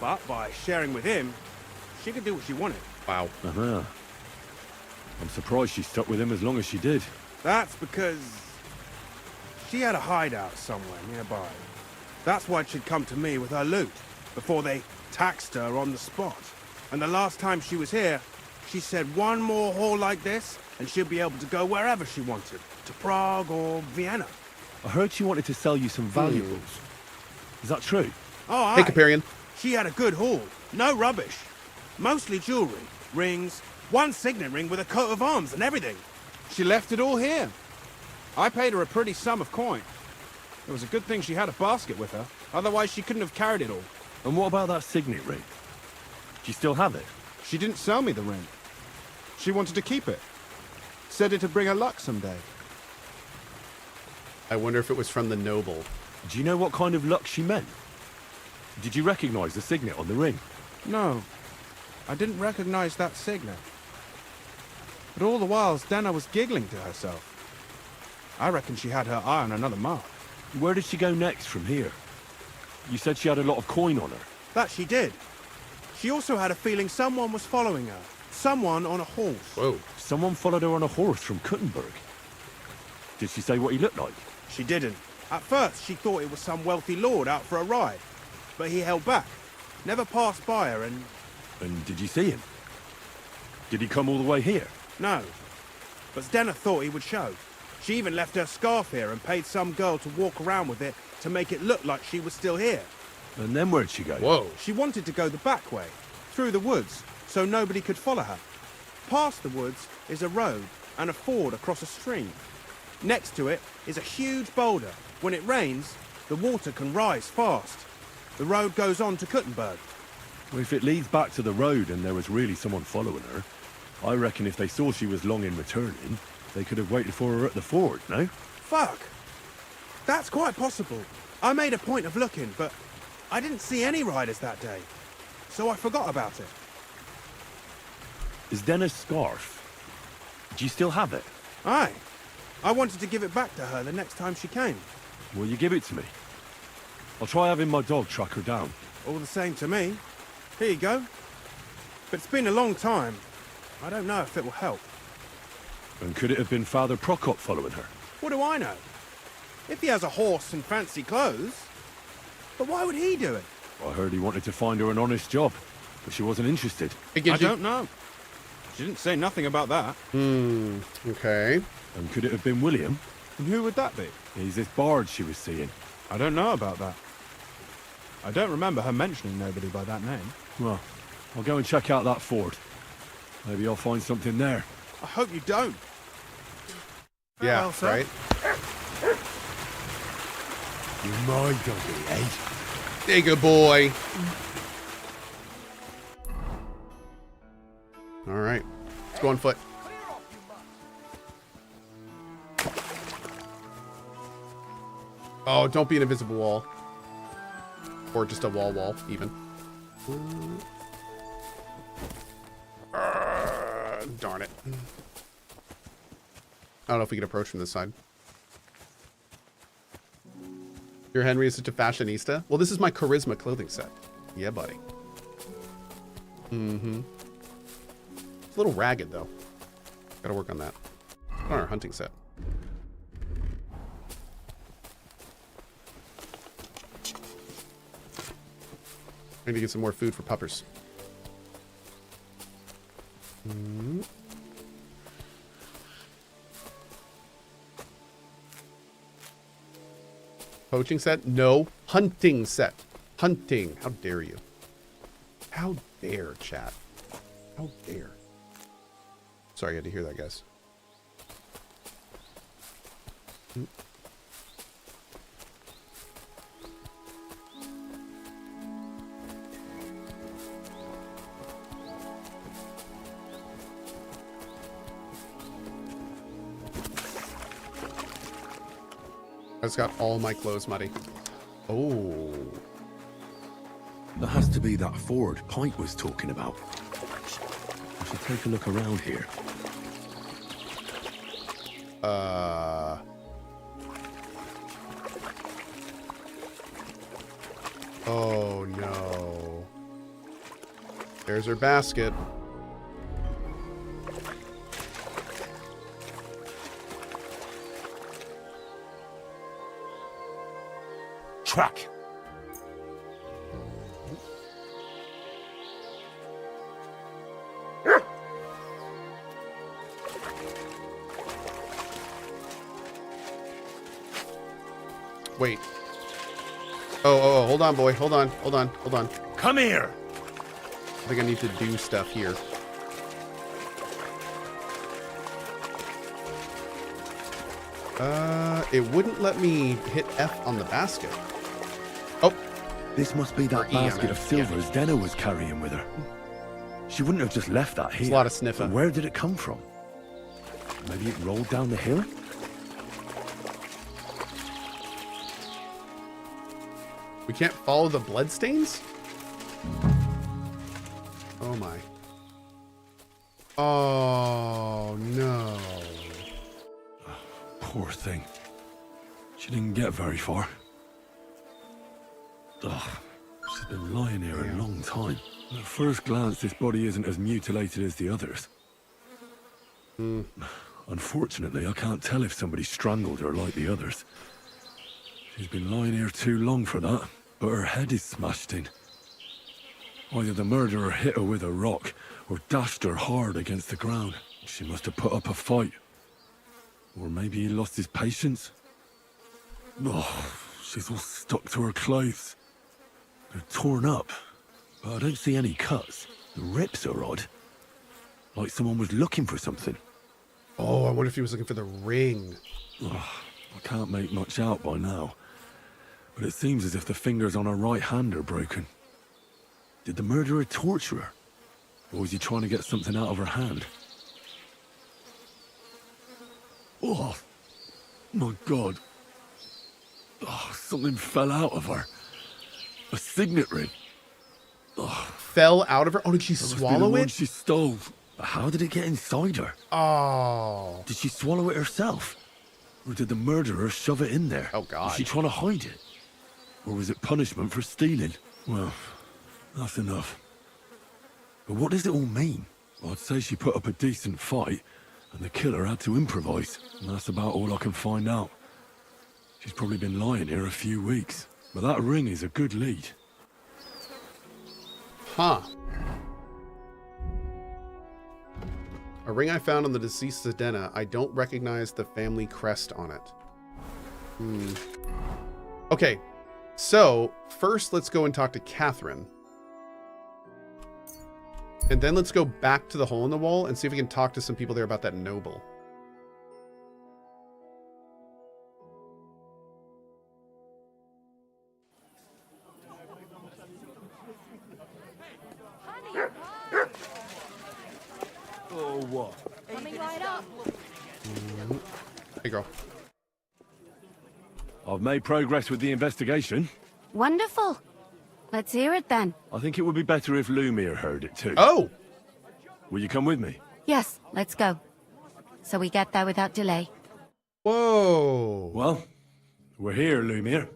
But by sharing with him, she could do what she wanted. Wow. I'm surprised she stuck with him as long as she did. That's because she had a hideout somewhere nearby. That's why she'd come to me with her loot, before they taxed her on the spot. And the last time she was here, she said one more haul like this, and she'll be able to go wherever she wanted. To Prague or Vienna. I heard she wanted to sell you some valuables. Is that true? Oh, aye. Hey, Caparian. She had a good haul. No rubbish. Mostly jewelry, rings, one signet ring with a coat of arms and everything. She left it all here. I paid her a pretty sum of coin. It was a good thing she had a basket with her. Otherwise, she couldn't have carried it all. And what about that signet ring? Do you still have it? She didn't sell me the ring. She wanted to keep it. Said it'd bring her luck someday. I wonder if it was from the noble. Do you know what kind of luck she meant? Did you recognize the signet on the ring? No. I didn't recognize that signet. But all the while, Stenna was giggling to herself. I reckon she had her eye on another mark. Where did she go next from here? You said she had a lot of coin on her. That she did. She also had a feeling someone was following her. Someone on a horse. Whoa. Someone followed her on a horse from Kuttenberg. Did she say what he looked like? She didn't. At first, she thought it was some wealthy lord out for a ride. But he held back. Never passed by her and... And did you see him? Did he come all the way here? No. But Stenna thought he would show. She even left her scarf here and paid some girl to walk around with it to make it look like she was still here. And then where'd she go? Whoa. She wanted to go the back way, through the woods, so nobody could follow her. Past the woods is a road and a ford across a stream. Next to it is a huge boulder. When it rains, the water can rise fast. The road goes on to Kuttenberg. Well, if it leads back to the road and there was really someone following her, I reckon if they saw she was long in returning, they could have waited for her at the ford, no? Fuck! That's quite possible. I made a point of looking, but I didn't see any riders that day, so I forgot about it. Is Denna's scarf? Do you still have it? Aye. I wanted to give it back to her the next time she came. Will you give it to me? I'll try having my dog track her down. All the same to me. Here you go. But it's been a long time. I don't know if it will help. And could it have been Father Prokop following her? What do I know? If he has a horse and fancy clothes. But why would he do it? I heard he wanted to find her an honest job, but she wasn't interested. I don't know. She didn't say nothing about that. Okay. And could it have been William? And who would that be? He's this bard she was seeing. I don't know about that. I don't remember her mentioning nobody by that name. Well, I'll go and check out that ford. Maybe I'll find something there. I hope you don't. Yeah, right? You're my doggy, eh? Hey, good boy. All right. Let's go on foot. Oh, don't be an invisible wall. Or just a wall, even. Darn it. I don't know if we can approach from this side. Your Henry is such a fashionista. Well, this is my charisma clothing set. Yeah, buddy. Mm-hmm. It's a little ragged, though. Gotta work on that. On our hunting set. I need to get some more food for puppers. Poaching set? No. Hunting set. Hunting. How dare you? How dare, chat? How dare? Sorry, I had to hear that, guys. I just got all my clothes muddy. Oh. That has to be that ford Pike was talking about. I should take a look around here. Oh no. There's her basket. Track. Wait. Oh, hold on, boy. Hold on. Come here. I think I need to do stuff here. It wouldn't let me hit F on the basket. Oh. This must be that basket of silvers Denna was carrying with her. She wouldn't have just left that here. There's a lot of sniffing. Where did it come from? Maybe it rolled down the hill? We can't follow the bloodstains? Oh my. Oh no. Poor thing. She didn't get very far. Ugh. She's been lying here a long time. At first glance, this body isn't as mutilated as the others. Unfortunately, I can't tell if somebody strangled her like the others. She's been lying here too long for that, but her head is smashed in. Either the murderer hit her with a rock, or dashed her hard against the ground. She must have put up a fight. Or maybe he lost his patience. Oh, she's all stuck to her clothes. They're torn up, but I don't see any cuts. The rips are odd. Like someone was looking for something. Oh, I wonder if he was looking for the ring. Ugh, I can't make much out by now, but it seems as if the fingers on her right hand are broken. Did the murderer torture her? Or was he trying to get something out of her hand? Oh, my God. Oh, something fell out of her. A signet ring. Oh. Fell out of her? Oh, did she swallow it? She stole. But how did it get inside her? Oh. Did she swallow it herself? Or did the murderer shove it in there? Oh, God. Was she trying to hide it? Or was it punishment for stealing? Well, that's enough. But what does it all mean? I'd say she put up a decent fight, and the killer had to improvise. And that's about all I can find out. She's probably been lying here a few weeks. But that ring is a good lead. Huh. A ring I found on the deceased Sedena. I don't recognize the family crest on it. Okay, so first let's go and talk to Catherine. And then let's go back to the hole in the wall and see if we can talk to some people there about that noble. Oh, what? Coming right up. Hey, girl. I've made progress with the investigation. Wonderful. Let's hear it then. I think it would be better if Lumiere heard it too. Oh! Will you come with me? Yes, let's go. So we get there without delay. Whoa! Well, we're here, Lumiere.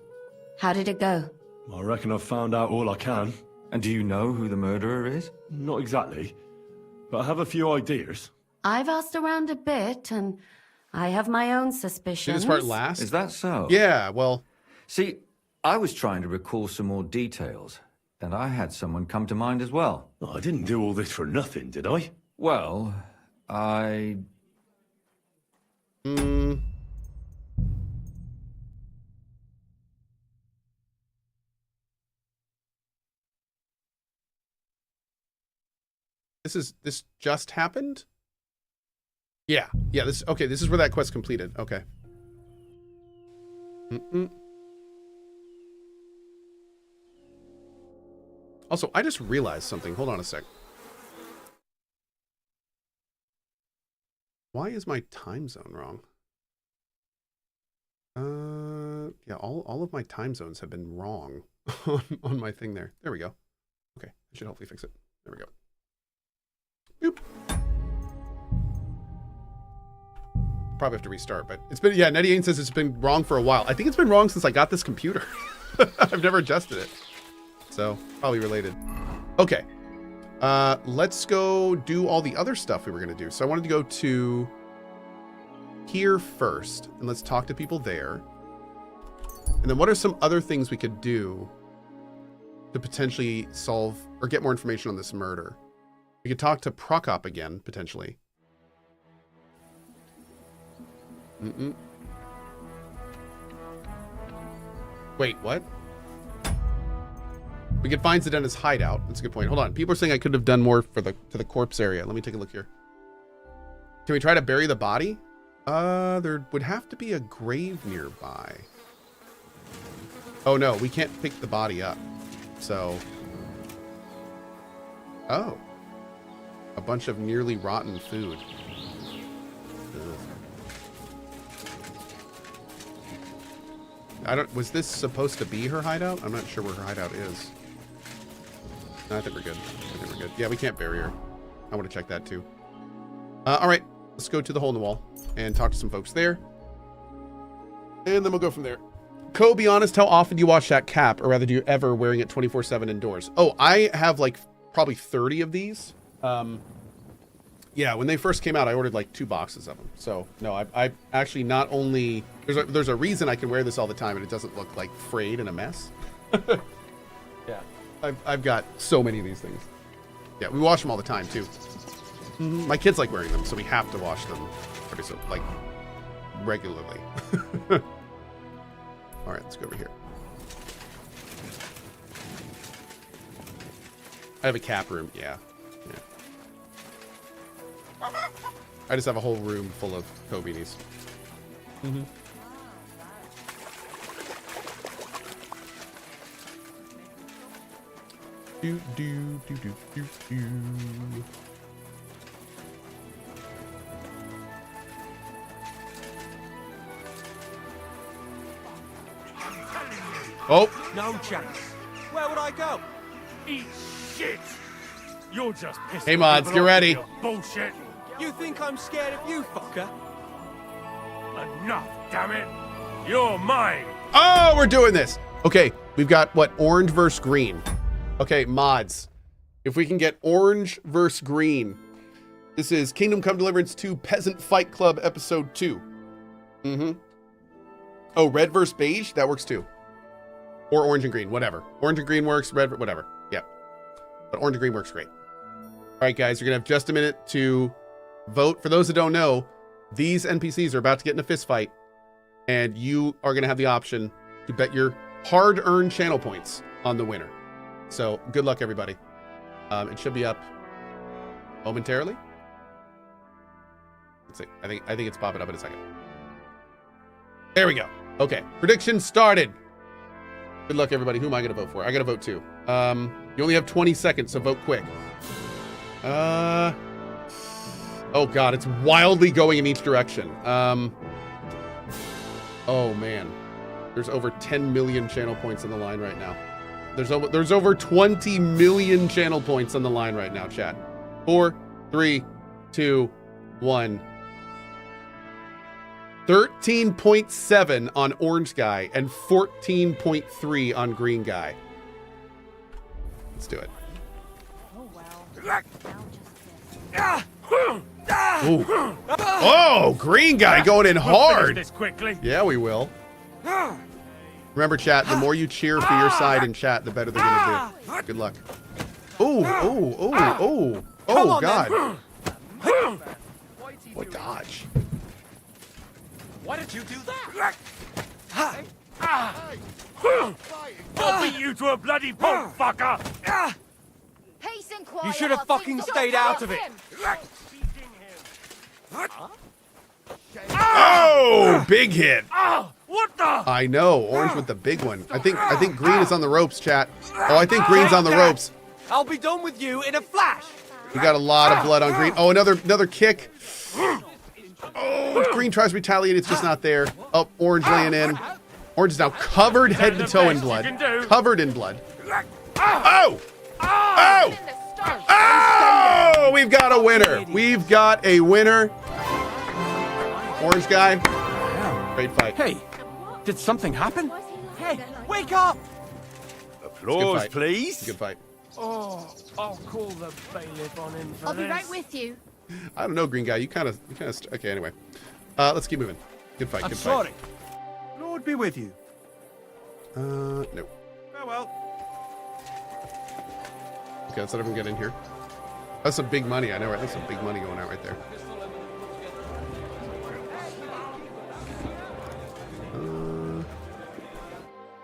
How did it go? I reckon I've found out all I can. And do you know who the murderer is? Not exactly, but I have a few ideas. I've asked around a bit, and I have my own Did suspicions. this part last? Is that so? Yeah, well... See, I was trying to recall some more details, and I had someone come to mind as well. I didn't do all this for nothing, did I? Well, I... This just happened? Yeah, this is where that quest completed. Okay. Also, I just realized something. Hold on a sec. Why is my time zone wrong? Yeah, all of my time zones have been wrong on my thing there. There we go. Okay, I should hopefully fix it. There we go. Boop. Probably have to restart, but it's been, yeah, Nettie says it's been wrong for a while. I think it's been wrong since I got this computer. I've never adjusted it. So, probably related. Okay. Let's go do all the other stuff we were going to do. So I wanted to go to here first, and let's talk to people there. And then what are some other things we could do to potentially solve or get more information on this murder? We could talk to Prokop again, potentially. Wait, what? We could find Zedena's hideout. That's a good point. Hold on. People are saying I could have done more for the corpse area. Let me take a look here. Can we try to bury the body? There would have to be a grave nearby. Oh no, we can't pick the body up. So. Oh. A bunch of nearly rotten food. Ugh. Was this supposed to be her hideout? I'm not sure where her hideout is. No, I think we're good. I think we're good. Yeah, we can't bury her. I want to check that too. All right, let's go to the hole in the wall and talk to some folks there. And then we'll go from there. Cohh, be honest, how often do you wash that cap? Or rather, do you ever wearing it 24/7 indoors? Oh, I have like probably 30 of these. Yeah, when they first came out, I ordered like 2 boxes of them. So no, I actually not only, there's a reason I can wear this all the time and it doesn't look like frayed and a mess. Yeah, I've got so many of these things. Yeah, we wash them all the time too. My kids like wearing them, so we have to wash them like regularly. All right, let's go over here. I have a cap room. Yeah. I just have a whole room full of Cohh beanies. Mm-hmm. Do do do do do do. Oh! No chance. Where would I go? Eat shit. You're just pissing. Hey mods, get ready. Bullshit. You think I'm scared of you, fucker? Enough, damn it. You're mine. Oh, we're doing this. Okay, we've got what? Orange versus green. Okay, mods. If we can get orange versus green. This is Kingdom Come Deliverance 2 Peasant Fight Club Episode 2. Mm-hmm. Oh, red versus beige? That works too. Or orange and green, whatever. Orange and green works, red, whatever. Yep. But orange and green works great. All right, guys, you're going to have just a minute to vote. For those that don't know, these NPCs are about to get in a fist fight, and you are going to have the option to bet your hard-earned channel points on the winner. So good luck, everybody. It should be up momentarily. Let's see. I think it's popping up in a second. There we go. Okay, prediction started. Good luck, everybody. Who am I going to vote for? I got to vote too. You only have 20 seconds, so vote quick. Oh God, it's wildly going in each direction. Oh man, there's over 10 million channel points on the line right now. There's over 20 million channel points on the line right now, chat. 4, 3, 2, 1. 13.7 on orange guy and 14.3 on green guy. Let's do it. Ooh. Oh, green guy going in hard. This quickly. Yeah, we will. Remember, chat, the more you cheer for your side in chat, the better they're going to do. Good luck. Ooh, ooh, ooh, ooh. Oh, God. What dodge? Why did you do that? I'll beat you to a bloody pulp, fucker! Peace and quiet. You should have fucking stayed out of it. Oh, big hit. What the? I know, orange with the big one. I think green is on the ropes, chat. Oh, I think green's on the ropes. I'll be done with you in a flash. We got a lot of blood on green. Oh, another kick. Oh, green tries to retaliate. It's just not there. Oh, orange laying in. Orange is now covered head to toe in blood. Covered in blood. Oh! Oh! Oh! We've got a winner. We've got a winner. Orange guy. Great fight. Hey, did something happen? Hey, wake up! Applause, please. Good fight. Oh, I'll call the bailiff on him for I'll be this. right with you. I don't know, green guy. You kind of. Okay, anyway. Let's keep moving. Good fight. I'm Good sorry. fight. Lord be with you. No. Farewell. Okay, let's let everyone get in here. That's some big money. I know, right? That's some big money going out right there.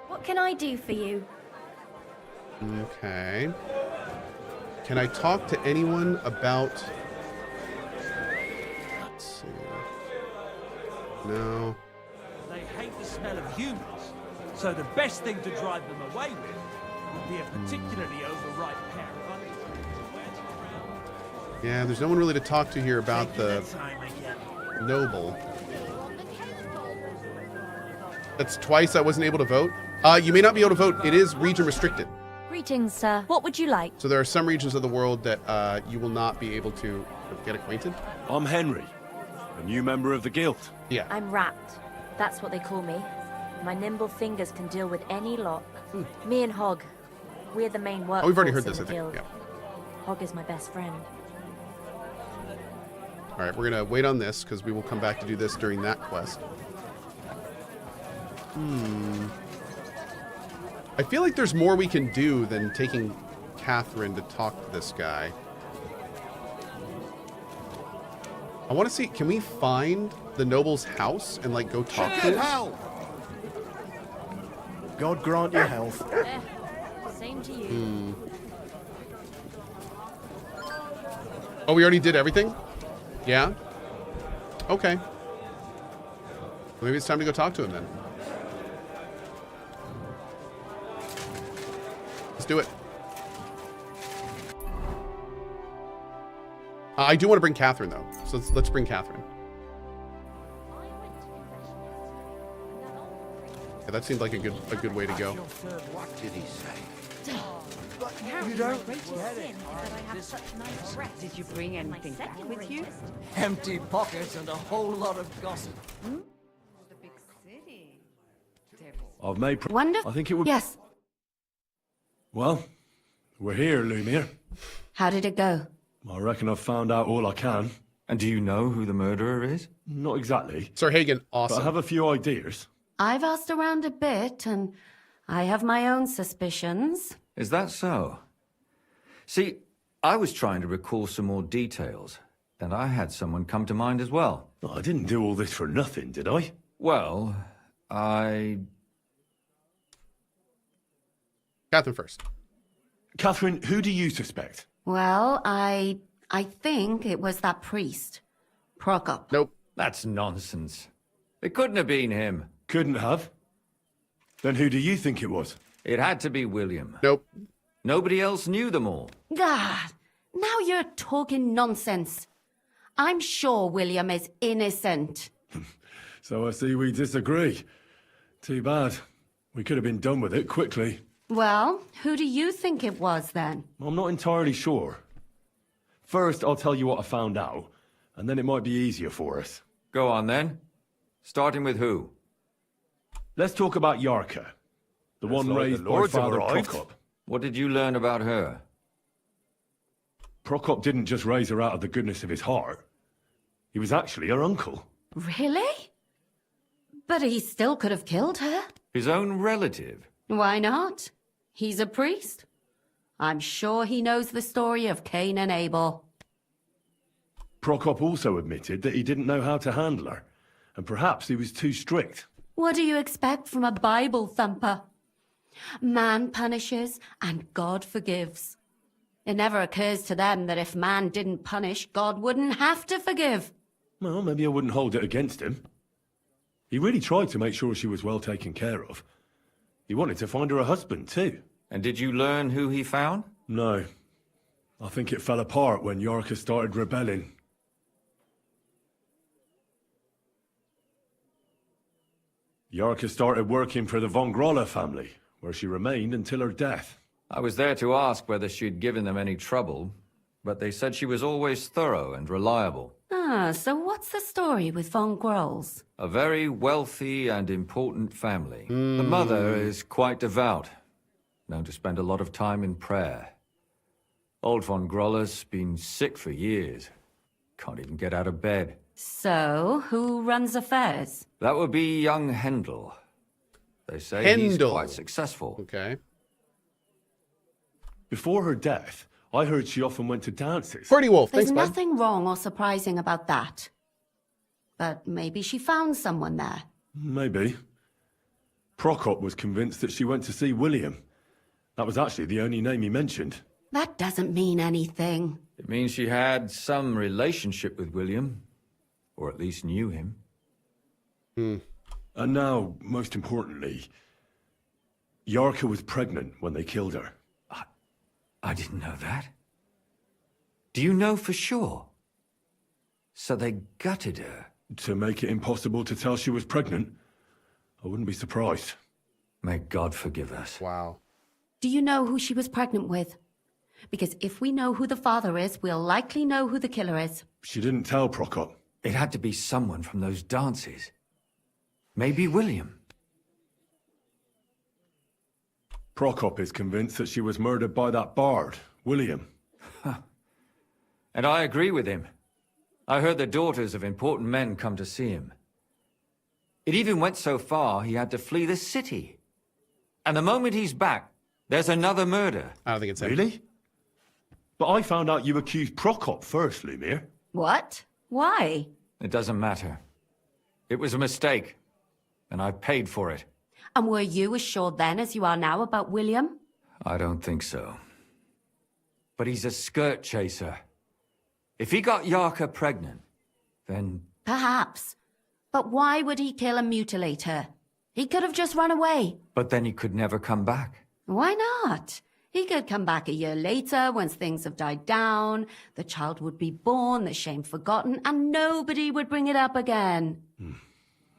What can I do for you? Okay. Can I talk to anyone about... Let's see. No. They hate the smell of humans, so the best thing to drive them away with would be a particularly overripe pair of onions. Yeah, there's no one really to talk to here about the noble. That's twice I wasn't able to vote. You may not be able to vote. It is region restricted. Greetings, sir. What would you like? So there are some regions of the world that you will not be able to get acquainted. I'm Henry, a new member of the guild. Yeah. I'm wrapped. That's what they call me. My nimble fingers can deal with any lock. Me and Hogg, we're the main workforce. Oh, we've already heard this, in I the think. guild. Yeah. Hogg is my best friend. All right, we're gonna wait on this because we will come back to do this during that quest. I feel like there's more we can do than taking Catherine to talk to this guy. I want to see, can we find the noble's house and like go talk to him? God grant you health. Same to you. Oh, we already did everything? Yeah? Okay. Maybe it's time to go talk to him then. Let's do it. I do want to bring Catherine, though. So let's bring Catherine. Yeah, that seemed like a good way to go. What did he say? You don't get it. Did you bring anything back with you? Empty pockets and a whole lot of gossip. The big city. I've made... Wonderful. I think it would... Yes. Well, we're here, Lumiere. How did it go? I reckon I've found out all I can. And do you know who the murderer is? Not exactly. Sir Hagen, awesome. But I have a few ideas. I've asked around a bit, and I have my own suspicions. Is that so? See, I was trying to recall some more details, and I had someone come to mind as well. I didn't do all this for nothing, did I? Well, Catherine first. Catherine, who do you suspect? Well, I think it was that priest, Prokop. Nope. That's nonsense. It couldn't have been him. Couldn't have? Then who do you think it was? It had to be William. Nope. Nobody else knew them all. Ah, now you're talking nonsense. I'm sure William is innocent. So I see we disagree. Too bad. We could have been done with it quickly. Well, who do you think it was then? I'm not entirely sure. First, I'll tell you what I found out, and then it might be easier for us. Go on then. Starting with who? Let's talk about Yarka, the one like raised the by Lords have Father arrived. Prokop. What did you learn about her? Prokop didn't just raise her out of the goodness of his heart. He was actually her uncle. Really? But he still could have killed her. His own relative? Why not? He's a priest. I'm sure he knows the story of Cain and Abel. Prokop also admitted that he didn't know how to handle her, and perhaps he was too strict. What do you expect from a Bible thumper? Man punishes and God forgives. It never occurs to them that if man didn't punish, God wouldn't have to forgive. Well, maybe I wouldn't hold it against him. He really tried to make sure she was well taken care of. He wanted to find her a husband, too. And did you learn who he found? No. I think it fell apart when Yarka started rebelling. Yarka started working for the von Groller family, where she remained until her death. I was there to ask whether she'd given them any trouble, but they said she was always thorough and reliable. Ah, so what's the story with von Grolls? A very wealthy and important family. The mother is quite devout, known to spend a lot of time in prayer. Old von Groller's been sick for years. Can't even get out of bed. So, who runs affairs? That would be young Hendel. They say he's quite successful. Okay. Before her death, I heard she often went to dances. Pretty Wolf, There's thanks, bud. nothing wrong or surprising about that. But maybe she found someone there. Maybe. Prokop was convinced that she went to see William. That was actually the only name he mentioned. That doesn't mean anything. It means she had some relationship with William, or at least knew him. And now, most importantly, Yarka was pregnant when they killed her. I didn't know that. Do you know for sure? So they gutted her? To make it impossible to tell she was pregnant? I wouldn't be surprised. May God forgive us. Wow. Do you know who she was pregnant with? Because if we know who the father is, we'll likely know who the killer is. She didn't tell Prokop. It had to be someone from those dances. Maybe William. Prokop is convinced that she was murdered by that bard, William. And I agree with him. I heard the daughters of important men come to see him. It even went so far he had to flee the city. And the moment he's back, there's another murder. I don't think it's him. Really? But I found out you accused Prokop first, Lumiere. What? Why? It doesn't matter. It was a mistake, and I paid for it. And were you as sure then as you are now about William? I don't think so. But he's a skirt chaser. If he got Yarka pregnant, then Perhaps. But why would he kill and mutilate her? He could have just run away. But then he could never come back. Why not? He could come back a year later, once things have died down, the child would be born, the shame forgotten, and nobody would bring it up again.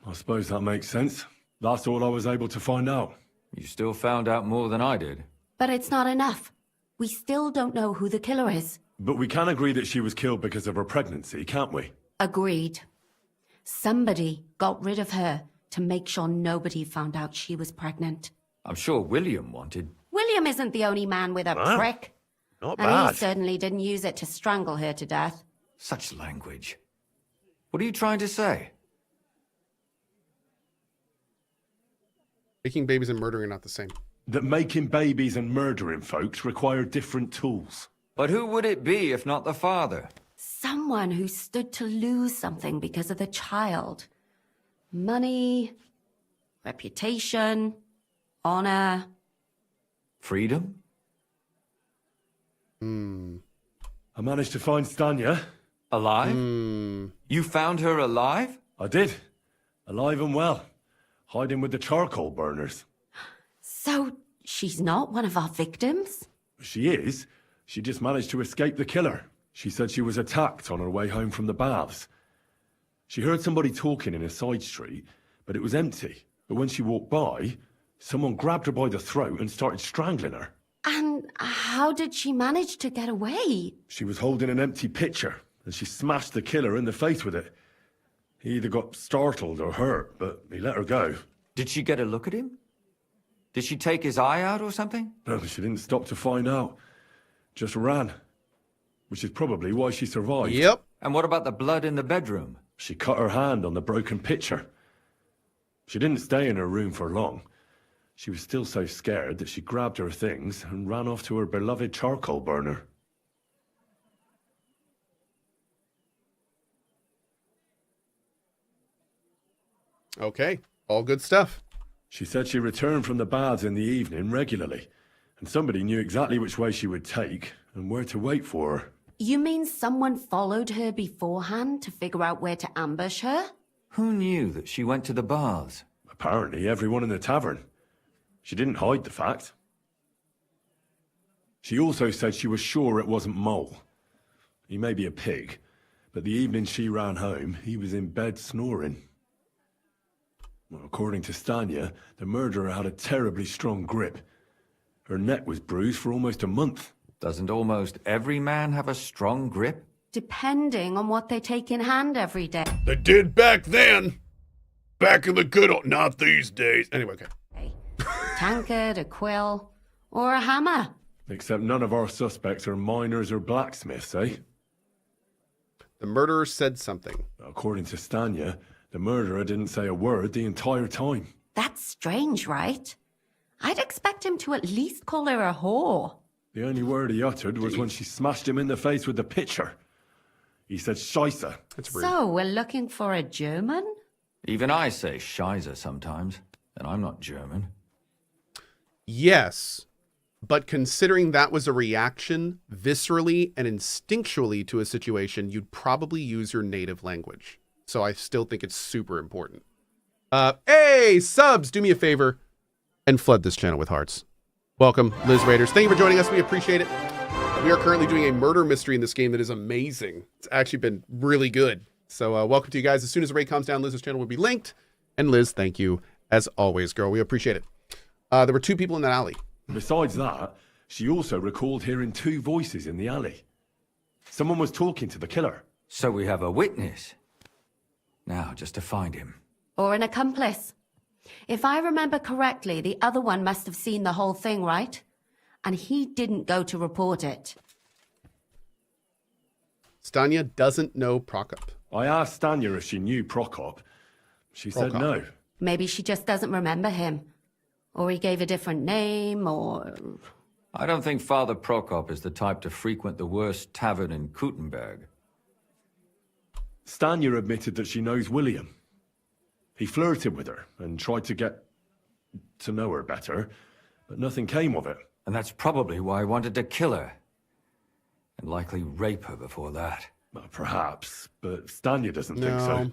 I suppose that makes sense. That's all I was able to find out. You still found out more than I did. But it's not enough. We still don't know who the killer is. But we can agree that she was killed because of her pregnancy, can't we? Agreed. Somebody got rid of her to make sure nobody found out she was pregnant. I'm sure William wanted... William isn't the only man with a prick. Not And bad. he certainly didn't use it to strangle her to death. Such language. What are you trying to say? Making babies and murdering are not the same. That making babies and murdering folks require different tools. But who would it be if not the father? Someone who stood to lose something because of the child. Money, reputation, honor. Freedom? I managed to find Stanya. Alive? You found her alive? I did. Alive and well. Hiding with the charcoal burners. So, she's not one of our victims? She is. She just managed to escape the killer. She said she was attacked on her way home from the baths. She heard somebody talking in a side street, but it was empty. But when she walked by, someone grabbed her by the throat and started strangling her. And how did she manage to get away? She was holding an empty pitcher, and she smashed the killer in the face with it. He either got startled or hurt, but he let her go. Did she get a look at him? Did she take his eye out or something? No, she didn't stop to find out. Just ran. Which is probably why she survived. Yep. And what about the blood in the bedroom? She cut her hand on the broken pitcher. She didn't stay in her room for long. She was still so scared that she grabbed her things and ran off to her beloved charcoal burner. Okay, all good stuff. She said she returned from the baths in the evening regularly, and somebody knew exactly which way she would take and where to wait for her. You mean someone followed her beforehand to figure out where to ambush her? Who knew that she went to the baths? Apparently everyone in the tavern. She didn't hide the fact. She also said she was sure it wasn't Mole. He may be a pig, but the evening she ran home, he was in bed snoring. Well, according to Stanya, the murderer had a terribly strong grip. Her neck was bruised for almost a month. Doesn't almost every man have a strong grip? Depending on what they take in hand every day. They did back then. Back in the good old... Not these days. Anyway, okay. Tankard, a quill, or a hammer. Except none of our suspects are miners or blacksmiths, eh? The murderer said something. According to Stanya, the murderer didn't say a word the entire time. That's strange, right? I'd expect him to at least call her a whore. The only word he uttered was when she smashed him in the face with the pitcher. He said Scheisse. That's rude. So, we're looking for a German? Even I say Scheiße sometimes, and I'm not German. Yes, but considering that was a reaction viscerally and instinctually to a situation, you'd probably use your native language. So I still think it's super important. Hey, subs, do me a favor and flood this channel with hearts. Welcome, Liz Raiders. Thank you for joining us. We appreciate it. We are currently doing a murder mystery in this game that is amazing. It's actually been really good. So welcome to you guys. As soon as the raid comes down, Liz's channel will be linked. And Liz, thank you as always, girl. We appreciate it. There were 2 people in that alley. Besides that, she also recalled hearing 2 voices in the alley. Someone was talking to the killer. So we have a witness. Now, just to find him. Or an accomplice. If I remember correctly, the other one must have seen the whole thing, right? And he didn't go to report it. Stanya doesn't know Prokop. I asked Stanya if she knew Prokop. She said no. Maybe she just doesn't remember him. Or he gave a different name, or... I don't think Father Prokop is the type to frequent the worst tavern in Kuttenberg. Stanya admitted that she knows William. He flirted with her and tried to get to know her better, but nothing came of it. And that's probably why I wanted to kill her. And likely rape her before that. Well, perhaps, but Stanya doesn't think No. so.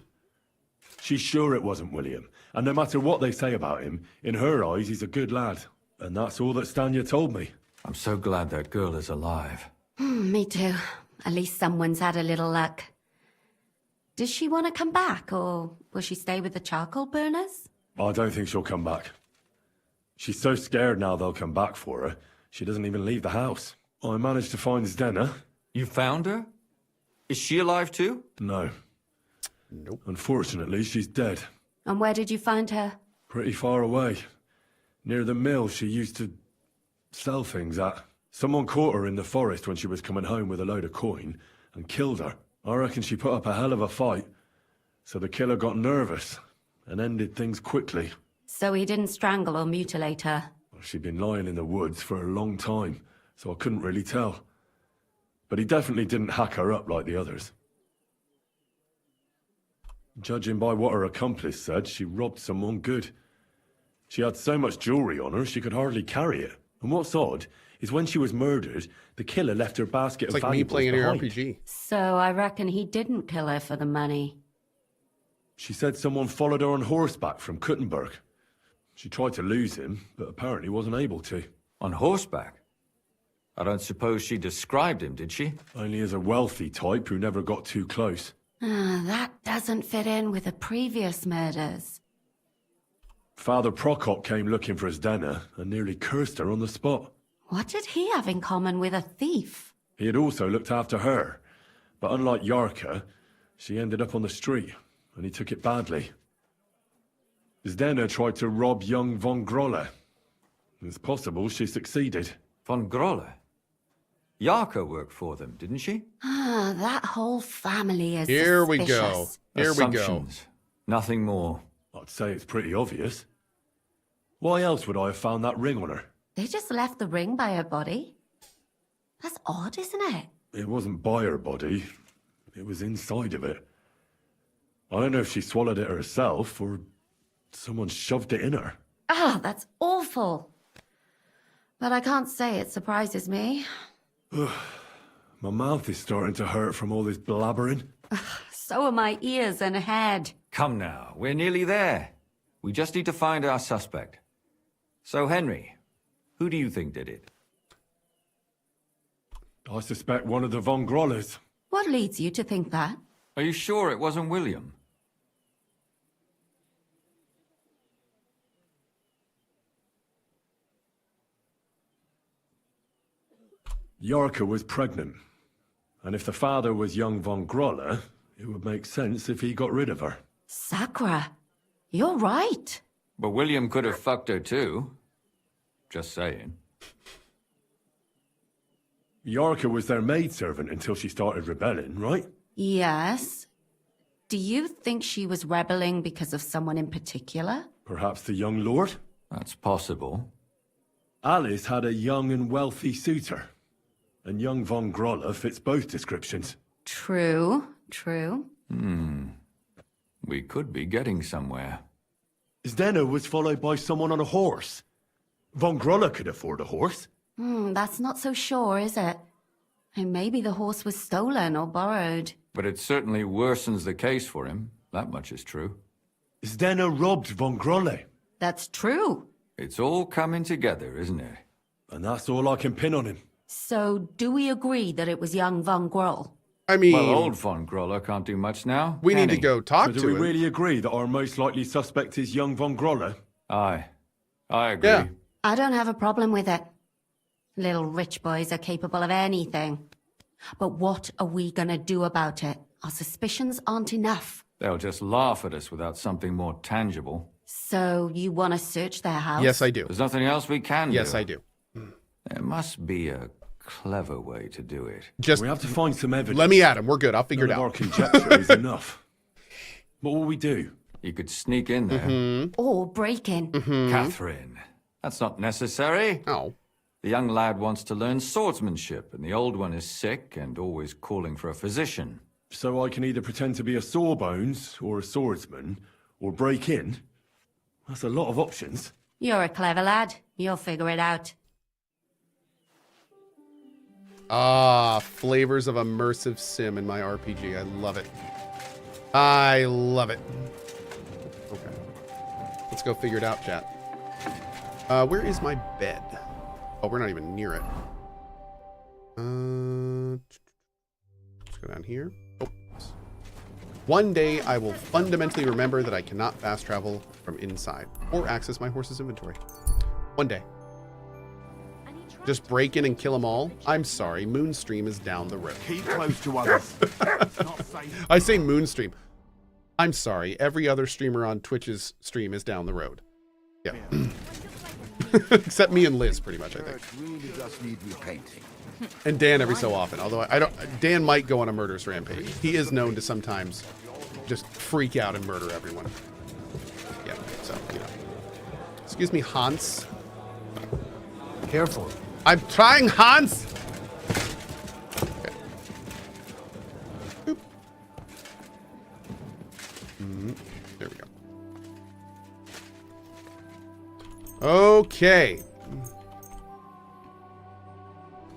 She's sure it wasn't William, and no matter what they say about him, in her eyes he's a good lad. And that's all that Stanya told me. I'm so glad that girl is alive. Me too. At least someone's had a little luck. Does she want to come back, or will she stay with the charcoal burners? I don't think she'll come back. She's so scared now they'll come back for her, she doesn't even leave the house. I managed to find Zdena. You found her? Is she alive too? No. Nope. Unfortunately, she's dead. And where did you find her? Pretty far away. Near the mill she used to sell things at. Someone caught her in the forest when she was coming home with a load of coin and killed her. I reckon she put up a hell of a fight. So the killer got nervous and ended things quickly. So he didn't strangle or mutilate her? She'd been lying in the woods for a long time, so I couldn't really tell. But he definitely didn't hack her up like the others. Judging by what her accomplice said, she robbed someone good. She had so much jewelry on her, she could hardly carry it. And what's odd is when she was murdered, the killer left her basket of It's like me valuables playing an behind. RPG. So I reckon he didn't kill her for the money. She said someone followed her on horseback from Kuttenberg. She tried to lose him, but apparently wasn't able to. On horseback? I don't suppose she described him, did she? Only as a wealthy type who never got too close. That doesn't fit in with the previous murders. Father Prokop came looking for Zdena and nearly cursed her on the spot. What did he have in common with a thief? He had also looked after her, but unlike Yarka, she ended up on the street, and he took it badly. Zdena tried to rob young von Grolle. It's possible she succeeded. Von Grolle? Yarka worked for them, didn't she? That whole family is Here we go. suspicious. Here we go. Assumptions. Nothing more. I'd say it's pretty obvious. Why else would I have found that ring on her? They just left the ring by her body. That's odd, isn't it? It wasn't by her body. It was inside of it. I don't know if she swallowed it herself or someone shoved it in her. That's awful. But I can't say it surprises me. My mouth is starting to hurt from all this blabbering. So are my ears and head. Come now, we're nearly there. We just need to find our suspect. So, Henry, who do you think did it? I suspect one of the von Grolles. What leads you to think that? Are you sure it wasn't William? Yarka was pregnant. And if the father was young von Grolle, it would make sense if he got rid of her. Sakura, you're right. But William could have fucked her too. Just saying. Yarka was their maidservant until she started rebelling, right? Yes. Do you think she was rebelling because of someone in particular? Perhaps the young lord? That's possible. Alice had a young and wealthy suitor. And young von Grolle fits both descriptions. True. We could be getting somewhere. Zdena was followed by someone on a horse. Von Grolle could afford a horse. That's not so sure, is it? And maybe the horse was stolen or borrowed. But it certainly worsens the case for him. That much is true. Zdena robbed von Grolle. That's true. It's all coming together, isn't it? And that's all I can pin on him. So, do we agree that it was young von Groll? I mean... Well, old von Grolle can't do much now. We need to go talk so to do we him. really agree that our most likely suspect is young von Grolle? Aye. I agree. Yeah. I don't have a problem with it. Little rich boys are capable of anything. But what are we gonna do about it? Our suspicions aren't enough. They'll just laugh at us without something more tangible. So, you want to search their house? Yes, I do. There's nothing else we can do. Yes, I do. There must be a clever way to do it. Just we have to find some evidence. let me at him. We're good. I'll figure None it of out. our conjecture is enough. What will we do? You could sneak in there. Or break in. Catherine, that's not necessary. Oh. The young lad wants to learn swordsmanship, and the old one is sick and always calling for a physician. So I can either pretend to be a sawbones or a swordsman, or break in? That's a lot of options. You're a clever lad. You'll figure it out. Ah, flavors of immersive sim in my RPG. I love it. I love it. Okay. Let's go figure it out, chat. Where is my bed? Oh, we're not even near it. Let's go down here. Oh. One day I will fundamentally remember that I cannot fast travel from inside or access my horse's inventory. One day. Just break in and kill them all? I'm sorry, Moonstream is down the road. Keep close to others. I say Moonstream. I'm sorry, every other streamer on Twitch's stream is down the road. Yeah. Except me and Liz, pretty much, I think. Really does need repainting. And Dan every so often, although Dan might go on a murderous rampage. He is known to sometimes just freak out and murder everyone. Yeah, so, you know. Excuse me, Hans. Careful. I'm trying, Hans! Okay. Boop. There we go. Okay.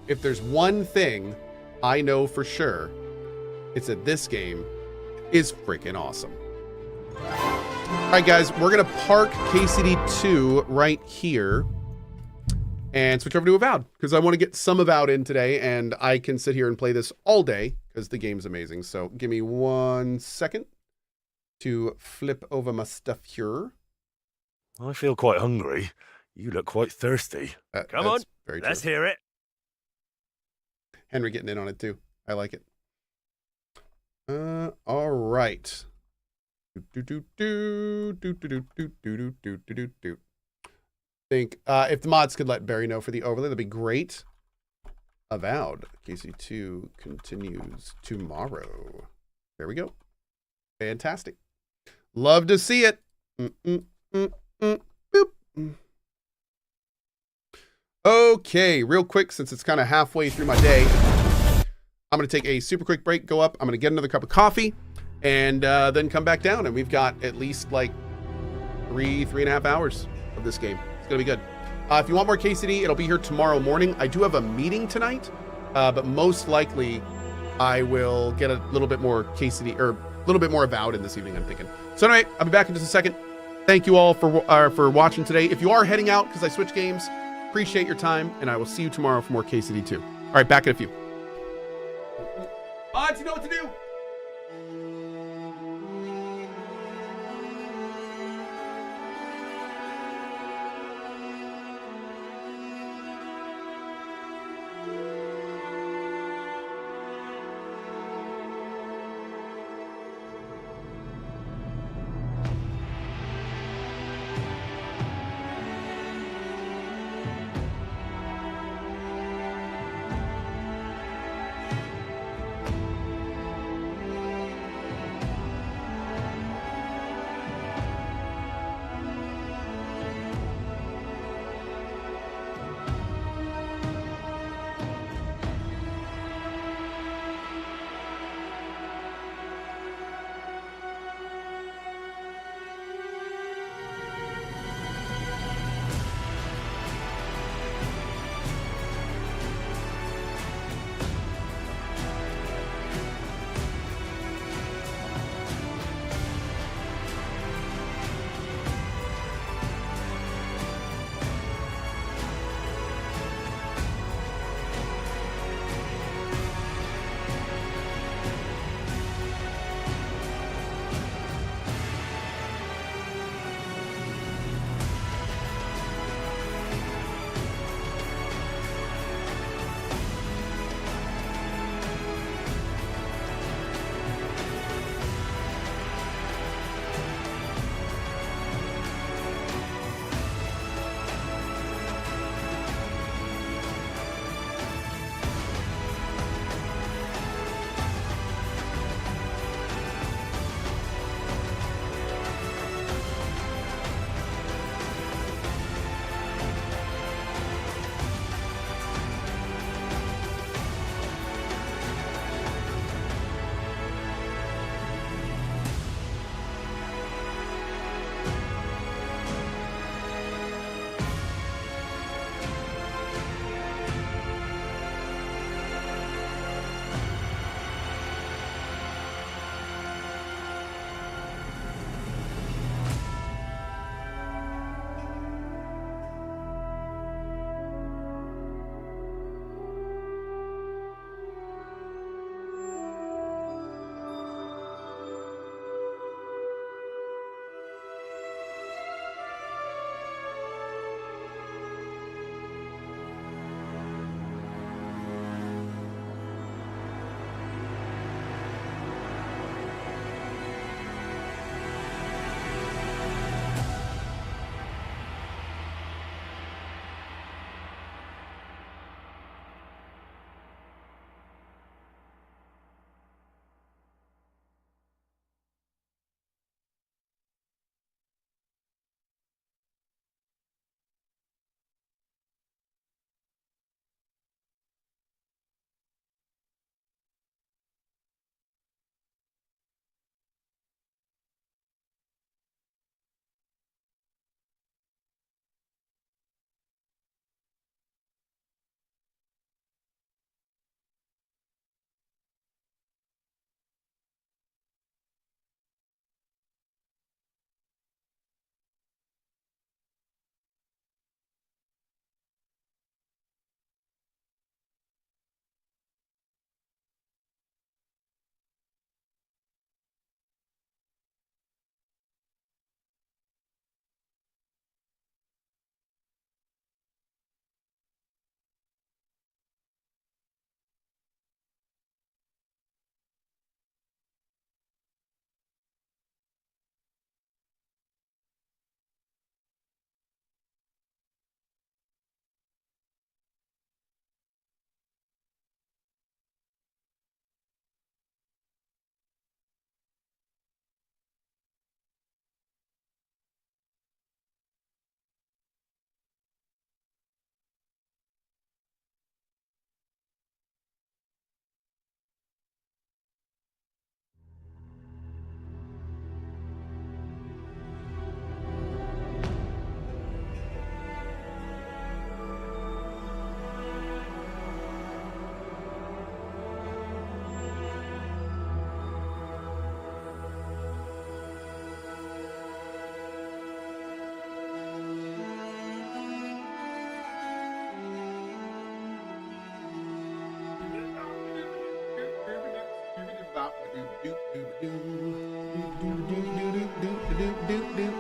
If there's one thing I know for sure, it's that this game is freaking awesome. All right, guys, we're going to park KCD2 right here and switch over to Avowed because I want to get some Avowed in today, and I can sit here and play this all day because the game's amazing. So give me 1 second to flip over my stuff here. I feel quite hungry. You look quite thirsty. Come on, let's hear it. Henry getting in on it too. I like it. All right. Think if the mods could let Barry know for the overlay, that'd be great. Avowed. KC2 continues tomorrow. There we go. Fantastic. Love to see it. Boop. Okay, real quick, since it's kind of halfway through my day, I'm going to take a super quick break, go up. I'm going to get another cup of coffee, and then come back down. And we've got at least like 3.5 hours of this game. It's going to be good. If you want more KCD, it'll be here tomorrow morning. I do have a meeting tonight, but most likely I will get a little bit more KCD, or a little bit more Avowed in this evening, I'm thinking. So anyway, I'll be back in just a second. Thank you all for watching today. If you are heading out because I switch games, appreciate your time, and I will see you tomorrow for more KCD2. All right, back in a few. Odds, you know what to do.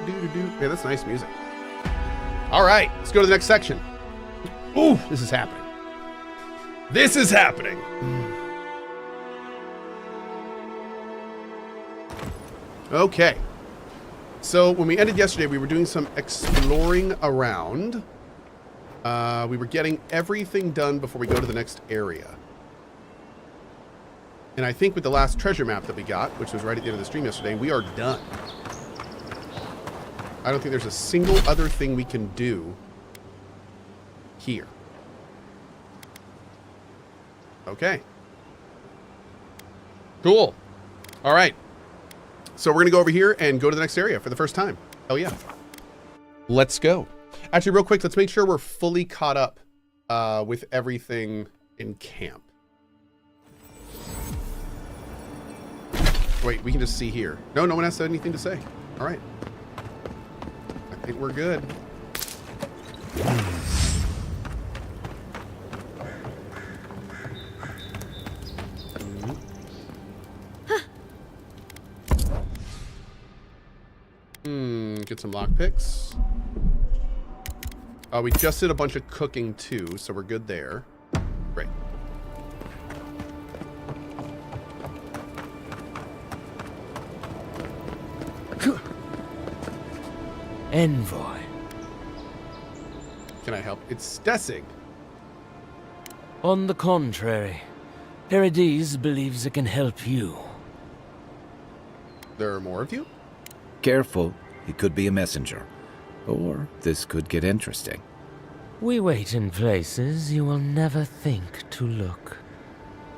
Yeah, that's nice music. All right, let's go to the next section. Ooh, this is happening. This is happening. Okay. So when we ended yesterday, we were doing some exploring around. We were getting everything done before we go to the next area. And I think with the last treasure map that we got, which was right at the end of the stream yesterday, we are done. I don't think there's a single other thing we can do here. Okay. Cool. All right. So we're going to go over here and go to the next area for the first time. Hell yeah. Let's go. Actually, real quick, let's make sure we're fully caught up with everything in camp. Wait, we can just see here. No, no one has anything to say. All right. I think we're good. Get some lockpicks. We just did a bunch of cooking too, so we're good there. Great. Envoy. Can I help? It's Dessig. On the contrary, Paradise believes it can help you. There are more of you? Careful, he could be a messenger. Or this could get interesting. We wait in places you will never think to look.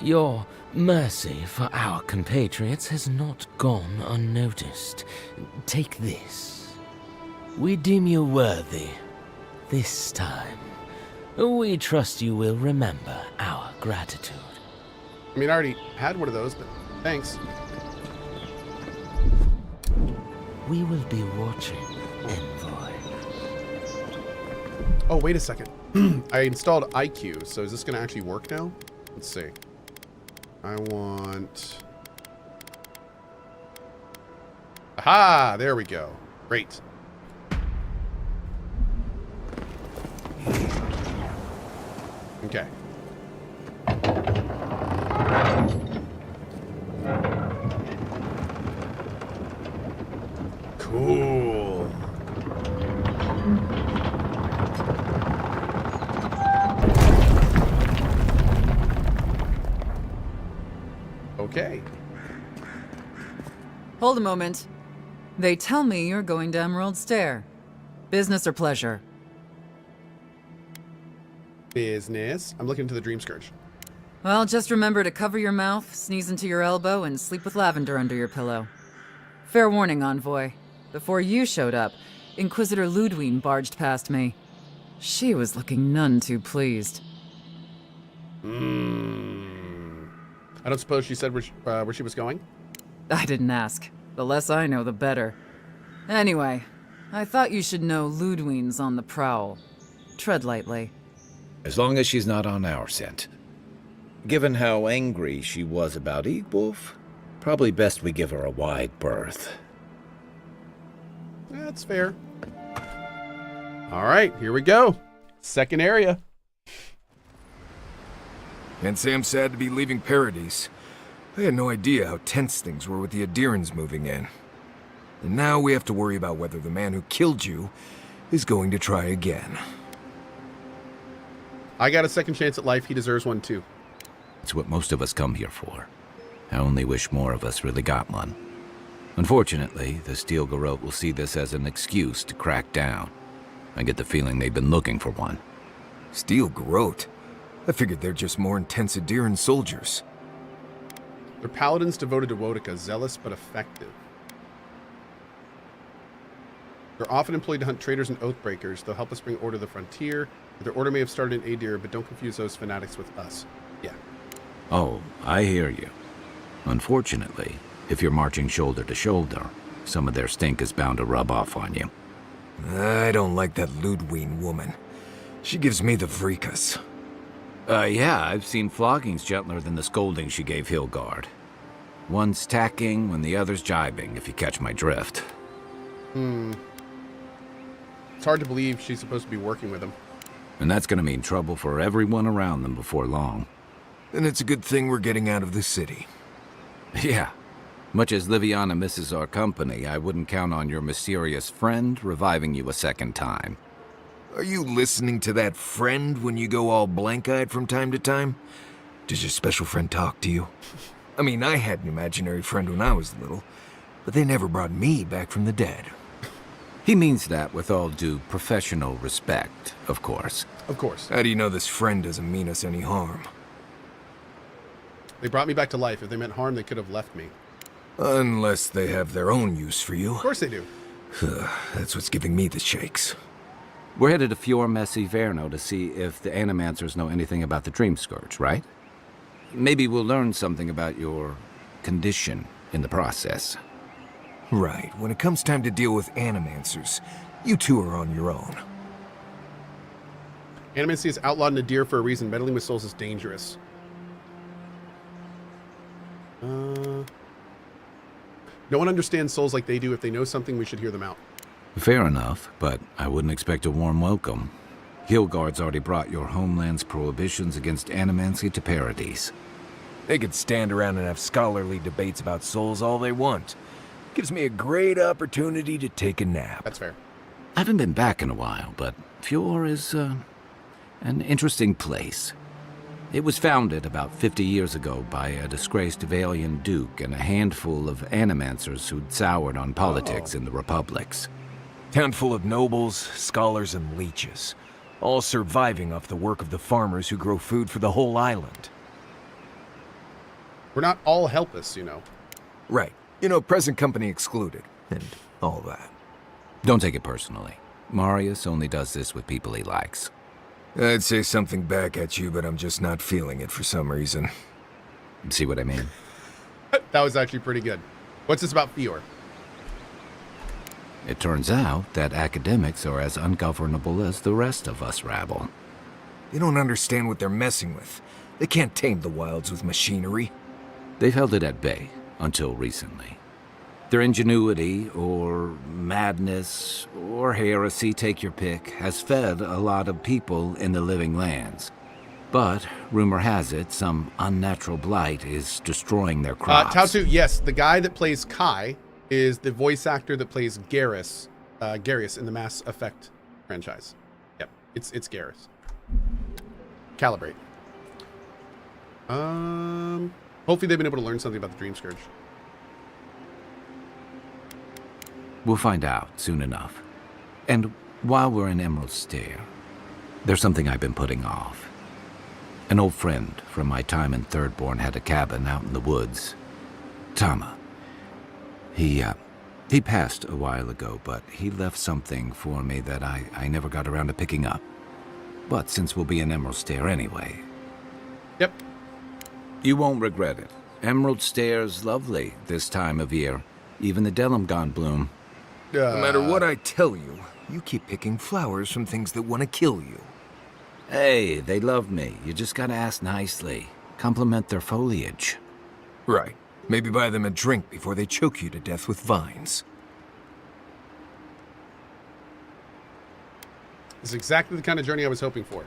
Your mercy for our compatriots has not gone unnoticed. Take this. We deem you worthy. This time, we trust you will remember our gratitude. I mean, I already had one of those, but thanks. We will be watching, Envoy. Oh, wait a second. I installed IQ, so is this going to actually work now? Let's see. I want... Aha! There we go. Great. Okay. Cool. Okay. Hold a moment. They tell me you're going to Emerald Stair. Business or pleasure? Business. I'm looking into the Dream Scourge. Well, just remember to cover your mouth, sneeze into your elbow, and sleep with lavender under your pillow. Fair warning, Envoy. Before you showed up, Inquisitor Ludwine barged past me. She was looking none too pleased. I don't suppose she said where she was going? I didn't ask. The less I know, the better. Anyway, I thought you should know Ludwine's on the prowl. Tread lightly. As long as she's not on our scent. Given how angry she was about Eagwolf, probably best we give her a wide berth. That's fair. All right, here we go. Second area. Can't say I'm sad to be leaving Paradise. I had no idea how tense things were with the Adherans moving in. And now we have to worry about whether the man who killed you is going to try again. I got a second chance at life. He deserves one too. It's what most of us come here for. I only wish more of us really got one. Unfortunately, the Steel Garrote will see this as an excuse to crack down. I get the feeling they've been looking for one. Steel Garrote? I figured they're just more intense Adheran soldiers. They're paladins devoted to Wodica, zealous but effective. They're often employed to hunt traitors and oathbreakers. They'll help us bring order to the frontier. Their order may have started in Adir, but don't confuse those fanatics with us. Yeah. Oh, I hear you. Unfortunately, if you're marching shoulder to shoulder, some of their stink is bound to rub off on you. I don't like that Ludwine woman. She gives me the vreekas. Yeah, I've seen floggings gentler than the scolding she gave Hilgard. One's tacking when the other's jibing, if you catch my drift. It's hard to believe she's supposed to be working with him. And that's gonna mean trouble for everyone around them before long. And it's a good thing we're getting out of the city. Yeah. Much as Liviana misses our company, I wouldn't count on your mysterious friend reviving you a second time. Are you listening to that friend when you go all blank-eyed from time to time? Does your special friend talk to you? I mean, I had an imaginary friend when I was little, but they never brought me back from the dead. He means that with all due professional respect, of course. Of course. How do you know this friend doesn't mean us any harm? They brought me back to life. If they meant harm, they could have left me. Unless they have their own use for you. Of course they do. That's what's giving me the shakes. We're headed to Fior Messi Verno to see if the Animancers know anything about the Dream Scourge, right? Maybe we'll learn something about your condition in the process. Right. When it comes time to deal with Animancers, you two are on your own. Animancy is outlawed in Nadir for a reason. Meddling with souls is dangerous. No one understands souls like they do. If they know something, we should hear them out. Fair enough, but I wouldn't expect a warm welcome. Guildguard's already brought your homeland's prohibitions against animancy to Paradise. They could stand around and have scholarly debates about souls all they want. Gives me a great opportunity to take a nap. That's fair. I haven't been back in a while, but Fior is, an interesting place. It was founded about 50 years ago by a disgraced Valian duke and a handful of animancers who'd soured on politics in the republics. Town full of nobles, scholars, and leeches, all surviving off the work of the farmers who grow food for the whole island. We're not all helpless, you know. Right. You know, present company excluded, and all that. Don't take it personally. Marius only does this with people he likes. I'd say something back at you, but I'm just not feeling it for some reason. See what I mean? That was actually pretty good. What's this about Fior? It turns out that academics are as ungovernable as the rest of us rabble. They don't understand what they're messing with. They can't tame the wilds with machinery. They've held it at bay until recently. Their ingenuity, or madness, or heresy, take your pick, has fed a lot of people in the living lands. But, rumor has it, some unnatural blight is destroying their crops. Taosu, yes, the guy that plays Kai is the voice actor that plays Garrus in the Mass Effect franchise. Yep, it's Garrus. Calibrate. Hopefully they've been able to learn something about the Dream Scourge. We'll find out soon enough. And while we're in Emerald Stair, there's something I've been putting off. An old friend from my time in Thirdborn had a cabin out in the woods. Tama. He passed a while ago, but he left something for me that I never got around to picking up. But since we'll be in Emerald Stair anyway... Yep. You won't regret it. Emerald Stair's lovely this time of year. Even the Delumgon bloom. No matter what I tell you, you keep picking flowers from things that want to kill you. Hey, they love me. You just gotta ask nicely. Compliment their foliage. Right. Maybe buy them a drink before they choke you to death with vines. This is exactly the kind of journey I was hoping for.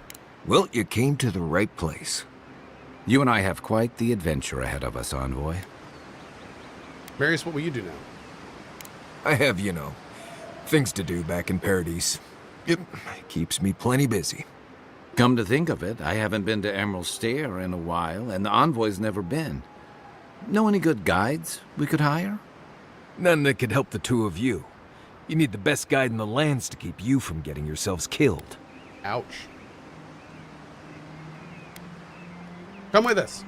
Well, you came to the right place. You and I have quite the adventure ahead of us, Envoy. Marius, what will you do now? I have, you know, things to do back in Paradise. It keeps me plenty busy. Come to think of it, I haven't been to Emerald Stair in a while, and the Envoy's never been. Know any good guides we could hire? None that could help the two of you. You need the best guide in the lands to keep you from getting yourselves killed. Ouch. Come with us.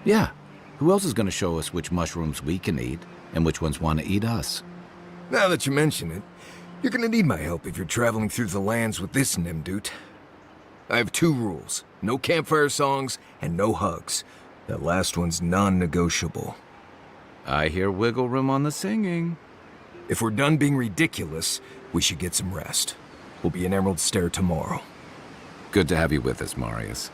Yeah. Who else is going to show us which mushrooms we can eat, and which ones want to eat us? Now that you mention it, you're going to need my help if you're traveling through the lands with this Nimdut. I have 2 rules. No campfire songs, and no hugs. That last one's non-negotiable. I hear wiggle room on the singing. If we're done being ridiculous, we should get some rest. We'll be in Emerald Stair tomorrow. Good to have you with us, Marius.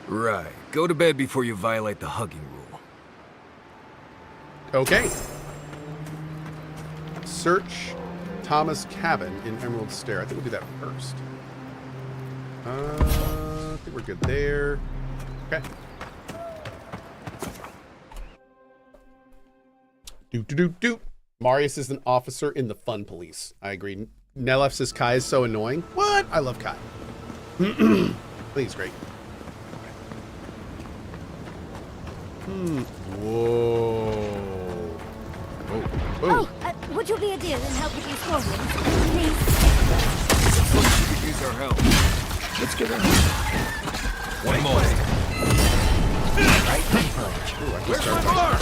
Right. Go to bed before you violate the hugging rule. Okay. Search Thomas cabin in Emerald Stair. I think we'll do that first. I think we're good there. Okay. Do. Marius is an officer in the Fun Police. I agree. Nelef says Kai is so annoying. What? I love Kai. I think he's great. Whoa. Oh, would you be a dear and help with these scorpions? Please. She could use our help. Let's get her. One more. Right punch. Where's my bar?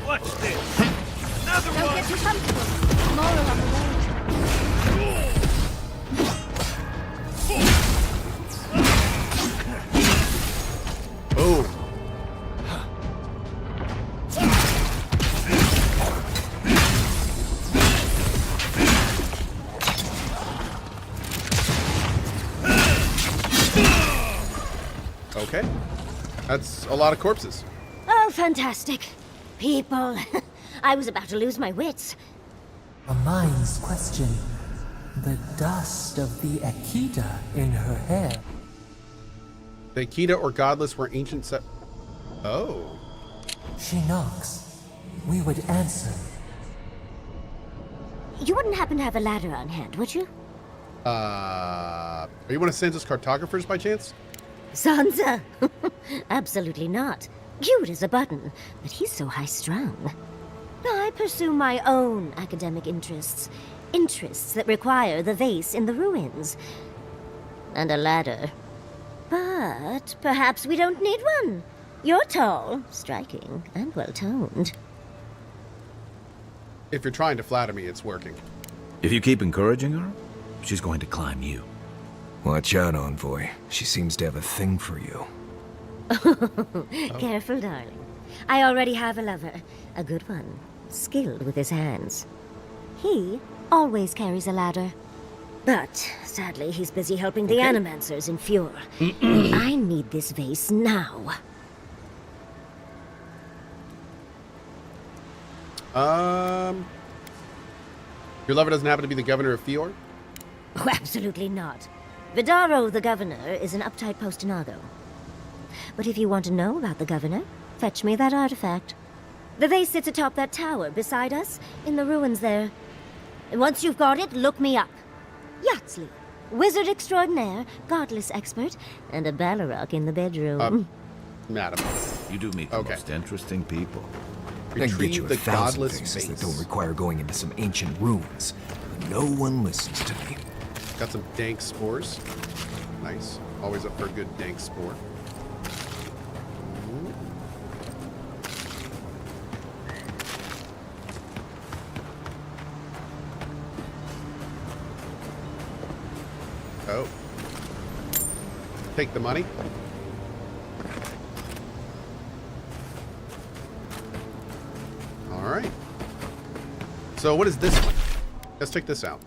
Watch this. Another Don't get too comfortable. More along the way. Oh. Okay. That's a lot of corpses. Oh, fantastic. People. I was about to lose my wits. A mind's question. The dust of the Akita in her hair. The Akita or Godless were ancient set. Oh. She knocks. We would answer. You wouldn't happen to have a ladder on hand, would you? Are you one of Sansa's cartographers by chance? Sansa? Absolutely not. Cute as a button, but he's so high-strung. I pursue my own academic interests. Interests that require the vase in the ruins. And a ladder. But perhaps we don't need one. You're tall, striking, and well-toned. If you're trying to flatter me, it's working. If you keep encouraging her, she's going to climb you. Watch out, Envoy. She seems to have a thing for you. Careful, darling. I already have a lover. A good one. Skilled with his hands. He always carries a ladder. But, sadly, he's busy helping the Animancers in Fjord. I need this vase now. Your lover doesn't happen to be the governor of Fjord? Oh, absolutely not. Vidaro, the governor, is an uptight postinago. But if you want to know about the governor, fetch me that artifact. The vase sits atop that tower beside us, in the ruins there. And once you've got it, look me up. Yatsley, wizard extraordinaire, godless expert, and a Balrog in the bedroom. Madam. You do meet the most interesting people. I can get you the 1,000 godless things that vase. don't require going into some ancient ruins. But no one listens to me. Got some dank spores. Nice. Always up for a good dank spore. Oh. Take the money. All right. So what is this one? Let's check this out.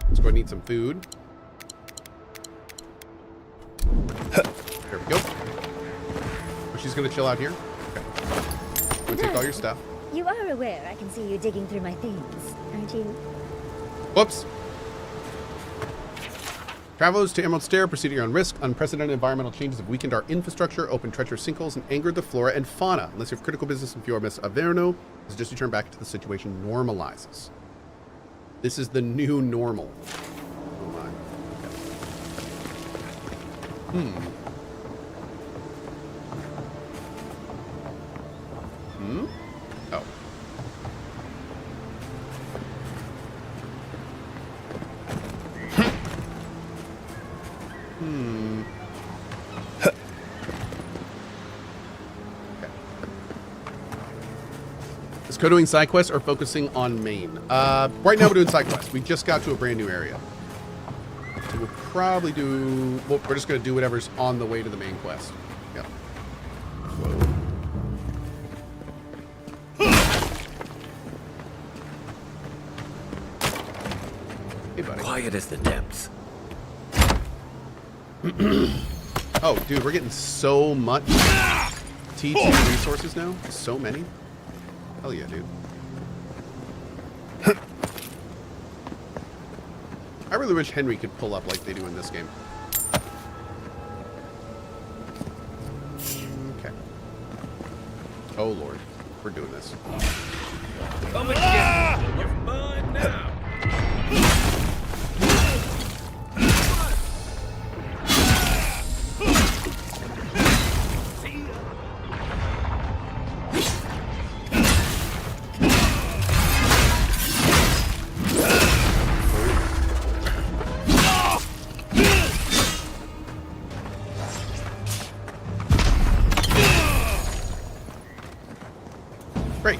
Let's go need some food. There we go. Oh, she's gonna chill out here? Okay. I'm gonna take all your stuff. You are aware I can see you digging through my things, aren't you? Whoops. Travelers to Emerald Stair, proceeding on risk. Unprecedented environmental changes have weakened our infrastructure, opened treacherous sinkholes, and angered the flora and fauna. Unless you have critical business in Fjord, Miss Averno, suggest you turn back until the situation normalizes. This is the new normal. Oh my. Okay. Oh. Okay. Is Co doing side quests or focusing on main? Right now we're doing side quests. We just got to a brand new area. So we'll probably do... Well, we're just going to do whatever's on the way to the main quest. Yep. buddy. Quiet as the depths. Oh, dude, we're getting so much T2 resources now. So many. Hell yeah, dude. I really wish Henry could pull up like they do in this game. Okay. Oh, Lord. We're doing this. Come and get me. You're mine now. Great.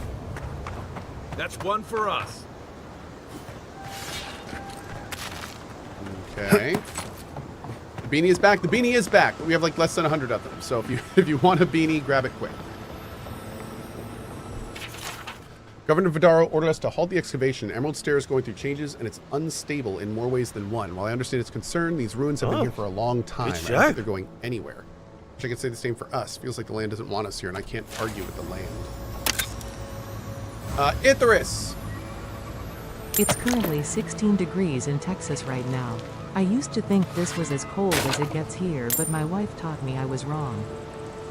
That's one for us. Okay. The beanie is back. The beanie is back. We have like less than 100 of them. So if you want a beanie, grab it quick. Governor Vidaro ordered us to halt the excavation. Emerald Stair is going through changes, and it's unstable in more ways than one. While I understand its concern, these ruins have been here for a long time. I don't think they're going anywhere. Which I could say the same for us. Feels like the land doesn't want us here, and I can't argue with the land. Icarus! It's currently 16 degrees in Texas right now. I used to think this was as cold as it gets here, but my wife taught me I was wrong.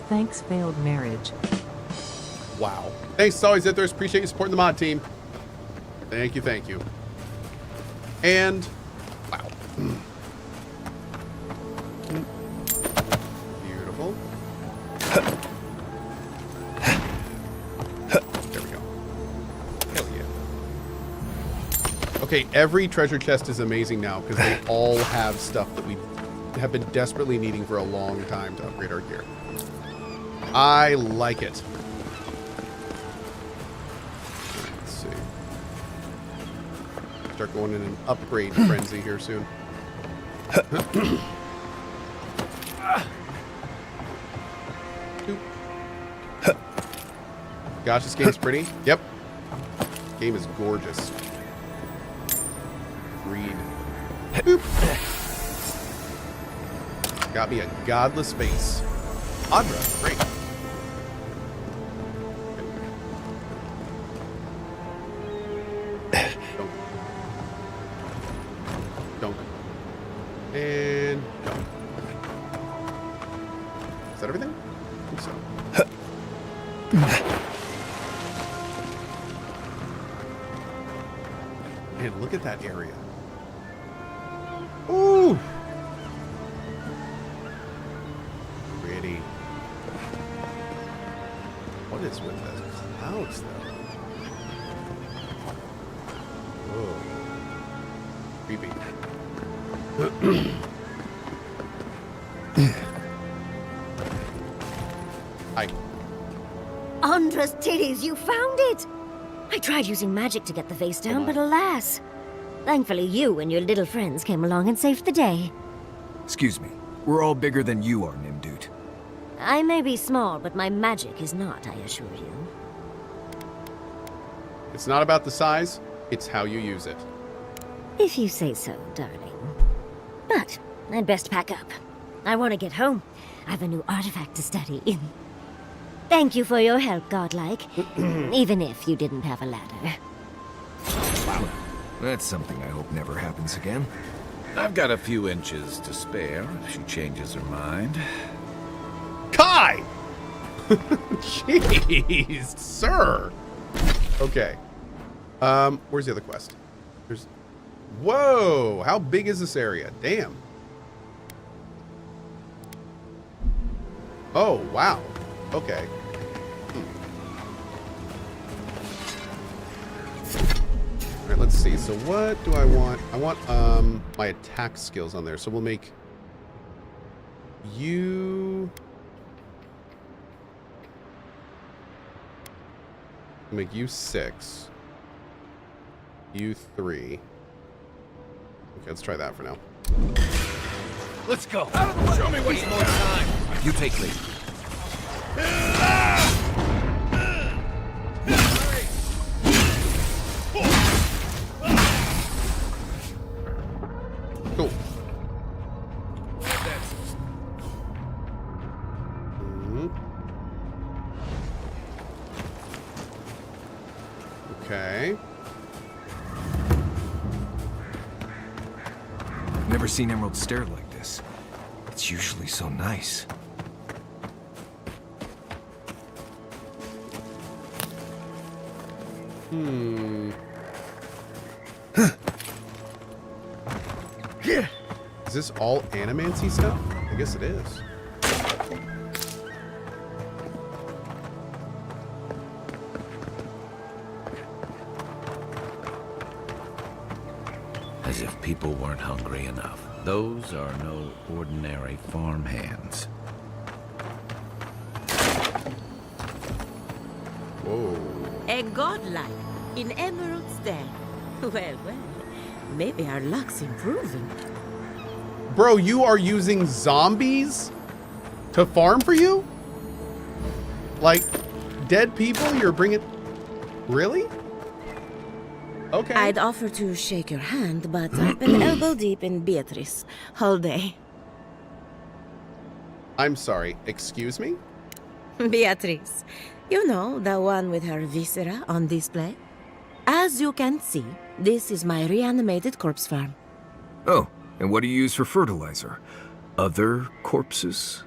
Thanks, failed marriage. Wow. Thanks as always, Icarus. Appreciate you supporting the mod team. Thank you, thank you. And, wow. Beautiful. There we go. Hell yeah. Okay, every treasure chest is amazing now because they all have stuff that we have been desperately needing for a long time to upgrade our gear. I like it. Let's see. Start going in an upgrade frenzy here soon. Gosh, this game's pretty. Yep. Game is gorgeous. Read. Boop. Got me a godless face. Adra, great. Don't. And don't. Is that everything? I think so. Man, look at that area. Ooh! Pretty. What is with the clouds, though? Oh. Creepy. Hi. Andra's titties, you found it! I tried using magic to get the vase down, but alas. Thankfully, you and your little friends came along and saved the day. Excuse me. We're all bigger than you are, Nimdude. I may be small, but my magic is not, I assure you. It's not about the size, it's how you use it. If you say so, darling. But I'd best pack up. I want to get home. I have a new artifact to study. Thank you for your help, Godlike. Even if you didn't have a ladder. Wow. That's something I hope never happens again. I've got a few inches to spare if she changes her mind. Kai! Jeez, sir. Okay. Where's the other quest? There's... Whoa! How big is this area? Damn. Oh, wow. Okay. All right, let's see. So what do I want? I want my attack skills on there. So we'll make you... We'll make you 6. You 3. Okay, let's try that for now. Let's go. Show me what's more time. You take lead. Cool. Okay. I've never seen Emerald stare like this. It's usually so nice. Is this all animancy stuff? I guess it is. As if people weren't hungry enough. Those are no ordinary farm hands. Whoa. A godlike in Emerald's den. Well, well, maybe our luck's improving. Bro, you are using zombies to farm for you? Like, dead people you're bringing... Really? Okay. I'd offer to shake your hand, but I've been elbow deep in Beatrice all day. I'm sorry, excuse me? Beatrice, you know, the one with her viscera on display? As you can see, this is my reanimated corpse farm. Oh, and what do you use for fertilizer? Other corpses?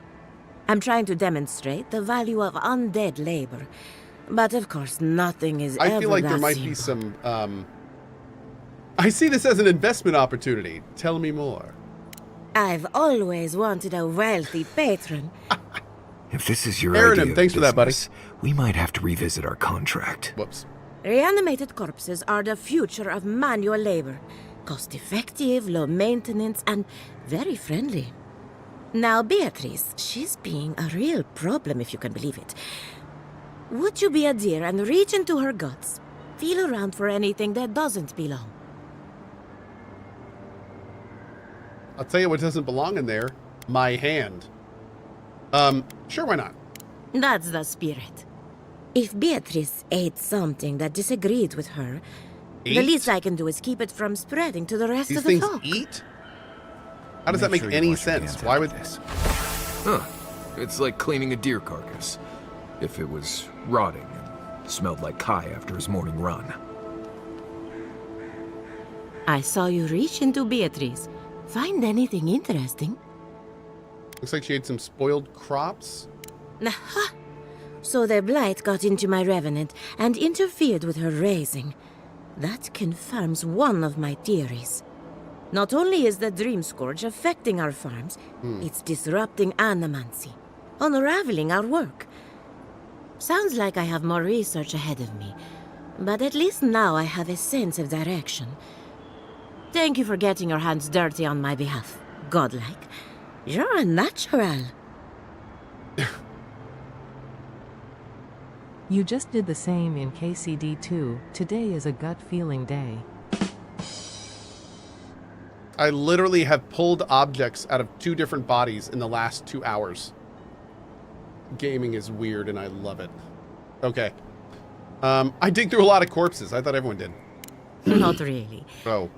I'm trying to demonstrate the value of undead labor. But of course, nothing is ever I feel like there that might simple. be some, I see this as an investment opportunity. Tell me more. I've always wanted a wealthy patron. If this is your Aaron, idea of thanks for that, buddy. business, we might have to revisit our contract. Whoops. Reanimated corpses are the future of manual labor. Cost-effective, low maintenance, and very friendly. Now, Beatrice, she's being a real problem, if you can believe it. Would you be a dear and reach into her guts? Feel around for anything that doesn't belong. I'll tell you what doesn't belong in there. My hand. Sure, why not? That's the spirit. If Beatrice ate something that disagreed with her, the least I can do is keep it from spreading to the rest These of the things folk. eat? How does that make any sense? Why would this? Huh. It's like cleaning a deer carcass. If it was rotting and smelled like Kai after his morning run. I saw you reach into Beatrice. Find anything interesting? Looks like she ate some spoiled crops. Aha! So their blight got into my revenant and interfered with her raising. That confirms one of my theories. Not only is the Dream Scourge affecting our farms, it's disrupting animancy, unraveling our work. Sounds like I have more research ahead of me, but at least now I have a sense of direction. Thank you for getting your hands dirty on my behalf, godlike. You're a natural. You just did the same in KCD2. Today is a gut-feeling day. I literally have pulled objects out of 2 different bodies in the last 2 hours. Gaming is weird and I love it. Okay. I dig through a lot of corpses. I thought everyone did. Not really. Oh.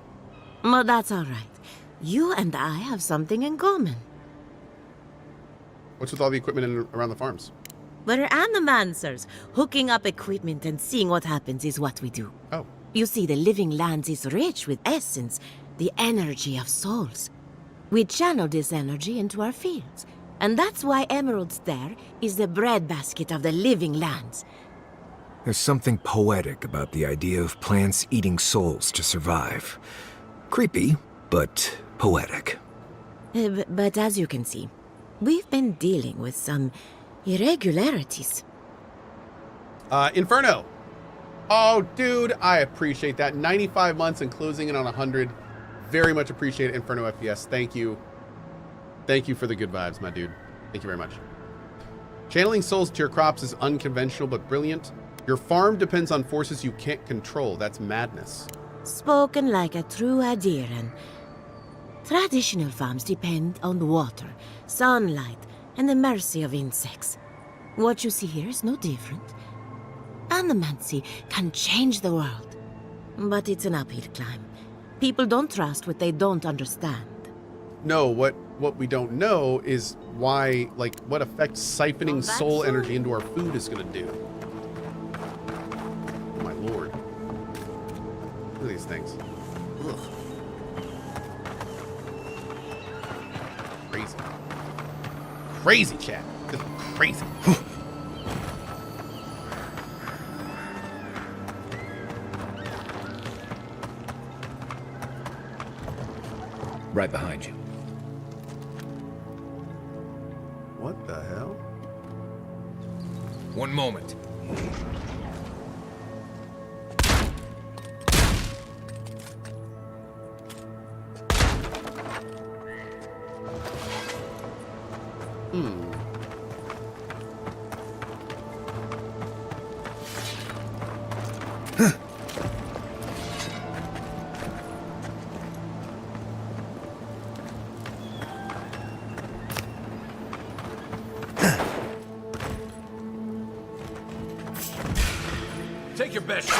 But that's all right. You and I have something in common. What's with all the equipment around the farms? We're animancers. Hooking up equipment and seeing what happens is what we do. Oh. You see, the living lands is rich with essence, the energy of souls. We channel this energy into our fields. And that's why Emerald's there is the breadbasket of the living lands. There's something poetic about the idea of plants eating souls to survive. Creepy, but poetic. But as you can see, we've been dealing with some irregularities. Inferno. Oh, dude, I appreciate that. 95 months and closing in on 100. Very much appreciate it, Inferno FPS. Thank you. Thank you for the good vibes, my dude. Thank you very much. Channeling souls to your crops is unconventional but brilliant. Your farm depends on forces you can't control. That's madness. Spoken like a true Adiran. Traditional farms depend on water, sunlight, and the mercy of insects. What you see here is no different. Animancy can change the world. But it's an uphill climb. People don't trust what they don't understand. No, what we don't know is why, like, what effect siphoning soul energy into our food is going to do. Oh my lord. Look at these things. Ugh. Crazy. Crazy, chat. This is crazy. Right behind you. What the hell? One moment. Take your best shot.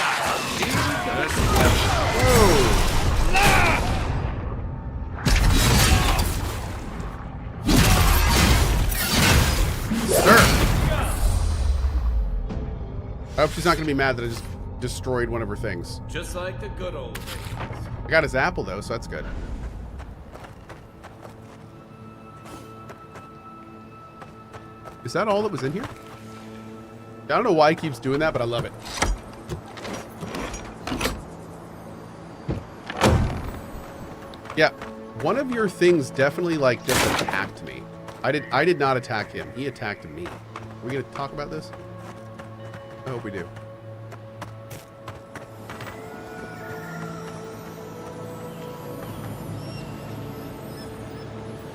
I hope she's not going to be mad that I just destroyed one of her things. Just like the good old days. I got his apple, though, so that's good. Is that all that was in here? I don't know why he keeps doing that, but I love it. Yeah, one of your things definitely, like, just attacked me. I did not attack him. He attacked me. Are we going to talk about this? I hope we do.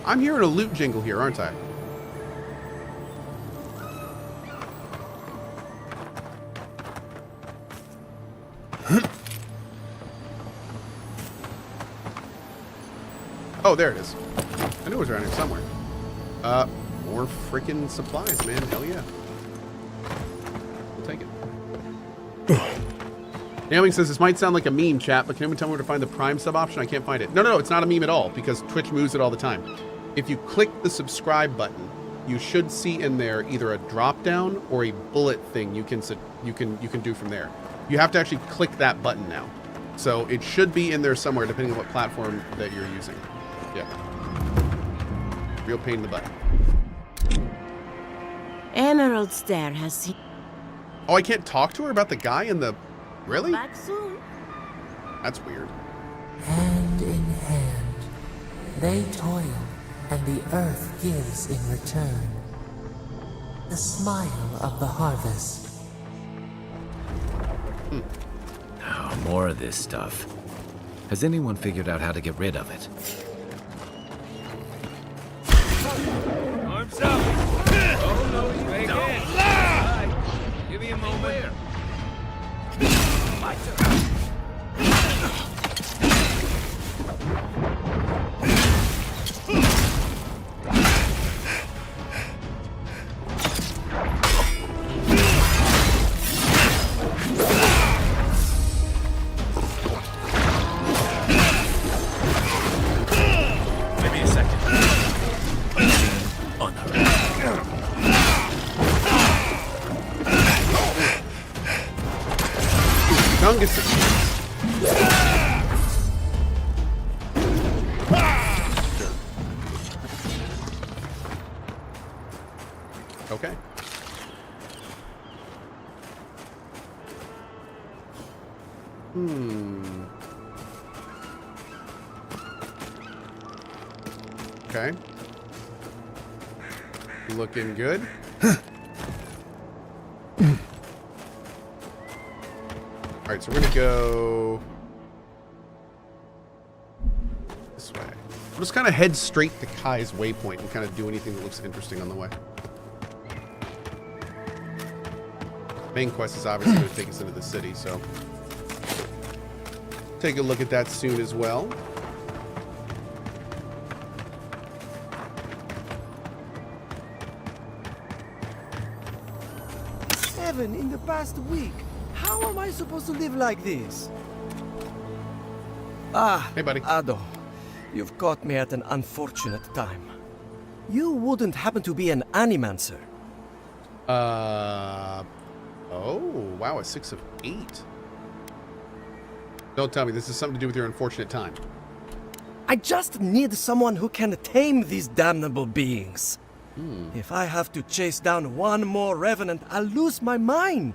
I'm hearing a loot jingle here, aren't I? Oh, there it is. I knew it was around here somewhere. More freaking supplies, man. Hell yeah. We'll take it. Naomi says, this might sound like a meme, chat, but can anyone tell me where to find the Prime sub option? I can't find it. No, it's not a meme at all, because Twitch moves it all the time. If you click the subscribe button, you should see in there either a drop down or a bullet thing you can do from there. You have to actually click that button now. So it should be in there somewhere, depending on what platform that you're using. Yeah. Real pain in the butt. Emerald Stair has seen... Oh, I can't talk to her about the guy in the... Really? Back soon. That's weird. Hand in hand, they toil, and the earth gives in return. The smile of the harvest. Oh, more of this stuff. Has anyone figured out how to get rid of it? Arms up! Oh no, you don't lie! Give me a moment. My turn. Give me a second. On the right. Gungus. Okay. Okay. Looking good. All right, so we're gonna go this way. We'll just kind of head straight to Kai's waypoint and kind of do anything that looks interesting on the way. Main quest is obviously going to take us into the city, so take a look at that soon as well. Evan, in the past week, how am I supposed to live like this? Hey, buddy. Ado, You've caught me at an unfortunate time. You wouldn't happen to be an animancer? Oh, wow, a 6 of 8. Don't tell me this is something to do with your unfortunate time. I just need someone who can tame these damnable beings. If I have to chase down one more revenant, I'll lose my mind.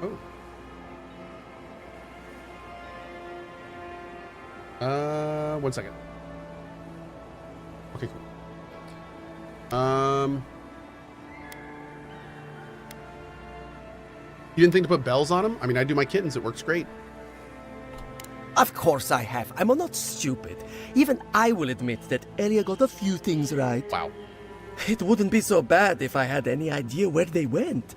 Oh. One second. Okay, cool. You didn't think to put bells on them? I mean, I do my kittens. It works great. Of course I have. I'm not stupid. Even I will admit that Elia got a few things right. Wow. It wouldn't be so bad if I had any idea where they went.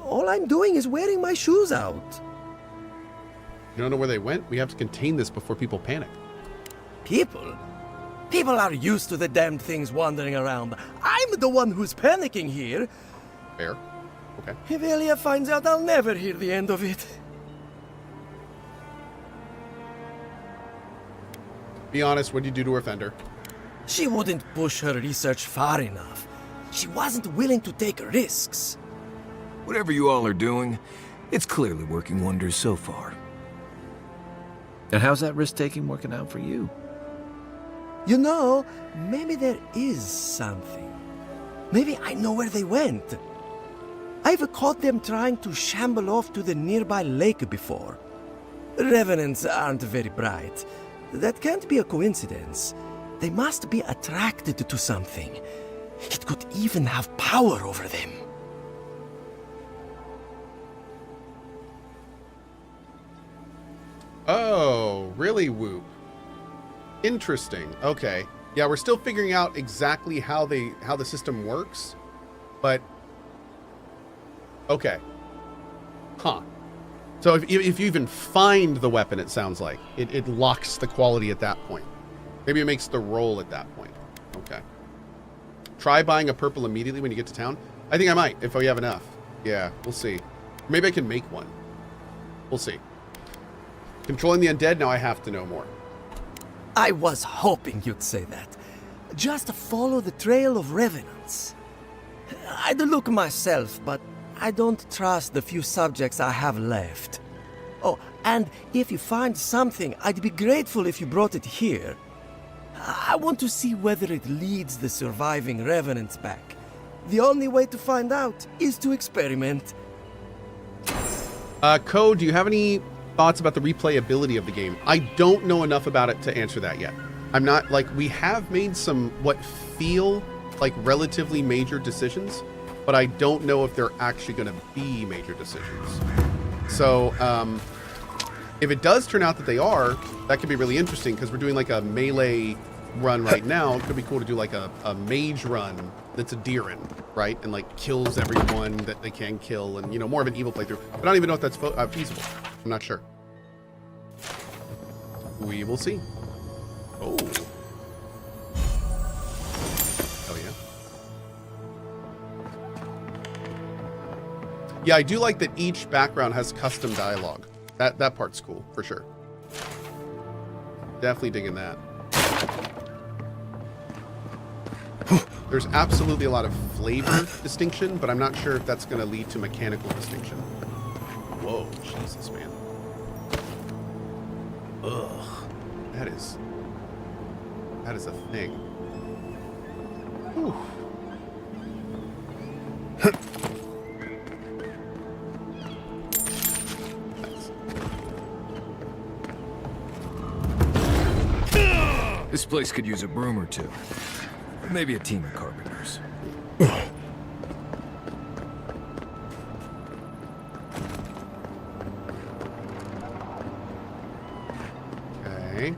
All I'm doing is wearing my shoes out. You don't know where they went? We have to contain this before people panic. People? People are used to the damned things wandering around. I'm the one who's panicking here. Fair. Okay. If Elia finds out, I'll never hear the end of it. Be honest, what did you do to her, Fender? She wouldn't push her research far enough. She wasn't willing to take risks. Whatever you all are doing, it's clearly working wonders so far. And how's that risk-taking working out for you? You know, maybe there is something. Maybe I know where they went. I've caught them trying to shamble off to the nearby lake before. Revenants aren't very bright. That can't be a coincidence. They must be attracted to something. It could even have power over them. Oh, really, Whoop? Interesting. Okay. Yeah, we're still figuring out exactly how the system works, but okay. Huh. So if you even find the weapon, it sounds like it locks the quality at that point. Maybe it makes the roll at that point. Okay. Try buying a purple immediately when you get to town. I think I might if we have enough. Yeah, we'll see. Maybe I can make one. We'll see. Controlling the undead, now I have to know more. I was hoping you'd say that. Just follow the trail of revenants. I'd look myself, but I don't trust the few subjects I have left. Oh, and if you find something, I'd be grateful if you brought it here. I want to see whether it leads the surviving revenants back. The only way to find out is to experiment. Cohh, do you have any thoughts about the replayability of the game? I don't know enough about it to answer that yet. I'm not, like, we have made some what feel like relatively major decisions, but I don't know if they're actually going to be major decisions. So if it does turn out that they are, that could be really interesting because we're doing like a melee run right now. It could be cool to do like a mage run that's a Deeren, right? And like kills everyone that they can kill and, you know, more of an evil playthrough. But I don't even know if that's feasible. I'm not sure. We will see. Oh. Oh, yeah. Yeah, I do like that each background has custom dialogue. That part's cool, for sure. Definitely digging that. There's absolutely a lot of flavor distinction, but I'm not sure if that's going to lead to mechanical distinction. Whoa, Jesus, man. Ugh. That is a thing. Whew. This place could use a broom or two. Maybe a team of carpenters. Okay.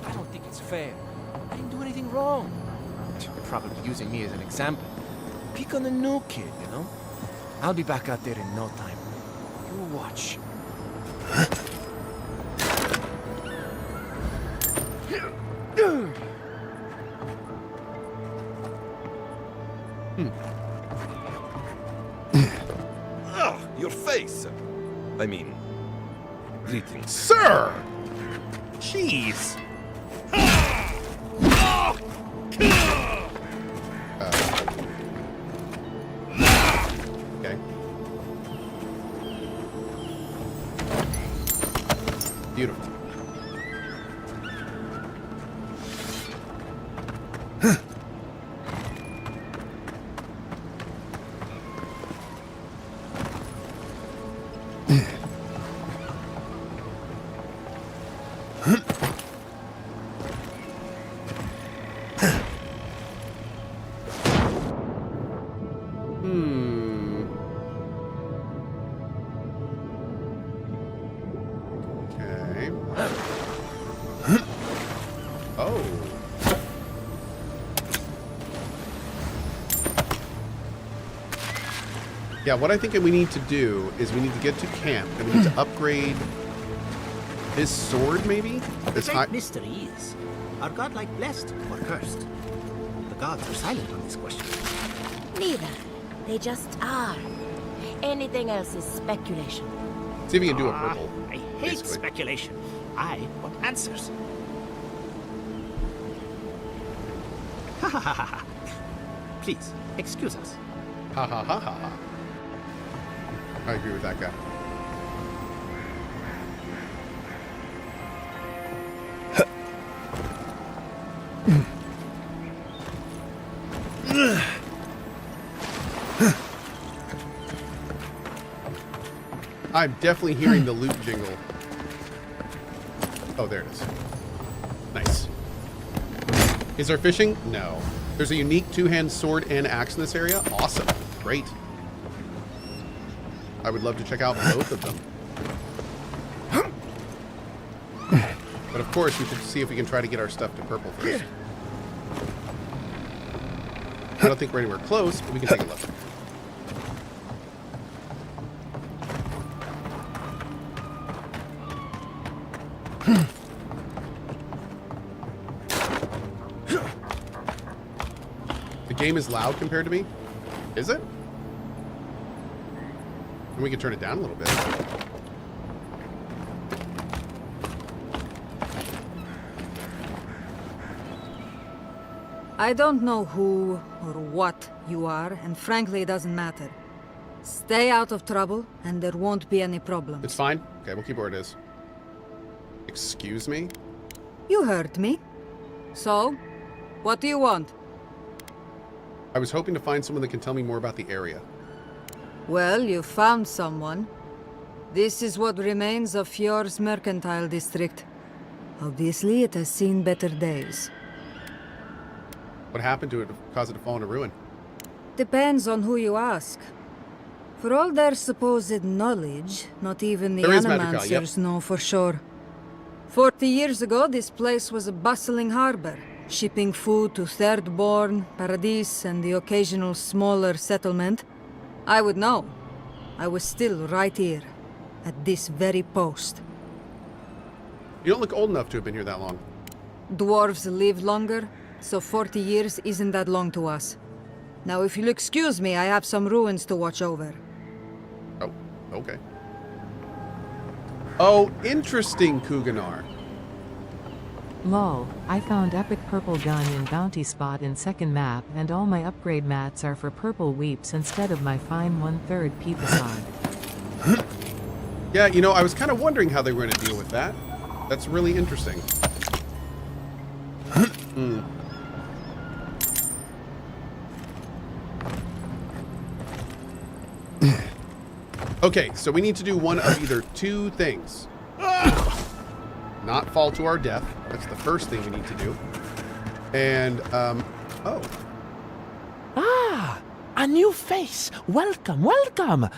I don't think it's fair. I didn't do anything wrong. You're probably using me as an example. Pick on a new kid, you know? I'll be back out there in no time. You watch. Your face! place. I mean, greetings. Sir! Jeez. Okay. Beautiful. Yeah, what I think we need to do is we need to get to camp and we need to upgrade this sword, maybe? This The great mystery is, are godlike blessed or cursed? The gods are silent on this question. Neither. They just are. Anything else is speculation. See if you can do a purple. I hate basically. speculation. I want answers. Ha ha ha ha. Please, excuse us. Ha ha ha ha ha. I agree with that guy. I'm definitely hearing the loot jingle. Oh, there it is. Nice. Is there fishing? No. There's a unique two-hand sword and axe in this area. Awesome. Great. I would love to check out both of them. But of course, we should see if we can try to get our stuff to purple first. I don't think we're anywhere close, but we can take a look. The game is loud compared to me? Is it? And we can turn it down a little bit. I don't know who or what you are, and frankly, it doesn't matter. Stay out of trouble, and there won't be any problems. It's fine. Okay, we'll keep it where it is. Excuse me? You heard me. So, what do you want? I was hoping to find someone that can tell me more about the area. Well, you found someone. This is what remains of Fjord's mercantile district. Obviously, it has seen better days. What happened to it to cause it to fall into ruin? Depends on who you ask. For all their supposed knowledge, not even the There is magic, Animancers know for sure. 40 years ago, this place was a bustling harbor, shipping food to Thirdborn, Paradis, and the occasional smaller settlement. I would know. I was still right here, at this very post. You don't look old enough to have been here that long. Dwarves live longer, so 40 years isn't that long to us. Now, if you'll excuse me, I have some ruins to watch over. Oh, okay. Oh, interesting, Kuganar. Lol, I found epic purple gun in bounty spot in second map, and all my upgrade mats are for purple weeps instead of my fine 1/3 pea facade. Yeah, you know, I was kind of wondering how they were going to deal with that. That's really interesting. Okay, so we need to do one of either two things. Not fall to our death. That's the first thing we need to do. And, oh. Ah, a new face. Welcome, welcome.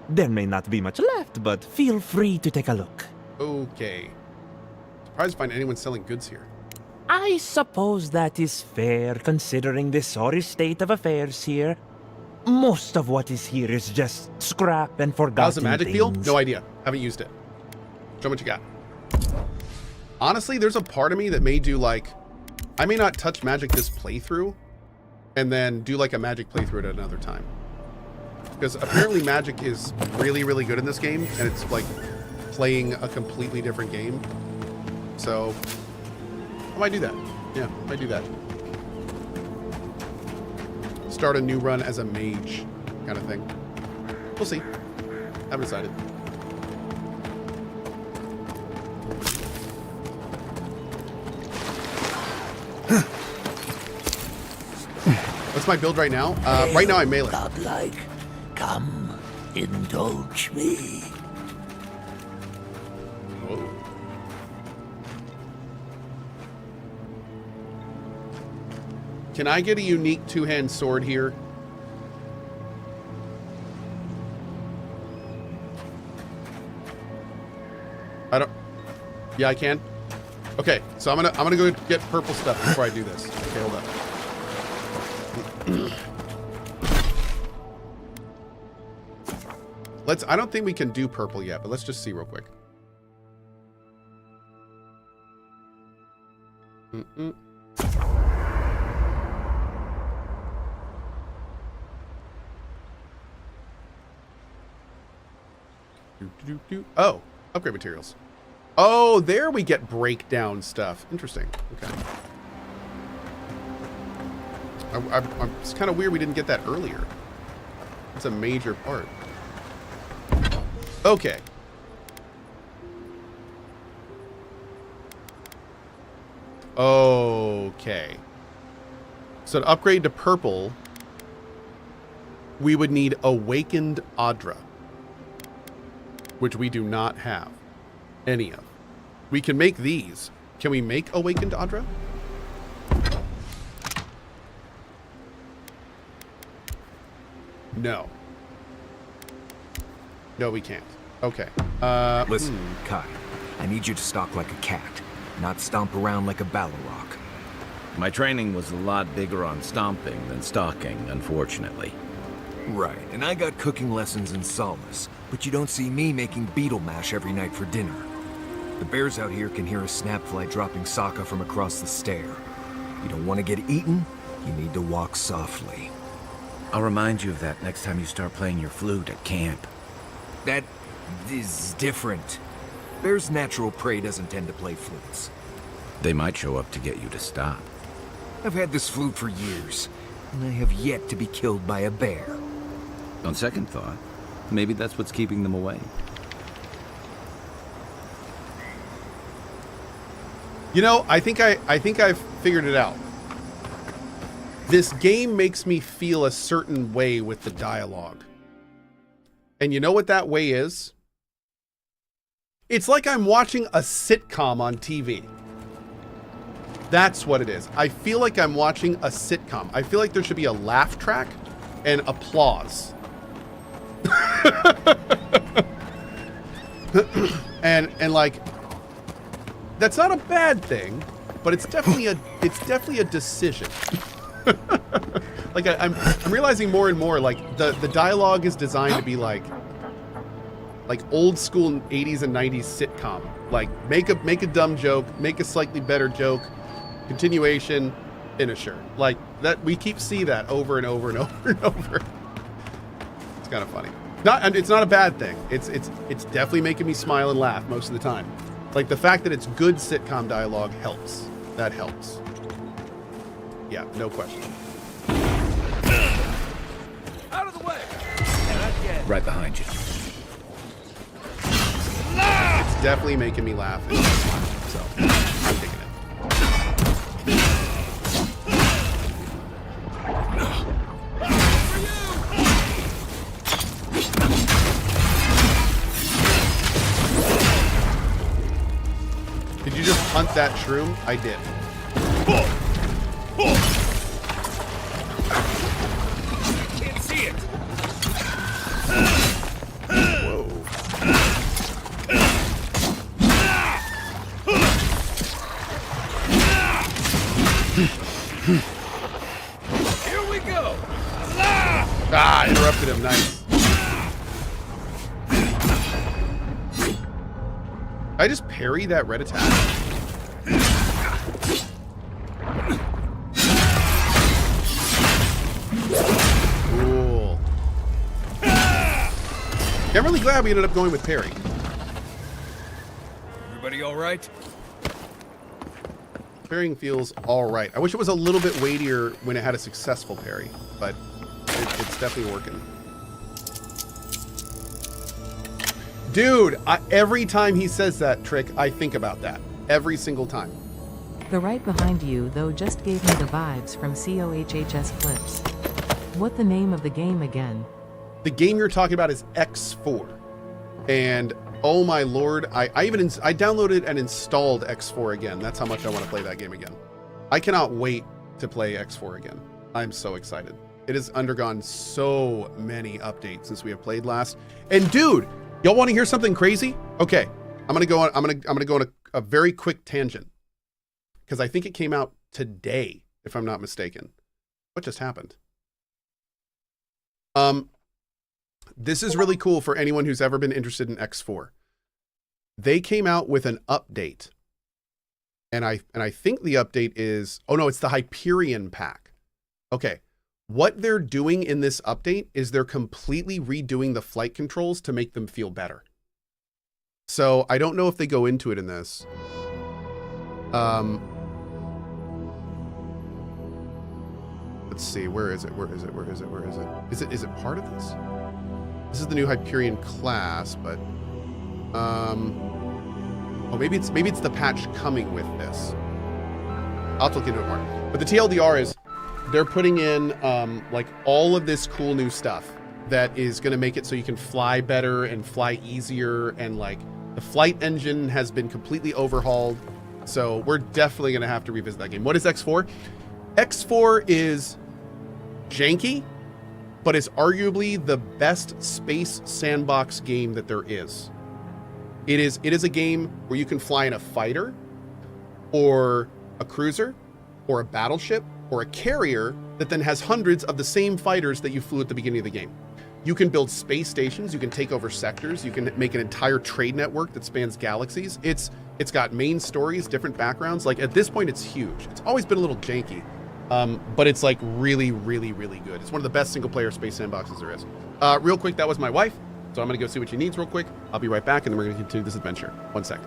There may not be much left, but feel free to take a look. Okay. Surprised to find anyone selling goods here. I suppose that is fair, considering the sorry state of affairs here. Most of what is here is just scrap and forgotten How's the magic feel? things. No idea. Haven't used it. Show me what you got. Honestly, there's a part of me that may do like... I may not touch magic this playthrough, and then do like a magic playthrough at another time. because apparently magic is really, really good in this game, and it's like playing a completely different game. So I might do that. Yeah, I might do that. Start a new run as a mage kind of thing. We'll see. Haven't decided. What's my build right now? Right now I'm melee. Godlike, come, indulge me. Oh. Can I get a unique two-hand sword here? I don't. Yeah, I can. Okay, so I'm gonna go get purple stuff before I do this. Okay, hold up. I don't think we can do purple yet, but let's just see real quick. Oh, upgrade materials. Oh, there we get breakdown stuff. Interesting. Okay. It's kind of weird we didn't get that earlier. It's a major part. Okay. Okay. So to upgrade to purple, we would need Awakened Audra, which we do not have any of. We can make these. Can we make Awakened Audra? No. No, we can't. Okay. Listen, Kai, I need you to stalk like a cat, not stomp around like a Balrog. My training was a lot bigger on stomping than stalking, unfortunately. Right, and I got cooking lessons in Solace, but you don't see me making beetle mash every night for dinner. The bears out here can hear a snapfly dropping Sokka from across the stair. You don't want to get eaten, you need to walk softly. I'll remind you of that next time you start playing your flute at camp. That is different. Bear's natural prey doesn't tend to play flutes. They might show up to get you to stop. I've had this flute for years, and I have yet to be killed by a bear. On second thought, maybe that's what's keeping them away. You know, I think I've figured it out. This game makes me feel a certain way with the dialogue. And you know what that way is? It's like I'm watching a sitcom on TV. That's what it is. I feel like I'm watching a sitcom. I feel like there should be a laugh track and applause. and like, that's not a bad thing, but it's definitely a decision. Like I'm realizing more and more, like the dialogue is designed to be like old school 80s and 90s sitcom. Like make a dumb joke, make a slightly better joke, continuation, finisher. Like that, we keep seeing that over and over and over and over. It's kind of funny. It's not a bad thing. It's definitely making me smile and laugh most of the time. Like the fact that it's good sitcom dialogue helps. That helps. Yeah, no question. Out of the way! Right behind you. It's definitely making me laugh. So, I'm taking it. Did you just hunt that shroom? I did. Can't see it! Whoa. Here we go! Ah, interrupted him. Nice. I just parry that red attack. Cool. I'm really glad we ended up going with Perry. Everybody all right? Parrying feels all right. I wish it was a little bit weightier when it had a successful parry, but it's definitely working. Dude, every time he says that trick, I think about that. Every single time. The right behind you, though, just gave me the vibes from CohhCarnage clips. What the name of the game again? The game you're talking about is X4. And oh my lord, I downloaded and installed X4 again. That's how much I want to play that game again. I cannot wait to play X4 again. I'm so excited. It has undergone so many updates since we have played last. And dude, y'all want to hear something crazy? Okay, I'm gonna go on a very quick tangent because I think it came out today, if I'm not mistaken. What just happened? This is really cool for anyone who's ever been interested in X4. They came out with an update, and I think the update is, oh no, it's the Hyperion pack. Okay, what they're doing in this update is they're completely redoing the flight controls to make them feel better. So I don't know if they go into it in this. Let's see, where is it? Is it part of this? This is the new Hyperion class, but oh, maybe it's the patch coming with this. I'll look into it more. But the TLDR is they're putting in like all of this cool new stuff that is going to make it so you can fly better and fly easier, and like the flight engine has been completely overhauled. So we're definitely going to have to revisit that game. What is X4? X4 is janky, but it's arguably the best space sandbox game that there is. It is a game where you can fly in a fighter, or a cruiser, or a battleship, or a carrier that then has hundreds of the same fighters that you flew at the beginning of the game. You can build space stations, you can take over sectors, you can make an entire trade network that spans galaxies. It's got main stories, different backgrounds. Like at this point, it's huge. It's always been a little janky. But it's like really, really, really good. It's one of the best single player space sandboxes there is. Real quick, that was my wife. So I'm gonna go see what she needs real quick. I'll be right back and then we're gonna continue this adventure. 1 sec.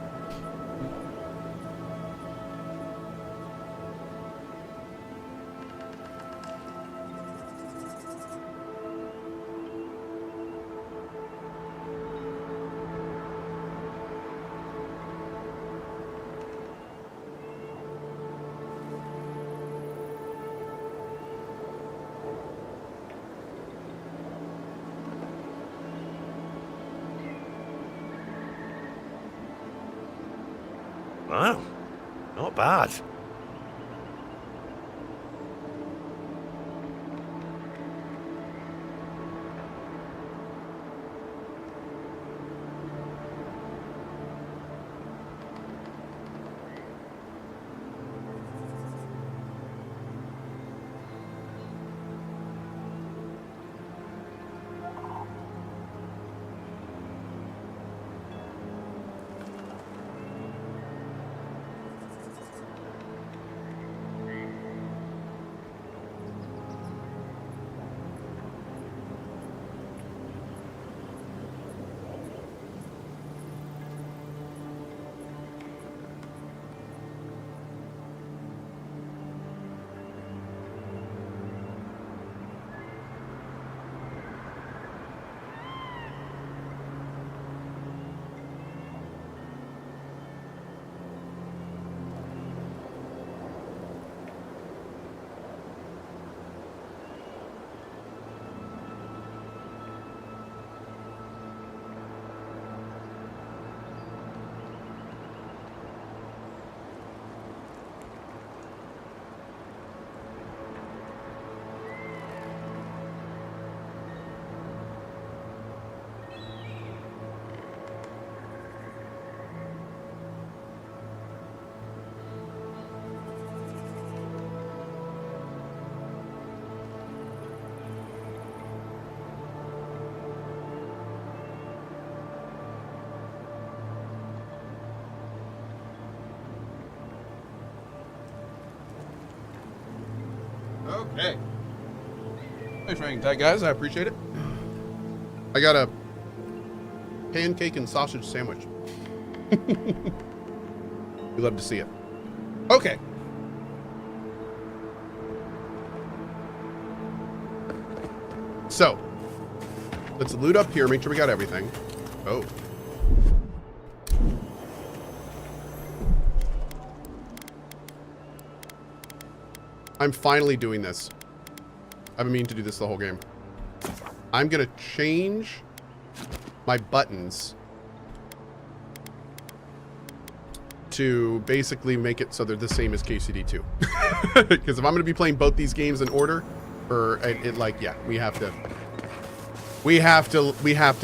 Wow, not bad. Okay. Thanks for hanging tight, guys. I appreciate it. I got a pancake and sausage sandwich. We love to see it. Okay. So, let's loot up here, make sure we got everything. Oh. I'm finally doing this. I've been meaning to do this the whole game. I'm gonna change my buttons to basically make it so they're the same as KCD2. Because if I'm gonna be playing both these games in order, or it like, yeah, we have to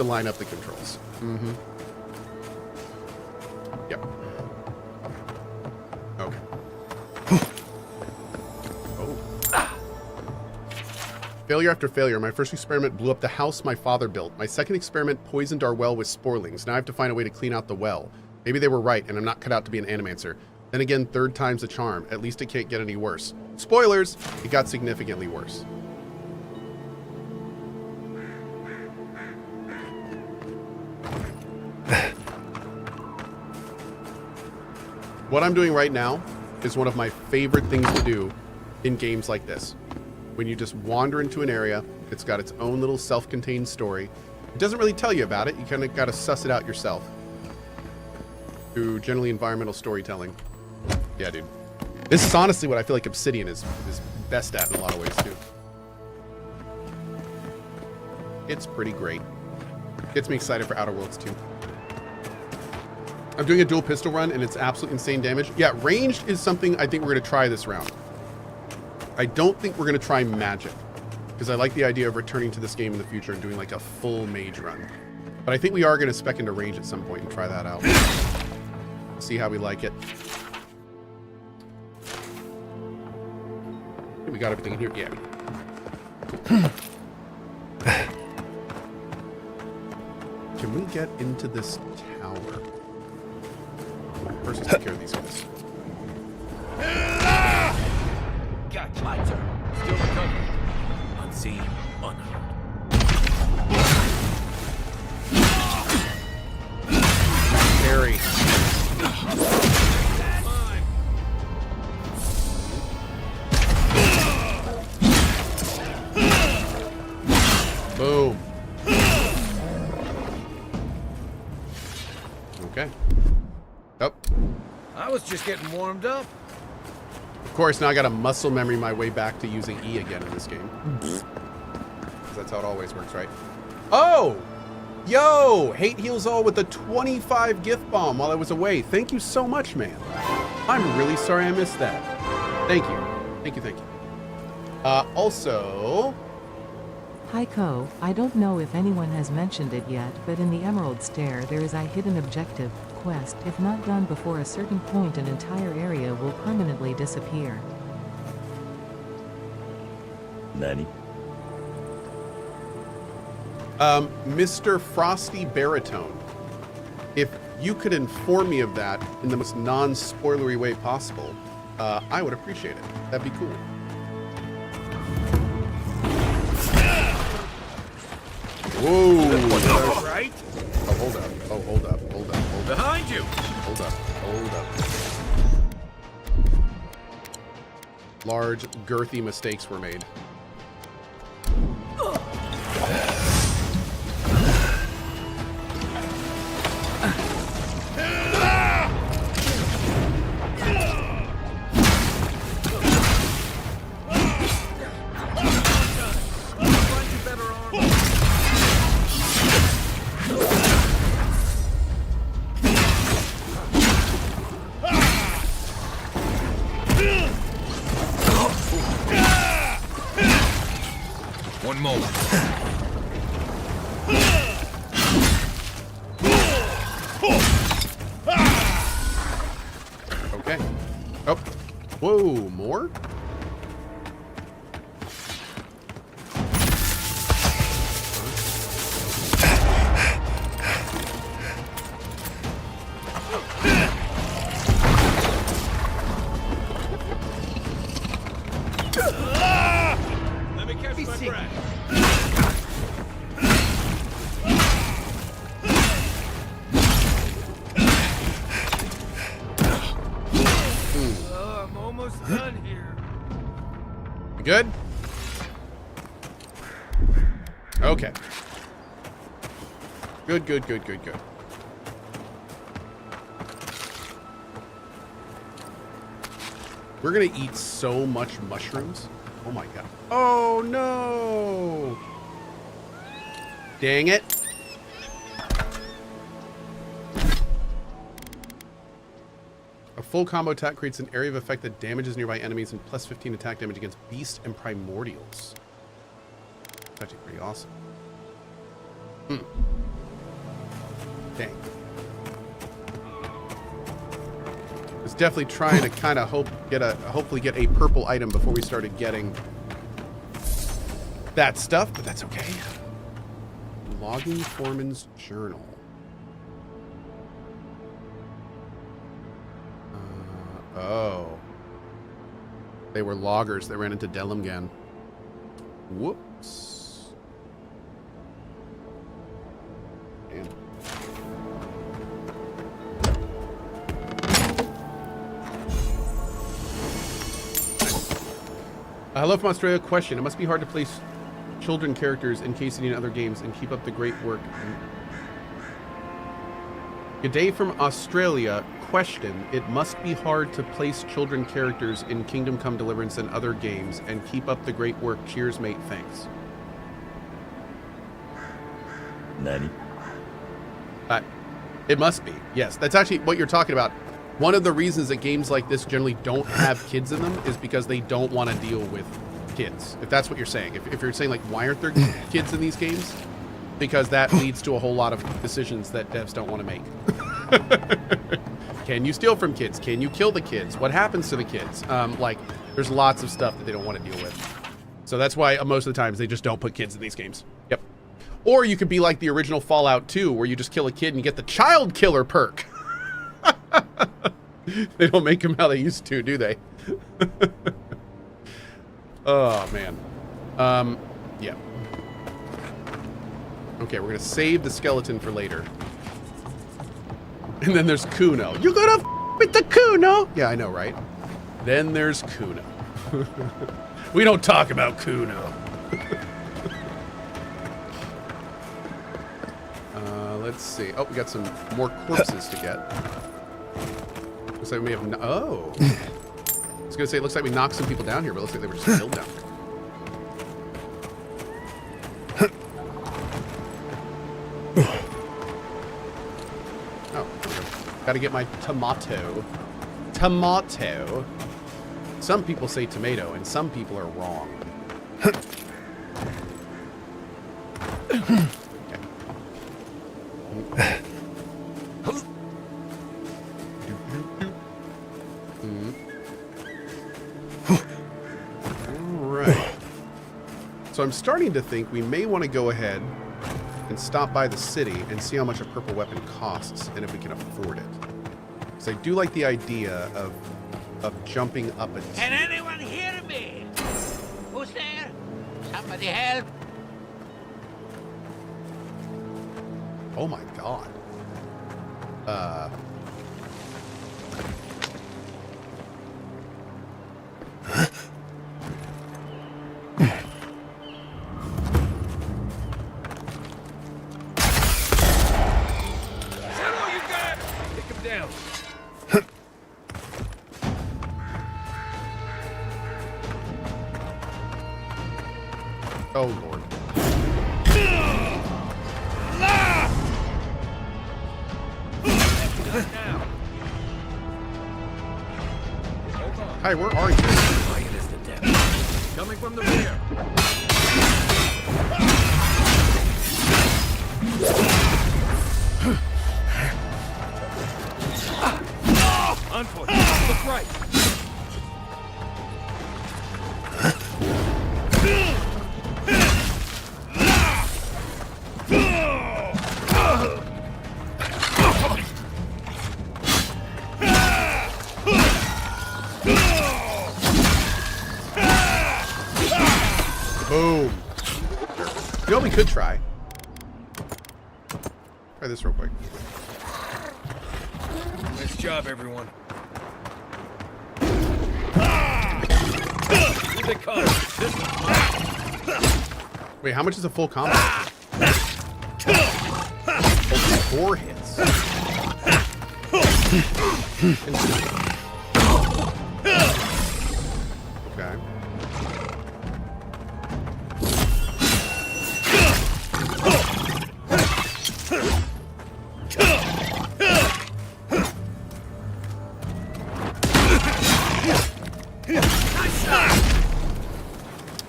line up the controls. Mm-hmm. Yep. Okay. Failure after failure. My first experiment blew up the house my father built. My second experiment poisoned our well with sporlings. Now I have to find a way to clean out the well. Maybe they were right, and I'm not cut out to be an animancer. Then again, third time's the charm. At least it can't get any worse. Spoilers! It got significantly worse. What I'm doing right now is one of my favorite things to do in games like this. When you just wander into an area, it's got its own little self-contained story. It doesn't really tell you about it. You kind of got to suss it out yourself. Through generally environmental storytelling. Yeah, dude. This is honestly what I feel like Obsidian is best at in a lot of ways, too. It's pretty great. Gets me excited for Outer Worlds 2. I'm doing a dual pistol run, and it's absolutely insane damage. Yeah, ranged is something I think we're going to try this round. I don't think we're going to try magic, because I like the idea of returning to this game in the future and doing like a full mage run. But I think we are going to spec into range at some point and try that out. See how we like it. We got everything in here? Yeah. Can we get into this tower? First, let's take care of these guys. Got my turn. Still recovering. Unseen, unheard. Harry. Boom. Okay. Oh. I was just getting warmed up. Of course, now I got to muscle memory my way back to using E again in this game. Because that's how it always works, right? Oh! Yo! Hate Heals All with the 25 gift bomb while I was away. Thank you so much, man. I'm really sorry I missed that. Thank you. Thank you, thank you. Also... Hi Cohh, I don't know if anyone has mentioned it yet, but in the Emerald Stair there is a hidden objective quest. If not done before a certain point, an entire area will permanently disappear. Nanny? Mr. Frosty Baritone, if you could inform me of that in the most non-spoilery way possible, I would appreciate it. That'd be cool. Whoa! Right? Oh, hold up. Oh, hold up. Hold up. Hold up. Behind you! Hold up. Hold up. Large, girthy mistakes were made. One moment. Okay. Oh. Whoa, more? Let me catch my breath. almost done here. You good? Okay. Good, good, good, good, good. We're gonna eat so much mushrooms. Oh my god. Oh no! Dang it. A full combo attack creates an area of effect that damages nearby enemies and plus 15 attack damage against beasts and primordials. That's actually pretty awesome. Dang. Was definitely trying to kind of hopefully get a purple item before we started getting that stuff, but that's okay. Logging Foreman's Journal. Oh. They were loggers. They ran into Delimgan. Whoops. Damn. Hello from Australia. Question. It must be hard to place children characters in case in other games and keep up the great work. Good day from Australia. Question. It must be hard to place children characters in Kingdom Come Deliverance and other games and keep up the great work. Cheers, mate. Thanks. Nani? It must be. Yes, that's actually what you're talking about. One of the reasons that games like this generally don't have kids in them is because they don't want to deal with kids. If that's what you're saying. If you're saying, like, why aren't there kids in these games? Because that leads to a whole lot of decisions that devs don't want to make. Can you steal from kids? Can you kill the kids? What happens to the kids? Like, there's lots of stuff that they don't want to deal with. So that's why most of the times they just don't put kids in these games. Yep. Or you could be like the original Fallout 2, where you just kill a kid and you get the child killer perk. They don't make them how they used to, do they? Oh, man. Yeah. Okay, we're gonna save the skeleton for later. And then there's Kuno. You're gonna f with the Kuno? Yeah, I know, right? Then there's Kuno. We don't talk about Kuno. Let's see. Oh, we got some more corpses to get. Looks like we may have... Oh. I was gonna say, it looks like we knocked some people down here, but it looks like they were just killed down there. Oh, gotta get my tomato. Tomato. Some people say tomato, and some people are wrong. Alright. So I'm starting to think we may want to go ahead and stop by the city and see how much a purple weapon costs and if we can afford it. Because I do like the idea of jumping up a... Can anyone hear me? Who's there? Somebody help! Oh my god. Oh, Lord. Hi, where are you? Quiet as the devil. Coming from the rear. Unfortunate. Look right. Boom. You know what we could try? Try this real quick. Nice job, everyone. they come. Wait, how much is a full combo? Oh, 4 hits. Okay.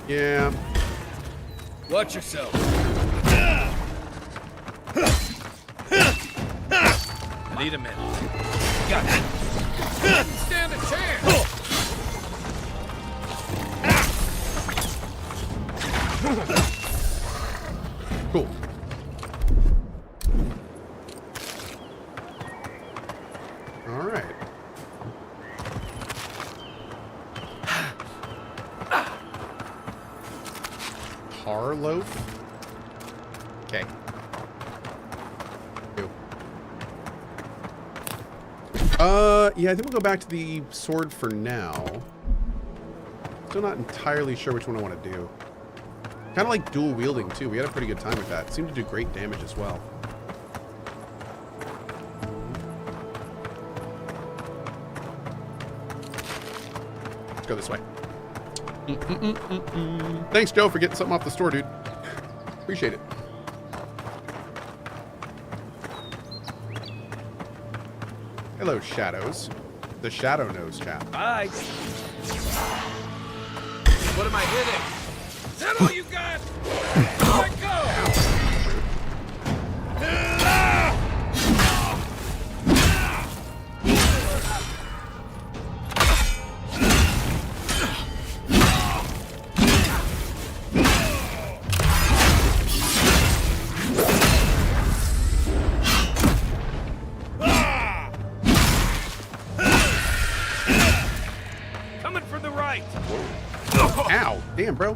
Yeah. Watch yourself. Need a minute. Got it. Didn't stand a chance. Cool. All right. Tar loaf. Okay. Yeah, I think we'll go back to the sword for now. Still not entirely sure which one I want to do. Kind of like dual wielding too. We had a pretty good time with that. It seemed to do great damage as well. Let's go this way. Thanks, Joe, for getting something off the store, dude. Appreciate it. Hello, Shadows. The Shadow Nose chap. Bye. What am I hitting? Is that all you got? Let go! Ow! Damn, bro.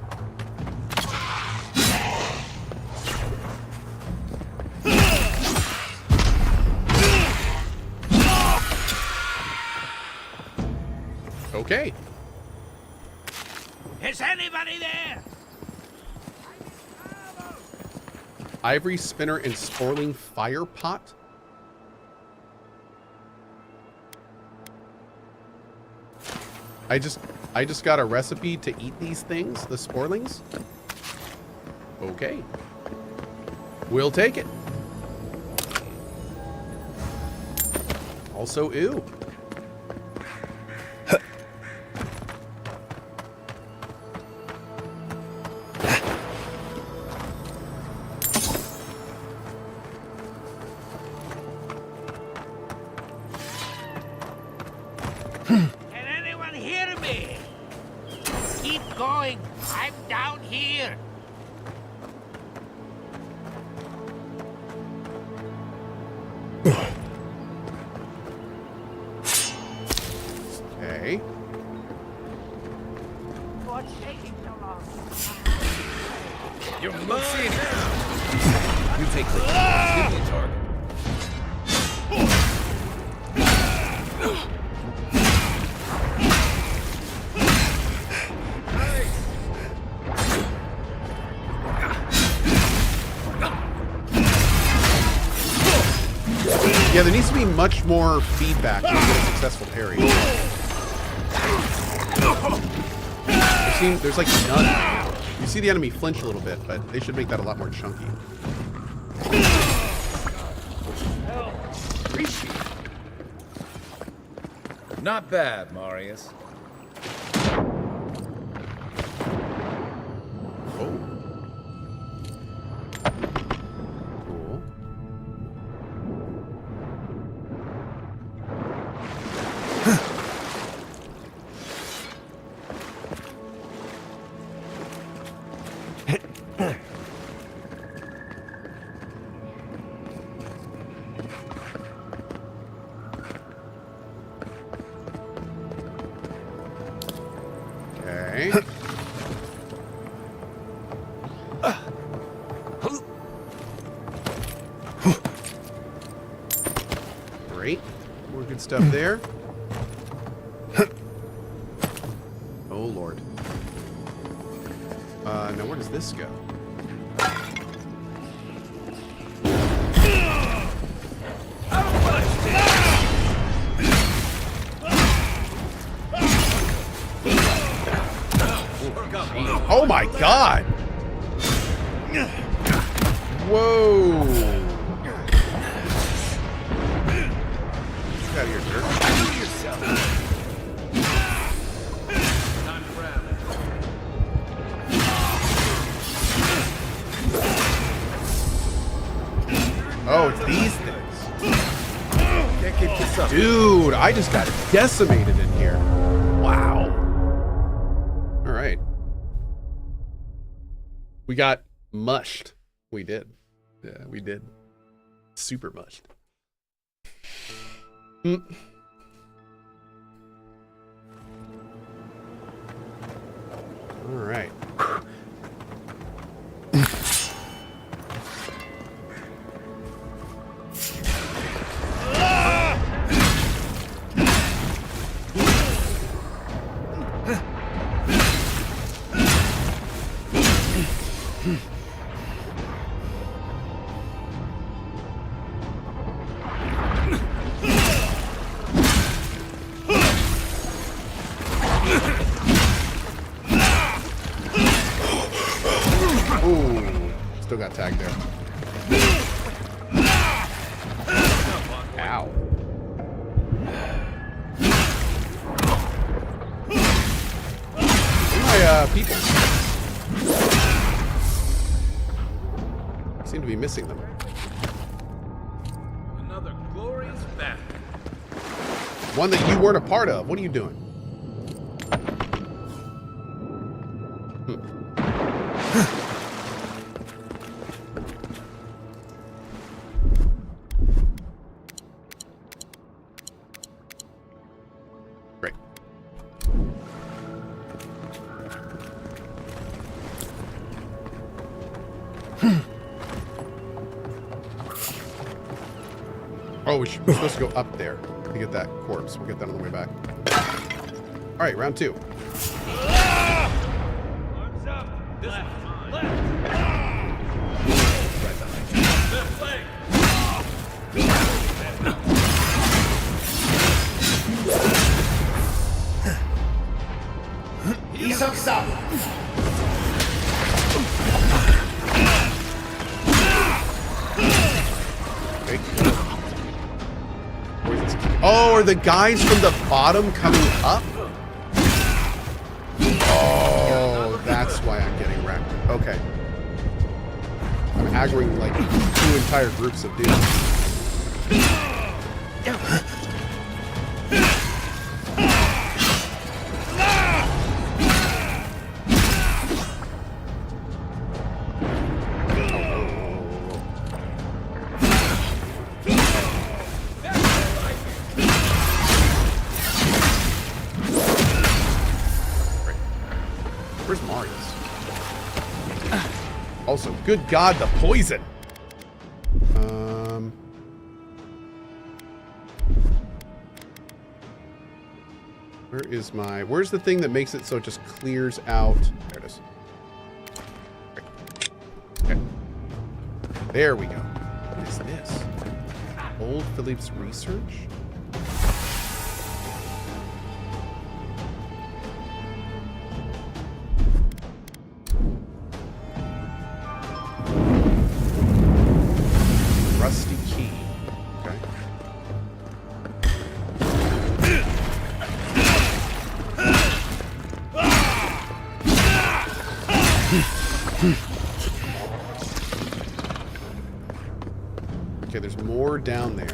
Okay. Is anybody there? Ivory spinner and sporling fire pot. I just got a recipe to eat these things, the sporlings. Okay. We'll take it. Also, ew. Can anyone hear me? Keep going. I'm down here. Okay. What's taking so long? You're mine now. You take the give me a target. Yeah, there needs to be much more feedback to get a successful parry. There's like none. You see the enemy flinch a little bit, but they should make that a lot more chunky. Appreciate it. Not bad, Marius. Oh. Okay. Great. More good stuff there. Oh, Lord. Now where does this go? Oh my god! Whoa! Get out of here, jerk. Oh, it's these things. Can't keep this up. Dude, I just got decimated in here. Wow. All right. We got mushed. We did. Yeah, we did. Super mushed. Mm. All right. Still got tagged there. Ow. Where are my people? I seem to be missing them. Another glorious battle. One that you weren't a part of. What are you doing? Great. Oh, we're supposed to go up there to get that corpse. We'll get that on the way back. All right, round 2. Arms up. Left. Left leg. He's up south. Okay. Oh, are the guys from the bottom coming up? Oh, that's why I'm getting wrecked. Okay. I'm aggroing like 2 entire groups of dudes. Where's Marius? Also, good God, the poison. Where's the thing that makes it so it just clears out? There it is. Okay. There we go. What is this? Old Philippe's research? Rusty key. Okay. Okay, there's more down there.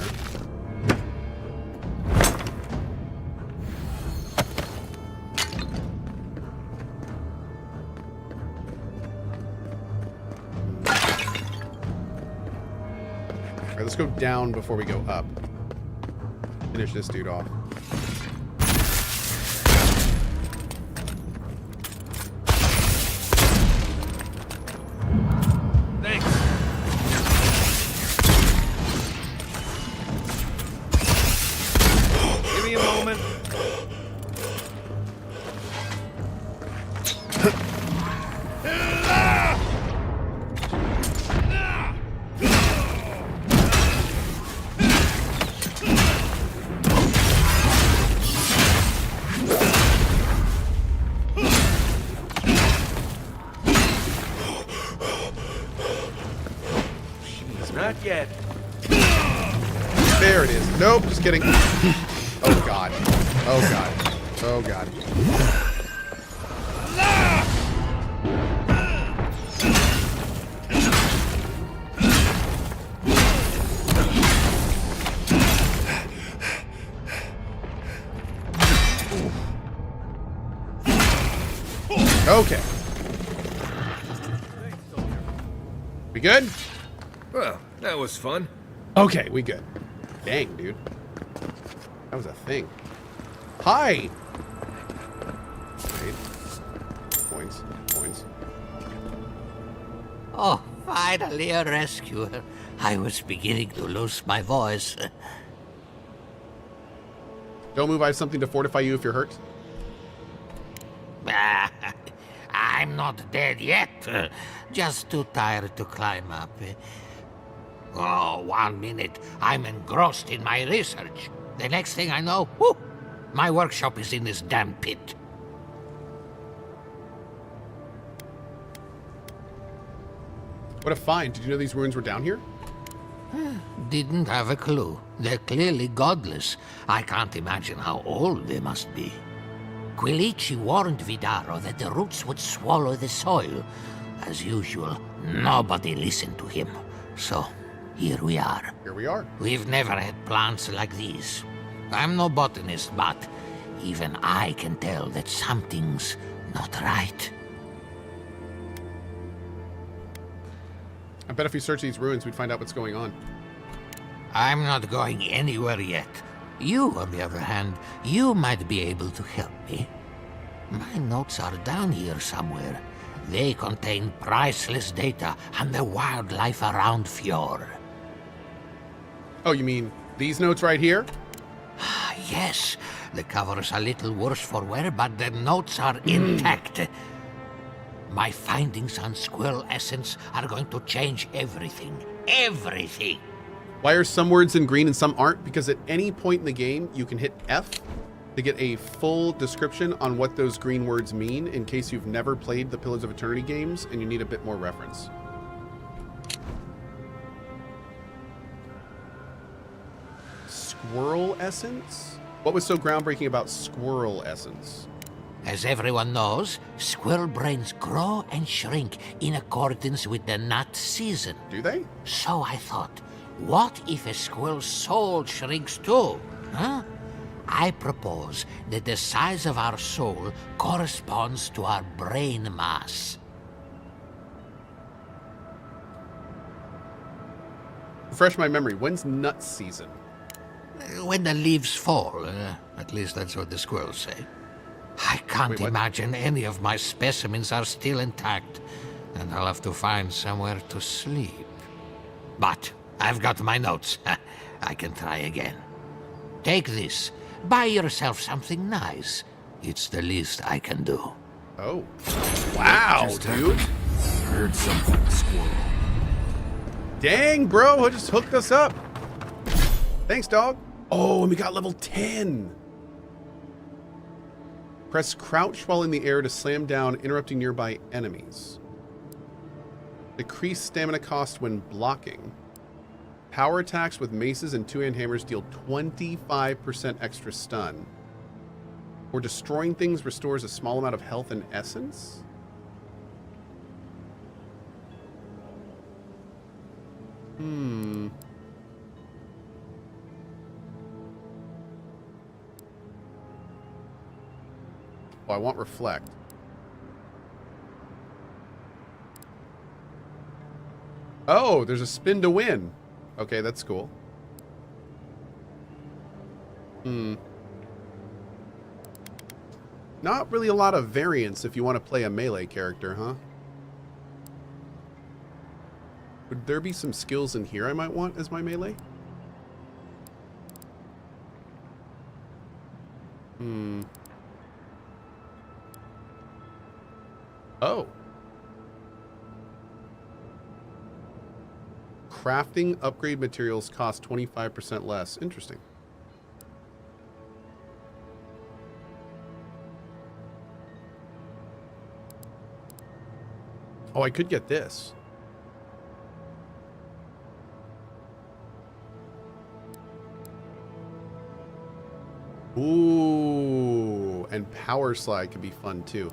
All right, let's go down before we go up. Finish this dude off. Thanks. Give me a moment. Nope, just kidding. Oh god. Oh god. Oh god. Okay. We good? Well, that was fun. Okay, we good. Dang, dude. That was a thing. Hi! Wait. Points. Points. Oh, finally a rescuer. I was beginning to lose my voice. Don't move. I have something to fortify you if you're hurt. I'm not dead yet. Just too tired to climb up. Oh, 1 minute. I'm engrossed in my research. The next thing I know, whoo, my workshop is in this damn pit. What a find. Did you know these ruins were down here? Didn't have a clue. They're clearly godless. I can't imagine how old they must be. Quilici warned Vidaro that the roots would swallow the soil. As usual, nobody listened to him. So, here we are. Here we are. We've never had plants like these. I'm no botanist, but even I can tell that something's not right. I bet if we search these ruins, we'd find out what's going on. I'm not going anywhere yet. You, on the other hand, you might be able to help me. My notes are down here somewhere. They contain priceless data on the wildlife around Fjord. Oh, you mean these notes right here? Yes, the cover's a little worse for wear, but the notes are intact. My findings on squirrel essence are going to change everything. Everything! Why are some words in green and some aren't? Because at any point in the game, you can hit F to get a full description on what those green words mean in case you've never played the Pillars of Eternity games and you need a bit more reference. Squirrel essence? What was so groundbreaking about squirrel essence? As everyone knows, squirrel brains grow and shrink in accordance with the nut season. Do they? So I thought, what if a squirrel's soul shrinks too? Huh? I propose that the size of our soul corresponds to our brain mass. Refresh my memory. When's nut season? When the leaves fall. At least that's what the squirrels say. I can't imagine any of my specimens are still intact, and I'll have to find somewhere to sleep. But I've got my notes. I can try again. Take this. Buy yourself something nice. It's the least I can do. Oh. Wow, dude. Heard something, squirrel. Dang, bro. Just hooked us up. Thanks, dog. Oh, and we got level 10. Press crouch while in the air to slam down, interrupting nearby enemies. Decrease stamina cost when blocking. Power attacks with maces and two-hand hammers deal 25% extra stun. Or destroying things restores a small amount of health and essence? Oh, I want reflect. Oh, there's a spin to win. Okay, that's cool. Not really a lot of variance if you want to play a melee character, huh? Would there be some skills in here I might want as my melee? Oh. Crafting upgrade materials cost 25% less. Interesting. Oh, I could get this. Ooh, and power slide could be fun too.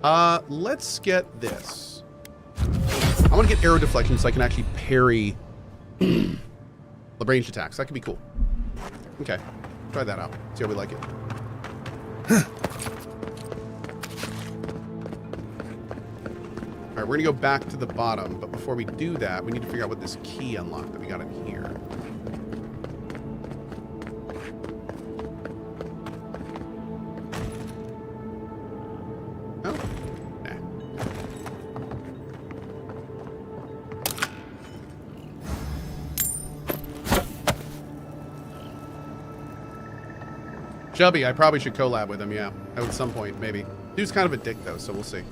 Let's get this. I want to get arrow deflection so I can actually parry the ranged attacks. That could be cool. Okay, try that out. See how we like it. All right, we're gonna go back to the bottom, but before we do that, we need to figure out what this key unlocked that we got in here. Chubby, I probably should collab with him, yeah. At some point, maybe. Dude's kind of a dick, though, so we'll see.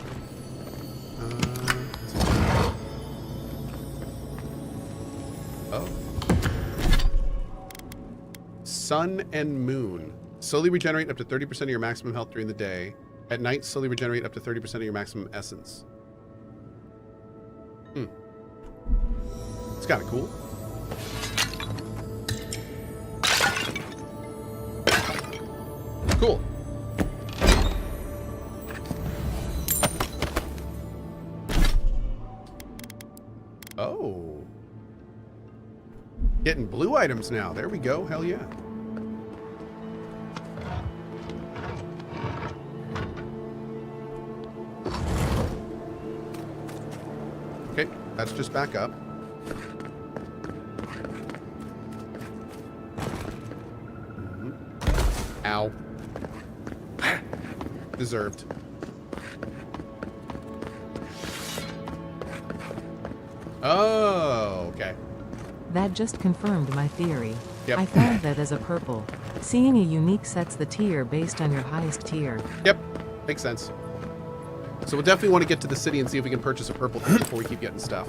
Oh. Sun and Moon. Slowly regenerate up to 30% of your maximum health during the day. At night, slowly regenerate up to 30% of your maximum essence. It's kind of cool. Cool. Oh. Getting blue items now. There we go. Hell yeah. Okay, that's just back up. Ow. Deserved. Oh, okay. That just confirmed my theory. Yep. I found that as a purple. Seeing a unique sets the tier based on your highest tier. Yep, makes sense. So we'll definitely want to get to the city and see if we can purchase a purple thing before we keep getting stuff.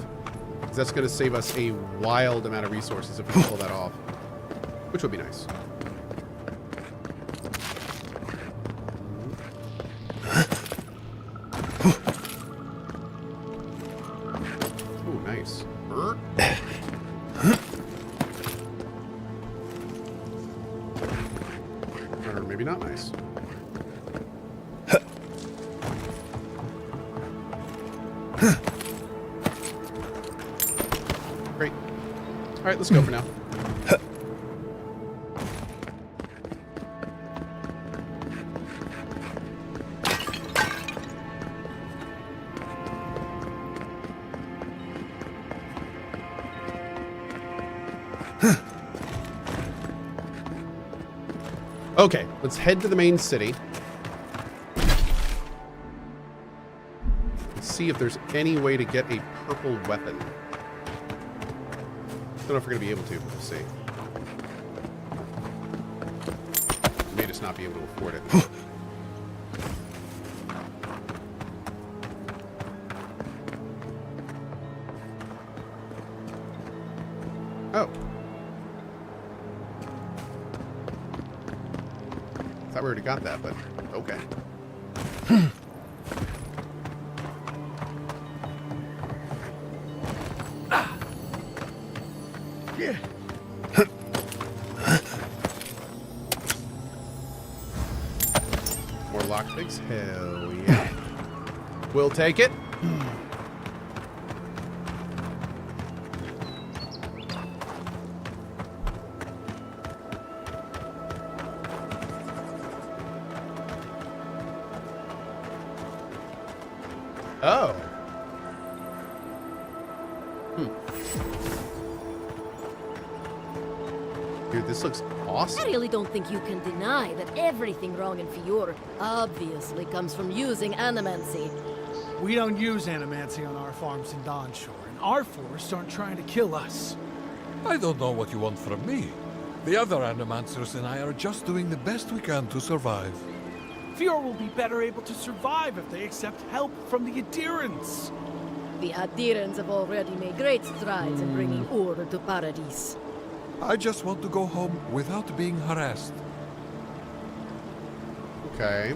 Because that's going to save us a wild amount of resources if we can pull that off. Which would be nice. Ooh, nice. Or maybe not nice. Great. All right, let's go for now. Okay, let's head to the main city. Let's see if there's any way to get a purple weapon. Don't know if we're going to be able to, but we'll see. We may just not be able to afford it. Oh. I thought we already got that, but okay. Yeah. More lockpicks? Hell yeah. We'll take it. Oh. Dude, this looks awesome. I really don't think you can deny that everything wrong in Fior obviously comes from using animancy. We don't use animancy on our farms in Dawnshore, and our forests aren't trying to kill us. I don't know what you want from me. The other animancers and I are just doing the best we can to survive. Fior will be better able to survive if they accept help from the adherents. The adherents have already made great strides in bringing order to Paradise. I just want to go home without being harassed. Okay.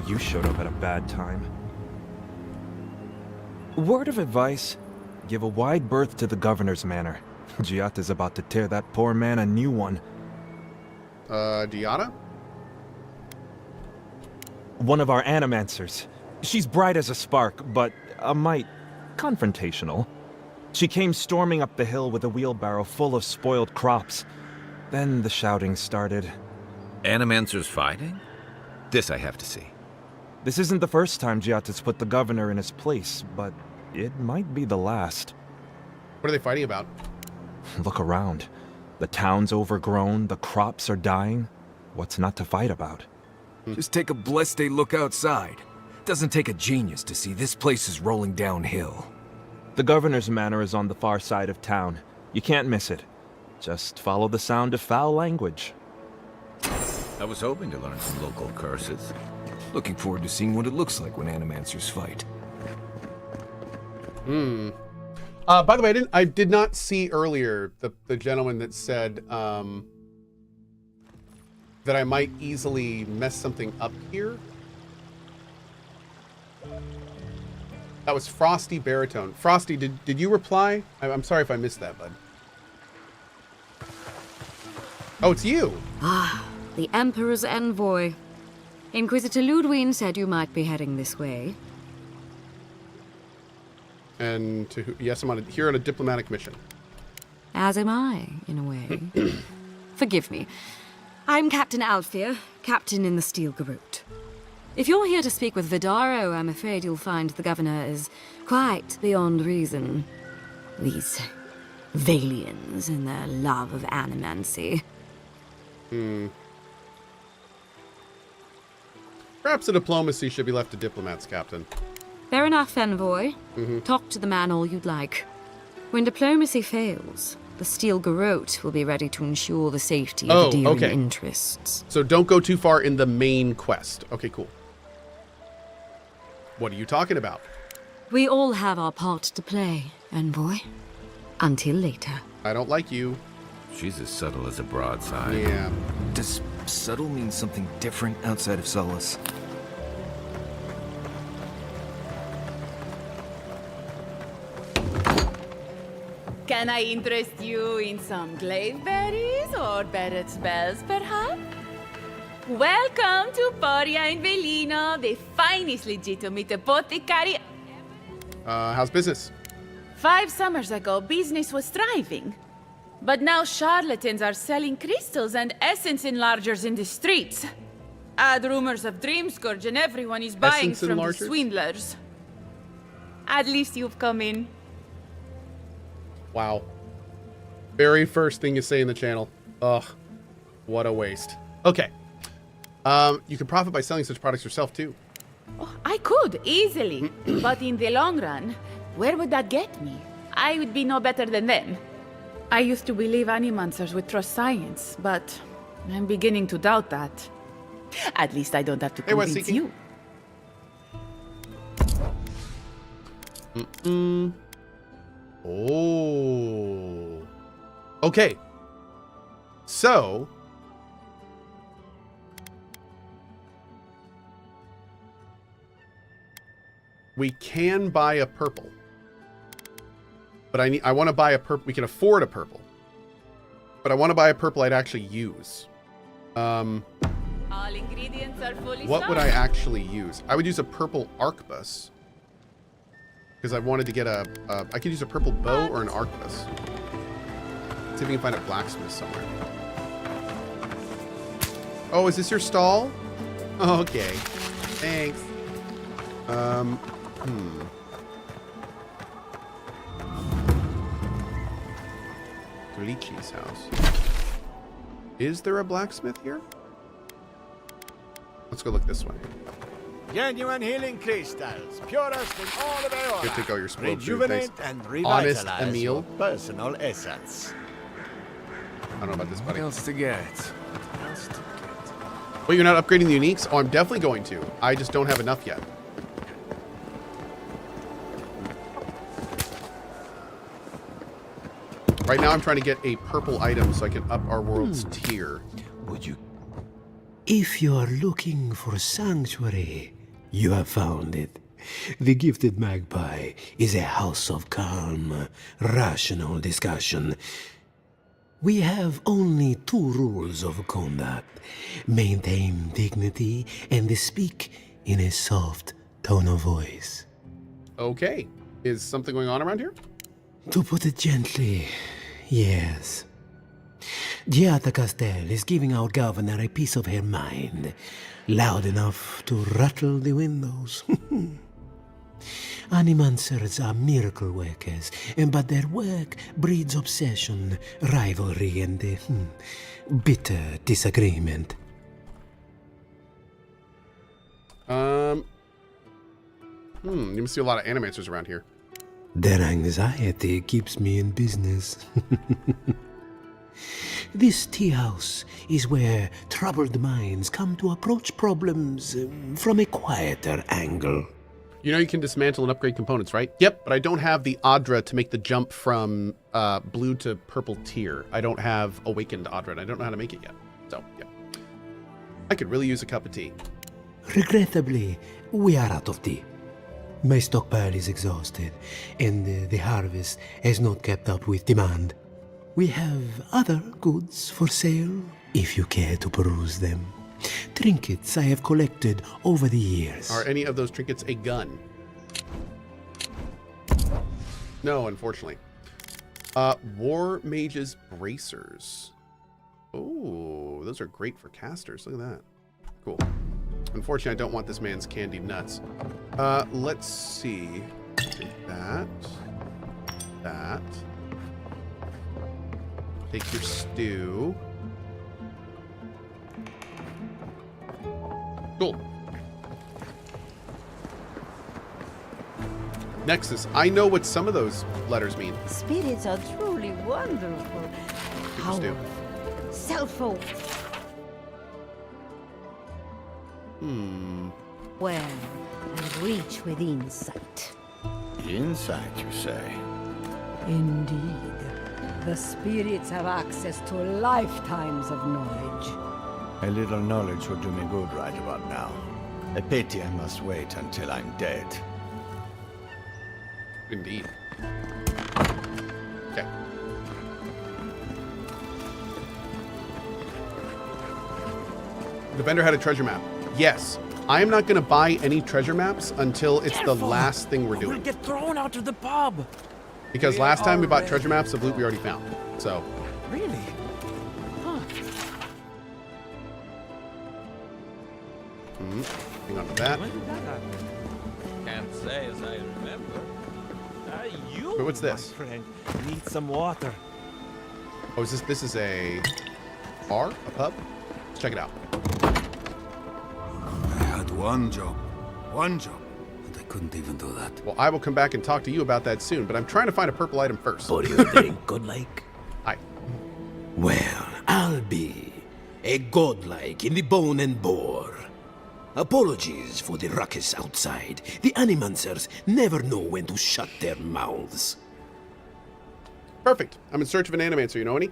You showed up at a bad time. Word of advice, Give a wide berth to the governor's manor. Giata's about to tear that poor man a new one. Giata? One of our animancers. She's bright as a spark, but a mite confrontational. She came storming up the hill with a wheelbarrow full of spoiled crops. Then the shouting started. Animancers fighting? This I have to see. This isn't the first time Giata's put the governor in his place, but it might be the last. What are they fighting about? Look around. The town's overgrown, the crops are dying. What's not to fight about? Just take a blessed day look outside. Doesn't take a genius to see this place is rolling downhill. The governor's manor is on the far side of town. You can't miss it. Just follow the sound of foul language. I was hoping to learn some local curses. Looking forward to seeing what it looks like when animancers fight. By the way, I did not see earlier the gentleman that said that I might easily mess something up here. That was Frosty Baritone. Frosty, did you reply? I'm sorry if I missed that, bud. Oh, it's you. Ah, the Emperor's envoy. Inquisitor Ludwig said you might be heading this way. And yes, I'm here on a diplomatic mission. As am I, in a way. Forgive me. I'm Captain Alfia, captain in the Steel Garrote. If you're here to speak with Vidaro, I'm afraid you'll find the governor is quite beyond reason. These Valians and their love of animancy. Perhaps the diplomacy should be left to diplomats, Captain. Fair enough, envoy. Talk to the man all you'd like. When diplomacy fails, the Steel Garrote will be ready to ensure the safety of the Deering interests. So don't go too far in the main quest. Okay, cool. What are you talking about? We all have our part to play, envoy. Until later. I don't like you. She's as subtle as a broadside. Yeah. Does subtle mean something different outside of Solus? Can I interest you in some glaveberries or better spells, perhaps? Welcome to Poria in Velino, the finest legitimate apothecary. How's business? 5 summers ago, business was thriving. But now charlatans are selling crystals and essence enlargers in the streets. Add rumors of Dreamscourge and everyone is buying Essence from the enlargers? swindlers. At least you've come in. Wow. Very first thing you say in the channel. Ugh. What a waste. Okay. You can profit by selling such products yourself, too. Oh, I could, easily. But in the long run, where would that get me? I would be no better than them. I used to believe animancers would trust science, but I'm beginning to doubt that. At least I don't have to convince you. Oh. Okay. So. We can buy a purple. But I want to buy a purple. We can afford a purple. But I want to buy a purple I'd actually use. All ingredients are fully What would I actually use? I would use a purple arquebus. Because I wanted to get I could use a purple bow or an arquebus. Let's see if we can find a blacksmith somewhere. Oh, is this your stall? Oh, okay. Thanks. Glitchy's house. Is there a blacksmith here? Let's go look this way. Genuine healing crystals, purest in all of Eora. Here, take all your spoiled food, Rejuvenate thanks. and Honest revitalize Emil. your personal essence. I don't know about this, buddy. What else to get? Wait, you're not upgrading the uniques? Oh, I'm definitely going to. I just don't have enough yet. Right now, I'm trying to get a purple item so I can up our world's tier. Would you? If you are looking for sanctuary, you have found it. The Gifted Magpie is a house of calm, rational discussion. We have only 2 rules of conduct. Maintain dignity and speak in a soft tone of voice. Okay. Is something going on around here? To put it gently, yes. Giada Castel is giving our governor a piece of her mind, loud enough to rattle the windows. Animancers are miracle workers, but their work breeds obsession, rivalry, and bitter disagreement. You see a lot of animancers around here. Their anxiety keeps me in business. This tea house is where troubled minds come to approach problems from a quieter angle. You know you can dismantle and upgrade components, right? Yep, but I don't have the Audra to make the jump from blue to purple tier. I don't have Awakened Audra, and I don't know how to make it yet. So, yeah. I could really use a cup of tea. Regrettably, we are out of tea. My stockpile is exhausted, and the harvest has not kept up with demand. We have other goods for sale, if you care to peruse them. Trinkets I have collected over the years. Are any of those trinkets a gun? No, unfortunately. War Mage's Bracers. Oh, those are great for casters. Look at that. Cool. Unfortunately, I don't want this man's candied nuts. Let's see. Take that. That. Take your stew. Cool. Nexus. I know what some of those letters mean. Spirits are truly wonderful. Stew. Self-hope. Well, I reach with insight. Insight, you say? Indeed. The spirits have access to lifetimes of knowledge. A little knowledge would do me good right about now. A pity I must wait until I'm dead. Indeed. Okay. The vendor had a treasure map. Yes. I am not going to buy any treasure maps until it's the last thing we're doing. We'll get thrown out of the pub. Because last time we bought treasure maps of loot we already found. So. Really? Huh. Hang on to that. When did that happen? Can't say as I remember. You, But what's this? my friend, need some water. Oh, is this? This is a bar? A pub? Let's check it out. I had one job, and I couldn't even do that. Well, I will come back and talk to you about that soon, but I'm trying to find a purple item first. What do you think, godlike? Aye. Well, I'll be a godlike in the bone and bore. Apologies for the ruckus outside. The Animancers never know when to shut their mouths. Perfect. I'm in search of an animancer. You know any?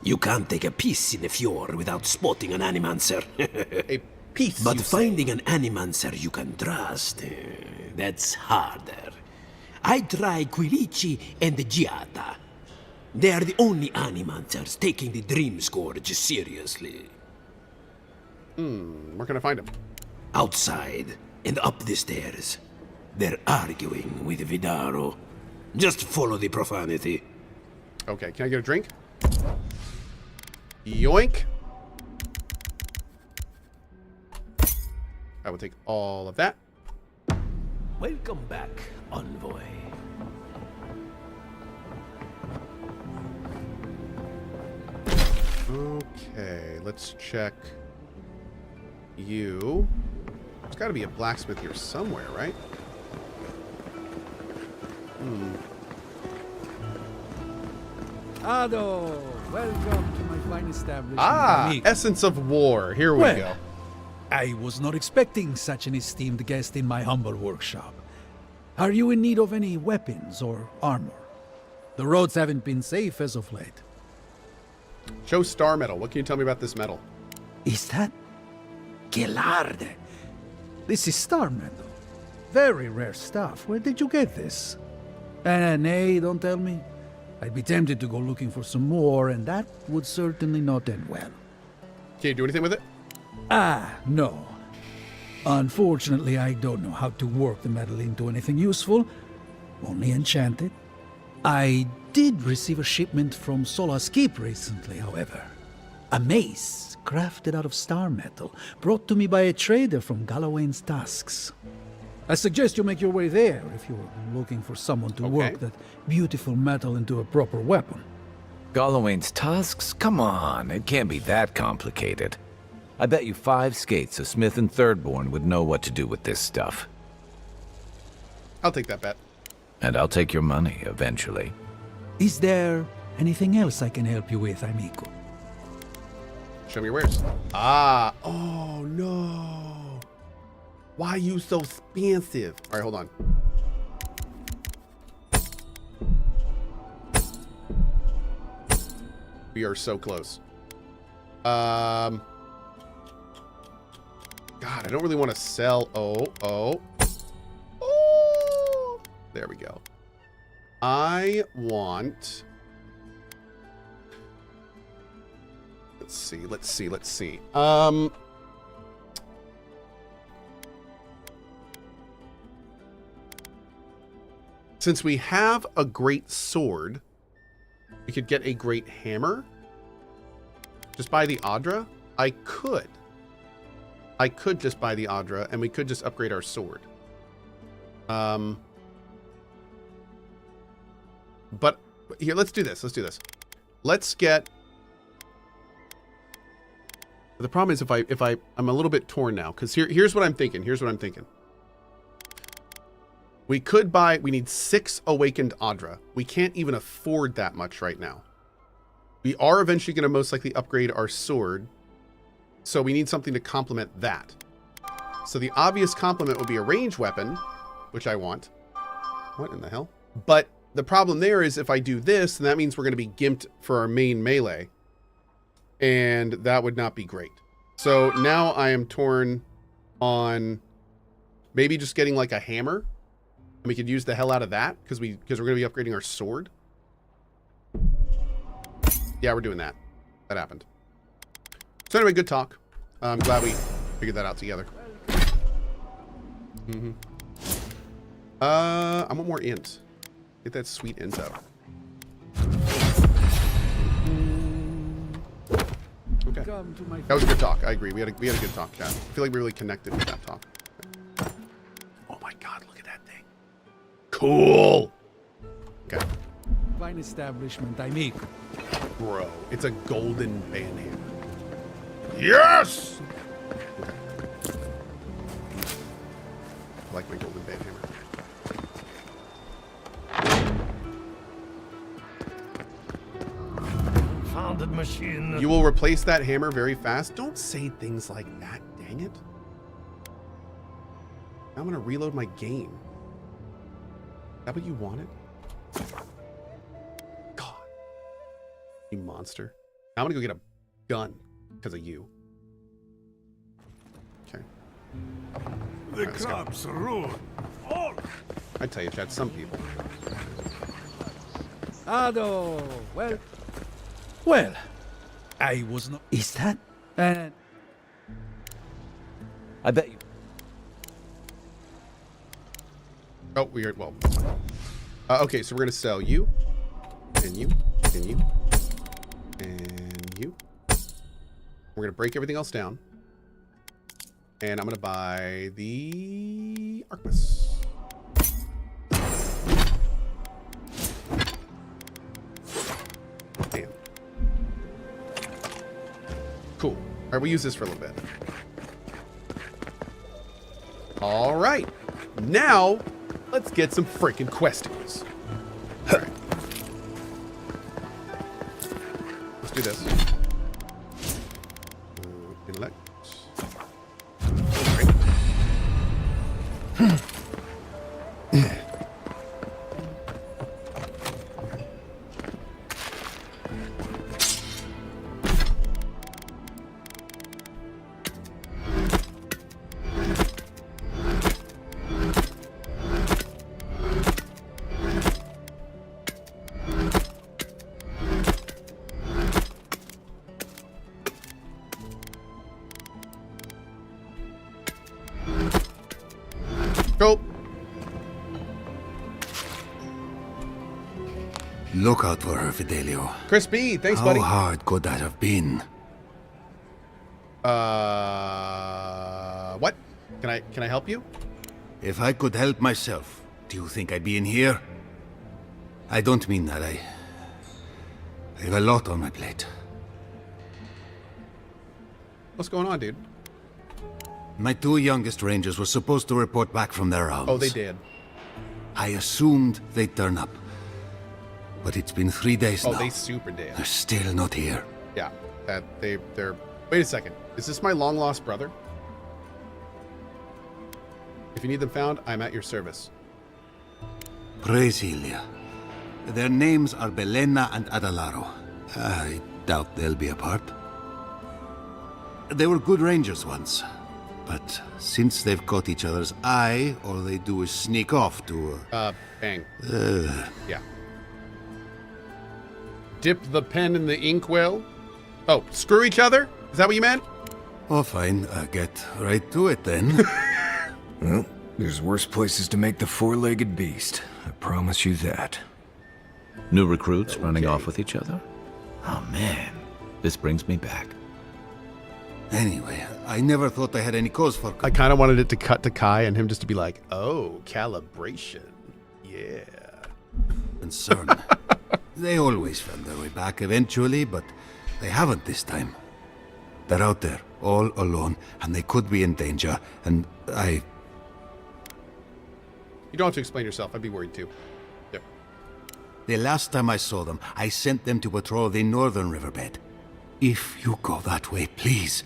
You can't take a piece in the fjord without spotting an Animancer. A piece, But you finding an Animancer you can trust, that's harder. I try Quilici and Giata. They are the only Animancers taking the Dream Scourge seriously. Where can I find him? Outside and up the stairs. They're arguing with Vidaro. Just follow the profanity. Okay, can I get a drink? Yoink. I will take all of that. Welcome back, envoy. Okay, let's check you. There's got to be a blacksmith here somewhere, right? Ado, welcome to my fine establishment. amigo. Essence of War. Here we Well, go. I was not expecting such an esteemed guest in my humble workshop. Are you in need of any weapons or armor? The roads haven't been safe as of late. Show star metal. What can you tell me about this metal? Is that Gelarde? This is star metal. very rare stuff. Where did you get this? Nay, don't tell me. I'd be tempted to go looking for some more, and that would certainly not end well. Can you do anything with it? No. Unfortunately, I don't know how to work the metal into anything useful. Only enchant it. I did receive a shipment from Sola's Keep recently, however. A mace crafted out of star metal, brought to me by a trader from Gallowayne's Tusks. I suggest you make your way there if you're looking for someone to work that beautiful metal into a proper weapon. Gallowayne's Tusks? Come on, it can't be that complicated. I bet you 5 skates a Smith and Thirdborn would know what to do with this stuff. I'll take that bet. And I'll take your money, eventually. Is there anything else I can help you with, amigo? Show me your wares. Oh no. Why you so expensive? All right, hold on. We are so close. God, I don't really want to sell. Oh. There we go. I want... Let's see. Since we have a great sword, we could get a great hammer. Just buy the Adra. I could just buy the Adra, and we could just upgrade our sword. But here, let's do this. Let's get... The problem is I'm a little bit torn now, because here's what I'm thinking. We need 6 Awakened Adra. We can't even afford that much right now. We are eventually going to most likely upgrade our sword, so we need something to complement that. So the obvious complement would be a ranged weapon, which I want. What in the hell? But the problem there is if I do this, then that means we're going to be gimped for our main melee. And that would not be great. So now I am torn on maybe just getting like a hammer. And we could use the hell out of that because we're going to be upgrading our sword. Yeah, we're doing that. That happened. So anyway, good talk. I'm glad we figured that out together. I want more int. Get that sweet int out. Okay. That was a good talk. I agree. We had a good talk, chat. I feel like we really connected with that talk. Oh my god, look at that thing. Cool. Okay. Fine establishment, I make. Bro, it's a golden band hammer. Yes! Okay. I like my golden band hammer. Founded machine. You will replace that hammer very fast. Don't say things like that, dang it. Now I'm gonna reload my game. Is that what you wanted? God. You monster. Now I'm gonna go get a gun because of you. Okay. The cops rule. All. I tell you, Chad, some people. Ado, well, I was not... Is that? I bet you... Oh, weird. Well, okay, so we're going to sell you, and you, and you, and you. We're going to break everything else down. And I'm going to buy the Arquebus. Damn. Cool. All right, we'll use this for a little bit. All right. Now, let's get some freaking questions. All right. Let's do this. Intellect. Look out for her, Fidelio. Chris B, thanks, buddy. How hard could that have been? What? Can I help you? If I could help myself, do you think I'd be in here? I don't mean that. I have a lot on my plate. What's going on, dude? My 2 youngest rangers were supposed to report back from their rounds. Oh, they did. I assumed they'd turn up. But it's been 3 days now. Oh, they super did. They're still not here. Yeah, they're... Wait a second. Is this my long-lost brother? If you need them found, I'm at your service. Praise Ilia. Their names are Belena and Adalaro. I doubt they'll be apart. They were good rangers once. But since they've caught each other's eye, all they do is sneak off to... bang. Yeah. Dip the pen in the inkwell? Oh, screw each other? Is that what you meant? Oh, fine. Get right to it, then. Well, there's worse places to make the four-legged beast. I promise you that. New recruits running off with each other? Oh, man. This brings me back. Anyway, I never thought I had any cause for... I kind of wanted it to cut to Kai and him just to be like, oh, calibration. Yeah. Concern. They always found their way back eventually, but they haven't this time. They're out there, all alone, and they could be in danger, and I... You don't have to explain yourself. I'd be worried too. Yep. The last time I saw them, I sent them to patrol the northern riverbed. If you go that way, please,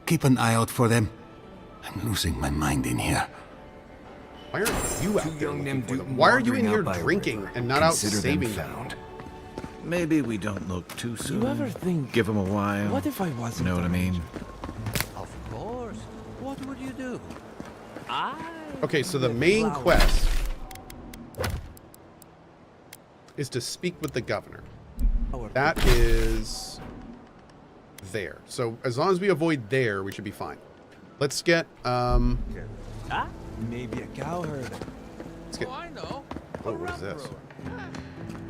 keep an eye out for them. I'm losing my mind in here. Why aren't you out there looking for them? Why are you in here drinking and not out saving them? Maybe we don't look too soon. You ever think... Give them a while. What if I wasn't... Know what I mean? Of course. What would you do? Okay, so the main quest is to speak with the governor. That is there. So as long as we avoid there, we should be fine. Let's get maybe a cowherd. Let's get... Oh, I know. Oh, what is this?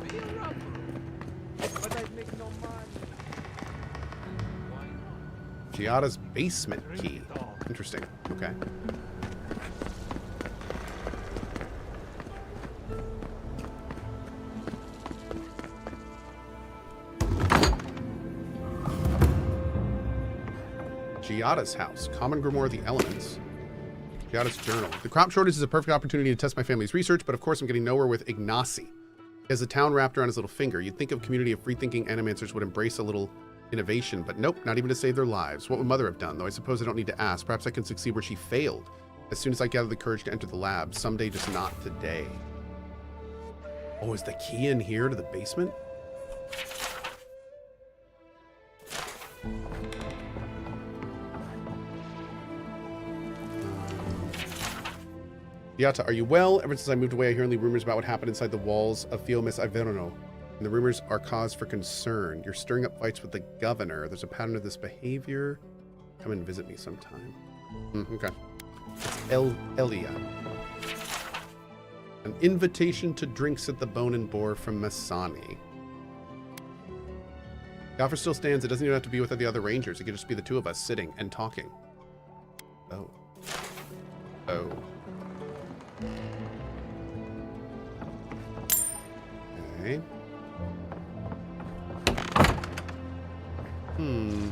Be a rubber. But I'd make no money. Giada's basement key. Interesting. Okay. Giada's house. Common Grimoire of the Elements. Giada's journal. The crop shortage is a perfect opportunity to test my family's research, but of course I'm getting nowhere with Ignacy. He has a town wrapped around his little finger. You'd think a community of free-thinking animancers would embrace a little innovation, but nope, not even to save their lives. What would Mother have done? Though I suppose I don't need to ask. Perhaps I can succeed where she failed. As soon as I gather the courage to enter the lab. Someday, just not today. Oh, is the key in here to the basement? Yata, are you well? Ever since I moved away, I hear only rumors about what happened inside the walls of Fiomis Averno. And the rumors are cause for concern. You're stirring up fights with the governor. There's a pattern of this behavior. Come and visit me sometime. Okay. It's Elia. An invitation to drinks at the Bone and Boar from Masani. The offer still stands. It doesn't even have to be with the other rangers. It could just be the two of us sitting and talking. Oh. Oh. Okay. Hmm.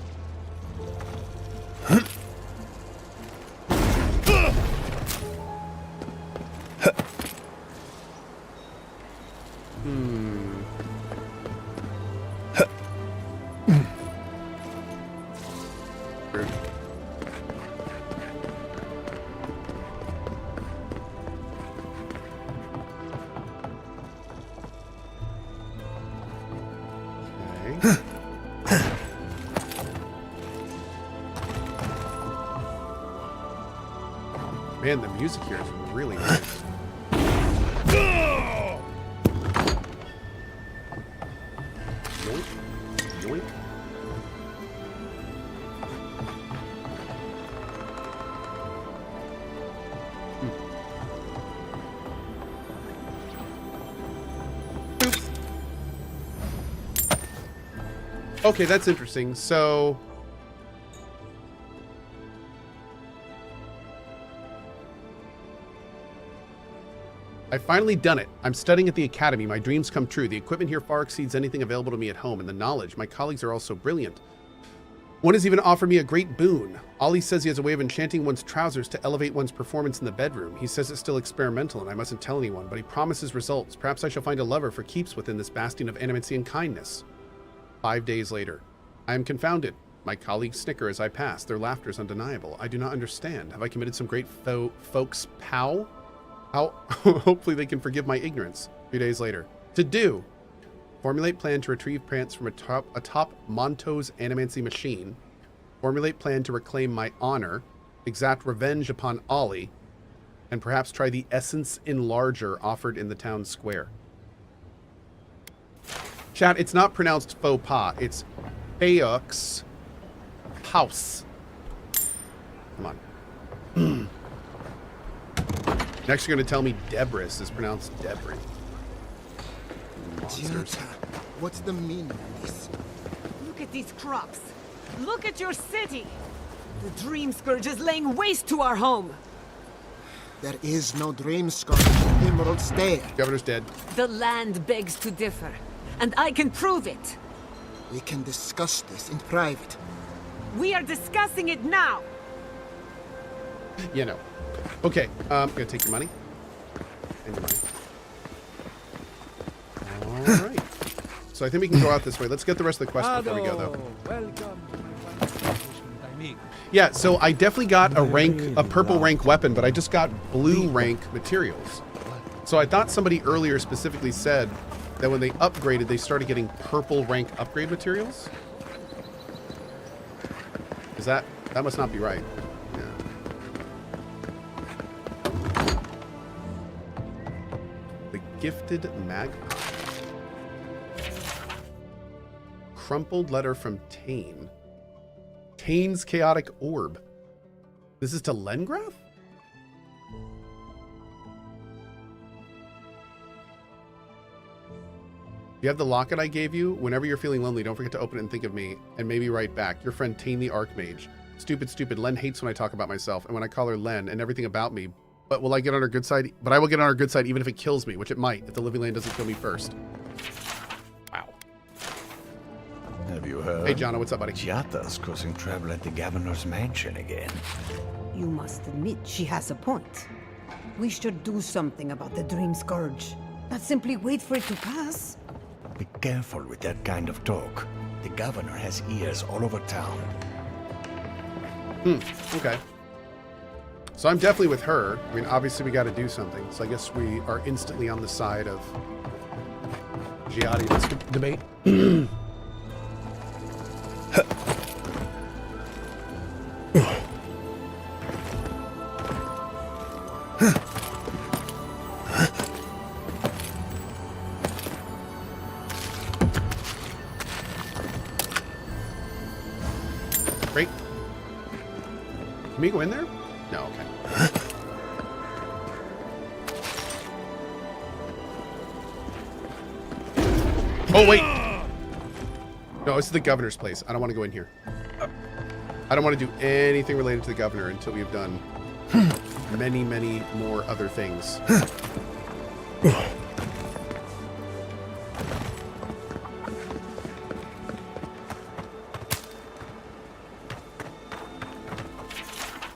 Man, the music here is really nice. Yoink. Yoink. Okay, that's interesting. So I finally done it. I'm studying at the academy. My dreams come true. The equipment here far exceeds anything available to me at home, and the knowledge. My colleagues are all so brilliant. One has even offered me a great boon. Ollie says he has a way of enchanting one's trousers to elevate one's performance in the bedroom. He says it's still experimental and I mustn't tell anyone, but he promises results. Perhaps I shall find a lover for keeps within this bastion of animancy and kindness. 5 days later. I am confounded. My colleagues snicker as I pass. Their laughter is undeniable. I do not understand. Have I committed some great folks pow? How? Hopefully they can forgive my ignorance. 3 days later. To do. Formulate plan to retrieve plants from atop Monto's animancy machine. Formulate plan to reclaim my honor. Exact revenge upon Ollie. And perhaps try the essence enlarger offered in the town square. Chat, it's not pronounced faux pas. It's Faux House. Come on. Next you're going to tell me Debris is pronounced Debris. Monsters. What's the meaning of this? Look at these crops. Look at your city. The Dream Scourge is laying waste to our home. There is no Dream Scourge in Emerald Stair. Governor's dead. The land begs to differ, and I can prove it. We can discuss this in private. We are discussing it now. You know. Okay, I'm going to take your money. And your money. Alright. So I think we can go out this way. Let's get the rest of the quest before we go, though. Welcome to my establishment, I mean. Yeah, so I definitely got a purple rank weapon, but I just got blue rank materials. So I thought somebody earlier specifically said that when they upgraded, they started getting purple rank upgrade materials. Is that must not be right. Yeah. The Gifted Magpie. Crumpled letter from Tane. Tane's Chaotic Orb. This is to Lengraf? You have the locket I gave you? Whenever you're feeling lonely, don't forget to open it and think of me, and maybe write back. Your friend Tane the Archmage. Stupid, stupid. Len hates when I talk about myself, and when I call her Len, and everything about me. But will I get on her good side? But I will get on her good side even if it kills me, which it might, if the living land doesn't kill me first. Wow. Have you heard? Hey, Jono, what's up, buddy? Giata's causing trouble at the governor's mansion again. You must admit she has a point. We should do something about the Dream Scourge. Not simply wait for it to pass. Be careful with that kind of talk. The governor has ears all over town. Okay. So I'm definitely with her. I mean, obviously we got to do something. So I guess we are instantly on the side of Giatti in this debate. Great. Can we go in there? No, okay. Oh, wait. No, this is the governor's place. I don't want to go in here. I don't want to do anything related to the governor until we've done many, many more other things.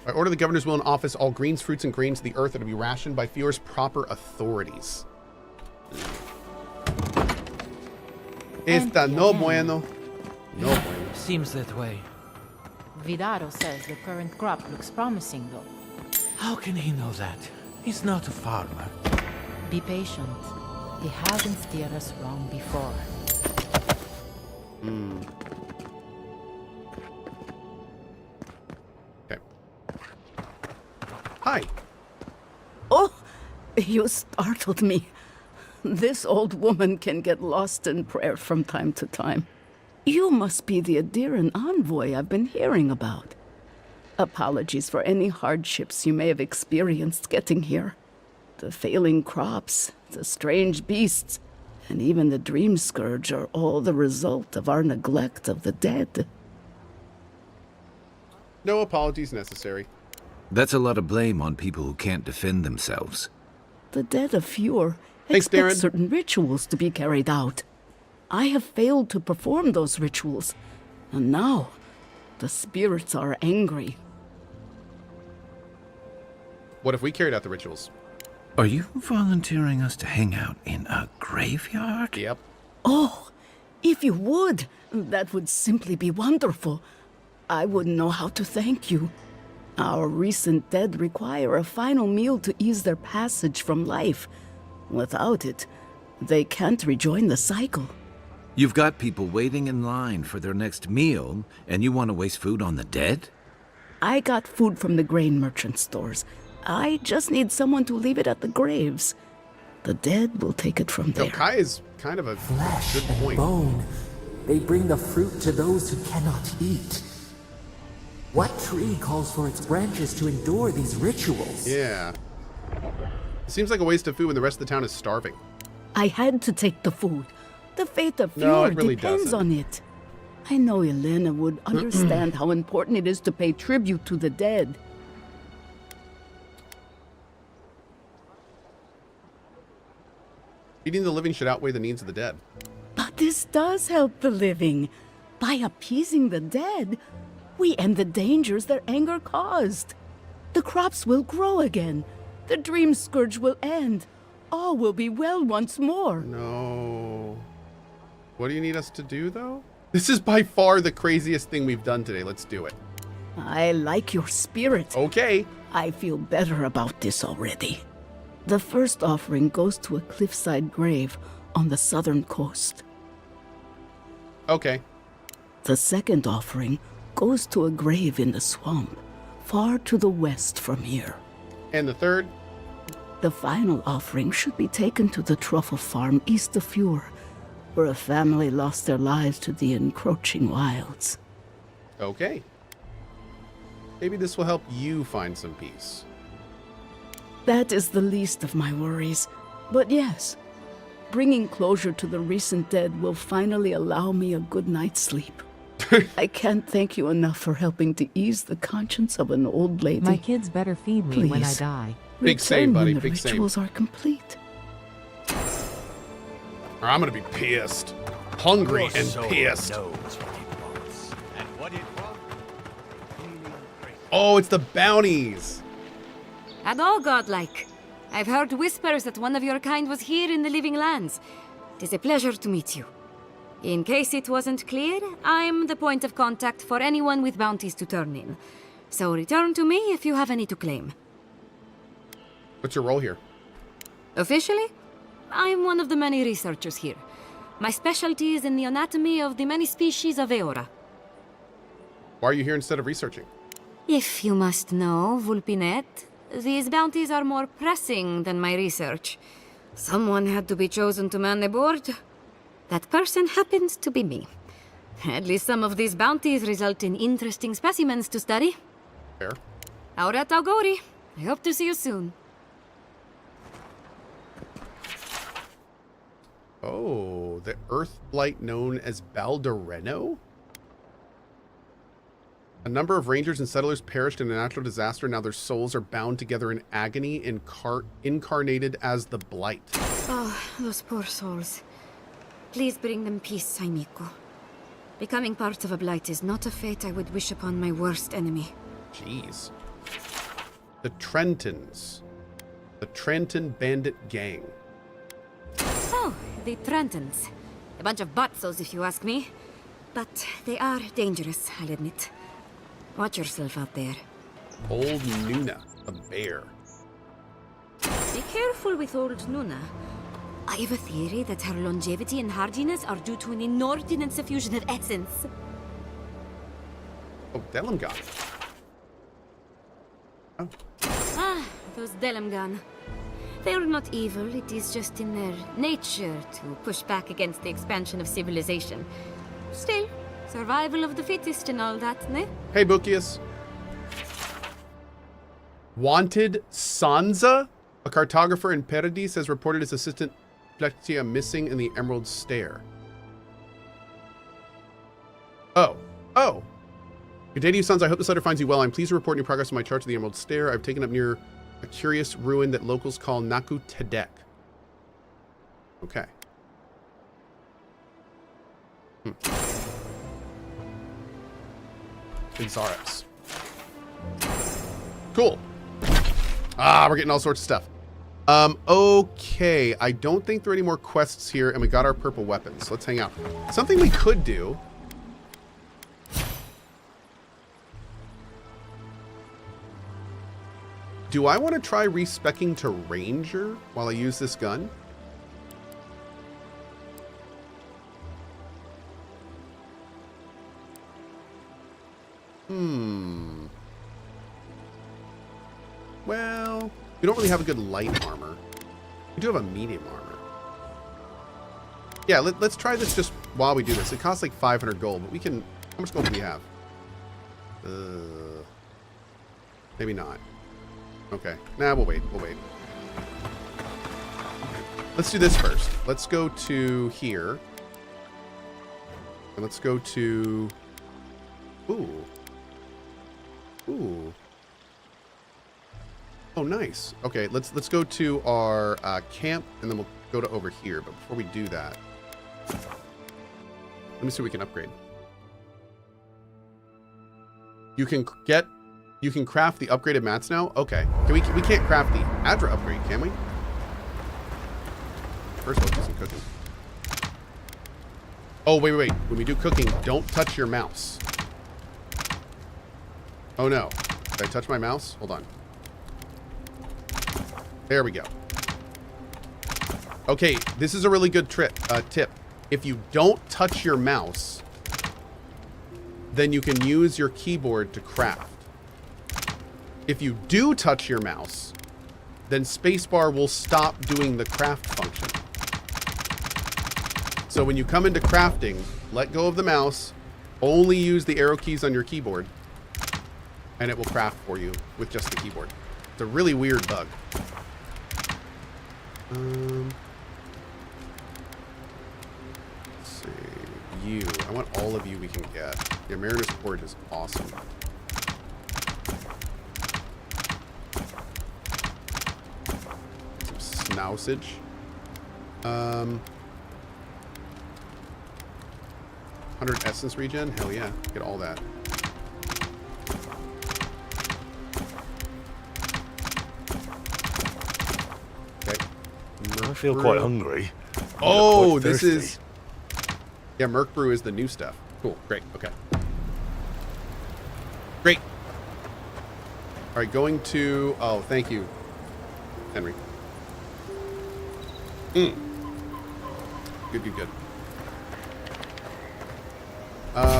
By order of the governor's will in office, all greens, fruits, and grains of the earth are to be rationed by Fior's proper authorities. Esta no bueno. No bueno. Seems that way. Vidaro says the current crop looks promising, though. How can he know that? He's not a farmer. Be patient. He hasn't steered us wrong before. Okay. Hi. Oh, you startled me. This old woman can get lost in prayer from time to time. You must be the Adiran envoy I've been hearing about. Apologies for any hardships you may have experienced getting here. The failing crops, the strange beasts. and even the Dream Scourge are all the result of our neglect of the dead. No apologies necessary. That's a lot of blame on people who can't defend themselves. The dead of Fjord Thanks, expect Darren. certain rituals to be carried out. I have failed to perform those rituals, and now the spirits are angry. What if we carried out the rituals? Are you volunteering us to hang out in a graveyard? Yep. Oh, if you would, that would simply be wonderful. I wouldn't know how to thank you. Our recent dead require a final meal to ease their passage from life. Without it, they can't rejoin the cycle. You've got people waiting in line for their next meal, and you want to waste food on the dead? I got food from the grain merchant stores. I just need someone to leave it at the graves. The dead will take it from there. Kai is kind of a good point. Bone. They bring the fruit to those who cannot eat. What tree calls for its branches to endure these rituals? Yeah. It seems like a waste of food when the rest of the town is starving. I had to take the food. The fate of No, it Fjord really depends doesn't. on it. I know Elena would understand how important it is to pay tribute to the dead. Feeding the living should outweigh the needs of the dead. But this does help the living. By appeasing the dead, we end the dangers their anger caused. The crops will grow again. The Dream Scourge will end. All will be well once more. No. What do you need us to do, though? This is by far the craziest thing we've done today. Let's do it. I like your spirit. Okay. I feel better about this already. The first offering goes to a cliffside grave on the southern coast. Okay. The second offering goes to a grave in the swamp, far to the west from here. And the third? The final offering should be taken to the truffle farm east of Fjord, where a family lost their lives to the encroaching wilds. Okay. Maybe this will help you find some peace. That is the least of my worries. But yes, bringing closure to the recent dead will finally allow me a good night's sleep. I can't thank you enough for helping to ease the conscience of an old lady. My kids better feed me when I Please, die. Big save, return buddy. when the Big save. rituals are complete. Or I'm gonna be pissed. Hungry Your and soul pissed. knows what it wants. And what it wants. Oh, it's the bounties. And all godlike. I've heard whispers that one of your kind was here in the living lands. It is a pleasure to meet you. In case it wasn't clear, I'm the point of contact for anyone with bounties to turn in. So return to me if you have any to claim. What's your role here? Officially, I'm one of the many researchers here. My specialty is in the anatomy of the many species of Eora. Why are you here instead of researching? If you must know, Vulpinet, these bounties are more pressing than my research. Someone had to be chosen to man the board. That person happens to be me. At least some of these bounties result in interesting specimens to study. Fair. Aurat Augori. I hope to see you soon. Oh, the Earth Blight known as Baldereno? A number of rangers and settlers perished in a natural disaster. Now their souls are bound together in agony, incarnated as the Blight. Oh, those poor souls. Please bring them peace, Saimiko. Becoming part of a blight is not a fate I would wish upon my worst enemy. Jeez. The Trentons. The Trenton Bandit Gang. Oh, the Trentons. A bunch of butzos, if you ask me. But they are dangerous, I'll admit. Watch yourself out there. Old Nuna, a bear. Be careful with old Nuna. I have a theory that her longevity and hardiness are due to an inordinate suffusion of essence. Oh, Delimgon. Oh. Ah, those Delimgan. They are not evil, it is just in their nature to push back against the expansion of civilization. Still, survival of the fittest and all that, ne? Hey, Bukius. Wanted Sansa, a cartographer in Paradis, has reported his assistant Plexia missing in the Emerald Stair. Oh. Oh. Good day to you, sons. I hope this letter finds you well. I'm pleased to report new progress on my charge of the Emerald Stair. I've taken up near a curious ruin that locals call Naku Tedek. Okay. Zarex. Cool. Ah, we're getting all sorts of stuff. Okay. I don't think there are any more quests here, and we got our purple weapons. Let's hang out. Something we could do. Do I want to try respecking to Ranger while I use this gun? Well, we don't really have a good light armor. We do have a medium armor. Yeah, let's try this just while we do this. It costs like 500 gold, but we can... How much gold do we have? Maybe not. Okay. Nah, we'll wait. We'll wait. Let's do this first. Let's go to here. And let's go to... Ooh. Ooh. Oh, nice. Okay, let's go to our camp, and then we'll go to over here. But before we do that, let me see what we can upgrade. You can craft the upgraded mats now. Okay, we can't craft the Adra upgrade, can we? First, let's do some cooking. Oh, wait. When we do cooking, don't touch your mouse. Oh no, did I touch my mouse? Hold on. There we go. Okay, this is a really good tip. If you don't touch your mouse, then you can use your keyboard to craft. If you do touch your mouse, then spacebar will stop doing the craft function. So when you come into crafting, let go of the mouse, only use the arrow keys on your keyboard, and it will craft for you with just the keyboard. It's a really weird bug. Let's see. You. I want all of you we can get. Yeah, Mariner's Port is awesome. Some snousage. 100 essence regen? Hell yeah. Get all that. I feel quite hungry. Oh, this is... Yeah, Merc Brew is the new stuff. Cool. Great. Okay. Great. All right, going to... Oh, thank you, Henry. Good.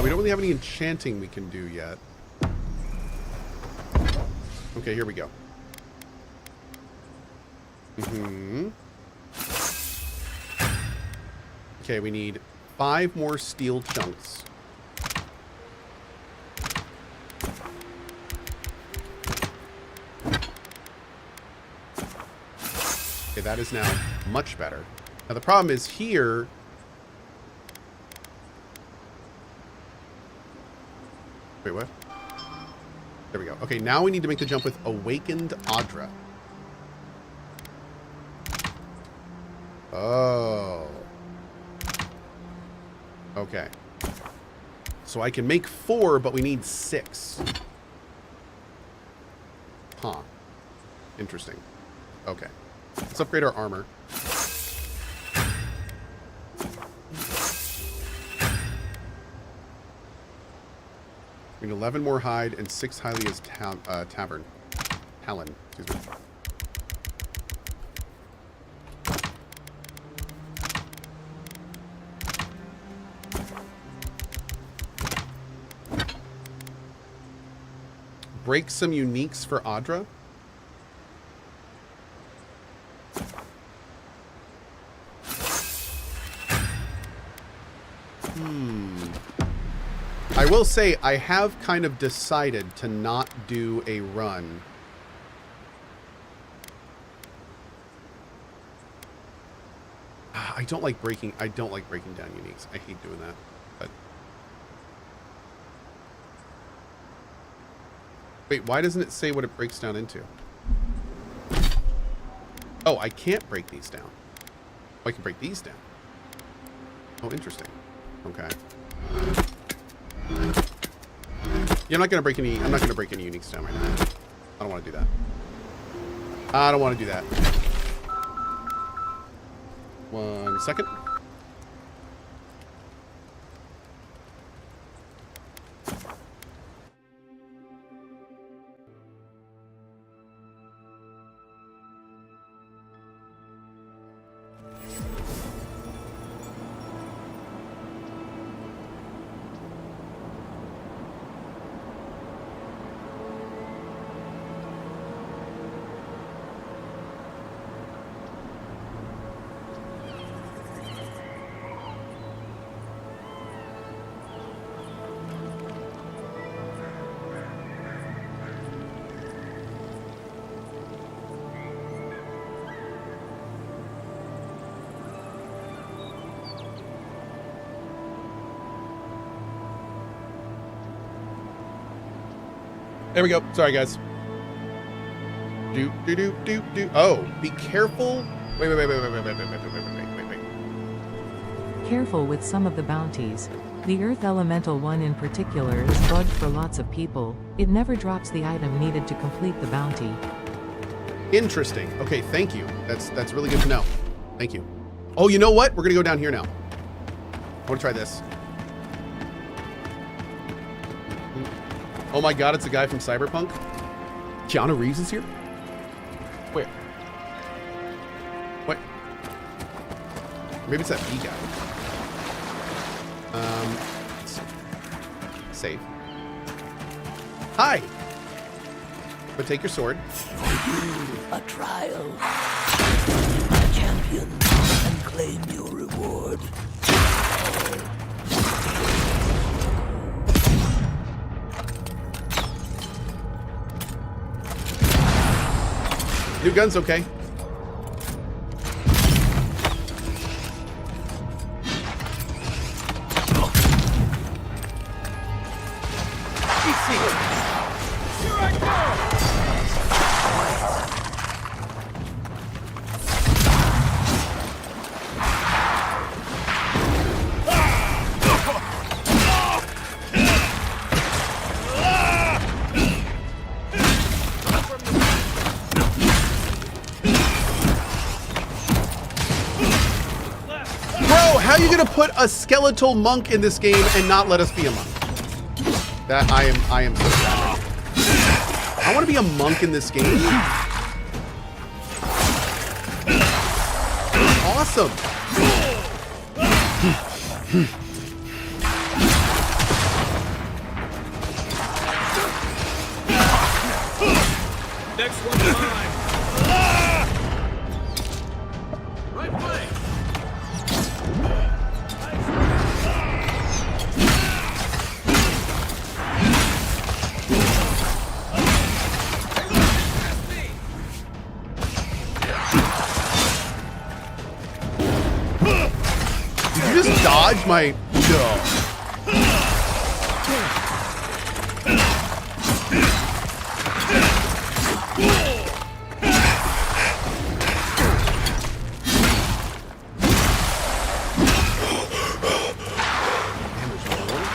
We don't really have any enchanting we can do yet. Okay, here we go. Okay, we need 5 more steel chunks. Okay, that is now much better. Now the problem is here... Wait, what? There we go. Okay, now we need to make the jump with Awakened Adra. Oh. Okay. So I can make 4, but we need 6. Huh. Interesting. Okay. Let's upgrade our armor. We need 11 more hide and 6 Hylia's Talon. Excuse me. Break some uniques for Adra. I will say I have kind of decided to not do a run. don't like breaking down uniques. I hate doing that. But wait, why doesn't it say what it breaks down into? Oh, I can't break these down. Oh, I can break these down. Oh, interesting. Okay. Yeah, I'm not gonna break any uniques down right now. I don't want to do that. I don't want to do that. 1 second. There we go. Sorry, guys. Oh, be careful. Wait. Careful with some of the bounties. The Earth Elemental one in particular is bugged for lots of people. It never drops the item needed to complete the bounty. Interesting. Okay, thank you. That's really good to know. Thank you. Oh, you know what? We're gonna go down here now. I want to try this. Oh my god, it's a guy from Cyberpunk. Keanu Reeves is here? Where? What? Maybe it's that B guy. Save. Hi! But take your sword. A trial. A champion. And claim your reward. New gun's okay. Put a skeletal monk in this game and not let us be a monk. That I am so sad. I want to be a monk in this game. Awesome. Next one's mine. Right way. Dodge my no.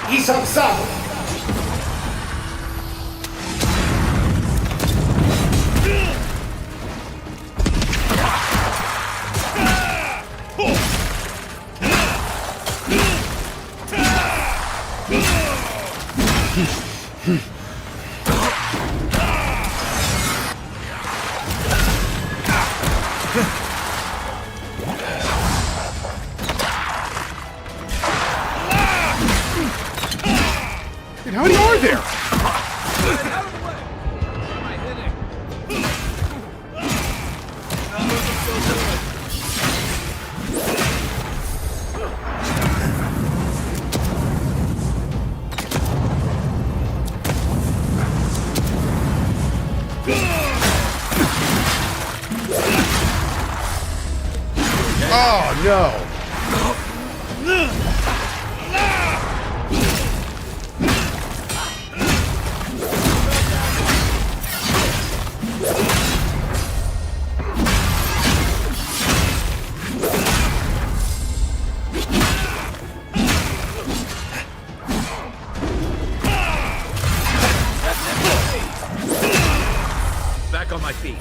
He's outside. Dude, how many are there? Oh no. feet.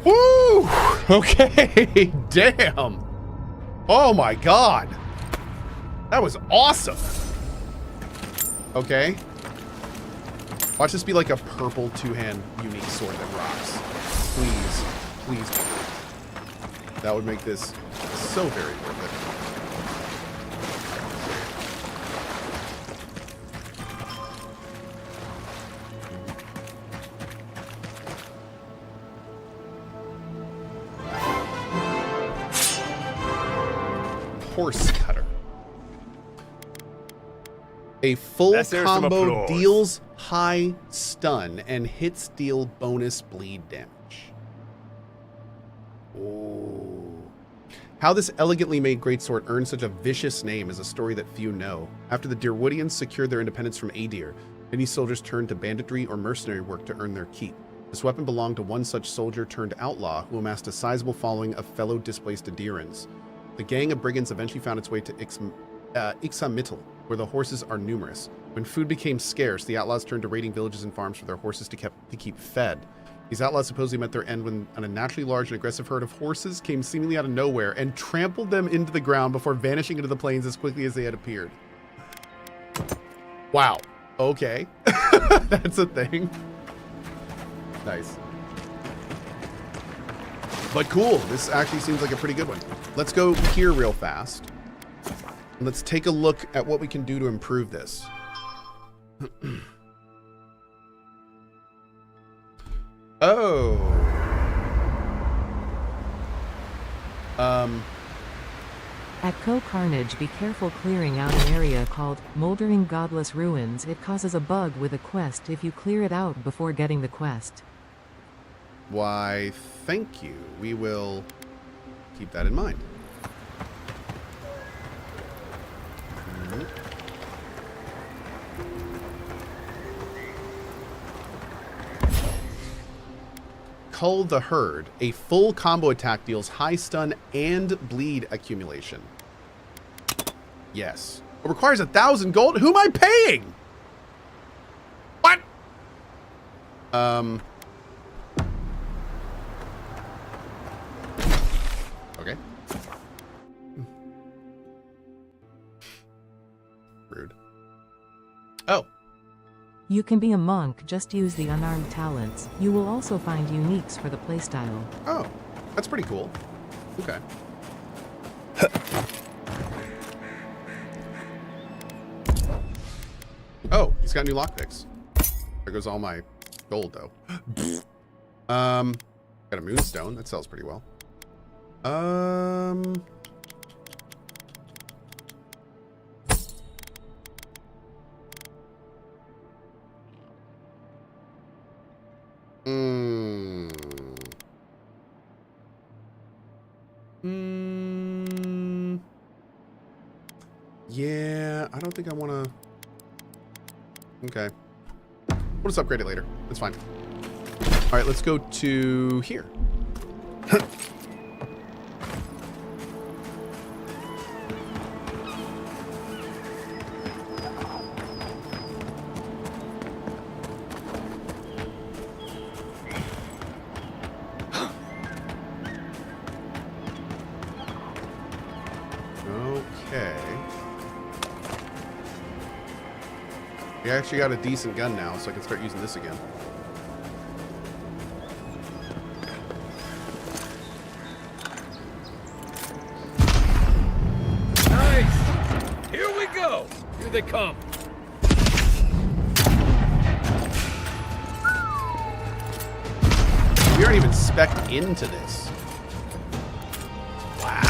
Woo! Okay, damn. Oh my god. That was awesome. Okay. Watch this be like a purple two-hand unique sword that rocks. Please. Please do. That would make this so very worth it. Horse cutter. A full combo deals high stun and hits deal bonus bleed damage. Oh. How this elegantly made greatsword earned such a vicious name is a story that few know. After the Deerwoodians secured their independence from Adir, many soldiers turned to banditry or mercenary work to earn their keep. This weapon belonged to one such soldier turned outlaw who amassed a sizable following of fellow displaced Adirans. The gang of brigands eventually found its way to Ixamitl, where the horses are numerous. When food became scarce, the outlaws turned to raiding villages and farms for their horses to keep fed. These outlaws supposedly met their end when an unnaturally large and aggressive herd of horses came seemingly out of nowhere and trampled them into the ground before vanishing into the plains as quickly as they had appeared. Wow. Okay. That's a thing. Nice. But cool. This actually seems like a pretty good one. Let's go here real fast. And let's take a look at what we can do to improve this. Oh. At CohhCarnage, be careful clearing out an area called Moldering Godless Ruins. It causes a bug with a quest if you clear it out before getting the quest. Why, thank you. We will keep that in mind. Cull the Herd. A full combo attack deals high stun and bleed accumulation. Yes. It requires 1,000 gold. Who am I paying? What? Okay. Rude. Oh. You can be a monk, just use the unarmed talents. You will also find uniques for the playstyle. Oh, that's pretty cool. Okay. Oh, he's got new lockpicks. There goes all my gold, though. Got a moonstone. That sells pretty well. Yeah, I don't think I want to... Okay. We'll just upgrade it later. That's fine. All right, let's go to here. I actually got a decent gun now, so I can start using this again. Nice! Here we go! they come. We aren't even spec'd into this. Wow.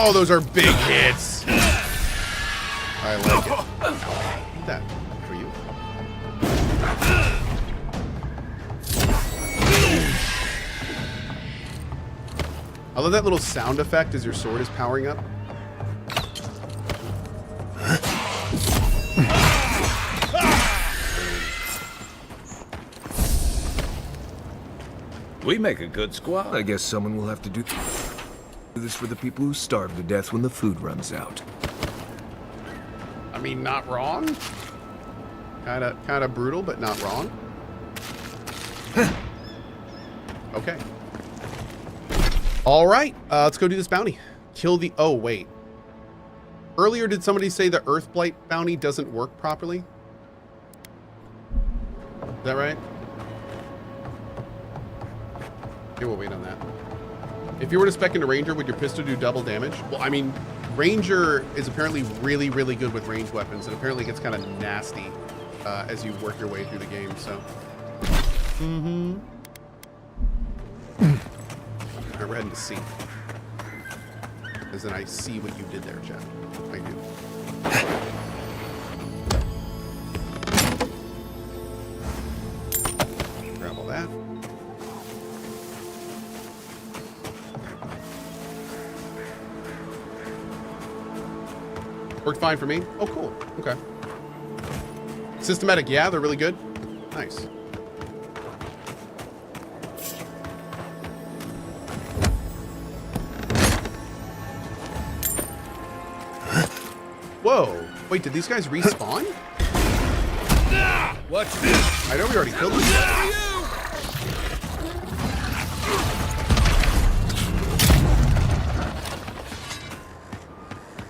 Oh, those are big hits. I like it. Eat that for you. I love that little sound effect as your sword is powering up. We make a good squad. I guess someone will have to do this for the people who starve to death when the food runs out. I mean, not wrong. Kind of brutal, but not wrong. Okay. All right, let's go do this bounty. Kill the... Oh, wait. Earlier, did somebody say the Earthblight bounty doesn't work properly? Is that right? Okay, we'll wait on that. If you were to spec into Ranger, would your pistol do double damage? Well, I mean, Ranger is apparently really, really good with ranged weapons. It apparently gets kind of nasty as you work your way through the game, so... Mm-hmm. Alright, we're heading to C. Because then I see what you did there, Chad. I do. Grab all that. Worked fine for me. Oh, cool. Okay. Systematic, yeah, they're really good. Nice. Whoa. Wait, did these guys respawn? Watch this. I know we already killed them.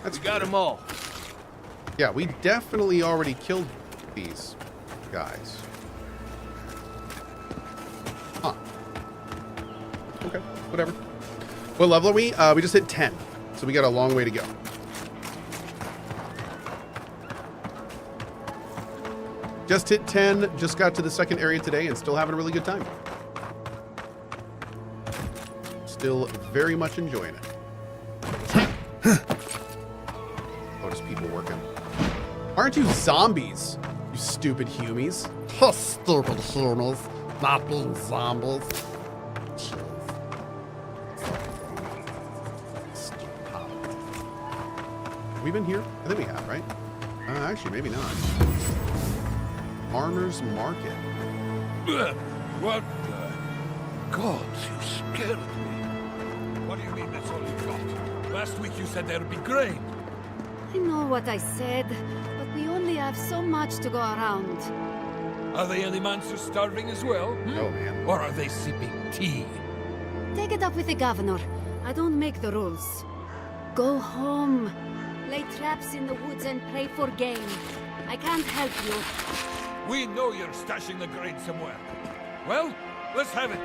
That's got them all. Yeah, we definitely already killed these guys. Huh. Okay, whatever. What level are we? We just hit 10, so we got a long way to go. Just hit 10, just got to the second area today, and still having a really good time. Still very much enjoying it. Oh, just people working. Aren't you zombies, you stupid humies? Oh, stupid humans, not being zombies. Have we been here? I think we have, right? Actually, maybe not. Farmer's Market. What the... God, you scared me. What do you mean that's all you got? Last week you said there'd be grain. I know what I said, but we only have so much to go around. Are the monsters starving as well? No, man. Or are they sipping tea? Take it up with the governor. I don't make the rules. Go home. Lay traps in the woods and pray for game. I can't help you. We know you're stashing the grain somewhere. Well, let's have it.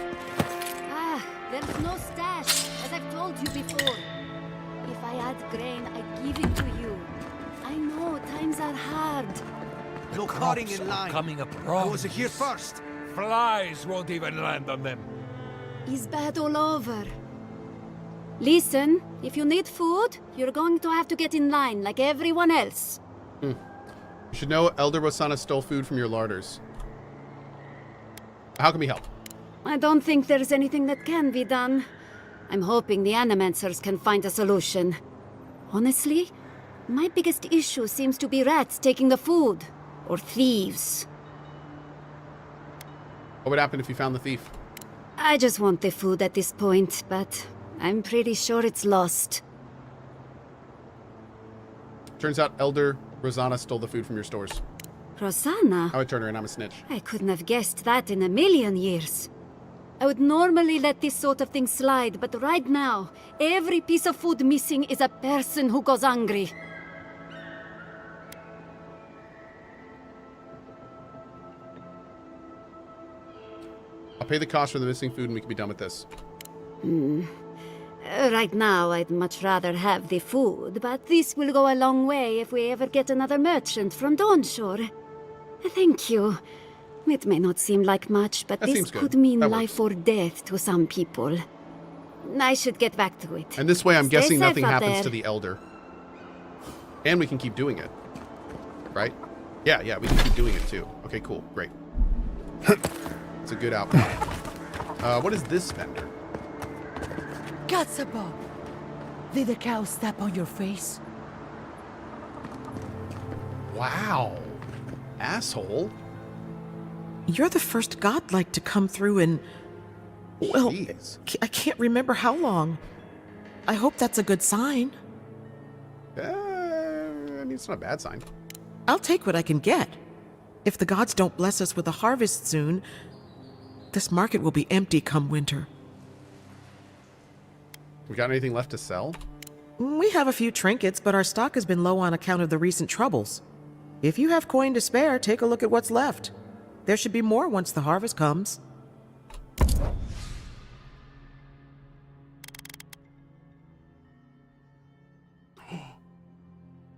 Ah, there's no stash, as I've told you before. If I had grain, I'd give it to you. I know, times are hard. No cutting in line. Coming across. I was here first. Flies won't even land on them. Is bad all over. Listen, if you need food, you're going to have to get in line like everyone else. You should know Elder Rosanna stole food from your larders. How can we help? I don't think there's anything that can be done. I'm hoping the Animancers can find a solution. Honestly, my biggest issue seems to be rats taking the food. Or thieves. What would happen if you found the thief? I just want the food at this point, but I'm pretty sure it's lost. Turns out Elder Rosanna stole the food from your stores. Rosanna? I would turn her in, I'm a snitch. I couldn't have guessed that in a million years. I would normally let this sort of thing slide, but right now, every piece of food missing is a person who goes hungry. I'll pay the cost for the missing food and we can be done with this. Right now, I'd much rather have the food, but this will go a long way if we ever get another merchant from Dawnshore. Thank you. It may not seem like much, but this could mean life or death to some people. I should get back to it. And this way, I'm guessing safe nothing out happens there. to the Elder. And we can keep doing it. Right? Yeah, we can keep doing it too. Okay, cool. Great. It's a good outcome. What is this vendor? Gatsabo! Did the cow step on your face? Wow. Asshole. You're the first godlike to come through in... Well, I can't remember how long. I hope that's a good sign. I mean, it's not a bad sign. I'll take what I can get. If the gods don't bless us with a harvest soon, this market will be empty come winter. We got anything left to sell? We have a few trinkets, but our stock has been low on account of the recent troubles. If you have coin to spare, take a look at what's left. There should be more once the harvest comes.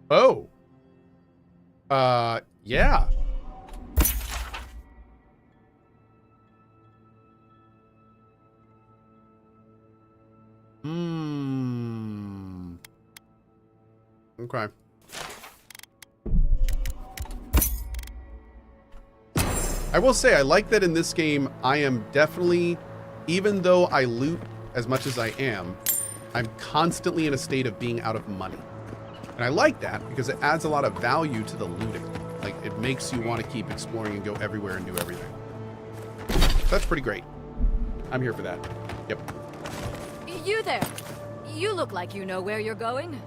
Oh. Yeah. Okay. I will say, I like that in this game, I am definitely, even though I loot as much as I am, I'm constantly in a state of being out of money. And I like that because it adds a lot of value to the looting. Like, it makes you want to keep exploring and go everywhere and do everything. So that's pretty great. I'm here for that. Yep. You there. You look like you know where you're going.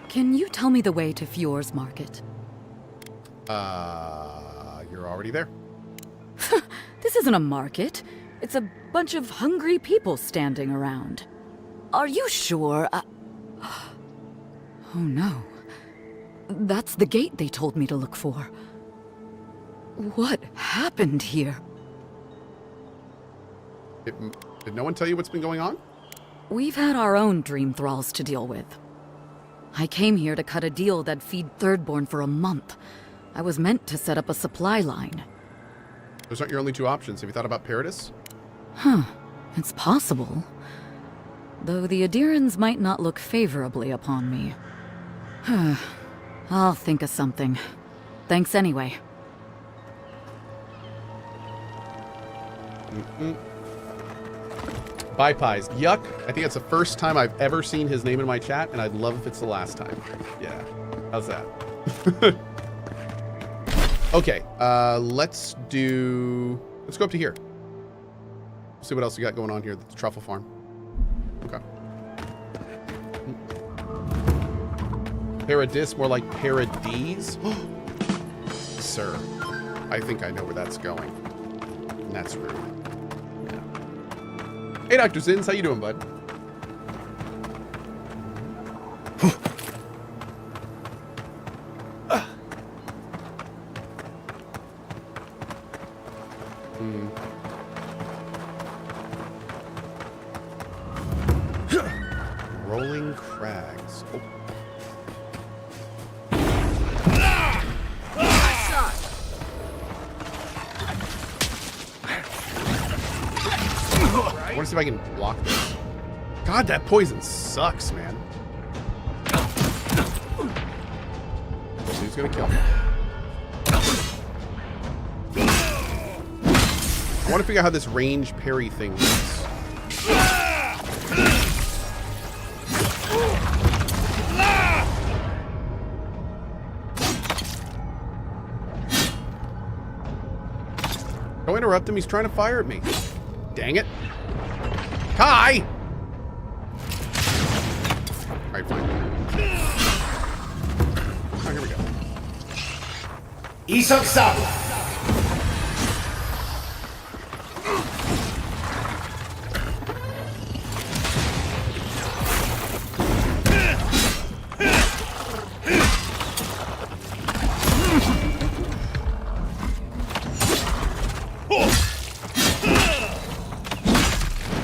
Can you tell me the way to Fjord's Market? You're already there. This isn't a market. It's a bunch of hungry people standing around. Are you sure? Oh no. That's the gate they told me to look for. What happened here? Did no one tell you what's been going on? We've had our own dream thralls to deal with. I came here to cut a deal that'd feed Thirdborn for a month. I was meant to set up a supply line. Those aren't your only two options. Have you thought about Paradis? Huh. It's possible. Though the Adirans might not look favorably upon me. I'll think of something. Thanks anyway. Bye Pies. Yuck. I think it's the first time I've ever seen his name in my chat, and I'd love if it's the last time. Yeah. How's that? Okay. Let's go up to here. See what else we got going on here at the truffle farm. Okay. Paradis, more like Paradise? Sir, I think I know where that's going. And that's rude. Yeah. Hey, Dr. Zins, how you doing, bud? Rolling crags. Oh. I want to see if I can block this. God, that poison sucks, man. Who's gonna kill me? I want to figure out how this range parry thing works. Don't interrupt him, he's trying to fire at me. Dang it. Kai! Alright, fine. Oh, here we go.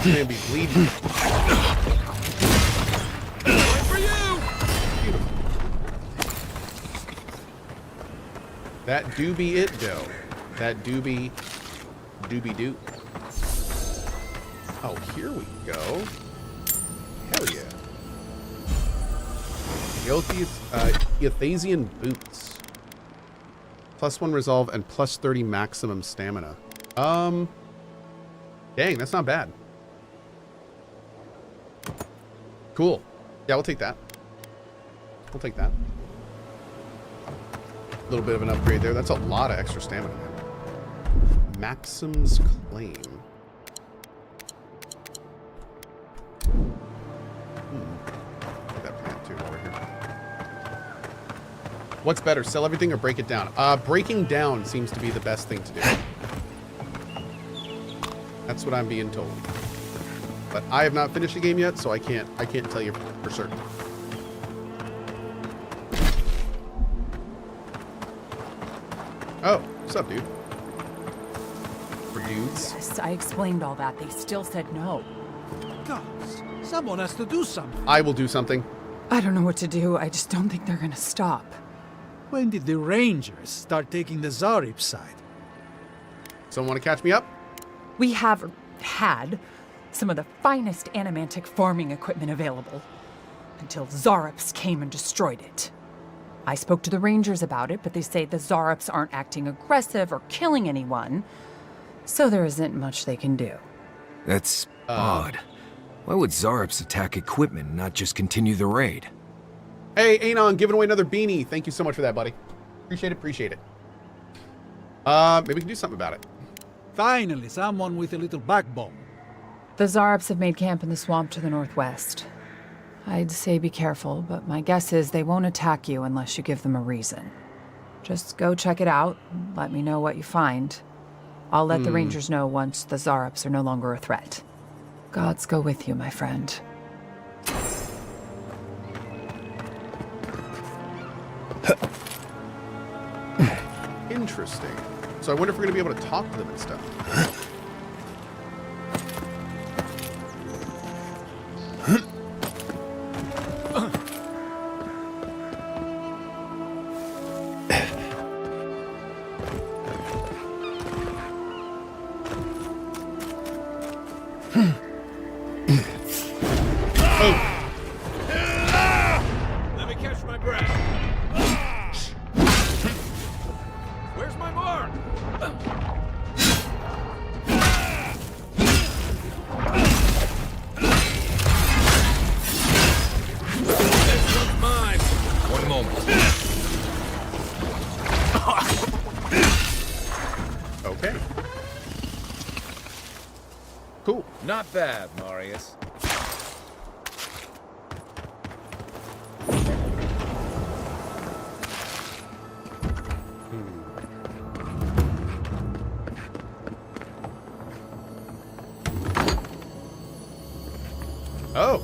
Man be bleeding. For you! That do be it, though. That do be doo. Oh, here we go. Hell yeah. Euthasian boots. +1 resolve and +30 maximum stamina. Dang, that's not bad. Cool. Yeah, we'll take that. We'll take that. A little bit of an upgrade there. That's a lot of extra stamina, man. Maxim's Claim. Get that plant too over here. What's better, sell everything or break it down? Breaking down seems to be the best thing to do. That's what I'm being told. But I have not finished the game yet, so I can't tell you for certain. Oh, what's up, dude? For dudes. Yes, I explained all that. They still said no. Gods, someone has to do something. I will do something. I don't know what to do. I just don't think they're gonna stop. When did the Rangers start taking the Zarib side? Someone want to catch me up? We have had some of the finest animantic farming equipment available until Zarops came and destroyed it. I spoke to the Rangers about it, but they say the Zarops aren't acting aggressive or killing anyone, so there isn't much they can do. That's odd. Why would Zarops attack equipment and not just continue the raid? Hey, Anon, giving away another beanie. Thank you so much for that, buddy. Appreciate it. Maybe we can do something about it. Finally, someone with a little backbone. The Zarops have made camp in the swamp to the northwest. I'd say be careful, but my guess is they won't attack you unless you give them a reason. Just go check it out, and let me know what you find. I'll let the Rangers know once the Zarops are no longer a threat. Gods go with you, my friend. Interesting. So I wonder if we're going to be able to talk to them and stuff. Let me catch my breath. Where's my mark? This one's mine. One moment. Okay. Cool. Not bad, Marius. Oh.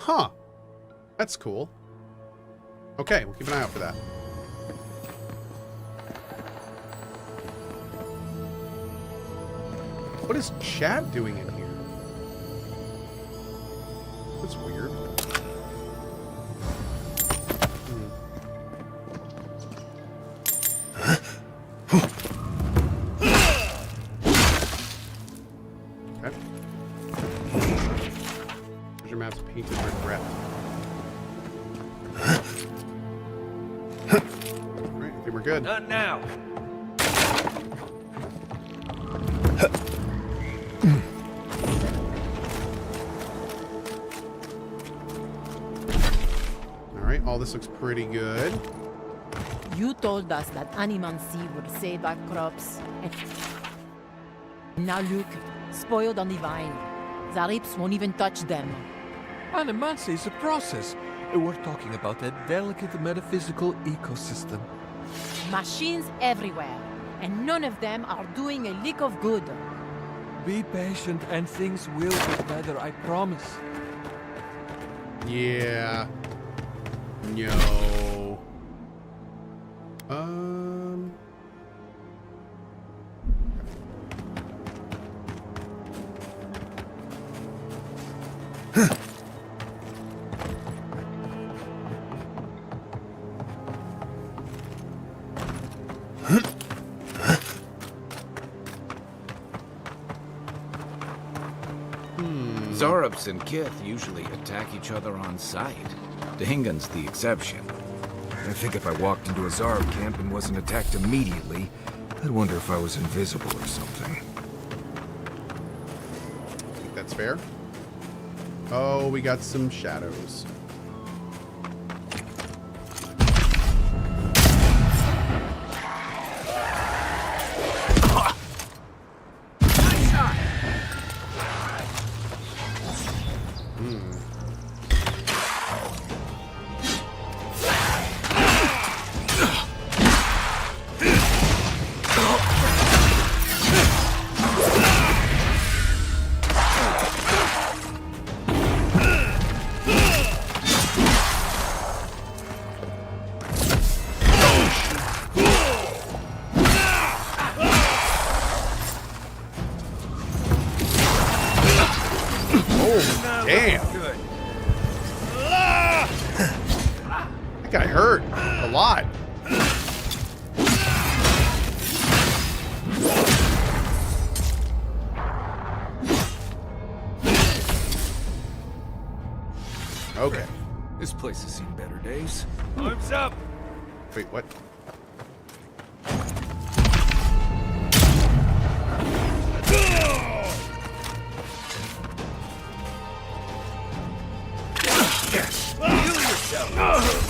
Huh. That's cool. Okay, we'll keep an eye out for that. What is Chad doing in here? That's weird. Okay. Treasure maps painted regret. Alright, I think we're good. Not now. Alright, all this looks pretty good. You told us that animancy would save our crops. And now look, spoiled on the vine. Zarips won't even touch them. Animancy is a process. We're talking about a delicate metaphysical ecosystem. Machines everywhere, and none of them are doing a lick of good. Be patient and things will get better, I promise. Yeah. No. Zarops and Kith usually attack each other on sight. Dahingan's the exception. I think if I walked into a Zarab camp and wasn't attacked immediately, I'd wonder if I was invisible or something. I think that's fair. Oh, we got some shadows. Damn. That guy hurt a lot. Okay. This place has seen better days. Time's up. Wait, what?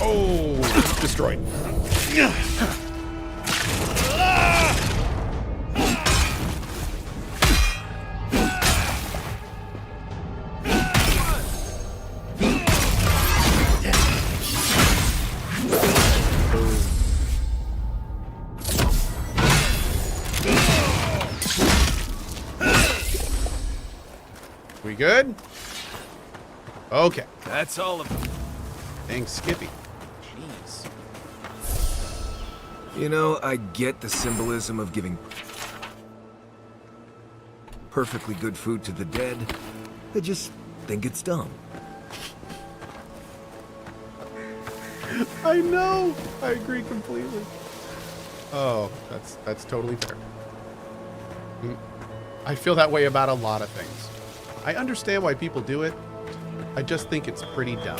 Oh, destroyed. We good? Okay. That's all of them. Thanks, Skippy. Jeez. You know, I get the symbolism of giving perfectly good food to the dead. I just think it's dumb. I know. I agree completely. Oh, that's totally fair. I feel that way about a lot of things. I understand why people do it. I just think it's pretty dumb.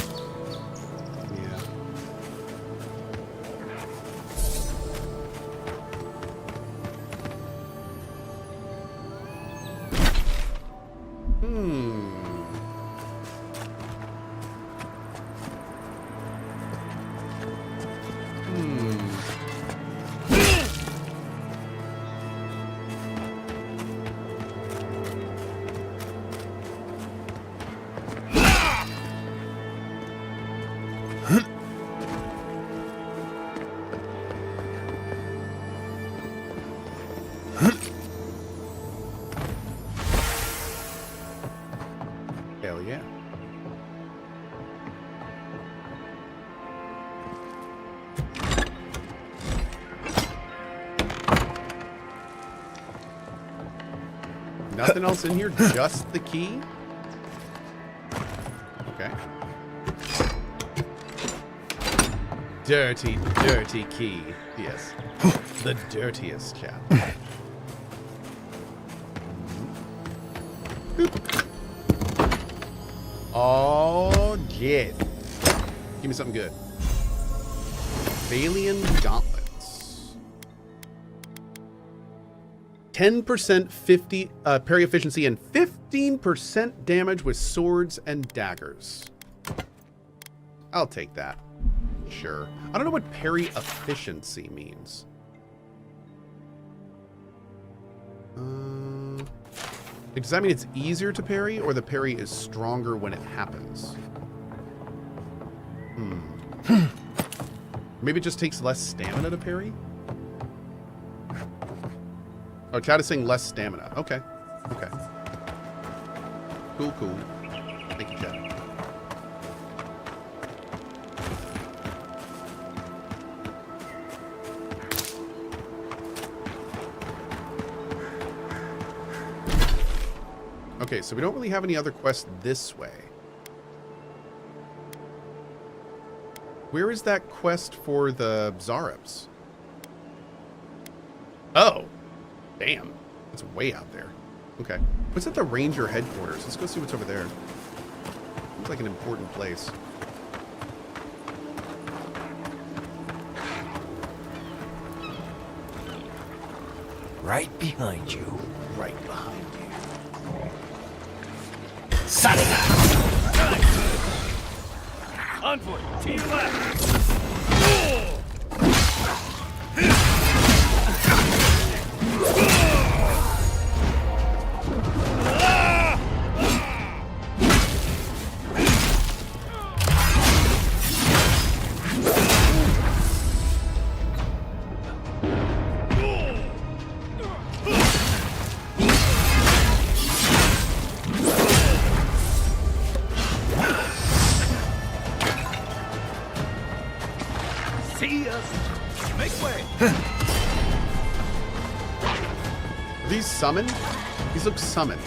Yeah. Hell yeah. Nothing else in here, just the key? Okay. Dirty, dirty key. Yes. The dirtiest chap. Oh, yes. Give me something good. Valian gauntlets. 10% 50 parry efficiency and 15% damage with swords and daggers. I'll take that. Sure. I don't know what parry efficiency means. Does that mean it's easier to parry, or the parry is stronger when it happens? Maybe it just takes less stamina to parry? Oh, chat is saying less stamina. Okay. Okay. Cool, cool. Thank you, chat. Okay, so we don't really have any other quests this way. Where is that quest for the Zarops? Oh, damn. That's way out there. Okay. What's at the Ranger headquarters? Let's go see what's over there. Looks like an important place. Right behind you. Right behind you. Envoy, to your left. See us. Make way. Are these summoned? These look summoned.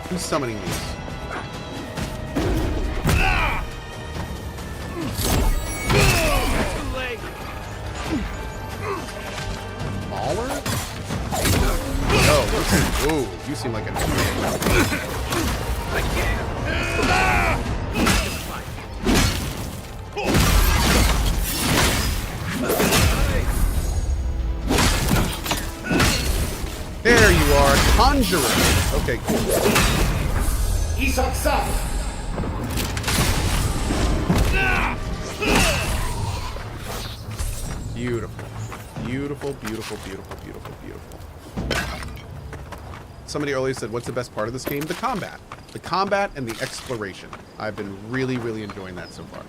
Who's summoning these? Mauler? Oh, ooh, you seem like a... There you are, Conjurer. Okay, cool. Beautiful. Beautiful, beautiful, beautiful, beautiful, beautiful. Somebody earlier said, what's the best part of this game? The combat. The combat and the exploration. I've been really, really enjoying that so far.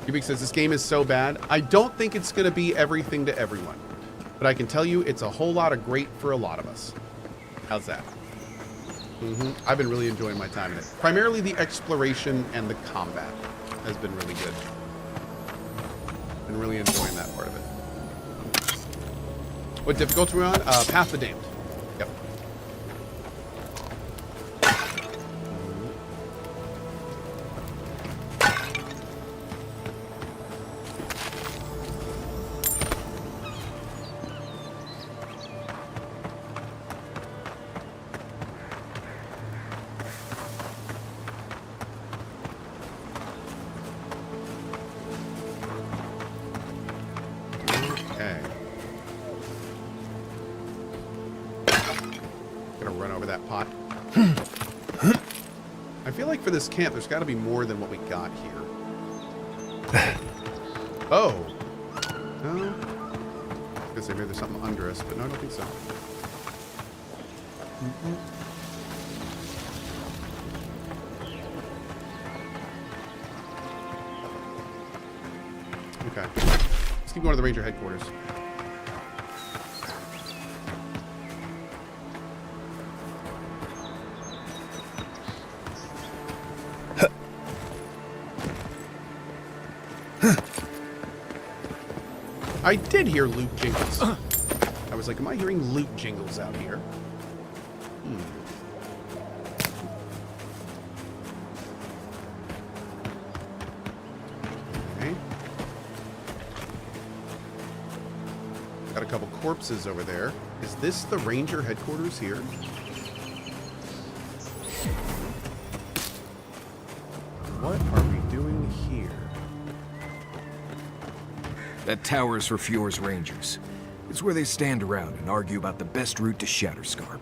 Cubic says, this game is so bad. I don't think it's going to be everything to everyone. But I can tell you, it's a whole lot of great for a lot of us. How's that? I've been really enjoying my time in it. Primarily the exploration and the combat has been really good. Been really enjoying that part of it. What difficulty are we on? Path the Damned. Yep. For this camp, there's got to be more than what we got here. Oh. No. I was gonna say maybe there's something under us, but no, I don't think so. Okay. Let's keep going to the Ranger headquarters. I did hear loot jingles. I was like, am I hearing loot jingles out here? Okay. Got a couple corpses over there. Is this the Ranger headquarters here? What are we doing here? That tower is for Fjord's Rangers. It's where they stand around and argue about the best route to Shatterscarp.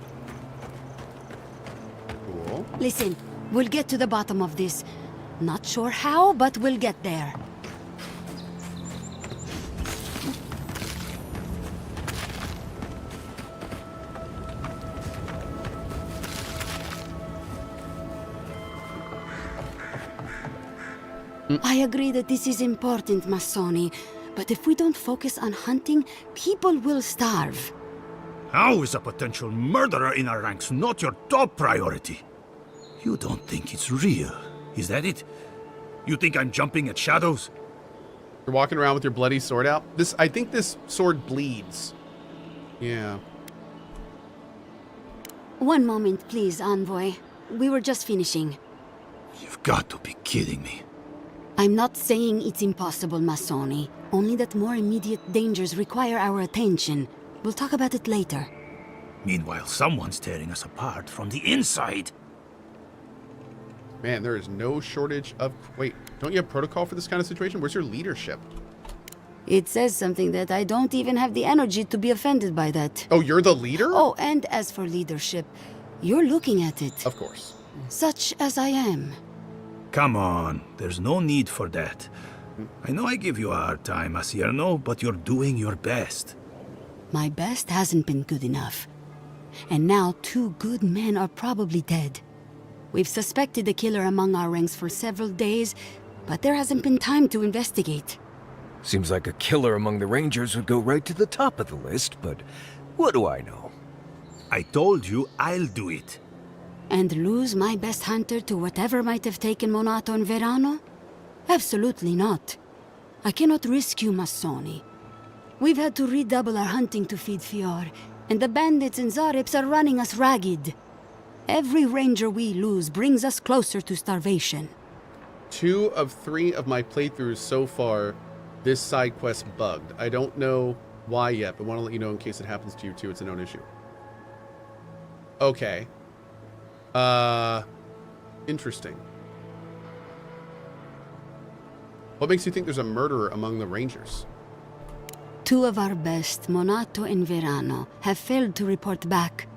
Cool. Listen, we'll get to the bottom of this. Not sure how, but we'll get there. I agree that this is important, Masoni. But if we don't focus on hunting, people will starve. How is a potential murderer in our ranks not your top priority? You don't think it's real, is that it? You think I'm jumping at shadows? You're walking around with your bloody sword out? I think this sword bleeds. Yeah. One moment, please, Envoy. We were just finishing. You've got to be kidding me. I'm not saying it's impossible, Masoni. Only that more immediate dangers require our attention. We'll talk about it later. Meanwhile, someone's tearing us apart from the inside. Man, there is no shortage of... Wait, don't you have protocol for this kind of situation? Where's your leadership? It says something that I don't even have the energy to be offended by that. Oh, you're the leader? Oh, and as for leadership, you're looking at it. Of course. Such as I am. Come on, there's no need for that. I know I give you a hard time, Asierno, but you're doing your best. My best hasn't been good enough. And now 2 good men are probably dead. We've suspected the killer among our ranks for several days, but there hasn't been time to investigate. Seems like a killer among the Rangers would go right to the top of the list, but what do I know? I told you I'll do it. And lose my best hunter to whatever might have taken Monato and Verano? Absolutely not. I cannot risk you, Massoni. We've had to redouble our hunting to feed Fior, and the bandits and Zarips are running us ragged. Every ranger we lose brings us closer to starvation. 2 of 3 of my playthroughs so far, this side quest bugged. I don't know why yet, but want to let you know in case it happens to you too. It's a known issue. Okay. Interesting. What makes you think there's a murderer among the Rangers? 2 of our best, Monato and Verano, have failed to report back.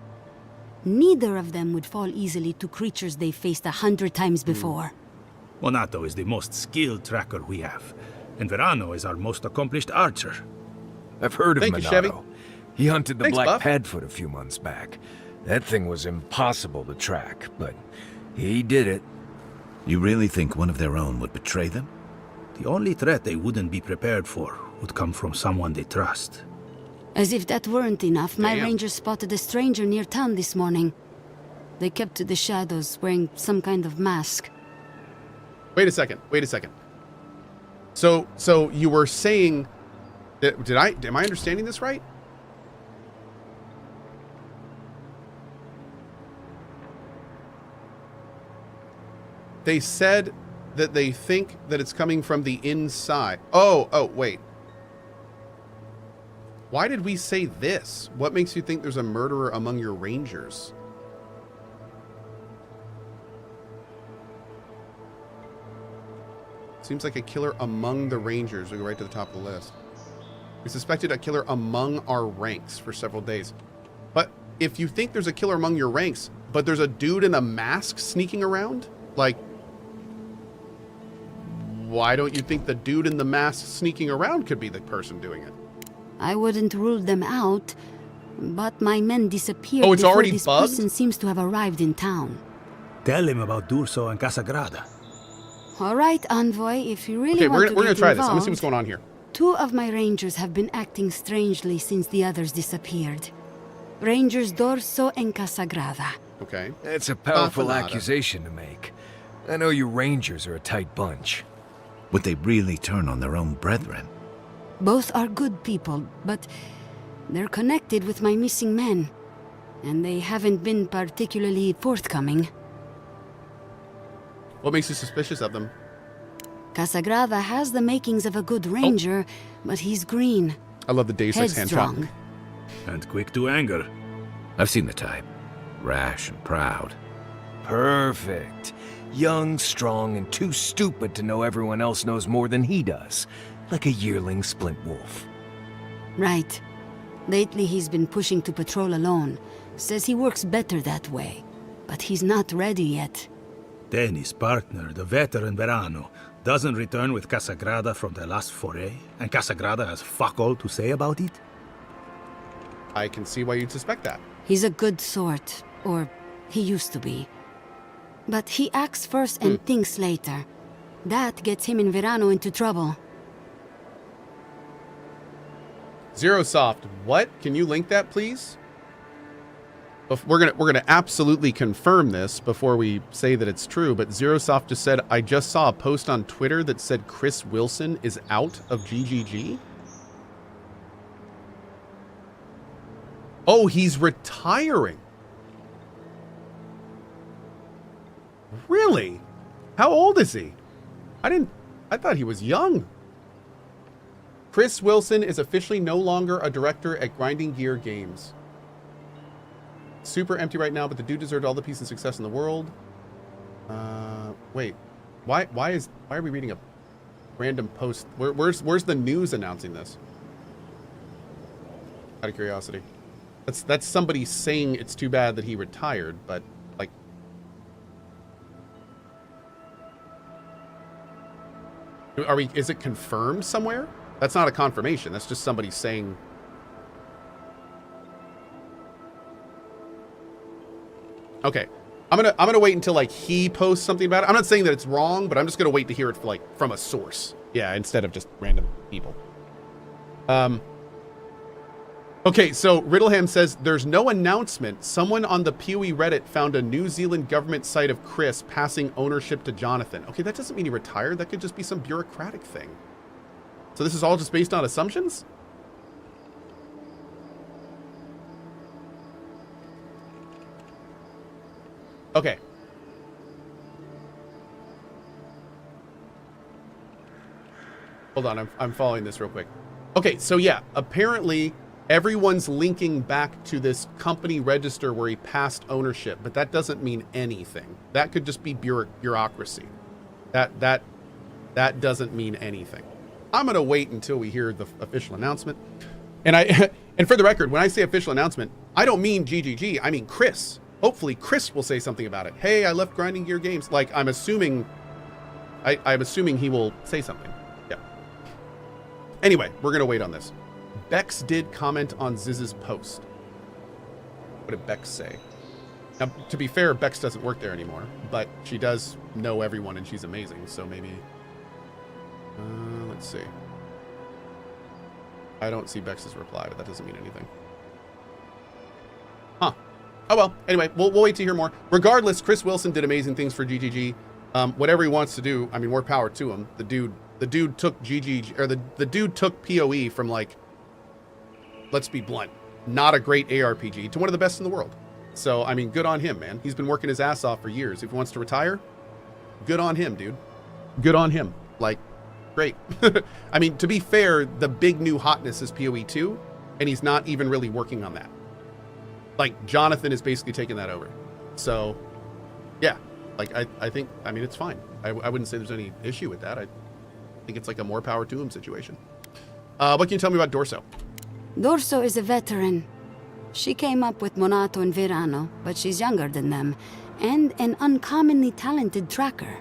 Neither of them would fall easily to creatures they faced 100 times before. Monato is the most skilled tracker we have, and Verano is our most accomplished archer. I've heard of Thank Monato. you, Chevy. He hunted the Thanks, Black Buff. Padfoot a few months back. That thing was impossible to track, but he did it. You really think one of their own would betray them? The only threat they wouldn't be prepared for would come from someone they trust. As if that weren't enough, my Damn. rangers spotted a stranger near town this morning. They kept to the shadows, wearing some kind of mask. Wait a second. So you were saying that, am I understanding this right? They said that they think that it's coming from the inside. Oh, wait. Why did we say this? What makes you think there's a murderer among your rangers? Seems like a killer among the rangers. We go right to the top of the list. We suspected a killer among our ranks for several days. But if you think there's a killer among your ranks, but there's a dude in a mask sneaking around, like, why don't you think the dude in the mask sneaking around could be the person doing it? I wouldn't rule them out, but my men disappeared Oh, it's before already this bugged? person seems to have arrived in town. Tell him about Durso and Casagrada. All right, Envoy, if you really Okay, want we're gonna to try get this. I'm gonna see involved, what's going on here. 2 of my rangers have been acting strangely since the others disappeared. Rangers Dorso and Casagrada. Okay. It's a powerful Bafanada. accusation to make. I know you Rangers are a tight bunch. Would they really turn on their own brethren? Both are good people, but they're connected with my missing men, and they haven't been particularly forthcoming. What makes you suspicious of them? Casagrada has the makings of a good ranger, but he's green. I love the Deus Ex hand shot. Headstrong. And quick to anger. I've seen the type. Rash and proud. Perfect. Young, strong, and too stupid to know everyone else knows more than he does. Like a yearling splint wolf. Right. Lately he's been pushing to patrol alone. Says he works better that way. But he's not ready yet. Then his partner, the veteran Verano, doesn't return with Casagrada from their last foray, and Casagrada has fuck all to say about it? I can see why you'd suspect that. He's a good sort, or he used to be. But he acts first and thinks later. That gets him and Verano into trouble. Zero Soft, what? Can you link that, please? We're gonna absolutely confirm this before we say that it's true. But Zero Soft just said, I just saw a post on Twitter that said Chris Wilson is out of GGG. Oh, he's retiring. Really? How old is he? I thought he was young. Chris Wilson is officially no longer a director at Grinding Gear Games. Super empty right now, but the dude deserved all the peace and success in the world. Wait. Why are we reading a random post? Where's the news announcing this? Out of curiosity. That's somebody saying it's too bad that he retired, but like, is it confirmed somewhere? That's not a confirmation. That's just somebody saying. Okay. I'm gonna wait until like he posts something about it. I'm not saying that it's wrong, but I'm just gonna wait to hear it from a source. Yeah, instead of just random people. Okay, so Riddleham says there's no announcement. Someone on the PoE Reddit found a New Zealand government site of Chris passing ownership to Jonathan. Okay, that doesn't mean he retired. That could just be some bureaucratic thing. So this is all just based on assumptions? Okay. Hold on, I'm following this real quick. Okay, so yeah, apparently everyone's linking back to this company register where he passed ownership, but that doesn't mean anything. That could just be bureaucracy. That doesn't mean anything. I'm gonna wait until we hear the official announcement. And for the record, when I say official announcement, I don't mean GGG, I mean Chris. Hopefully Chris will say something about it. Hey, I left Grinding Gear Games. Like, I'm assuming he will say something. Yeah. Anyway, we're gonna wait on this. Bex did comment on Ziz's post. What did Bex say? Now, to be fair, Bex doesn't work there anymore, but she does know everyone and she's amazing, so maybe... let's see. I don't see Bex's reply, but that doesn't mean anything. Huh. Oh well, anyway, we'll wait to hear more. Regardless, Chris Wilson did amazing things for GGG. Whatever he wants to do, I mean, more power to him. The dude took GGG, or the dude took PoE from, like, let's be blunt, not a great ARPG to one of the best in the world. So, I mean, good on him, man. He's been working his ass off for years. If he wants to retire, good on him, dude. Good on him. Like, great. I mean, to be fair, the big new hotness is PoE 2, and he's not even really working on that. Like, Jonathan is basically taking that over. So, yeah. Like, I think, I mean, it's fine. I wouldn't say there's any issue with that. I think it's like a more power to him situation. What can you tell me about Dorso? Dorso is a veteran. She came up with Monato and Verano, but she's younger than them, and an uncommonly talented tracker.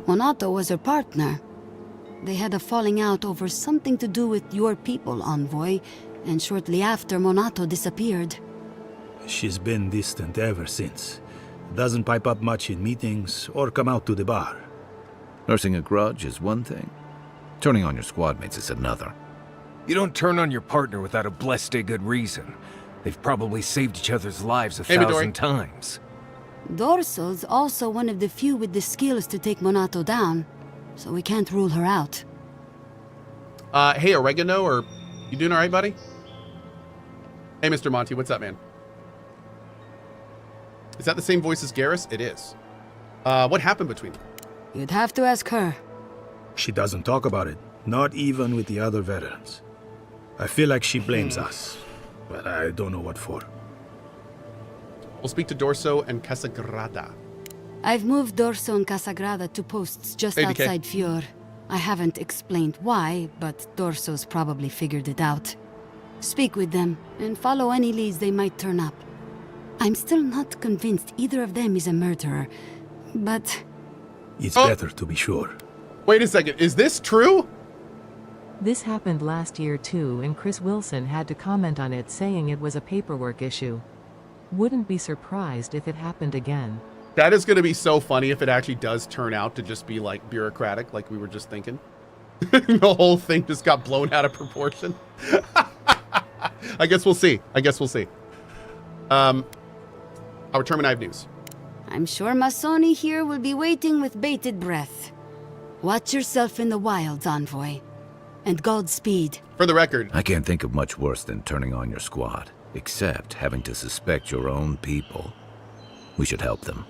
Monato was her partner. They had a falling out over something to do with your people, Envoy, and shortly after, Monato disappeared. She's been distant ever since. Doesn't pipe up much in meetings or come out to the bar. Nursing a grudge is one thing. Turning on your squad mates is another. You don't turn on your partner without a blessed good reason. They've probably saved each other's lives a thousand times. Dorso's also one of the few with the skills to take Monato down, so we can't rule her out. Hey, Oregano, you doing all right, buddy? Hey, Mr. Monty, what's up, man? Is that the same voice as Garrus? It is. What happened between them? You'd have to ask her. She doesn't talk about it, not even with the other veterans. I feel like she blames us, but I don't know what for. We'll speak to Dorso and Casagrada. I've moved Dorso and Casagrada to posts just outside Fior. I haven't explained why, but Dorso's probably figured it out. Speak with them, and follow any leads they might turn up. I'm still not convinced either of them is a murderer, but... It's better to be sure. Wait a second, is this true? This happened last year too, and Chris Wilson had to comment on it, saying it was a paperwork issue. Wouldn't be surprised if it happened again. That is going to be so funny if it actually does turn out to just be like bureaucratic, like we were just thinking. The whole thing just got blown out of proportion. I guess we'll see. I'll return when I have news. I'm sure Masoni here will be waiting with bated breath. Watch yourself in the wilds, Envoy. And Godspeed. For the record, I can't think of much worse than turning on your squad, except having to suspect your own people. We should help them.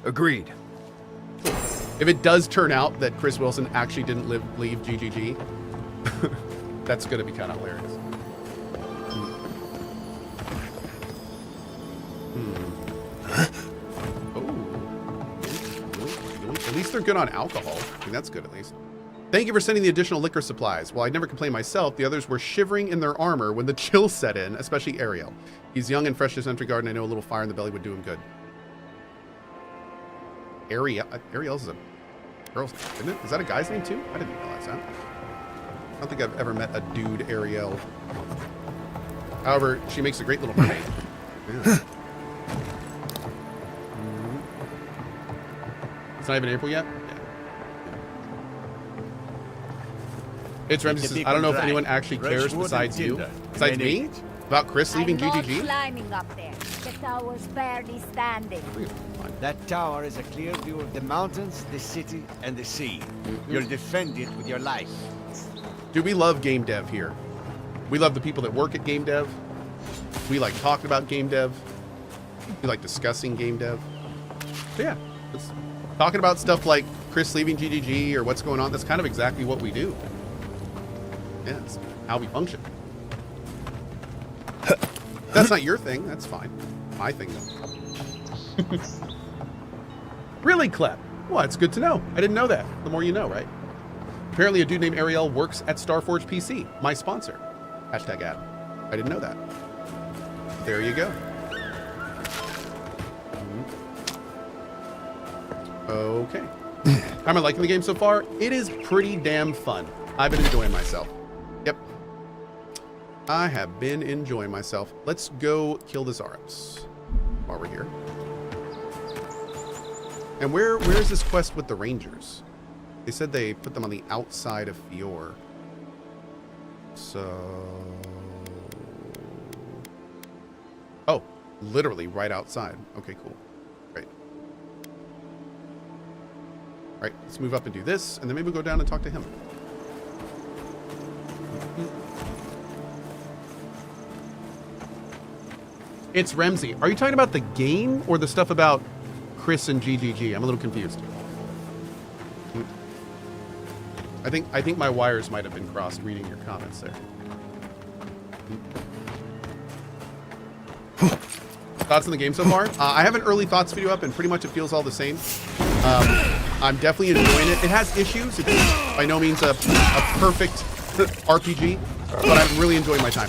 Agreed. If it does turn out that Chris Wilson actually didn't leave GGG, that's going to be kind of hilarious. least they're good on alcohol. I mean, that's good at least. Thank you for sending the additional liquor supplies. While I never complained myself, the others were shivering in their armor when the chill set in, especially Ariel. He's young and fresh to Sentry Guard, and I know a little fire in the belly would do him good. Ariel's a girl's name, isn't it? Is that a guy's name too? I didn't realize that. I don't think I've ever met a dude Ariel. However, she makes a great little mermaid. Yeah. It's not even April yet? Yeah. It's Ramsey says, I don't know if anyone actually cares besides you. Besides me? About Chris leaving GGG? Climbing up there. The tower's barely standing. That tower is a clear view of the mountains, the city, and the sea. You'll defend it with your life. Dude, we love game dev here. We love the people that work at game dev. We like talking about game dev. We like discussing game dev. So yeah, it's talking about stuff like Chris leaving GGG or what's going on. That's kind of exactly what we do. Yeah, it's how we function. That's not your thing. That's fine. My thing, though. Really, Clep? Well, it's good to know. I didn't know that. The more you know, right? Apparently, a dude named Ariel works at Starforge PC, my sponsor. Hashtag ad. I didn't know that. There you go. Okay. How am I liking the game so far? It is pretty damn fun. I've been enjoying myself. Yep. I have been enjoying myself. Let's go kill the Zarops while we're here. And where is this quest with the Rangers? They said they put them on the outside of Fior. So... Oh, literally right outside. Okay, cool. Great. All right, let's move up and do this, and then maybe we'll go down and talk to him. It's Remzi. Are you talking about the game or the stuff about Chris and GGG? I'm a little confused. I think my wires might have been crossed reading your comments there. Thoughts on the game so far? I have an early thoughts video up, and pretty much it feels all the same. I'm definitely enjoying it. It has issues. It's by no means a perfect RPG, but I'm really enjoying my time.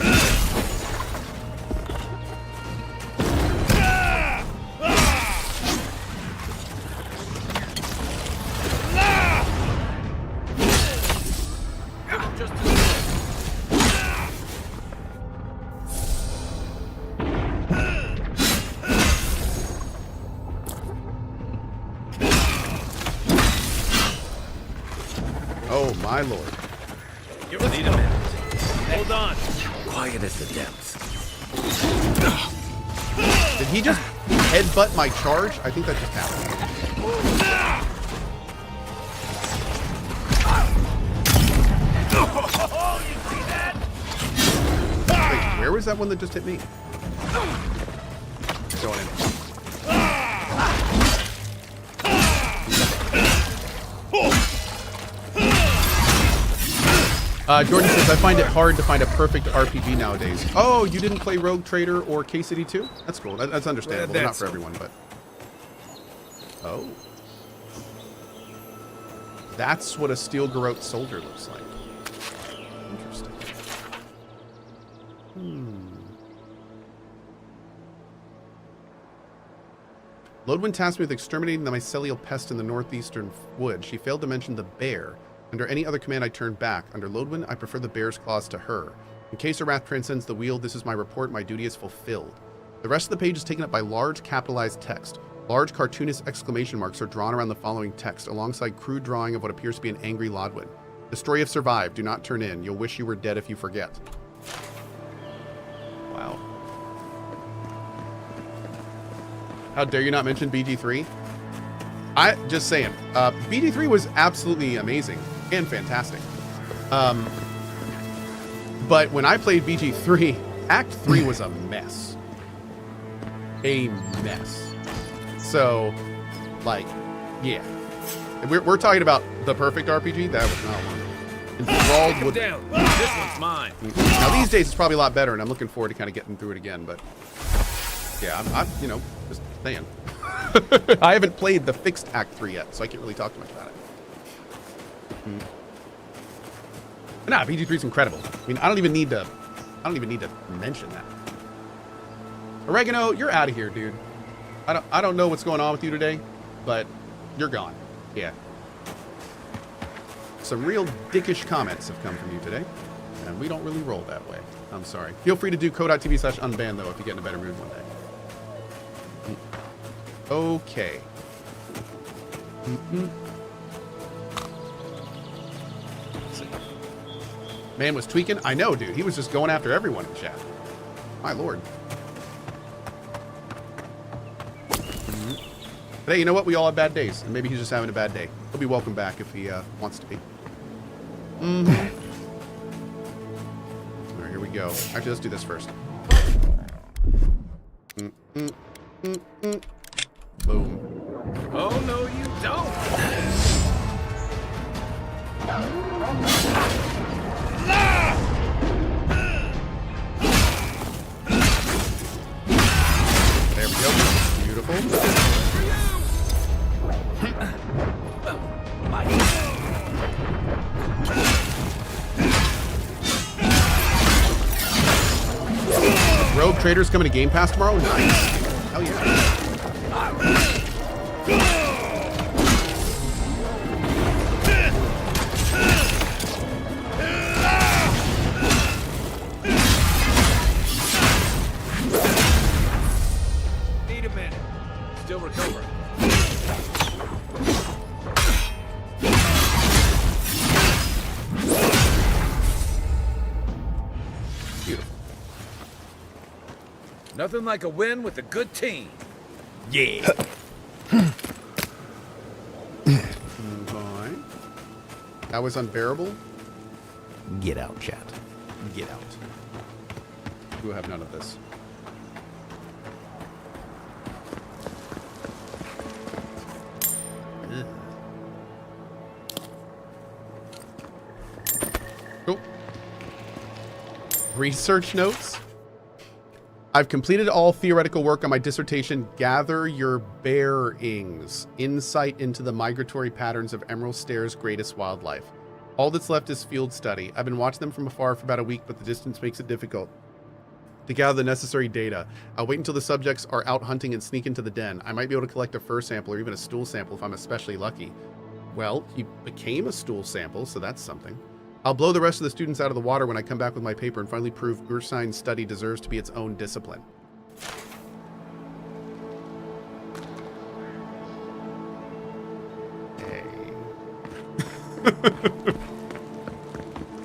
Oh my lord. You need a minute. Hold on. Quiet as the depths. Did he just headbutt my charge? I think that just happened. Wait, where was that one that just hit me? Going in. Jordan says, I find it hard to find a perfect RPG nowadays. Oh, you didn't play Rogue Trader or K-City 2? That's cool. That's understandable. Not for everyone, but... Oh. That's what a Steel Garrote soldier looks like. Interesting. Lodwyn tasked me with exterminating the mycelial pest in the northeastern wood. She failed to mention the bear. Under any other command, I turned back. Under Lodwyn, I prefer the bear's claws to her. In case her wrath transcends the wheel, this is my report. My duty is fulfilled. The rest of the page is taken up by large capitalized text. Large cartoonist exclamation marks are drawn around the following text, alongside crude drawing of what appears to be an angry Lodwyn. The story have survived. Do not turn in. You'll wish you were dead if you forget. Wow. How dare you not mention BG3? Just saying, BG3 was absolutely amazing and fantastic. But when I played BG3, Act 3 was a mess. A mess. So, like, yeah. We're talking about the perfect RPG? That was not one. Enthralled with... Down. This one's mine. Now, these days, it's probably a lot better, and I'm looking forward to kind of getting through it again, but... Yeah, I'm you know, just saying. I haven't played the fixed Act 3 yet, so I can't really talk too much about it. But nah, BG3 is incredible. I mean, I don't even need to mention that. Oregano, you're out of here, dude. I don't know what's going on with you today, but you're gone. Yeah. Some real dickish comments have come from you today, and we don't really roll that way. I'm sorry. Feel free to do Cohh.tv/unban though if you get in a better mood one day. Okay. Man was tweaking. I know, dude. He was just going after everyone in chat. My lord. But hey, you know what? We all have bad days, and maybe he's just having a bad day. He'll be welcome back if he wants to be. All right, here we go. Actually, let's do this first. Boom. Oh, no, you don't. There we go. Beautiful. Rogue Traders coming to Game Pass tomorrow? Nice. Hell yeah. Need a minute. Still recovering. Nothing like a win with a good team. Yeah. Fine. That was unbearable. Get out, chat. Get out. We'll have none of this. Cool. Research notes. I've completed all theoretical work on my dissertation, Gather Your Bearings, Insight into the Migratory Patterns of Emerald Stare's Greatest Wildlife. All that's left is field study. I've been watching them from afar for about a week, but the distance makes it difficult to gather the necessary data. I'll wait until the subjects are out hunting and sneak into the den. I might be able to collect a fur sample or even a stool sample if I'm especially lucky. Well, he became a stool sample, so that's something. I'll blow the rest of the students out of the water when I come back with my paper and finally prove Ursine study deserves to be its own discipline. Hey.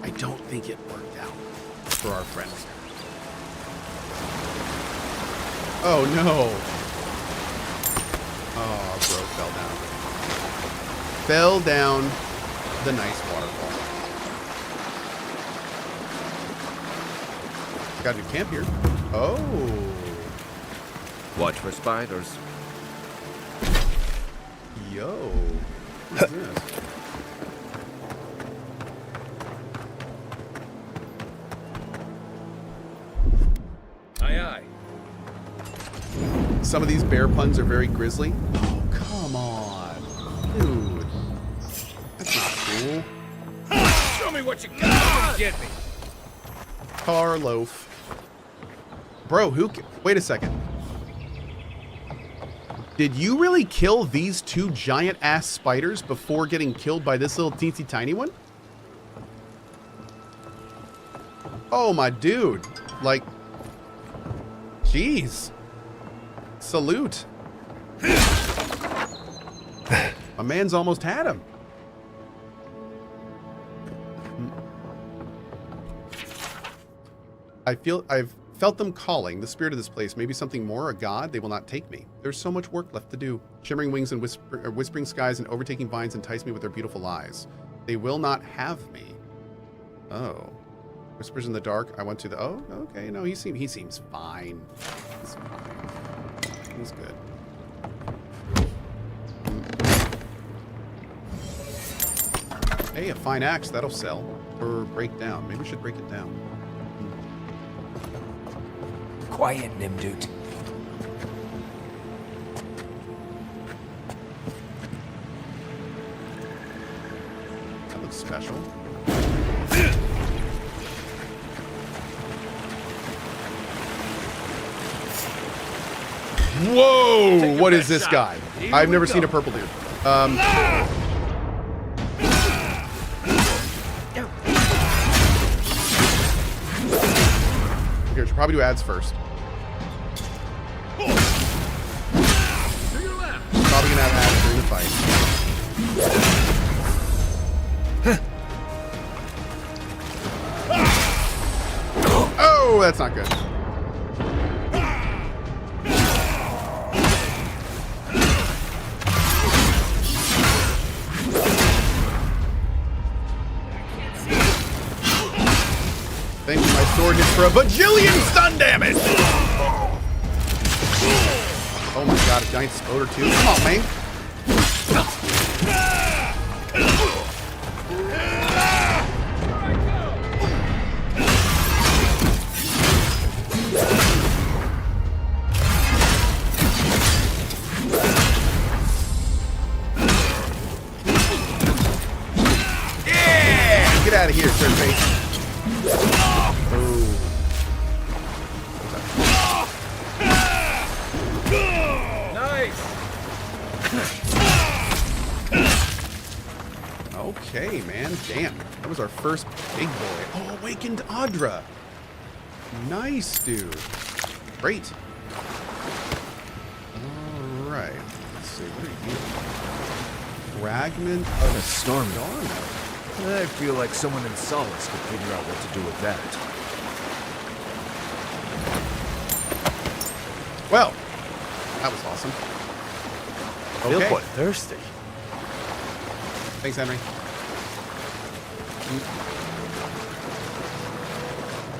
I don't think it worked out for our friends. Oh no. Oh, bro fell down. Fell down the nice waterfall. Got a new camp here. Oh. Watch for spiders. Yo. What's this? Aye, aye. Some of these bear puns are very grisly. Oh, come on. Dude. That's not cool. Show me what you got. Get me. Carloaf. Bro, wait a second. Did you really kill these two giant ass spiders before getting killed by this little teensy tiny one? Oh my dude. Like, jeez. Salute. My man's almost had him. I've felt them calling, the spirit of this place, maybe something more, a god. They will not take me. There's so much work left to do. Shimmering wings and whispering skies and overtaking vines entice me with their beautiful eyes. They will not have me. Oh. Whispers in the dark. I went to the... Oh, okay. No, he seems fine. He's fine. He's good. Hey, a fine axe. That'll sell. Or break down. Maybe we should break it down. Quiet, Nimdut. looks special. Whoa! What is this guy? I've never seen a purple dude. Here, should probably do ads first. Probably gonna have ads during the fight. Oh, that's not good. Thank you, my sword hits for a bajillion stun damage! Oh my god, a giant spoder too? Come on, man. Yeah! Get out of here, turn face. Okay, man. Damn. That was our first big boy. Oh, Awakened Audra. Nice, dude. Great. All right. Let's see. What are you? Fragment of a storm. I feel like someone in Solace could figure out what to do with that. Well, that was awesome. I feel quite thirsty. Thanks, Henry.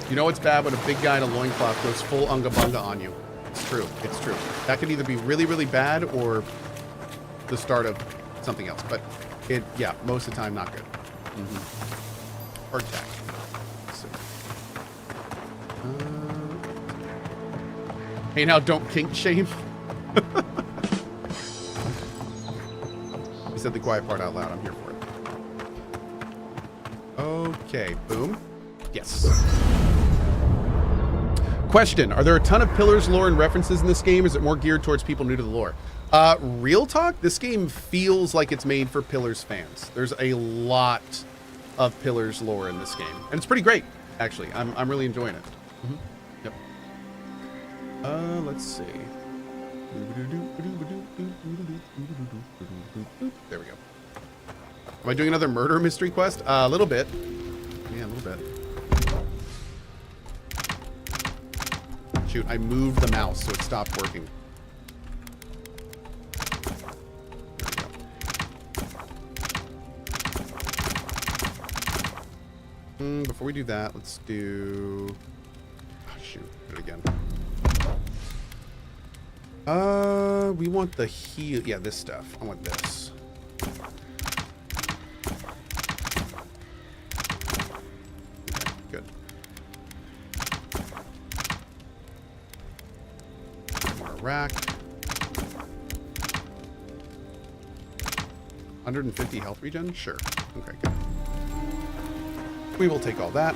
You know what's bad when a big guy in a loincloth goes full unga bunga on you? It's true. It's true. That could either be really, really bad or the start of something else. But yeah, most of the time, not good. Or attack. So, hey, now don't kink shame. You said the quiet part out loud. I'm here for it. Okay, boom. Yes. Question: are there a ton of pillars, lore, and references in this game? Is it more geared towards people new to the lore? Real talk, this game feels like it's made for Pillars fans. There's a lot of Pillars lore in this game, and it's pretty great, actually. I'm really enjoying it. Yep. Let's see. There we go. Am I doing another murder mystery quest? A little bit. Yeah, a little bit. Shoot, I moved the mouse, so it stopped working. Before we do that, let's do... Oh, shoot, do it again. We want the heal... Yeah, this stuff. I want this. Okay, good. More rack. 150 health regen? Sure. Okay, good. We will take all that.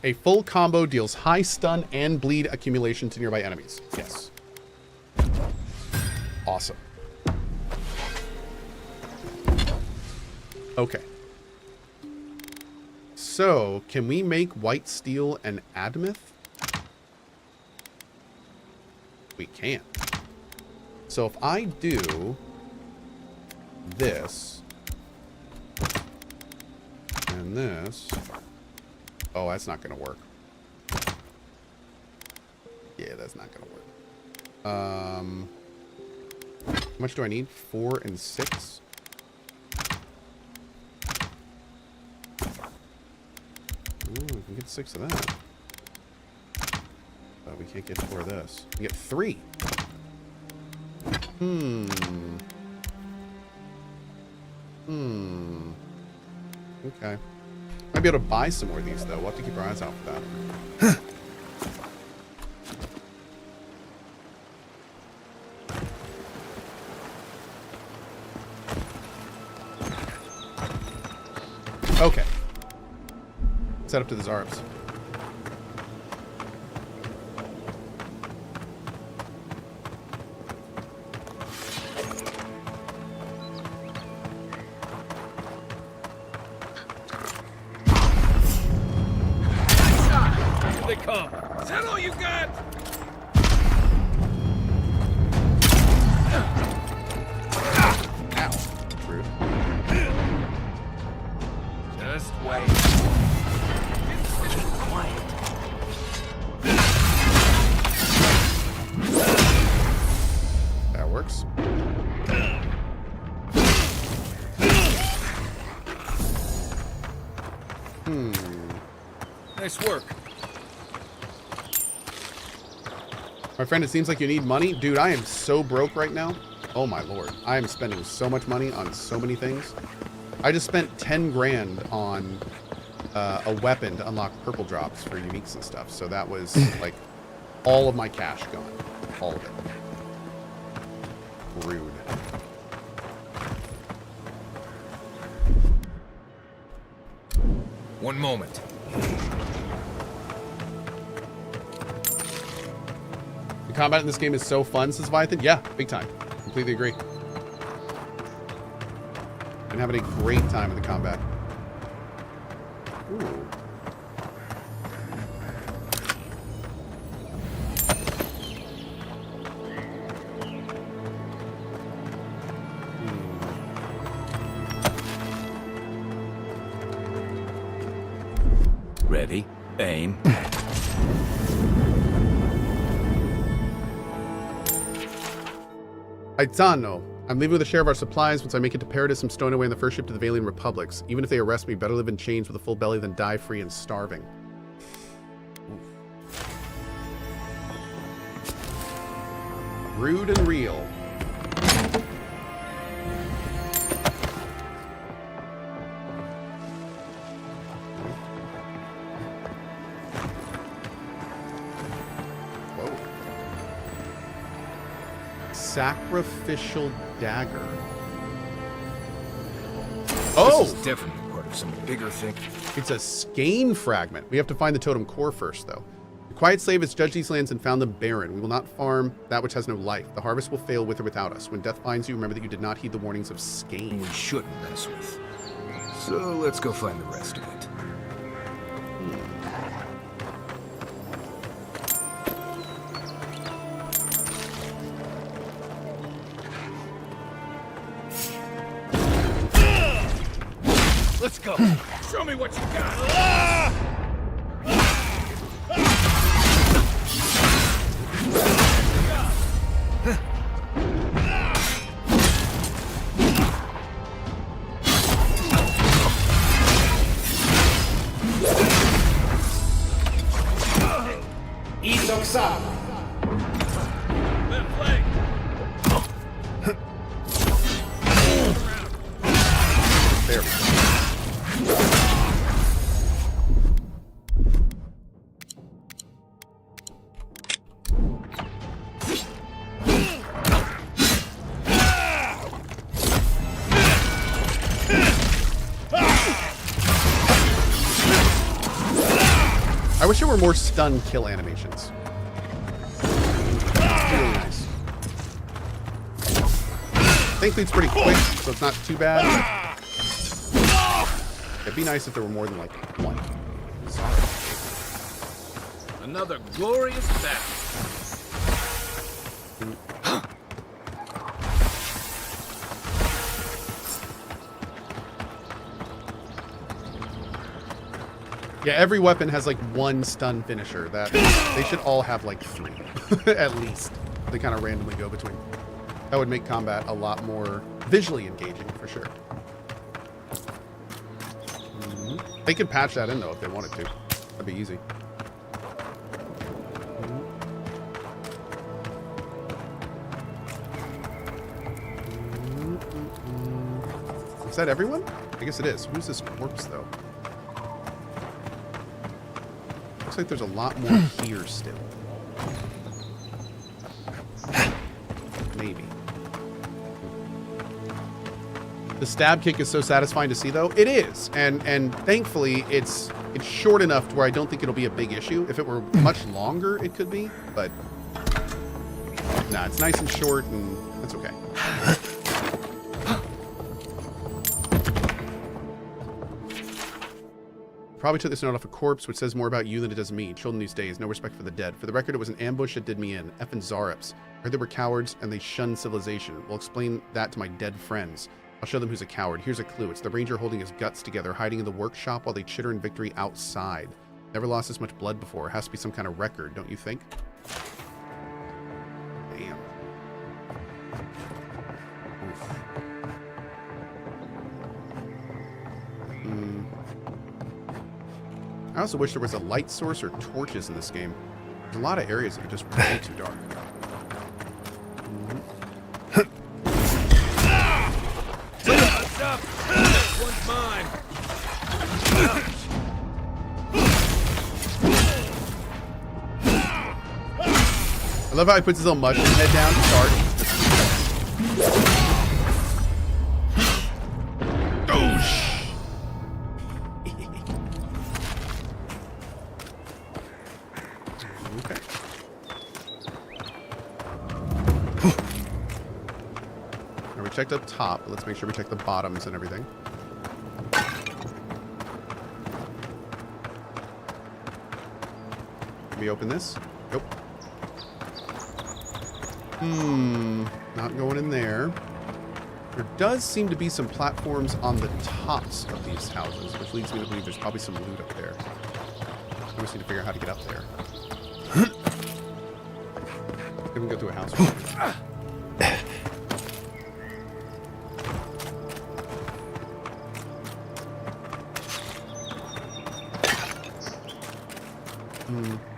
A full combo deals high stun and bleed accumulation to nearby enemies. Yes. Awesome. Okay. So, can we make white steel and adamant? We can. So if I do this and this, oh, that's not going to work. Yeah, that's not going to work. How much do I need? 4 and 6. Ooh, we can get 6 of that. But we can't get 4 of this. We get 3. Okay. Might be able to buy some more of these, though. We'll have to keep our eyes out for that. Set up to the Zarps. Here they come. Is that all you got? Ow. Rude. Just wait. Keep quiet. That works. Nice work. My friend, it seems like you need money. Dude, I am so broke right now. Oh my lord. I am spending so much money on so many things. I just spent 10 grand on a weapon to unlock purple drops for uniques and stuff. So that was like all of my cash gone. All of it. Rude. One moment. The combat in this game is so fun, says Leviathan. Yeah, big time. Completely agree. Been having a great time with the combat. Ooh. Ready, aim. Aitano. I'm leaving with a share of our supplies. Once I make it to Paradis, I'm stowing away on the first ship to the Valian Republics. Even if they arrest me, better live in chains with a full belly than die free and starving. Oof. Rude and real. Whoa. Sacrificial dagger. Oh! This is definitely part of some bigger thing. It's a skein fragment. We have to find the totem core first, though. The quiet slave has judged these lands and found them barren. We will not farm that which has no life. The harvest will fail with or without us. When death finds you, remember that you did not heed the warnings of skein. We shouldn't mess with. So let's go find the rest of it. Let's go. Show me what you got. Left leg. There we go. I wish there were more stun kill animations. Really nice. Thankfully it's pretty quick, so it's not too bad. It'd be nice if there were more than like one. Another glorious battle. Yeah, every weapon has like one stun finisher. That they should all have like 3, at least. They kind of randomly go between. That would make combat a lot more visually engaging for sure. They could patch that in though if they wanted to. That'd be easy. Is that everyone? I guess it is. Who's this corpse though? Looks like there's a lot more here still. Maybe. The stab kick is so satisfying to see though. It is. And thankfully it's It's short enough to where I don't think it'll be a big issue. If it were much longer, it could be, but nah, it's nice and short, and that's okay. Probably took this note off a corpse, which says more about you than it does me. Children these days, no respect for the dead. For the record, it was an ambush that did me in. Effing Zaryps. I heard they were cowards, and they shunned civilization. We'll explain that to my dead friends. I'll show them who's a coward. Here's a clue. It's the ranger holding his guts together, hiding in the workshop while they chitter in victory outside. Never lost this much blood before. It has to be some kind of record, don't you think? Damn. Oof. I also wish there was a light source or torches in this game. There's a lot of areas that are just way too dark. What's up? This one's mine. I love how he puts his little mushroom head down to charge. Checked up top. Let's make sure we check the bottoms and everything. Can we open this? Nope. Not going in there. There does seem to be some platforms on the tops of these houses, which leads me to believe there's probably some loot up there. I just need to figure out how to get up there. Can we go through a house?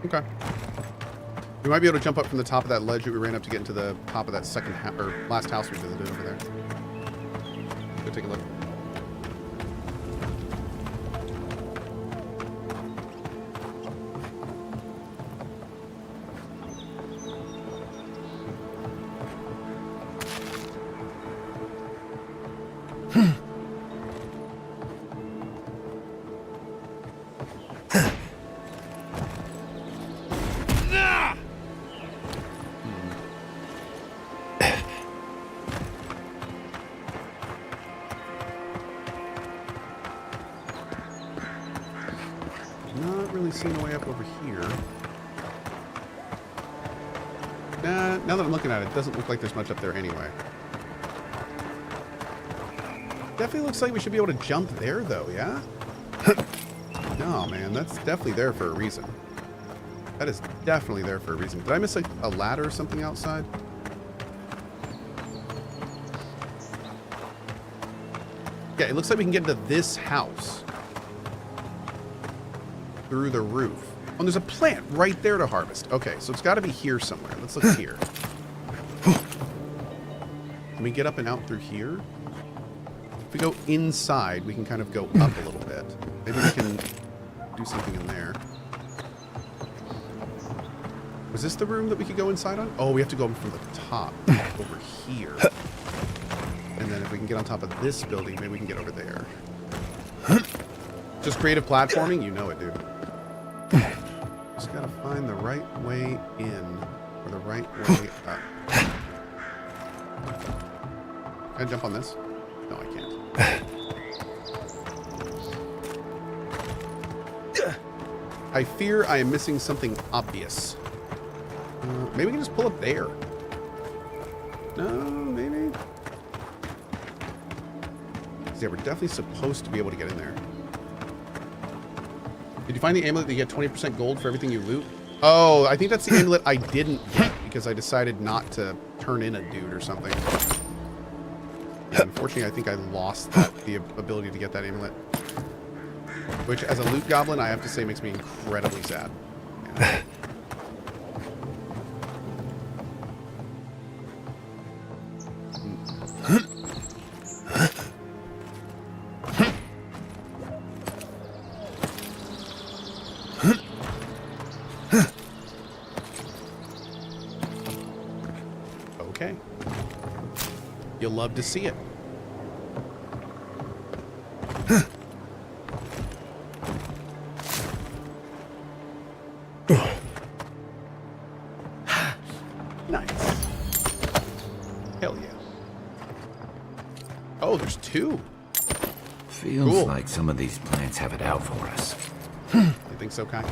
Okay. We might be able to jump up from the top of that ledge that we ran up to get into the top of that second or last house we visited over there. Go take a look. Seeing a way up over here. Nah, now that I'm looking at it, it doesn't look like there's much up there anyway. Definitely looks like we should be able to jump there, though, yeah? No, man, that's definitely there for a reason. That is definitely there for a reason. Did I miss a ladder or something outside? Yeah, it looks like we can get into this house through the roof. Oh, and there's a plant right there to harvest. Okay, so it's got to be here somewhere. Let's look here. Can we get up and out through here? If we go inside, we can kind of go up a little bit. Maybe we can do something in there. Was this the room that we could go inside on? Oh, we have to go from the top over here. And then if we can get on top of this building, maybe we can get over there. Just creative platforming? You know it, dude. Just gotta find the right way in, or the right way up. Can I jump on this? No, I can't. I fear I am missing something obvious. Maybe we can just pull up there. No, maybe. Yeah, we're definitely supposed to be able to get in there. Did you find the amulet that you get 20% gold for everything you loot? Oh, I think that's the amulet I didn't get because I decided not to turn in a dude or something. Yeah, unfortunately, I think I lost the ability to get that amulet. Which, as a loot goblin, I have to say makes me incredibly sad. Yeah. Okay. You'll love to see it. Nice. Hell yeah. Oh, there's 2. Feels Cool. like some of these plants have it out for us. You think so, Kai?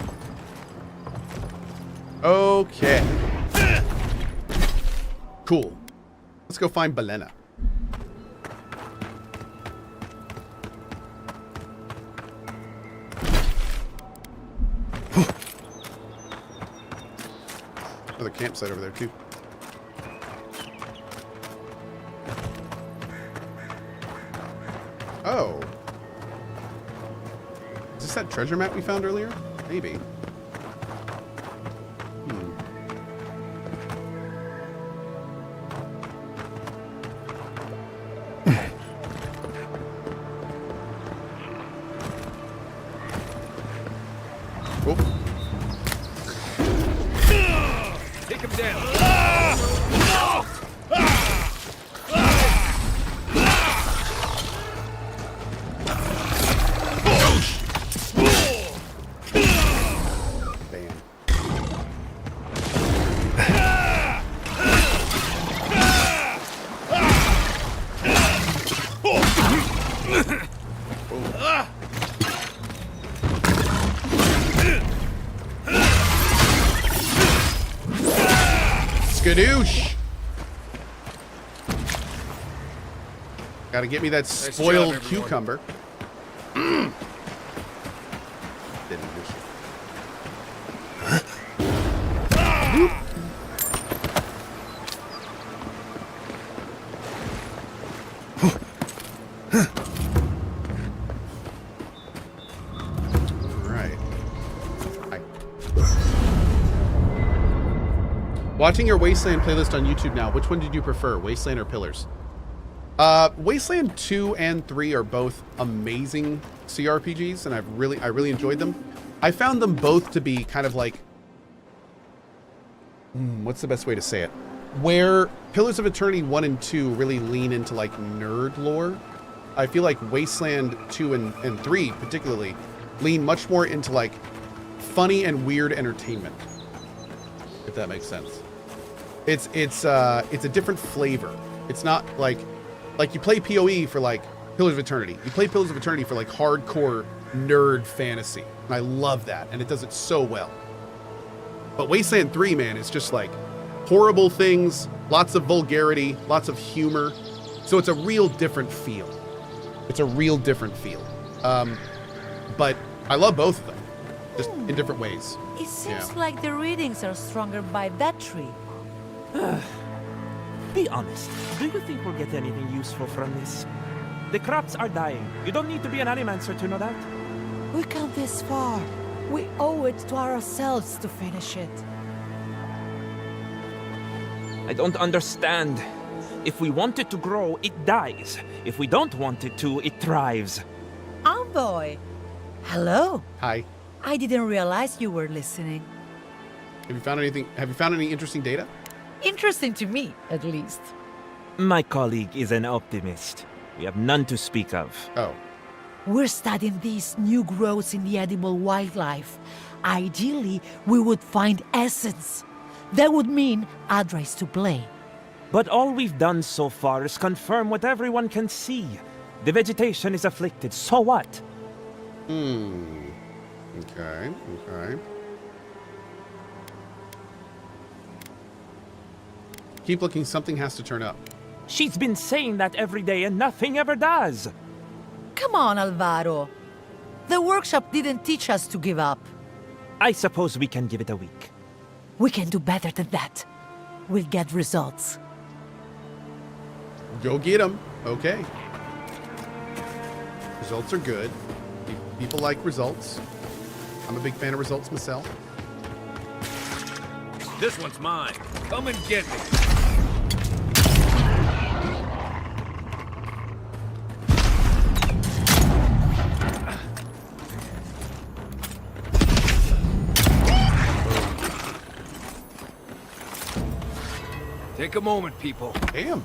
Okay. Cool. Let's go find Belena. Another campsite over there, too. Oh. Is this that treasure map we found earlier? Maybe. Cool. Take him down. Skadoosh! Gotta get me that spoiled job, cucumber. Didn't wish it. Whoop. Right. Hi. Watching your Wasteland playlist on YouTube now, which one did you prefer, Wasteland or Pillars? Wasteland 2 and 3 are both amazing CRPGs, and I really enjoyed them. I found them both to be kind of like, what's the best way to say it? Where Pillars of Eternity 1 and 2 really lean into like nerd lore, I feel like Wasteland 2 and 3 particularly lean much more into like funny and weird entertainment, if that makes sense. It's a different flavor. It's not like you play PoE for like Pillars of Eternity. You play Pillars of Eternity for like hardcore nerd fantasy. And I love that, and it does it so well. But Wasteland 3, man, is just like horrible things, lots of vulgarity, lots of humor. So it's a real different feel. It's a real different feel. But I love both of them, just in different ways. It seems like the readings are stronger by that tree. Be honest. Do you think we'll get anything useful from this? The crops are dying. You don't need to be an animancer to know that. We come this far. We owe it to ourselves to finish it. I don't understand. If we want it to grow, it dies. If we don't want it to, it thrives. Envoy! Hello. Hi. I didn't realize you were listening. Have you found anything? Have you found any interesting data? Interesting to me, at least. My colleague is an optimist. We have none to speak of. Oh. We're studying these new growths in the edible wildlife. Ideally, we would find essence. That would mean Adra's to blame. But all we've done so far is confirm what everyone can see. The vegetation is afflicted, so what? Okay. Keep looking, something has to turn up. She's been saying that every day and nothing ever does. Come on, Alvaro. The workshop didn't teach us to give up. I suppose we can give it a week. We can do better than that. We'll get results. Go get them. Okay. Results are good. People like results. I'm a big fan of results myself. This one's mine. Come and get me. Take a moment, people. Damn.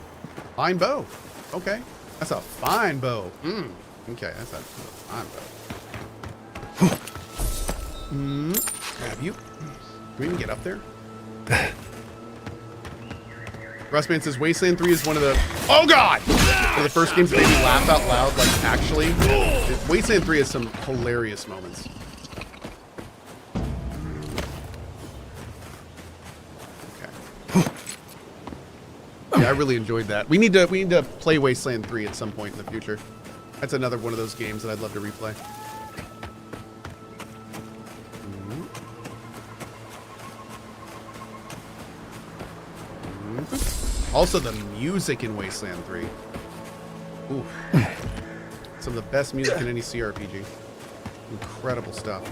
Fine bow. Okay. That's a fine bow. Okay, that's a fine bow. Grab you. Can we even get up there? Rustman says Wasteland 3 is one of the one of the first games that made me laugh out loud, like actually. Wasteland 3 has some hilarious moments. Okay. Yeah, I really enjoyed that. We need to play Wasteland 3 at some point in the future. That's another one of those games that I'd love to replay. Also, the music in Wasteland 3. Ooh. Some of the best music in any CRPG. Incredible stuff.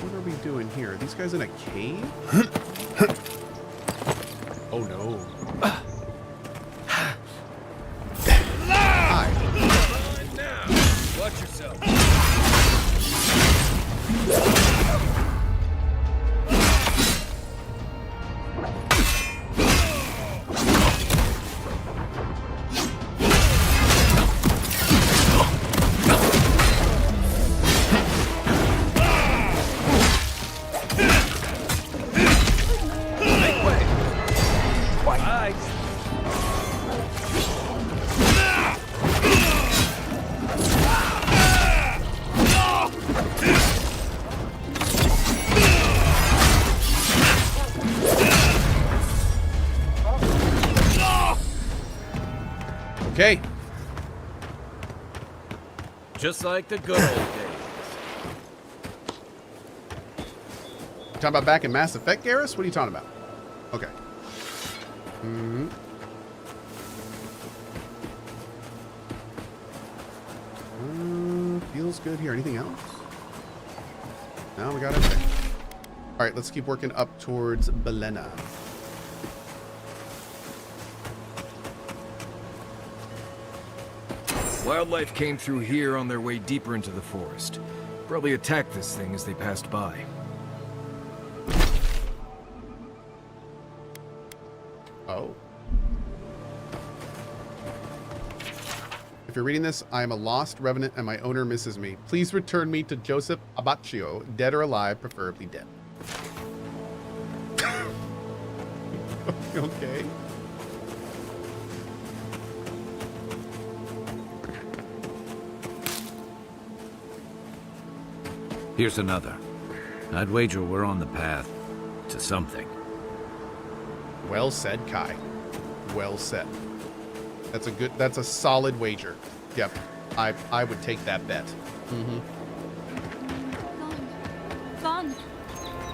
What are we doing here? Are these guys in a cave? Oh no. Watch yourself. Make way. Why? Okay. Just like the good old days. Talking about back in Mass Effect, Garrus? What are you talking about? Okay. Feels good here. Anything else? No, we got everything. All right, let's keep working up towards Belena. Wildlife came through here on their way deeper into the forest. Probably attacked this thing as they passed by. Oh. If you're reading this, I am a lost revenant and my owner misses me. Please return me to Joseph Abaccio, dead or alive, preferably dead. Okay. Here's another. I'd wager we're on the path to something. Well said, Kai. Well said. That's a solid wager. Yep. I would take that bet. Mm-hmm. Gone.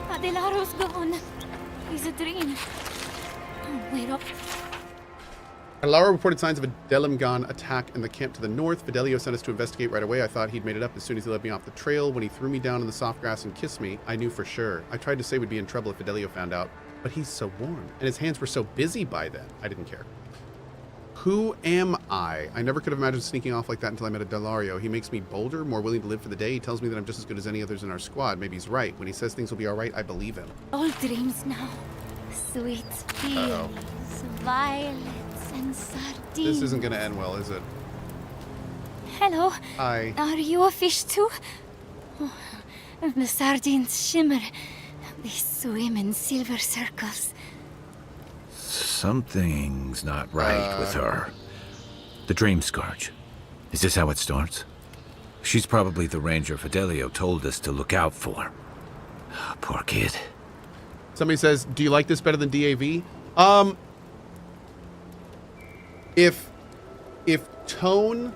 Adelaro's gone. It's a dream. Wait up. Alara reported signs of a Delimgan attack in the camp to the north. Fidelio sent us to investigate right away. I thought he'd made it up as soon as he let me off the trail. When he threw me down in the soft grass and kissed me, I knew for sure. I tried to say we'd be in trouble if Fidelio found out, but he's so warm, and his hands were so busy by then. I didn't care. Who am I? I never could have imagined sneaking off like that until I met a Delario. He makes me bolder, more willing to live for the day. He tells me that I'm just as good as any others in our squad. Maybe he's right. When he says things will be all right, I believe him. All dreams now. Sweet fields, violets, and sardines. This isn't going to end well, is it? Hello. Hi. Are you a fish too? Oh, the sardines shimmer. They swim in silver circles. Something's not right with her. The dream scourge. Is this how it starts? She's probably the ranger Fidelio told us to look out for. Poor kid. Somebody says, do you like this better than DAV? If the tone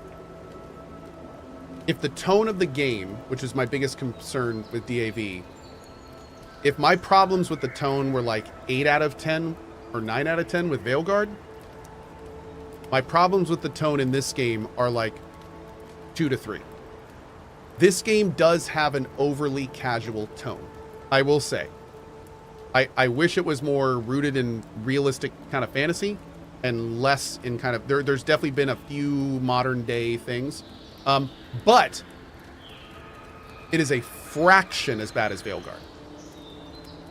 of the game, which is my biggest concern with DAV, if my problems with the tone were like 8 out of 10 or 9 out of 10 with Veilguard, my problems with the tone in this game are like 2 to 3. This game does have an overly casual tone, I will say. I wish it was more rooted in realistic kind of fantasy and less in kind of... There's definitely been a few modern day things. But it is a fraction as bad as Veilguard.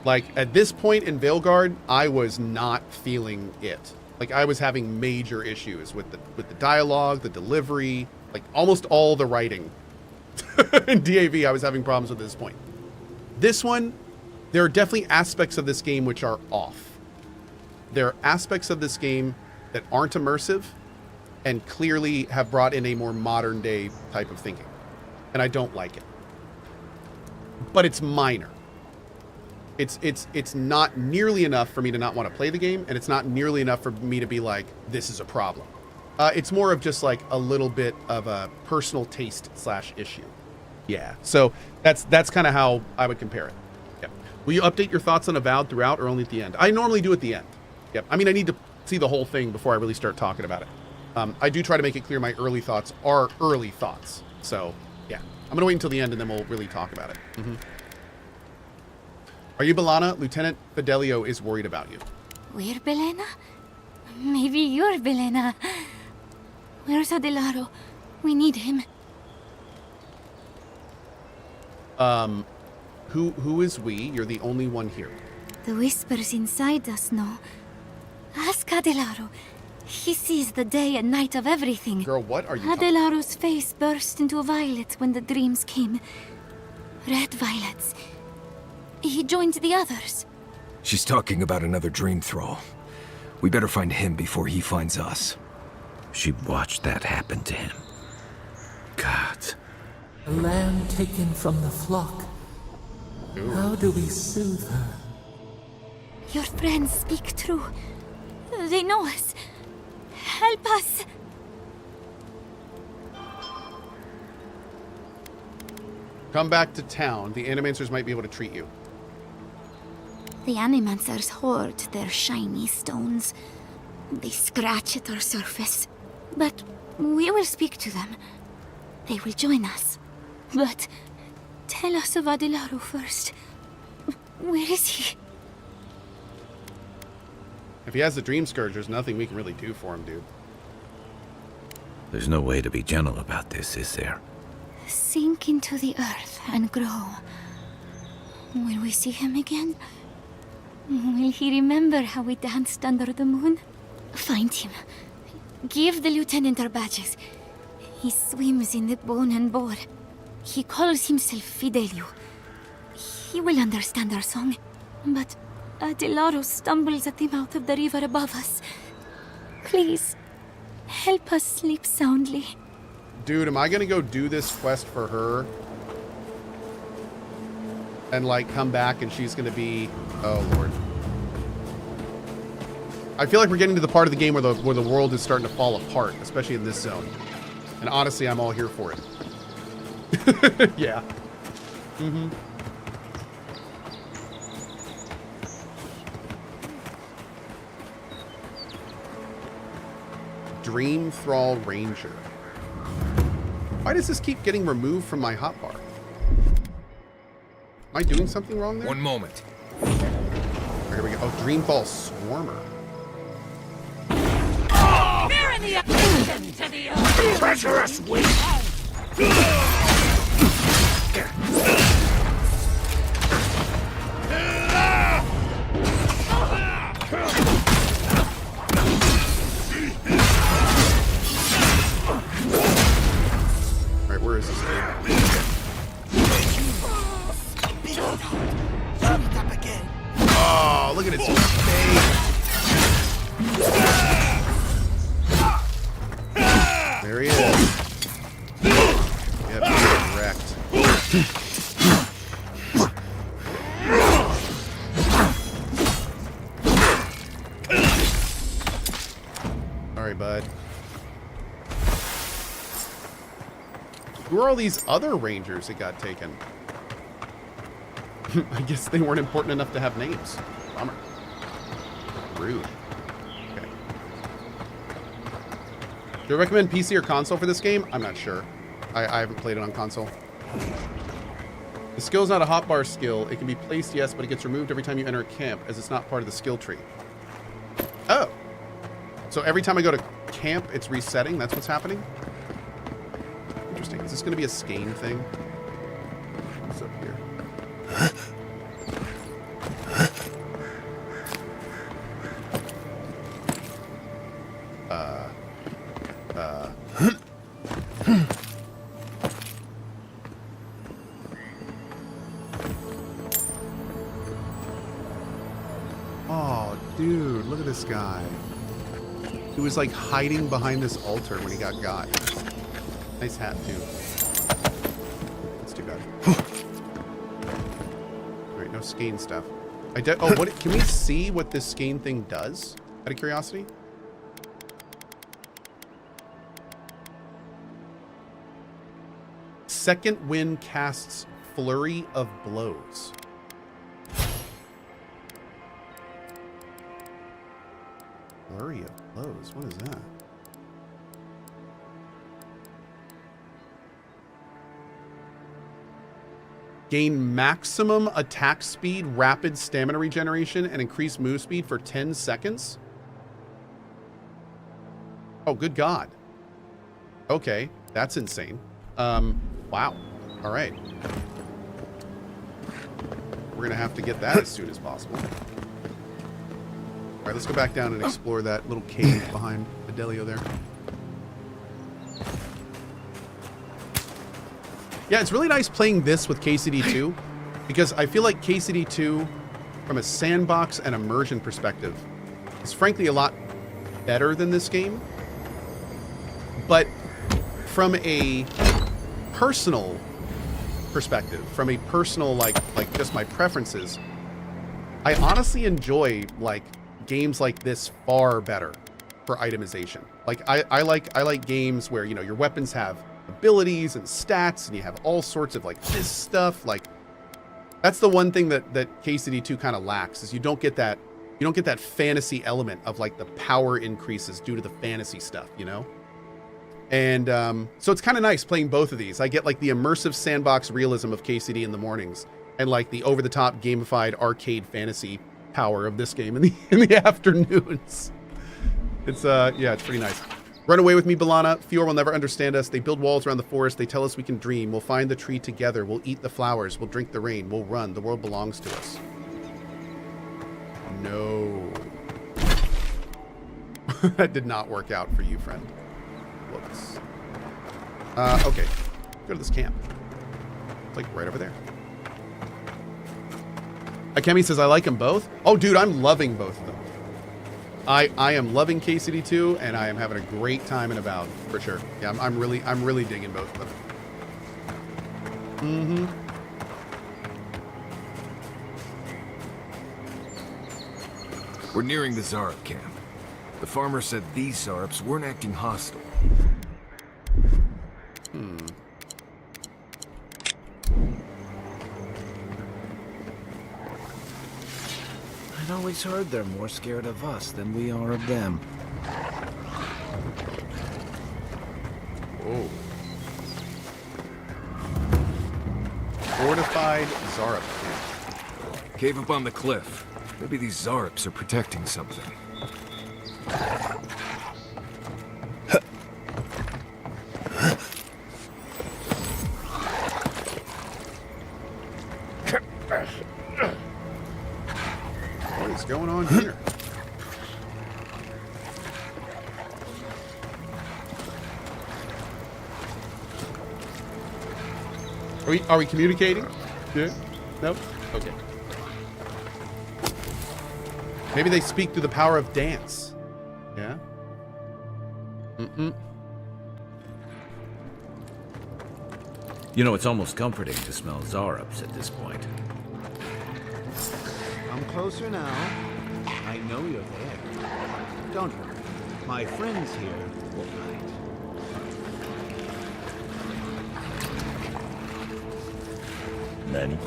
Like, at this point in Veilguard, I was not feeling it. Like, I was having major issues with the dialogue, the delivery, like almost all the writing In DAV, I was having problems with this point. This one, there are definitely aspects of this game which are off. There are aspects of this game that aren't immersive and clearly have brought in a more modern day type of thinking. And I don't like it. But it's minor. It's not nearly enough for me to not want to play the game, and it's not nearly enough for me to be like, this is a problem. It's more of just like a little bit of a personal taste / issue. Yeah, so that's kind of how I would compare it. Yep. Will you update your thoughts on Avowed throughout or only at the end? I normally do at the end. Yep. I mean, I need to see the whole thing before I really start talking about it. I do try to make it clear my early thoughts are early thoughts. So, yeah. I'm going to wait until the end and then we'll really talk about it. Are you Belana? Lieutenant Fidelio is worried about you. We're Belena? Maybe you're Belena. Where's Adelaro? We need him. Who is we? You're the only one here. The whispers inside us know. Ask Adelaro. He sees the day and night of everything. Girl, what are you Adelaro's face burst into violets when the dreams came. Red violets. He joined the others. She's talking about another dream thrall. We better find him before he finds us. She watched that happen to him. God. A lamb taken from the flock. Ooh. How do we soothe her? Your friends speak true. They know us. Help us. Come back to town. The Animancers might be able to treat you. The Animancers hoard their shiny stones. They scratch at our surface. But we will speak to them. They will join us. But tell us of Adelaro first. Where is he? If he has the Dream Scourge, there's nothing we can really do for him, dude. There's no way to be gentle about this, is there? Sink into the earth and grow. Will we see him again? Will he remember how we danced under the moon? Find him. Give the lieutenant our badges. He swims in the bone and boar. He calls himself Fidelio. He will understand our song. But Adelaro stumbles at the mouth of the river above us. Please, help us sleep soundly. Dude, am I gonna go do this quest for her? And like come back and she's gonna be, oh lord. I feel like we're getting to the part of the game where the world is starting to fall apart, especially in this zone. And honestly, I'm all here for it. Yeah. Dream Thrall Ranger. Why does this keep getting removed from my hotbar? Am I doing something wrong there? One moment. Here we go. Oh, Dreamfall Swarmer. Mirror the action to the earth. Treacherous wind. Alright, where is this thing? Oh, look at its face. There he is. Yep, he's getting wrecked. Sorry, bud. Who are all these other rangers that got taken? I guess they weren't important enough to have names. Bummer. Rude. Okay. Do I recommend PC or console for this game? I'm not sure. I haven't played it on console. The skill is not a hotbar skill. It can be placed, yes, but it gets removed every time you enter a camp, as it's not part of the skill tree. Oh. So every time I go to camp, it's resetting? That's what's happening? Interesting. Is this going to be a skein thing? What's up here? this guy. He was like hiding behind this altar when he got. Nice hat too. That's too bad. All right, no skein stuff. What? Can we see what this skein thing does? Out of curiosity. Second wind casts flurry of blows. Flurry of blows. What is that? Gain maximum attack speed, rapid stamina regeneration, and increased move speed for 10 seconds. Oh, good God. Okay, that's insane. Wow. All right. We're going to have to get that as soon as possible. All right, let's go back down and explore that little cave behind Fidelio there. Yeah, it's really nice playing this with KCD2 because I feel like KCD2, from a sandbox and immersion perspective, is frankly a lot better than this game. But from a personal perspective, from a personal like just my preferences, I honestly enjoy like games like this far better for itemization. Like I like games where, you know, your weapons have abilities and stats and you have all sorts of like this stuff. Like that's the one thing that KCD2 kind of lacks, is you don't get that fantasy element of like the power increases due to the fantasy stuff, you know? And so it's kind of nice playing both of these. I get like the immersive sandbox realism of KCD in the mornings and like the over-the-top gamified arcade fantasy power of this game in the afternoons. It's yeah, it's pretty nice. Run away with me, Balana. Fior will never understand us. They build walls around the forest. They tell us we can dream. We'll find the tree together. We'll eat the flowers. We'll drink the rain. We'll run. The world belongs to us. No. That did not work out for you, friend. Whoops. Okay. Go to this camp. It's like right over there. Akemi says, I like them both. Oh, dude, I'm loving both of them. I am loving KCD2, and I am having a great time in Avowed, for sure. Yeah, I'm really digging both of them. We're nearing the Zarp camp. The farmer said these Zarps weren't acting hostile. I'd always heard they're more scared of us than we are of them. Whoa. Fortified Zarp camp. Cave up on the cliff. Maybe these Zarps are protecting something. What is going on here? Are we communicating? Yeah? Nope? Okay. Maybe they speak through the power of dance. Yeah? You know, it's almost comforting to smell Zarups at this point. Come closer now. I know you're there. Don't worry. My friends here will hide. Nani?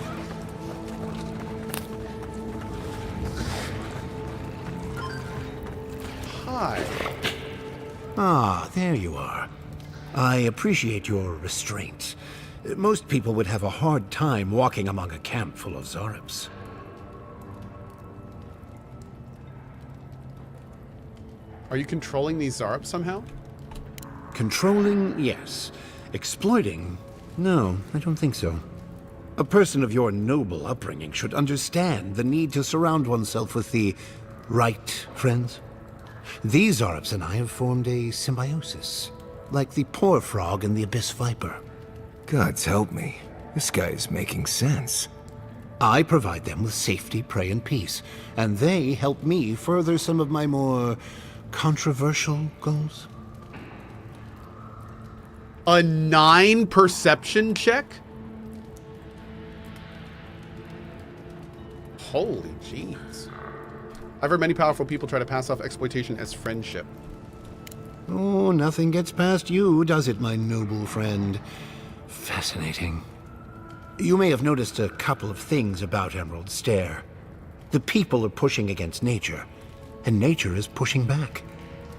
Hi. Ah, there you are. I appreciate your restraint. Most people would have a hard time walking among a camp full of Zarups. Are you controlling these Zarups somehow? Controlling, yes. Exploiting? No, I don't think so. A person of your noble upbringing should understand the need to surround oneself with the right friends. These Zarups and I have formed a symbiosis, like the poor frog and the abyss viper. Gods help me. This guy is making sense. I provide them with safety, prey, and peace, and they help me further some of my more controversial goals. A 9 perception check? Holy jeez. I've heard many powerful people try to pass off exploitation as friendship. Oh, nothing gets past you, does it, my noble friend? Fascinating. You may have noticed a couple of things about Emerald Stair. The people are pushing against nature, and nature is pushing back.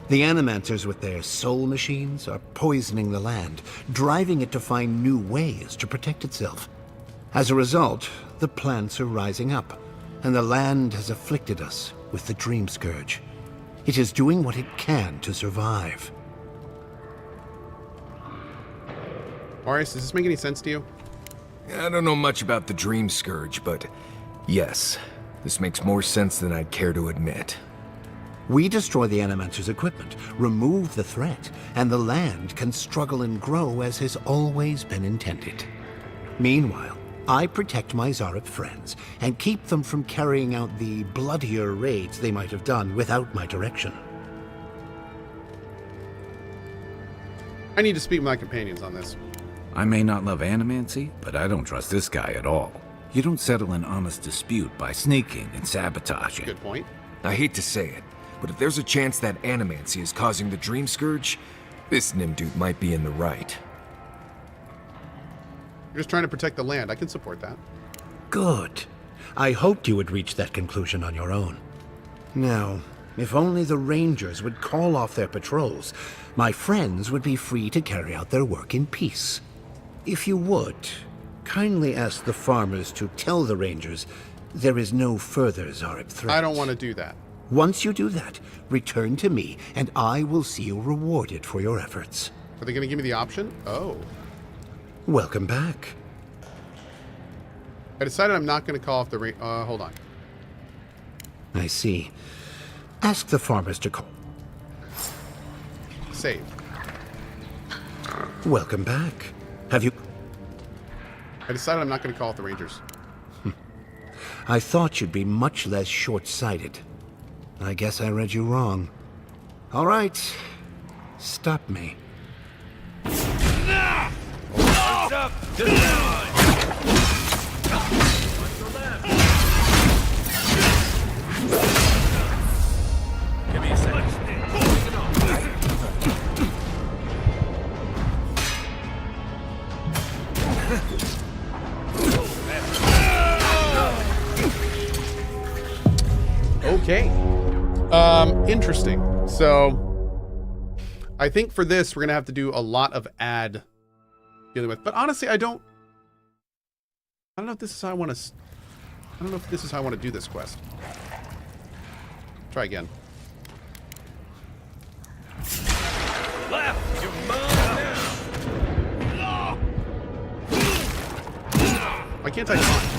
The Animancers with their soul machines are poisoning the land, driving it to find new ways to protect itself. As a result, the plants are rising up, and the land has afflicted us with the Dream Scourge. It is doing what it can to survive. Marius, does this make any sense to you? I don't know much about the Dream Scourge, but yes, this makes more sense than I'd care to admit. We destroy the Animancer's equipment, remove the threat, and the land can struggle and grow as has always been intended. Meanwhile, I protect my Zarep friends and keep them from carrying out the bloodier raids they might have done without my direction. I need to speak with my companions on this. I may not love animancy, but I don't trust this guy at all. You don't settle an honest dispute by sneaking and sabotaging. Good point. I hate to say it, but if there's a chance that animancy is causing the Dream Scourge, this Nimdude might be in the right. You're just trying to protect the land. I can support that. Good. I hoped you would reach that conclusion on your own. Now, if only the Rangers would call off their patrols, my friends would be free to carry out their work in peace. If you would, kindly ask the farmers to tell the Rangers there is no further Zarep threat. I don't want to do that. Once you do that, return to me, and I will see you rewarded for your efforts. Are they going to give me the option? Oh. Welcome back. I decided I'm not going to call off the hold on. I see. Ask the farmers to call. Save. Welcome back. Have you... I decided I'm not going to call off the Rangers. I thought you'd be much less short-sighted. I guess I read you wrong. All right. Stop me. Up to the line. Give me a second. Okay. Interesting. So I think for this we're gonna have to do a lot of ad dealing with, but honestly I don't know if this is how I want to do this quest. Try again. Left, you're mine now. Why can't I climb?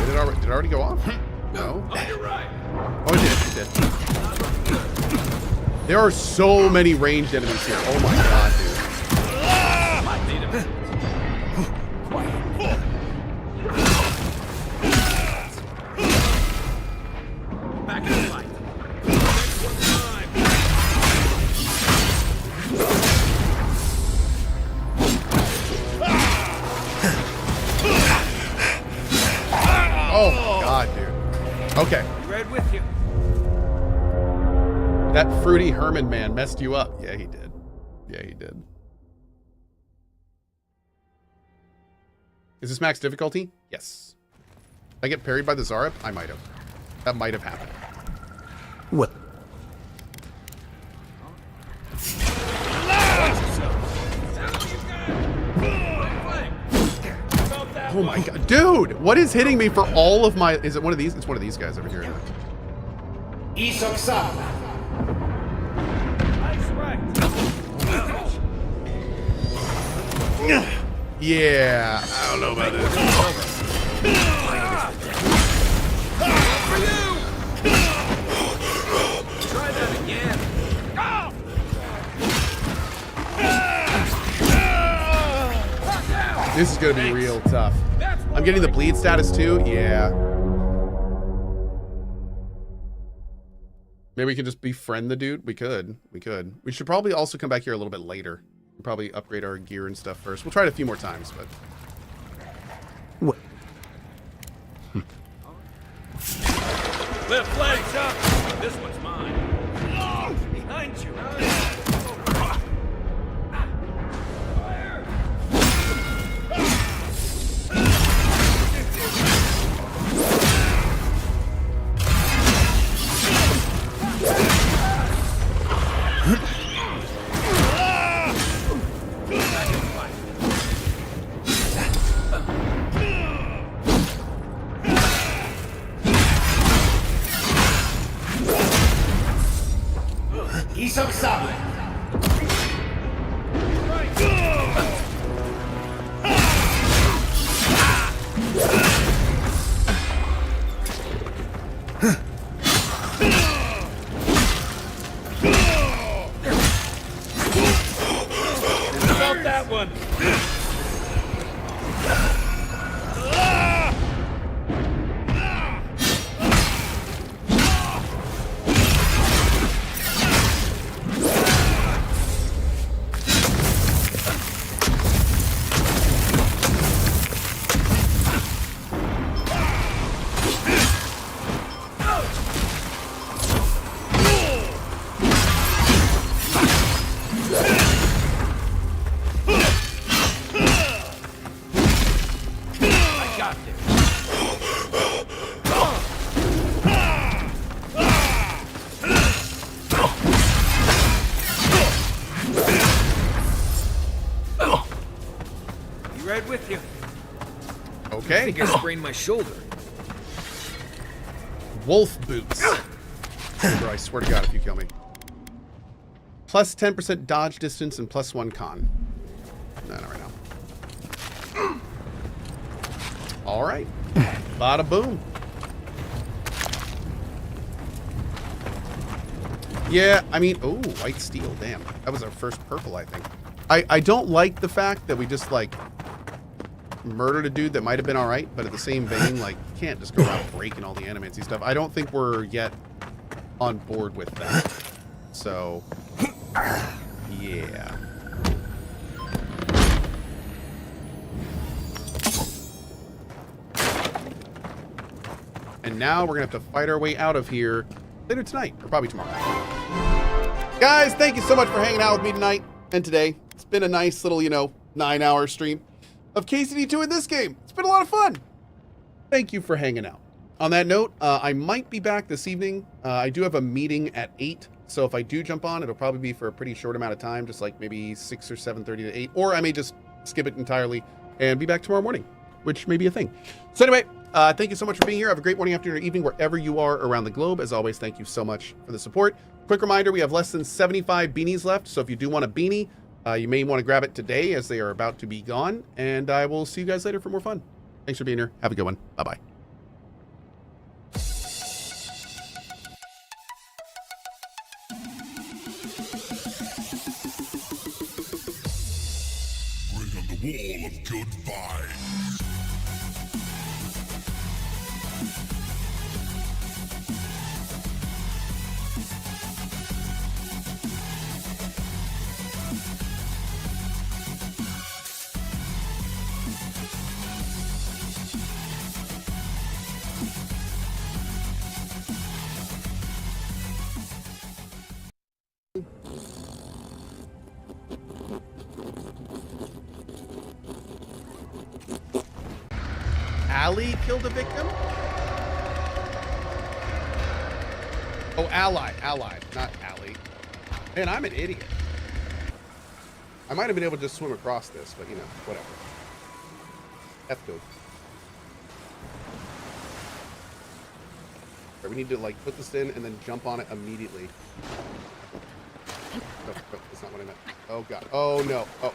Did it already go off? No. On your right. Oh, it did. There are so many ranged enemies here. Oh my god, dude. Might need a minute. Back in the fight. Next one time. Oh my god, dude. Okay. Right with you. That fruity Herman man messed you up. Yeah, he did. Yeah, he did. Is this max difficulty? Yes. Did I get parried by the Zarep? I might have. That might have happened. What? Oh my god. Dude, what is hitting me for all of my... Is it one of these? It's one of these guys over here. Yeah, I don't know about this. Try that again. This is gonna be real tough. I'm getting the bleed status too. Yeah. Maybe we can just befriend the dude. We could. We could. We should probably also come back here a little bit later. Probably upgrade our gear and stuff first. We'll try it a few more times, but. What? Lift legs up. This one's mine. Behind you. Isang sable. About that one. With you. Okay. I think I sprained my shoulder. Wolf boots. Bro, I swear to God, if you kill me. Plus 10% dodge distance and plus 1 con. No, not right now. All right. Bada boom. Yeah, I mean, oh, white steel. Damn. That was our first purple, I think. I don't like the fact that we just, like, murdered a dude that might have been all right, but at the same vein, like, you can't just go around breaking all the animancy stuff. I don't think we're yet on board with that. So, yeah. And now we're gonna have to fight our way out of here later tonight, or probably tomorrow. Guys, thank you so much for hanging out with me tonight and today. It's been a nice little, 9-hour stream of KCD2 in this game. It's been a lot of fun. Thank you for hanging out. On that note, I might be back this evening. I do have a meeting at 8, so if I do jump on, it'll probably be for a pretty short amount of time, just like maybe 6 or 7:30 to 8, or I may just skip it entirely and be back tomorrow morning, which may be a thing. So anyway, thank you so much for being here. Have a great morning, afternoon, or evening, wherever you are around the globe. As always, thank you so much for the support. Quick reminder, we have less than 75 beanies left, so if you do want a beanie, you may want to grab it today as they are about to be gone, and I will see you guys later for more fun. Thanks for being here. Have a good one. Bye-bye. Bring on the wall of good vibes. Ali killed a victim? Oh, ally, not Ali. Man, I'm an idiot. I might have been able to just swim across this, but whatever. F-go. Right, we need to, like, put this in and then jump on it immediately. No, that's not what I meant. Oh, God. Oh, no. Oh.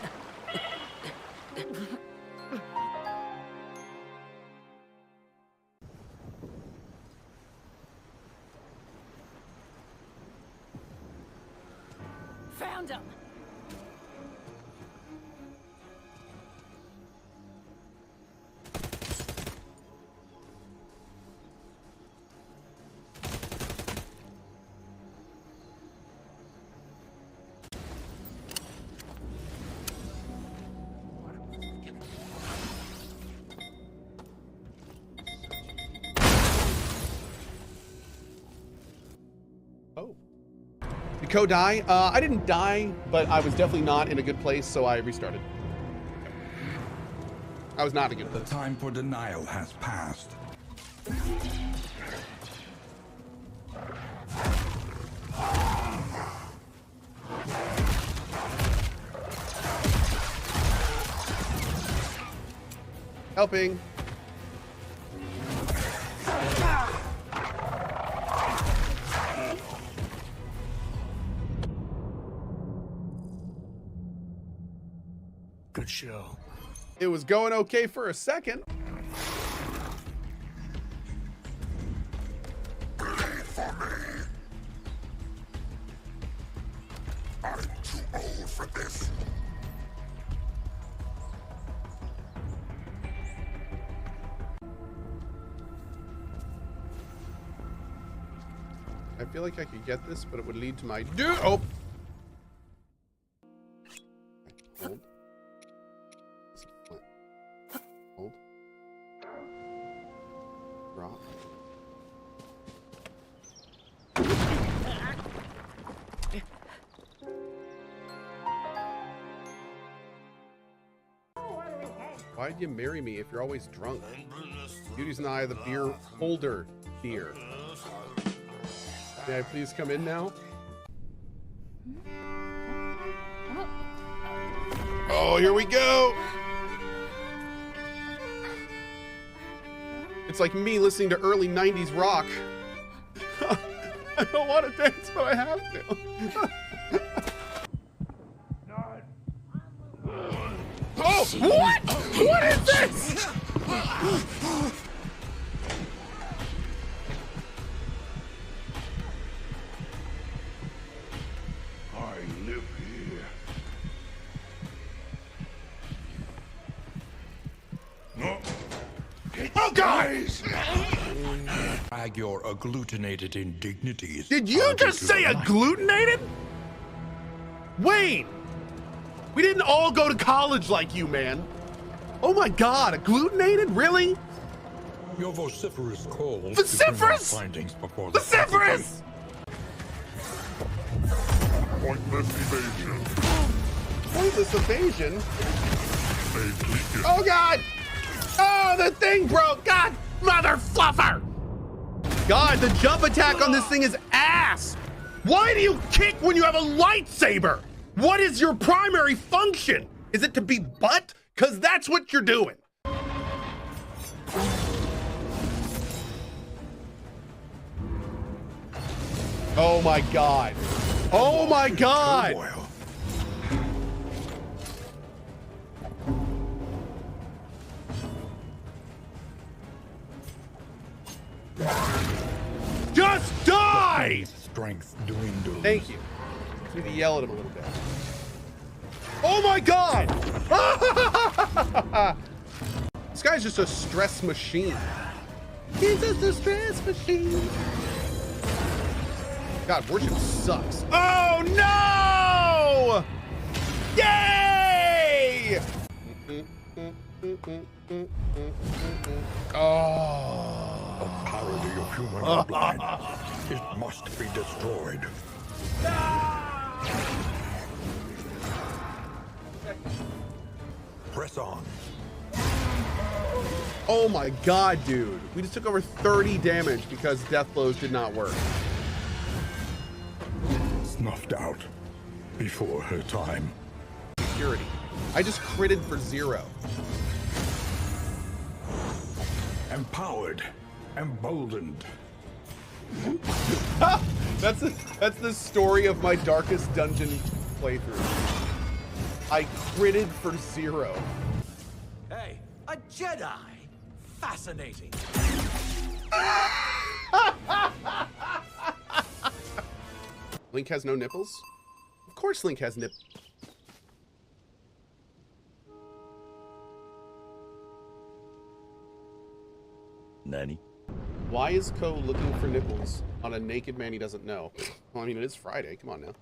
Found him! Cohh die? I didn't die, but I was definitely not in a good place, so I restarted. I was not in a good place. The time for denial has passed. Helping. Good show. It was going okay for a second. I'm too old for this. I feel like I could get this, but it would lead to my do. Oh. Hold. Hold. Drop. Why'd you marry me if you're always drunk? Beauty's in the eye of the beer holder here. May I please come in now? Oh, here we go! It's like me listening to early 90s rock. I don't want to dance, but I have to. Oh, what? What is this? I live here. No. Oh, guys! Drag your agglutinated indignities. Did you just say agglutinated? Wayne! We didn't all go to college like you, man. Oh my God, agglutinated? Really? Your vociferous calls. Vociferous? Findings before Vociferous! Pointless evasion. Pointless evasion? Oh God! Oh, the thing broke! God, mother fluffer! God, the jump attack on this thing is ass! Why do you kick when you have a lightsaber? What is your primary function? Is it to be butt? Because that's what you're doing. Oh my God. Oh my God. Just die! Strength dwindles. Thank you. Just need to yell at him a little bit. Oh my God! This guy's just a stress machine. He's just a stress machine. God, worship sucks. Oh no! Yay! Oh. A parody of human blind. It must be destroyed. Press on. Oh my God, dude. We just took over 30 damage because death blows did not work. Snuffed out before her time. Security. I just critted for 0. Empowered. Emboldened. That's the story of my darkest dungeon playthrough. I critted for 0. Hey, a Jedi! Fascinating. Link has no nipples? Of course Link has nipples. Nanny? Why is Cohh looking for nipples on a naked man he doesn't know? Well, I mean, it is Friday. Come on now.